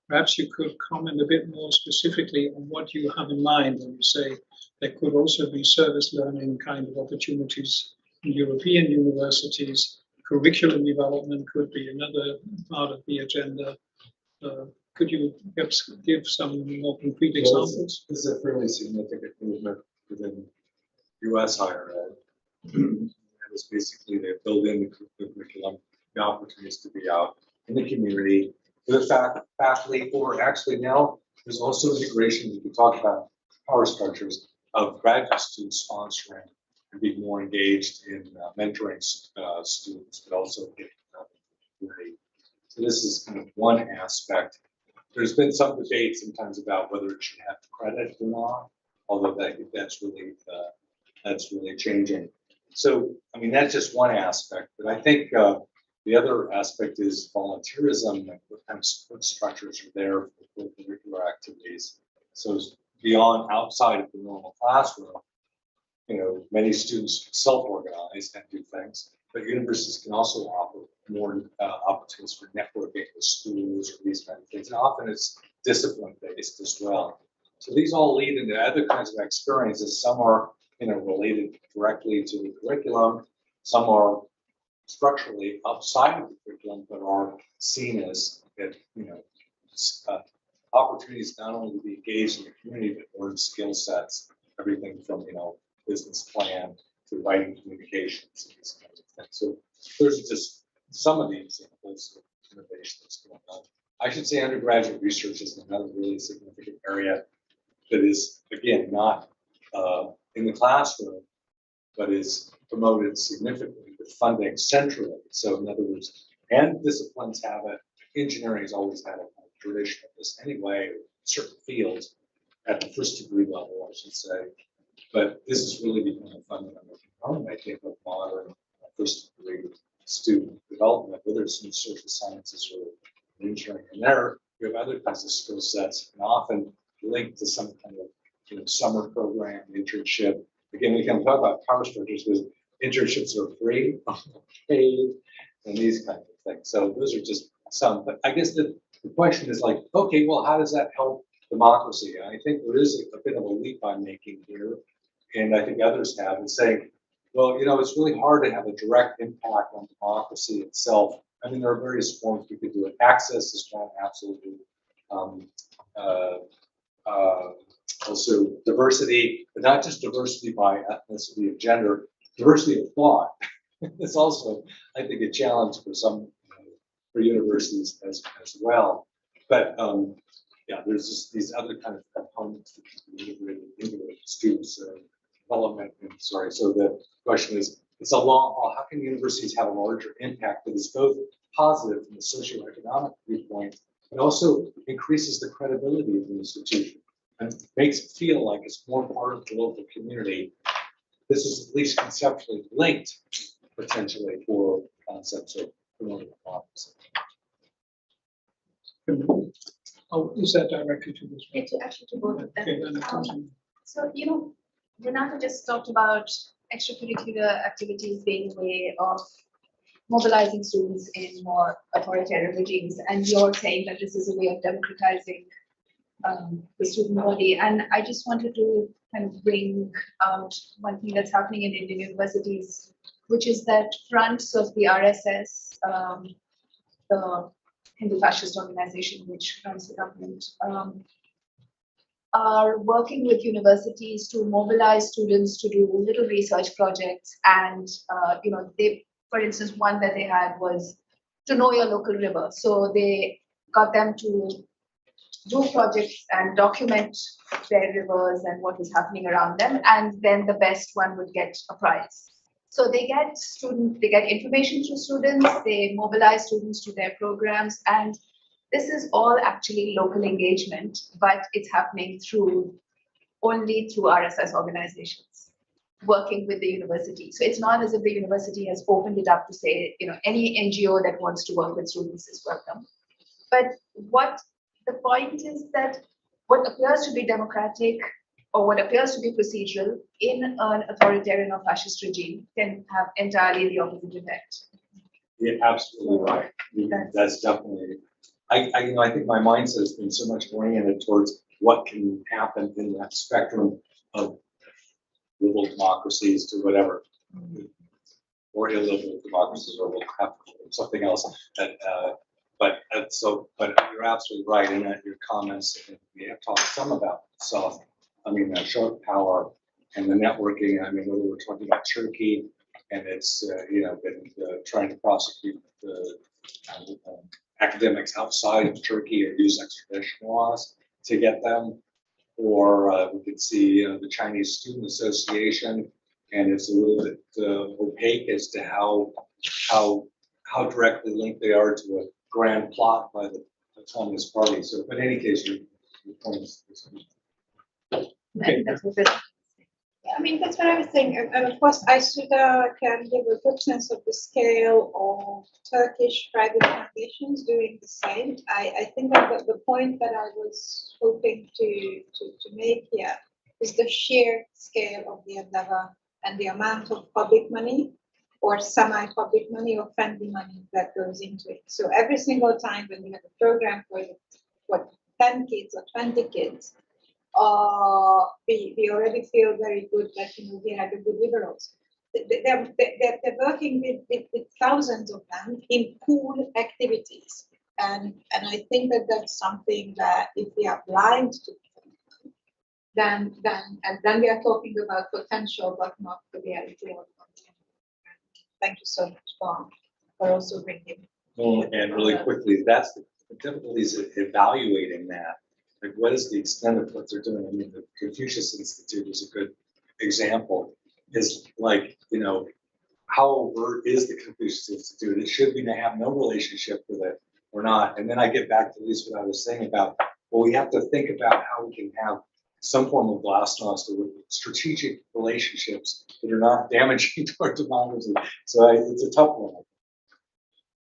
Perhaps you could comment a bit more specifically on what you have in mind when you say there could also be service learning kind of opportunities in European universities. Curriculum development could be another part of the agenda. Could you perhaps give some more concrete examples? This is a fairly significant movement within U.S. higher ed. And it's basically they build in the curriculum, the opportunities to be out in the community with faculty, or actually now there's also integration. We can talk about power structures of graduate students sponsoring and being more engaged in mentoring students, but also getting out in the community. So this is kind of one aspect. There's been some debate sometimes about whether it should have credit or not, although that's really changing. So, I mean, that's just one aspect, but I think the other aspect is volunteerism and what kind of support structures are there for curricular activities. So beyond outside of the normal classroom, many students self-organize and do things, but universities can also offer more opportunities for networking with schools or these kind of things. And often it's discipline-based as well. So these all lead into other kinds of experiences. Some are, related directly to the curriculum. Some are structurally outside of the curriculum, but are seen as, opportunities not only to be engaged in the community, but learn skill sets, everything from, business plan to writing communications and these kinds of things. So there's just some of the examples of innovation that's going on. I should say undergraduate research is another really significant area that is, again, not in the classroom, but is promoted significantly with funding centrally. So in other words, and disciplines have it, engineering has always had a kind of tradition of this anyway, certain fields at the first degree level, I should say. But this has really become a fundamental component, I think, of modern first degree student development, whether it's in social sciences or engineering. And there, you have other kinds of skill sets, and often linked to some kind of summer program, internship. Again, we can talk about power structures because internships are free, paid, and these kinds of things. So those are just some. But I guess the question is like, okay, well, how does that help democracy? And I think there is a bit of a leap I'm making here, and I think others have, in saying, well, it's really hard to have a direct impact on democracy itself. I mean, there are various forms we could do it. Access is one, absolutely. also diversity, but not just diversity by ethnicity and gender, diversity of thought. It's also, I think, a challenge for some for universities as well. But yeah, there's just these other kind of components that can be integrated into the students' development. Sorry, so the question is, it's a long haul. How can universities have a larger impact that is both positive from a socioeconomic viewpoint, but also increases the credibility of the institution and makes it feel like it's more part of the local community? This is at least conceptually linked potentially for concepts of political democracy. Oh, is that directed to this one? It's actually to both of them. Okay, then it comes So, Renata just talked about extracurricular activities being a way of mobilizing students in more authoritarian regimes, and you're saying that this is a way of democratizing the student body. And I just wanted to kind of bring out one thing that's happening in Indian universities, which is that fronts of the RSS, the Hindu fascist organization which runs the government, are working with universities to mobilize students to do little research projects. And they, for instance, one that they had was to know your local river. So they got them to do projects and document their rivers and what was happening around them, and then the best one would get a prize. So they get information through students, they mobilize students to their programs, and this is all actually local engagement, but it's happening only through RSS organizations working with the university. So it's not as if the university has opened it up to say, any NGO that wants to work with students is welcome. But what the point is that what appears to be democratic or what appears to be procedural in an authoritarian or fascist regime can have entirely the opposite effect. You're absolutely right. That's definitely. I think my mindset has been so much oriented towards what can happen in that spectrum of liberal democracies to whatever, or illiberal democracies, or we'll have something else. But you're absolutely right in that your comments. We have talked some about soft. Sharp power and the networking. Whether we're talking about Turkey and it's been trying to prosecute the academics outside of Turkey or use extradition laws to get them, or we could see the Chinese Student Association, and it's a little bit opaque as to how directly linked they are to a grand plot by the Communist Party. So, but in any case, your point is. Okay. That's what I was saying. And of course, ISUDA can give a good sense of the scale of Turkish private foundations doing the same. I think that the point that I was hoping to make here is the sheer scale of the endeavor and the amount of public money or semi-public money or friendly money that goes into it. So every single time when we have a program for 10 kids or 20 kids, we already feel very good that we have the good liberals. They're working with thousands of them in cool activities, and I think that that's something that if we are blind to, then we are talking about potential, but not the reality of it. Thank you so much for also bringing. And really quickly, that's the difficulties of evaluating that. Like, what is the extent of what they're doing? The Confucius Institute is a good example. Is like, how overt is the Confucius Institute? Should we have no relationship with it or not? And then I get back to at least what I was saying about, well, we have to think about how we can have some form of glasnost or strategic relationships that are not damaging to our democracy. So it's a tough one.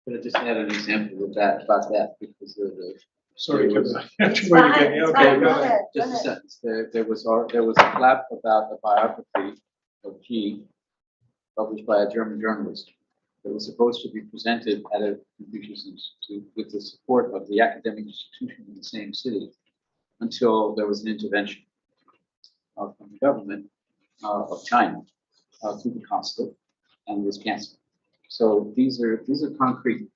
I'm going to just add an example about that because of the. Sorry, Just a sentence. There was a flap about a biography of G, published by a German journalist, that was supposed to be presented at a Confucius Institute with the support of the academic institution in the same city, until there was an intervention from the government of China through the consulate, and was canceled. So these are concrete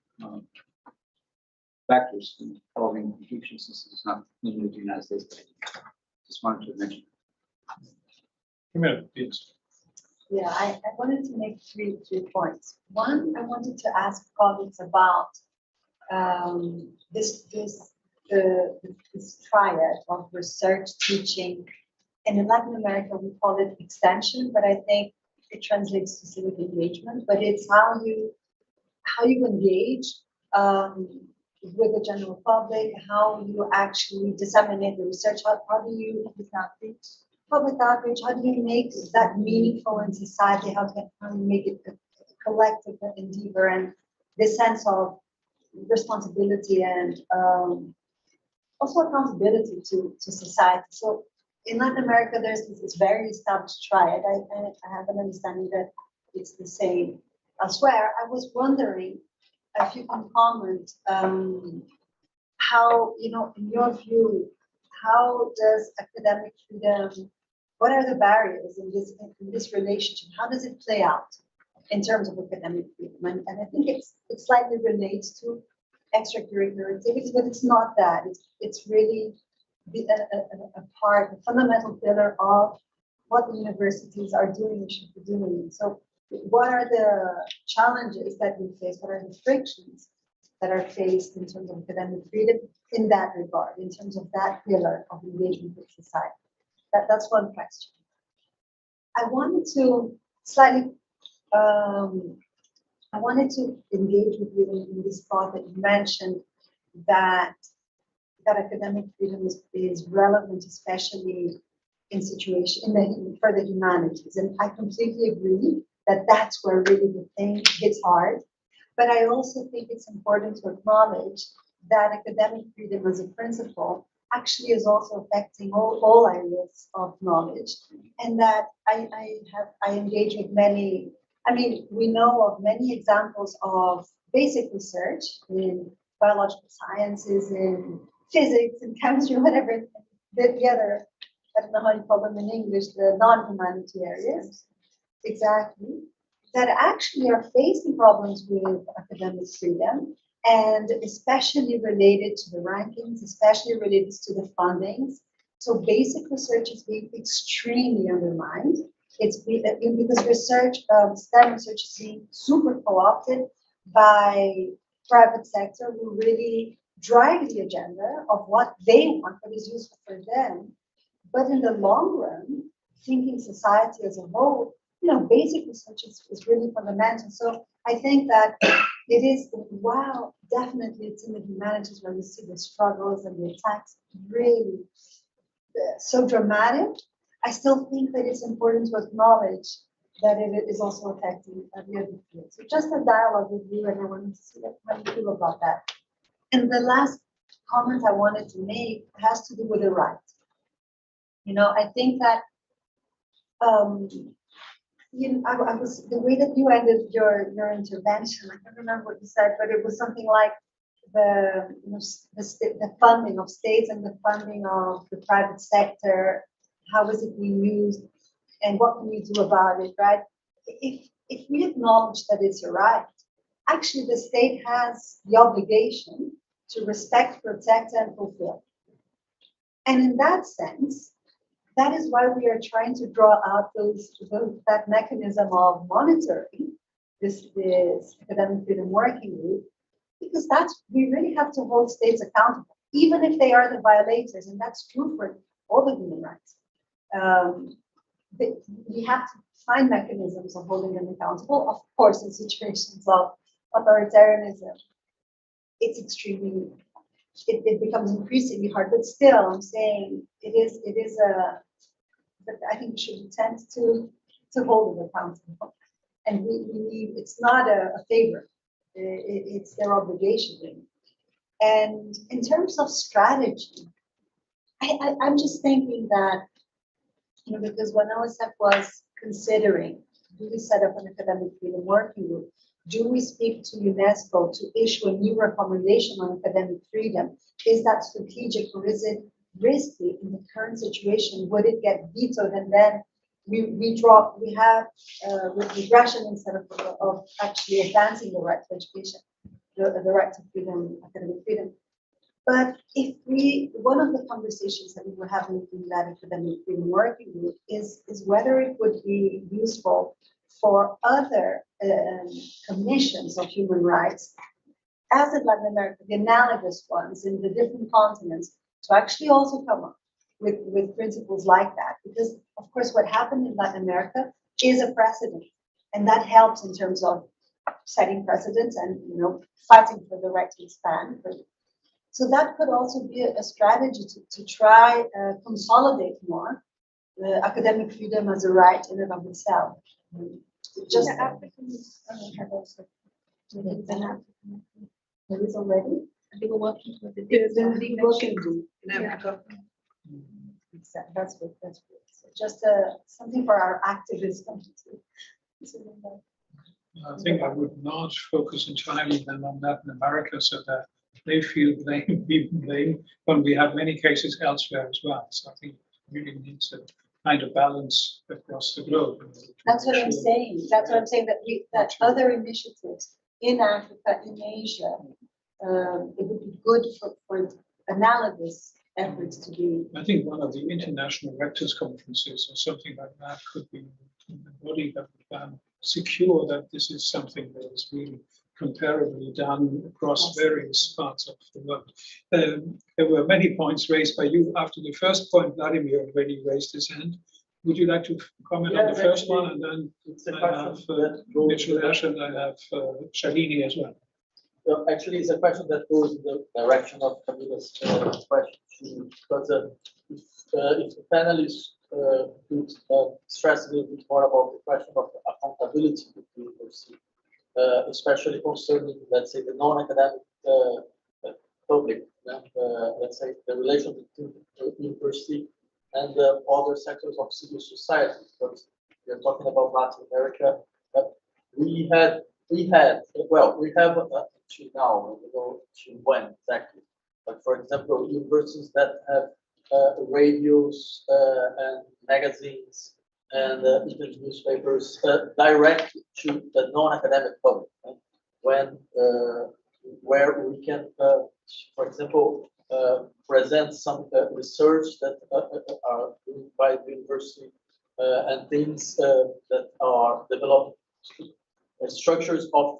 factors involving Confucius. This is not limited to the United States, but to just wanted to mention. Yeah, I wanted to make three points. One, I wanted to ask colleagues about this triad of research, teaching, and in Latin America we call it extension, but I think it translates to civic engagement. But it's how you engage with the general public, how you actually disseminate the research. How do you public outreach? How do you make that meaningful in society? How do you make it a collective endeavor and this sense of responsibility and also accountability to society? So in Latin America, there's this very established triad. I have an understanding that it's the same elsewhere. I was wondering if you can comment how, in your view, how does academic freedom, what are the barriers in this relationship? How does it play out in terms of academic freedom? And I think it slightly relates to extracurricular activities, but it's not that. It's really a fundamental pillar of what the universities are doing and should be doing. So what are the challenges that we face? What are the frictions that are faced in terms of academic freedom in that regard, in terms of that pillar of engagement with society? That's one question. I wanted to engage with you in this thought that you mentioned that academic freedom is relevant, especially for the humanities. And I completely agree that that's where really the thing hits hard. But I also think it's important to acknowledge that academic freedom as a principle actually is also affecting all areas of knowledge. And that I engage with many, we know of many examples of basic research in biological sciences, in physics and chemistry, whatever, the other, I don't know how you call them in English, the non-humanity areas, exactly, that actually are facing problems with academic freedom, and especially related to the rankings, especially related to the fundings. So basic research is being extremely undermined. It's because research, STEM research is being super co-opted by private sector who really drive the agenda of what they want, what is useful for them. But in the long run, thinking society as a whole, basic research is really fundamental. So I think that it is, while definitely it's in the humanities where we see the struggles and the attacks really so dramatic, I still think that it's important to acknowledge that it is also affecting the other fields. So just a dialogue with you, and I wanted to see how you feel about that. And the last comment I wanted to make has to do with the right. I think that I was, the way that you ended your intervention, I can't remember what you said, but it was something like the funding of states and the funding of the private sector. How is it being used, and what can we do about it, right? If we acknowledge that it's a right, actually the state has the obligation to respect, protect, and fulfill. And in that sense, that is why we are trying to draw out that mechanism of monitoring this academic freedom working group, because we really have to hold states accountable, even if they are the violators, and that's true for all the human rights. We have to find mechanisms of holding them accountable. Of course, in situations of authoritarianism, it becomes increasingly hard. But still, I'm saying I think we should attempt to hold them accountable. And we need, it's not a favor, it's their obligation. And in terms of strategy, I'm just thinking that, because when OSF was considering, do we set up an academic freedom working group? Do we speak to UNESCO to issue a new recommendation on academic freedom? Is that strategic, or is it risky in the current situation? Would it get vetoed, and then we have regression instead of actually advancing the right to education, the right to freedom, academic freedom? But if one of the conversations that we were having in that academic working group is whether it would be useful for other commissions of human rights, as in Latin America, the analogous ones in the different continents, to actually also come up with principles like that. Because, of course, what happened in Latin America is a precedent, and that helps in terms of setting precedents and fighting for the right to expand. So that could also be a strategy to try consolidate more academic freedom as a right in and of itself. Just the Africans have also. There is already. They were working with the There's a working group in Yeah. Africa. That's good. That's good. So just something for our activists to. I think I would not focus entirely then on Latin America so that they feel blame, we blame, when we have many cases elsewhere as well. So I think we really need to find a balance across the globe. That's what I'm saying. That's what I'm saying, that other initiatives in Africa, in Asia, it would be good for analogous efforts to be. I think one of the international rectors conferences or something like that could be a body that would secure that this is something that is really comparably done across various parts of the world. There were many points raised by you. After the first point, Vladimir already raised his hand. Would you like to comment on the first one? And then I have Mitchell Ash and I have Shalini as well. So actually, it's a question that goes in the direction of Camila's question, because if the panelists could stress a little bit more about the question of accountability with the university, especially concerning, let's say, the non-academic public, let's say, the relation between the university and other sectors of civil society, because we are talking about Latin America. We have actually now, I don't know when exactly, but for example, universities that have radios and magazines and even newspapers direct to the non-academic public, right? Where we can, for example, present some research that are done by the university and things that are developed, structures of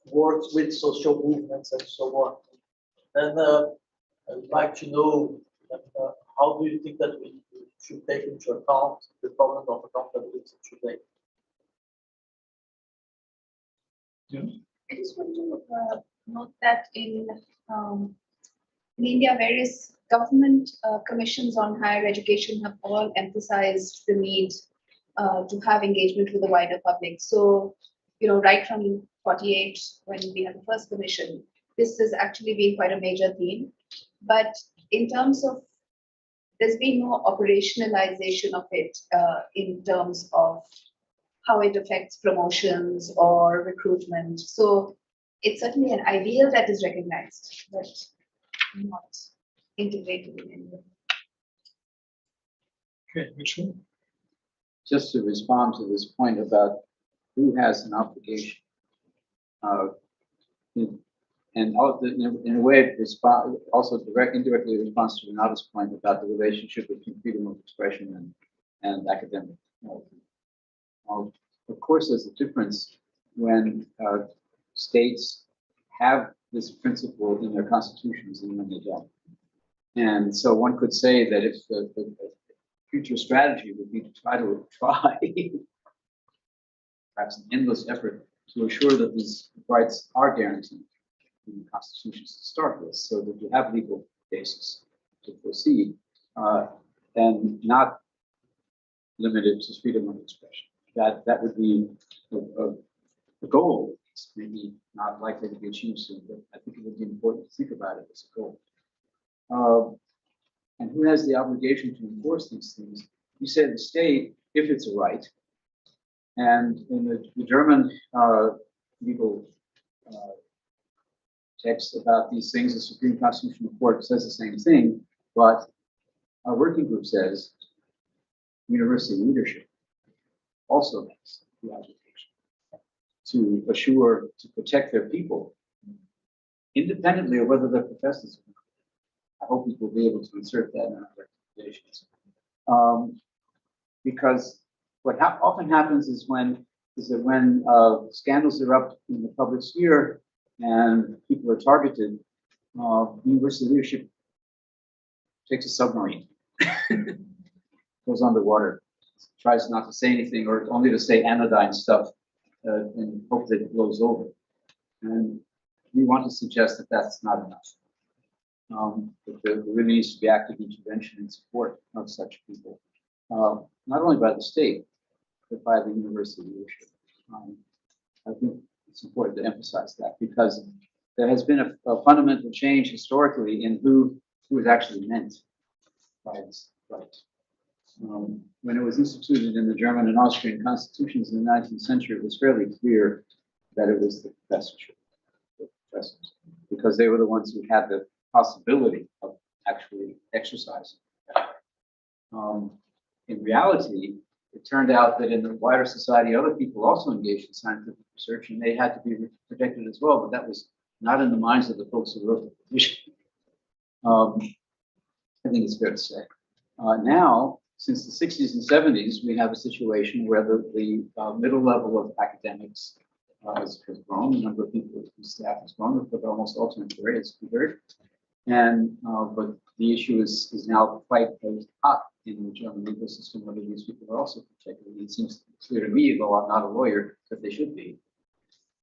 works with social movements and so on. Then I would like to know how do you think that we should take into account the problem of accountability today? I just want to note that in India, various government commissions on higher education have all emphasized the need to have engagement with the wider public. So, right from 48, when we had the first commission, this has actually been quite a major theme. But in terms of, there's been no operationalization of it in terms of how it affects promotions or recruitment. So it's certainly an ideal that is recognized, but not integrated in any way. Okay, Mitchell. Just to respond to this point about who has an obligation, and in a way, it also indirectly responds to Renata's point about the relationship between freedom of expression and academic. Of course, there's a difference when states have this principle in their constitutions and when they don't. And so one could say that if the future strategy would be to try perhaps an endless effort to assure that these rights are guaranteed in the constitutions to start with, so that you have legal basis to proceed, and not limited to freedom of expression. That would be a goal. It's maybe not likely to be achieved soon, but I think it would be important to think about it as a goal. And who has the obligation to enforce these things? You say the state, if it's a right. And in the German legal text about these things, the Supreme Constitutional Court says the same thing, but our working group says university leadership also has the obligation to assure, to protect their people independently of whether they're professors. I hope we will be able to insert that in our recommendations. Because what often happens is that when scandals erupt in the public sphere and people are targeted, university leadership takes a submarine, goes underwater, tries not to say anything or only to say anodyne stuff and hope that it blows over. And we want to suggest that that's not enough. That there really needs to be active intervention and support of such people, not only by the state, but by the university leadership. I think it's important to emphasize that because there has been a fundamental change historically in who is actually meant by this right. When it was instituted in the German and Austrian constitutions in the 19th century, it was fairly clear that it was the professorship, the professors, because they were the ones who had the possibility of actually exercising that. In reality, it turned out that in the wider society, other people also engaged in scientific research, and they had to be protected as well, but that was not in the minds of the folks who wrote the petition. I think it's fair to say. Now, since the 60s and 70s, we have a situation where the middle level of academics has grown. The number of people whose staff has grown, but almost all time periods converted. And but the issue is now quite hot in the German legal system, whether these people are also protected. It seems clear to me, though I'm not a lawyer, that they should be.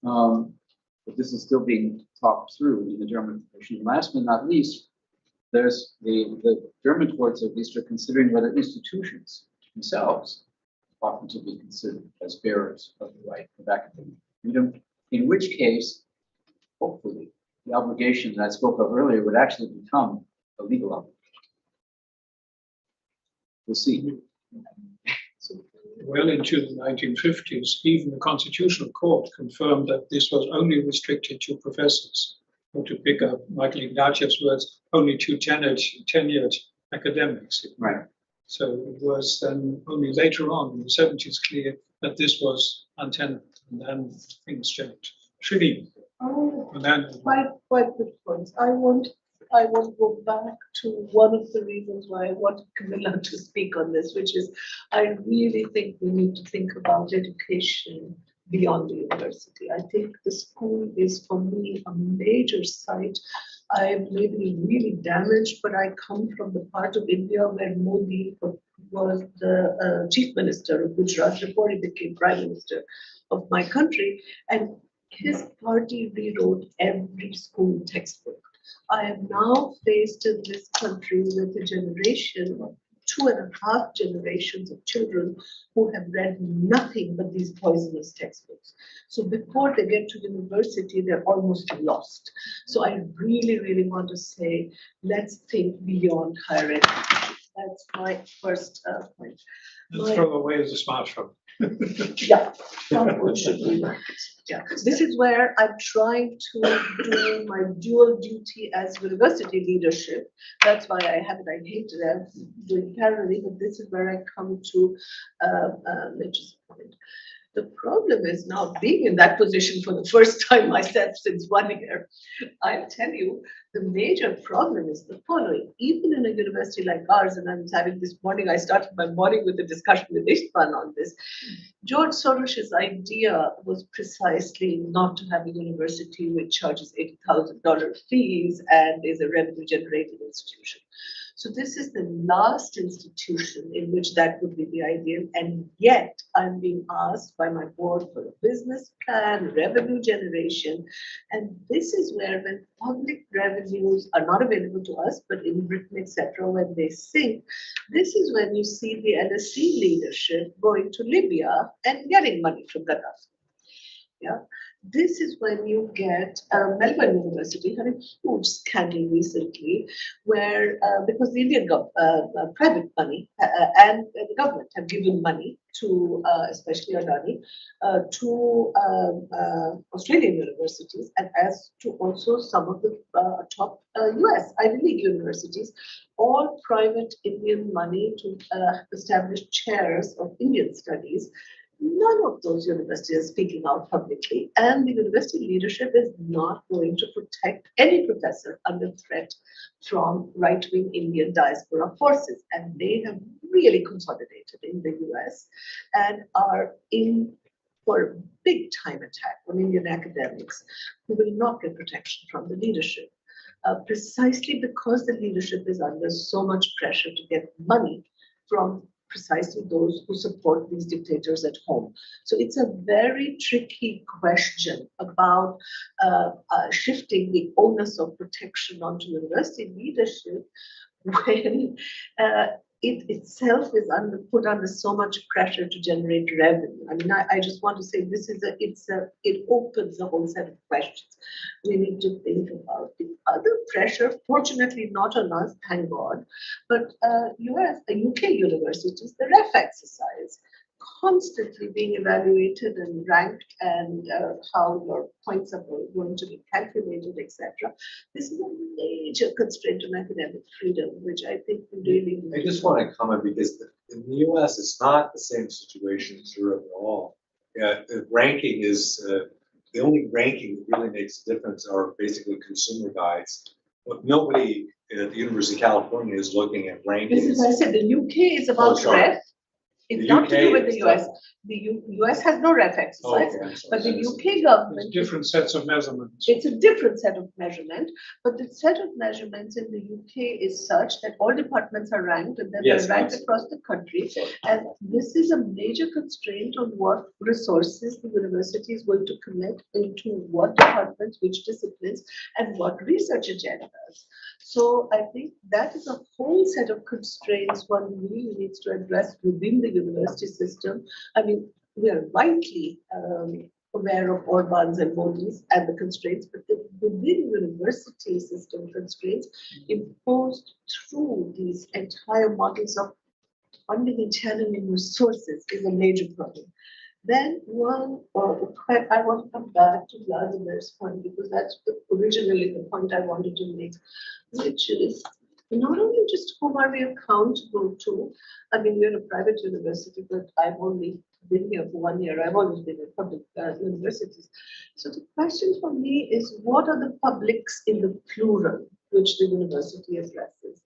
But this is still being talked through in the German profession. And last but not least, there's the German courts at least are considering whether institutions themselves ought to be considered as bearers of the right of academic freedom, in which case, hopefully, the obligation that I spoke of earlier would actually become a legal obligation. We'll see. Well into the 1950s, even the Constitutional Court confirmed that this was only restricted to professors, or to pick up Michael Ignatieff's words, only to tenured academics. Right. So it was then only later on in the 70s clear that this was untenable, and then things changed. Shri, and then Quite good points. I want to go back to one of the reasons why I wanted Camilla to speak on this, which is I really think we need to think about education beyond the university. I think the school is, for me, a major site. I may be really damaged, but I come from the part of India where Modi was the chief minister of Gujarat before he became prime minister of my country. And his party rewrote every school textbook. I am now faced in this country with a generation of 2.5 generations of children who have read nothing but these poisonous textbooks. So before they get to university, they're almost lost. So I really, really want to say, let's think beyond higher education. That's my first point. and throw away the smartphone. Yeah, unfortunately. Yeah, this is where I'm trying to do my dual duty as university leadership. That's why I have it. I hate doing parallelly, but this is where I come to Mitch's point. The problem is now being in that position for the first time myself since 1 year. I'll tell you, the major problem is the following. Even in a university like ours, and I was having this morning, I started my morning with a discussion with Istvan on this. George Soros's idea was precisely not to have a university which charges $80,000 fees and is a revenue generating institution. So this is the last institution in which that would be the ideal, and yet I'm being asked by my board for a business plan, revenue generation, and this is where when public revenues are not available to us, but in Britain, etc., when they sink, this is when you see the LSE leadership going to Libya and getting money from Gaddafi. Yeah. This is when you get Melbourne University had a huge scandal recently where because the Indian private money and the government have given money to especially Adani to Australian universities and as to also some of the top US Ivy League universities, all private Indian money to establish chairs of Indian studies. none of those universities are speaking out publicly, and the university leadership is not going to protect any professor under threat from right-wing Indian diaspora forces. And they have really consolidated in the US and are in for a big time attack on Indian academics who will not get protection from the leadership. Precisely because the leadership is under so much pressure to get money from precisely those who support these dictators at home. So it's a very tricky question about shifting the onus of protection onto university leadership when it itself is put under so much pressure to generate revenue. I mean, I just want to say it opens a whole set of questions we need to think about. The other pressure, fortunately not on us, thank God, but UK universities, the ref exercise, constantly being evaluated and ranked, and how your points are going to be calculated, etc. This is a major constraint on academic freedom, which I think we really need. I just want to comment because in the US, it's not the same situation as Europe at all. Yeah, the ranking is the only ranking that really makes a difference are basically consumer guides. But nobody at the University of California is looking at rankings. This is why I said the UK is about ref. It's not to do with the US. The US has no ref exercise, but the UK government. Different sets of measurements. It's a different set of measurement, but the set of measurements in the UK is such that all departments are ranked, and then they're ranked across the country. And this is a major constraint on what resources the university is going to commit into what departments, which disciplines, and what research agendas. So I think that is a whole set of constraints one really needs to address within the university system. I mean, we are rightly aware of Orban's and Modi's and the constraints, but the within university system constraints imposed through these entire models of funding and channeling resources is a major problem. Then I want to come back to Vladimir's point, because that's originally the point I wanted to make, which is not only just whom are we accountable to. I mean, we're a private university, but I've only been here for 1 year. I've always been at public universities. So the question for me is, what are the publics in the plural which the university addresses?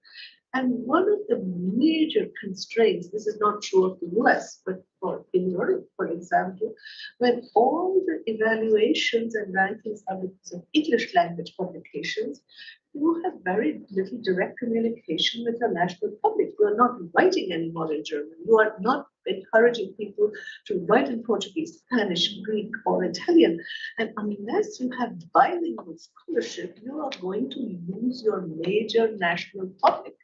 And one of the major constraints, this is not true of the US, but in Europe, for example, when all the evaluations and rankings are because of English language publications, you have very little direct communication with the national public. You are not writing anymore in German. You are not encouraging people to write in Portuguese, Spanish, Greek, or Italian. And unless you have bilingual scholarship, you are going to lose your major national public.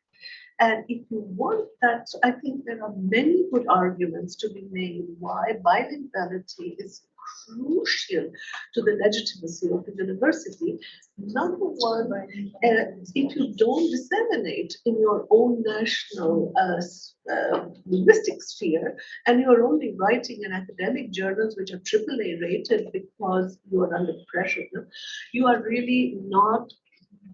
And if you want that, so I think there are many good arguments to be made why bilinguality is crucial to the legitimacy of the university. Number one, if you don't disseminate in your own national linguistic sphere, and you're only writing in academic journals which are AAA rated because you are under pressure, you are really not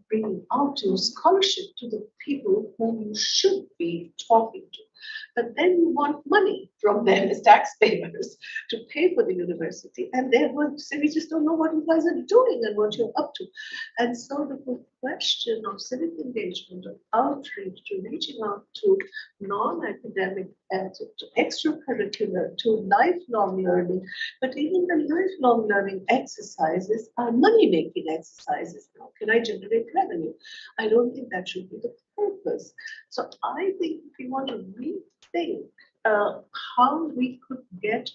bringing out your scholarship to the people whom you should be talking to. But then you want money from them as taxpayers to pay for the university, and they're going to say, we just don't know what you guys are doing and what you're up to. And so the question of civic engagement, of outreach, to reaching out to non-academic, to extracurricular, to lifelong learning, but even the lifelong learning exercises are money-making exercises now. Can I generate revenue? I don't think that should be the purpose. So I think if we want to rethink how we could get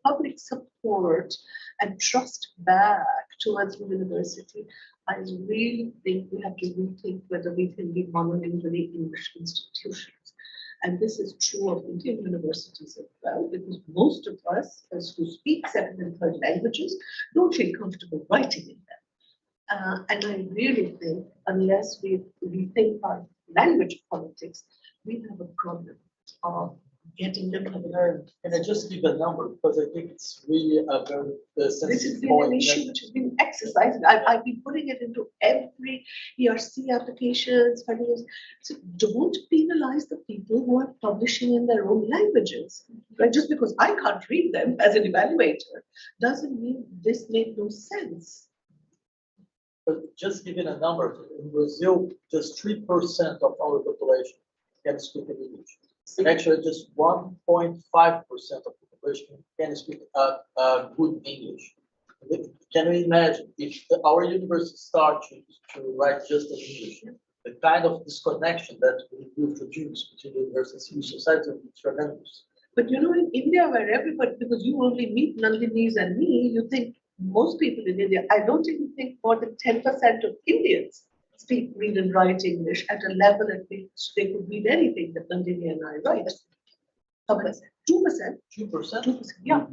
public support and trust back towards the university, I really think we have to rethink whether we can be monolingually English institutions. And this is true of Indian universities as well, because most of us, as who speak second and third languages, don't feel comfortable writing in them. And I really think unless we rethink our language politics, we have a problem of getting them to Can I just give a number, because I think it's really a very This has sensitive been point. an issue which has been exercised. I've been putting it into every ERC applications, so don't penalize the people who are publishing in their own languages. Right? Just because I can't read them as an evaluator doesn't mean this made no sense. But just giving a number, in Brazil, just 3% of our population can speak English. And actually, just 1.5% of the population can speak good English. Can you imagine if our university starts to write just in English, the kind of disconnection that we will produce between the university and society will be tremendous. But you know, in India, where everybody, because you only meet Nandinis and me, you think most people in India, I don't even think more than 10% of Indians speak, read, and write English at a level at which they could read anything that Nandini and I write. 2%. 2%. Yeah.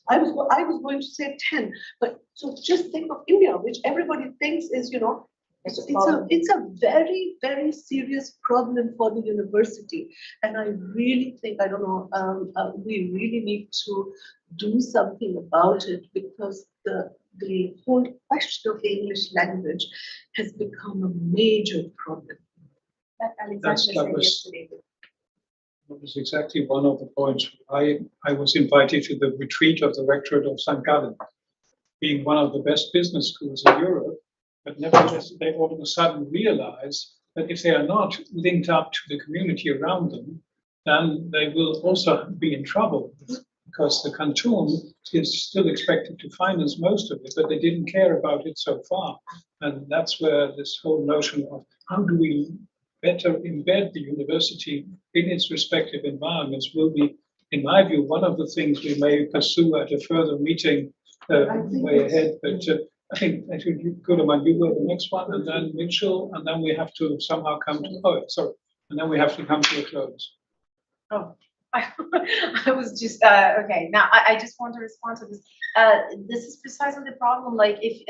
I was going to say 10, but so just think of India, which everybody thinks is, you know, it's a very, very serious problem for the university. And I really think, I don't know, we really need to do something about it, because the whole question of the English language has become a major problem. That was exactly one of the points. I was invited to the retreat of the rectorate of St. Gallen, being one of the best business schools in Europe. But nevertheless, they all of a sudden realize that if they are not linked up to the community around them, then they will also be in trouble, because the canton is still expected to finance most of it, but they didn't care about it so far. And that's where this whole notion of how do we better embed the university in its respective environments will be, in my view, one of the things we may pursue at a further meeting way ahead. But I think Guleman, you were the next one, and then Mitchell, and then we have to somehow come to, and then we have to come to a close. Oh, I was just, okay, now I just want to respond to this. This is precisely the problem, like if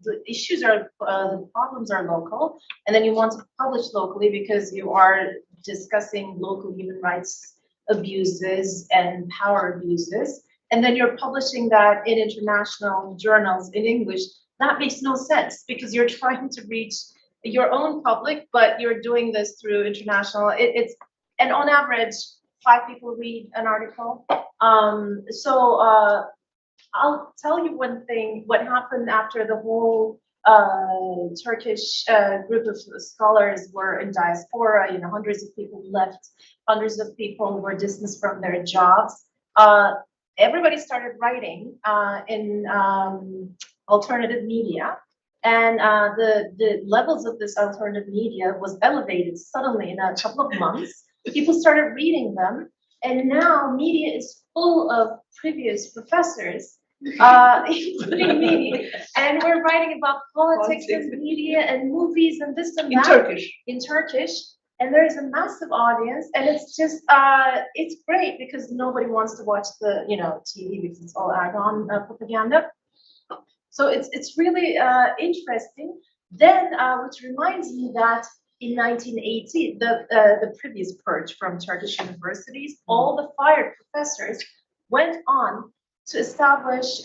the issues are, the problems are local, and then you want to publish locally because you are discussing local human rights abuses and power abuses, and then you're publishing that in international journals in English. That makes no sense, because you're trying to reach your own public, but you're doing this through international. And on average, 5 people read an article. I'll tell you one thing, what happened after the whole Turkish group of scholars were in diaspora, you know, hundreds of people left, hundreds of people were dismissed from their jobs. Everybody started writing in alternative media, and the levels of this alternative media was elevated suddenly in a couple of months. People started reading them, and now media is full of previous professors, including me, and we're writing about politics and media and movies and this and that. In Turkish, and there is a massive audience, and it's just, it's great, because nobody wants to watch the, you know, TV, because it's all add-on propaganda. So it's really interesting. Then, which reminds me that in 1980, the previous purge from Turkish universities, all the fired professors went on to establish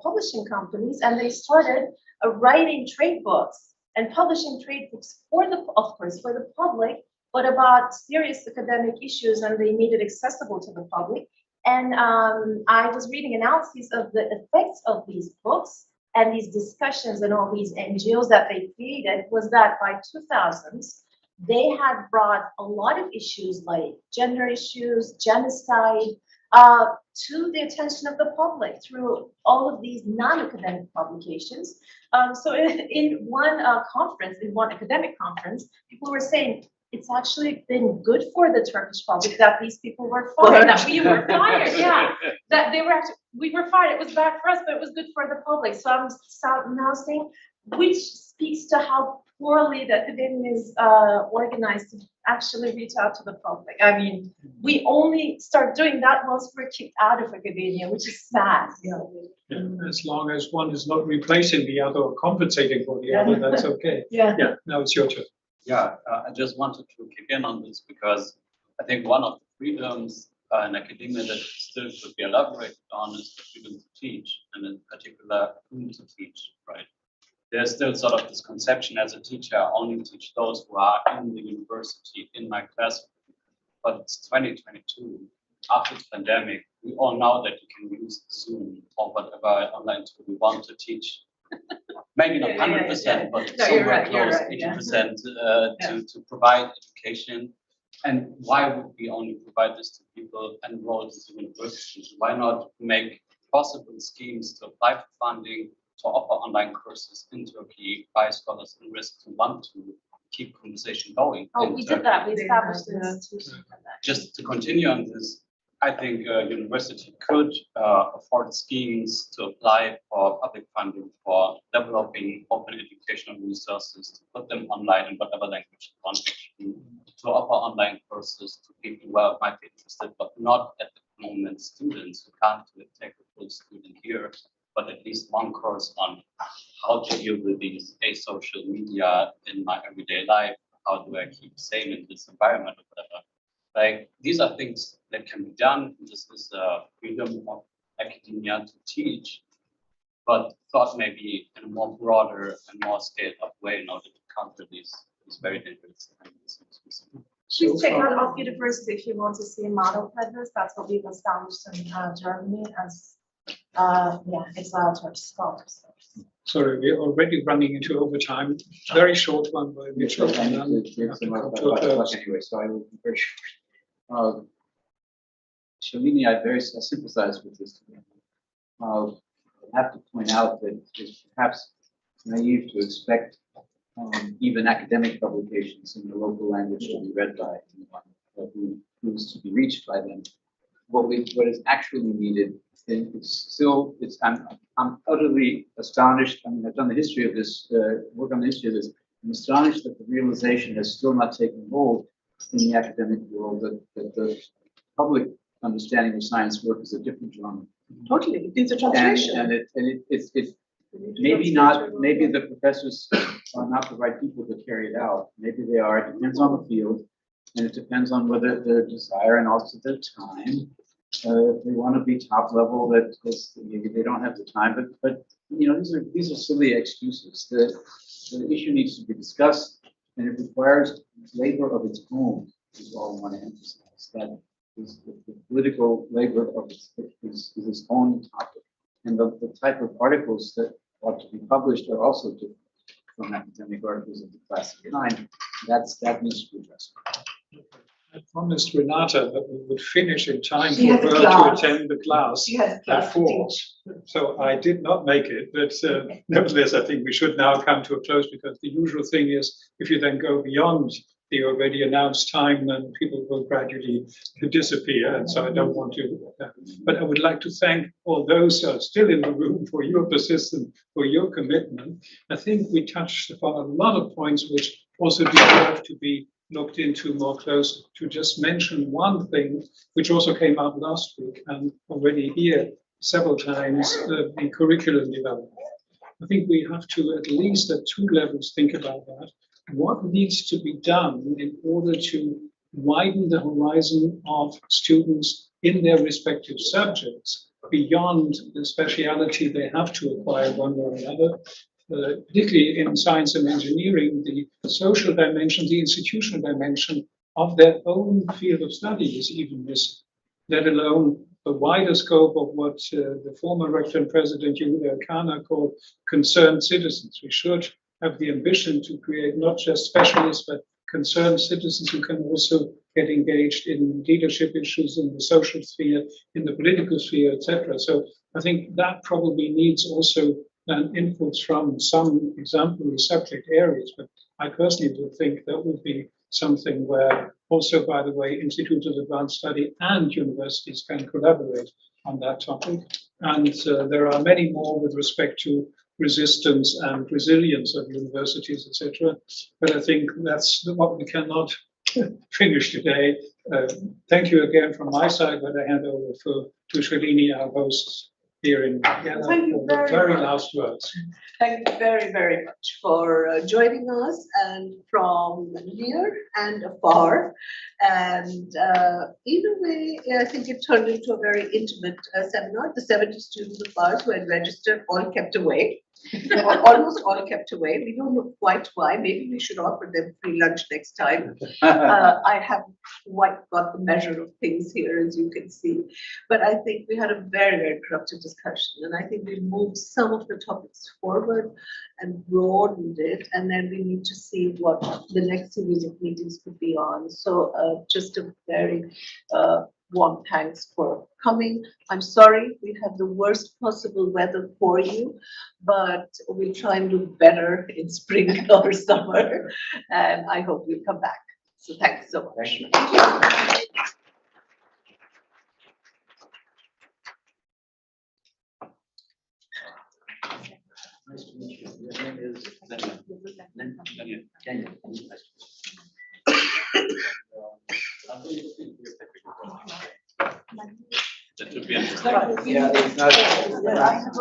publishing companies, and they started writing trade books and publishing trade books for the, of course, for the public, but about serious academic issues, and they made it accessible to the public. And I was reading analyses of the effects of these books and these discussions and all these NGOs that they created, was that by 2000s, they had brought a lot of issues like gender issues, genocide, to the attention of the public through all of these non-academic publications. So in one conference, in one academic conference, people were saying, it's actually been good for the Turkish public that these people were fired, that we were fired, yeah. That they were actually, we were fired, it was bad for us, but it was good for the public. So I'm now saying, which speaks to how poorly the academia is organized to actually reach out to the public. I mean, we only start doing that once we're kicked out of academia, which is sad. Yeah, as long as one is not replacing the other or compensating for the other, that's okay. Yeah. Now it's your turn. Yeah, I just wanted to kick in on this, because I think one of the freedoms in academia that still should be elaborated on is the freedom to teach, and in particular, whom to teach, right? There's still sort of this conception as a teacher, I only teach those who are in the university, in my classroom. But it's 2022, after the pandemic, we all know that you can use Zoom or whatever online tool we want to teach. Maybe not 100%, but somewhere close, 80% to provide education. And why would we only provide this to people enrolled into universities? Why not make possible schemes to apply for funding, to offer online courses in Turkey by scholars in risk who want to keep conversation going? Oh, we did that. We established an institution for that. Just to continue on this, I think a university could afford schemes to apply for public funding for developing open educational resources, to put them online in whatever language you want to offer online courses to people who might be interested, but not at the moment students who can't take a full student year, but at least one course on how to deal with these asocial media in my everyday life. How do I keep sane in this environment or whatever? Like, these are things that can be done. This is freedom of academia to teach, but thought maybe in a more broader and more scaled up way in order to counter these very dangerous tendencies. Please check out Off University if you want to see a model for this. That's what we've established in Germany as, it's our Turkish scholars. Sorry, we're already running into overtime. Very short one by Mitchell. Anyway, so I will be very short. Shalini, I sympathize with this. I have to point out that it's perhaps naive to expect even academic publications in the local language to be read by anyone who's to be reached by them. What is actually needed I'm utterly astonished. I mean, I've done the history of this, work on the history of this. I'm astonished that the realization has still not taken hold in the academic world that the public understanding of science work is a different genre. Totally, it's a translation. And it maybe the professors are not the right people to carry it out. Maybe they are. It depends on the field, and it depends on whether their desire and also their time. If they want to be top level, that maybe they don't have the time. But you know, these are silly excuses. The issue needs to be discussed, and it requires labor of its own. Is all I want to emphasize. That is the political labor of its own topic, and the type of articles that ought to be published are also different from academic articles of the classic kind. That needs to be addressed. I promised Renata that we would finish in time for her to attend the class at 4. So I did not make it, but nevertheless, I think we should now come to a close, because the usual thing is if you then go beyond the already announced time, then people will gradually disappear. And so I don't want to. But I would like to thank all those who are still in the room for your persistence, for your commitment. I think we touched upon a lot of points which also deserve to be looked into more closely. To just mention one thing, which also came up last week and already here several times, the curriculum development. I think we have to, at least at 2 levels, think about that. What needs to be done in order to widen the horizon of students in their respective subjects beyond the speciality they have to acquire one way or another? Particularly in science and engineering, the social dimension, the institutional dimension of their own field of study is even missing, let alone the wider scope of what the former rector and president Yehuda Kana called concerned citizens. We should have the ambition to create not just specialists, but concerned citizens who can also get engaged in leadership issues in the social sphere, in the political sphere, etc. So I think that probably needs also inputs from some exemplary subject areas. But I personally would think that would be something where also, by the way, institutes of advanced study and universities can collaborate on that topic. And there are many more with respect to resistance and resilience of universities, etc. But I think that's what we cannot finish today. Thank you again from my side, but I hand over to Shalini, our host. here in Vienna Thank you for the very very much. last words. Thank you very, very much for joining us and from near and afar. And in a way, I think it turned into a very intimate seminar. The 70 students of ours who had registered all kept away, or almost all kept away. We don't know quite why. Maybe we should offer them free lunch next time. I haven't quite got the measure of things here, as you can see. But I think we had a very, very productive discussion. And I think we moved some of the topics forward and broadened it. And then we need to see what the next series of meetings could be on. So just a very warm thanks for coming. I'm sorry we had the worst possible weather for you, but we'll try and do better in spring or summer. And I hope you'll come back. So thanks so much. Thank you. Nice to meet you. Your name is Daniel. That would be interesting. Yeah, it's not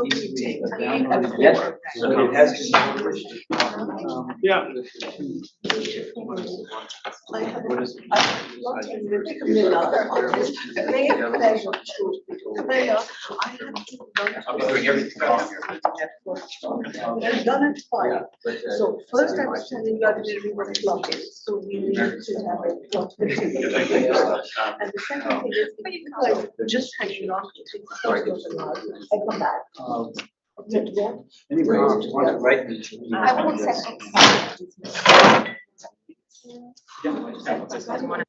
easily downloaded yet, but it has been published. Yeah. What is it? I'll be doing everything wrong here. I've done it fine. So first I was telling you I didn't know what a clock is, so we need to have a clock. And the second thing is, if you guys just hanging on to things, I come back. Anyway, you want to write me. I won't send it. Yeah.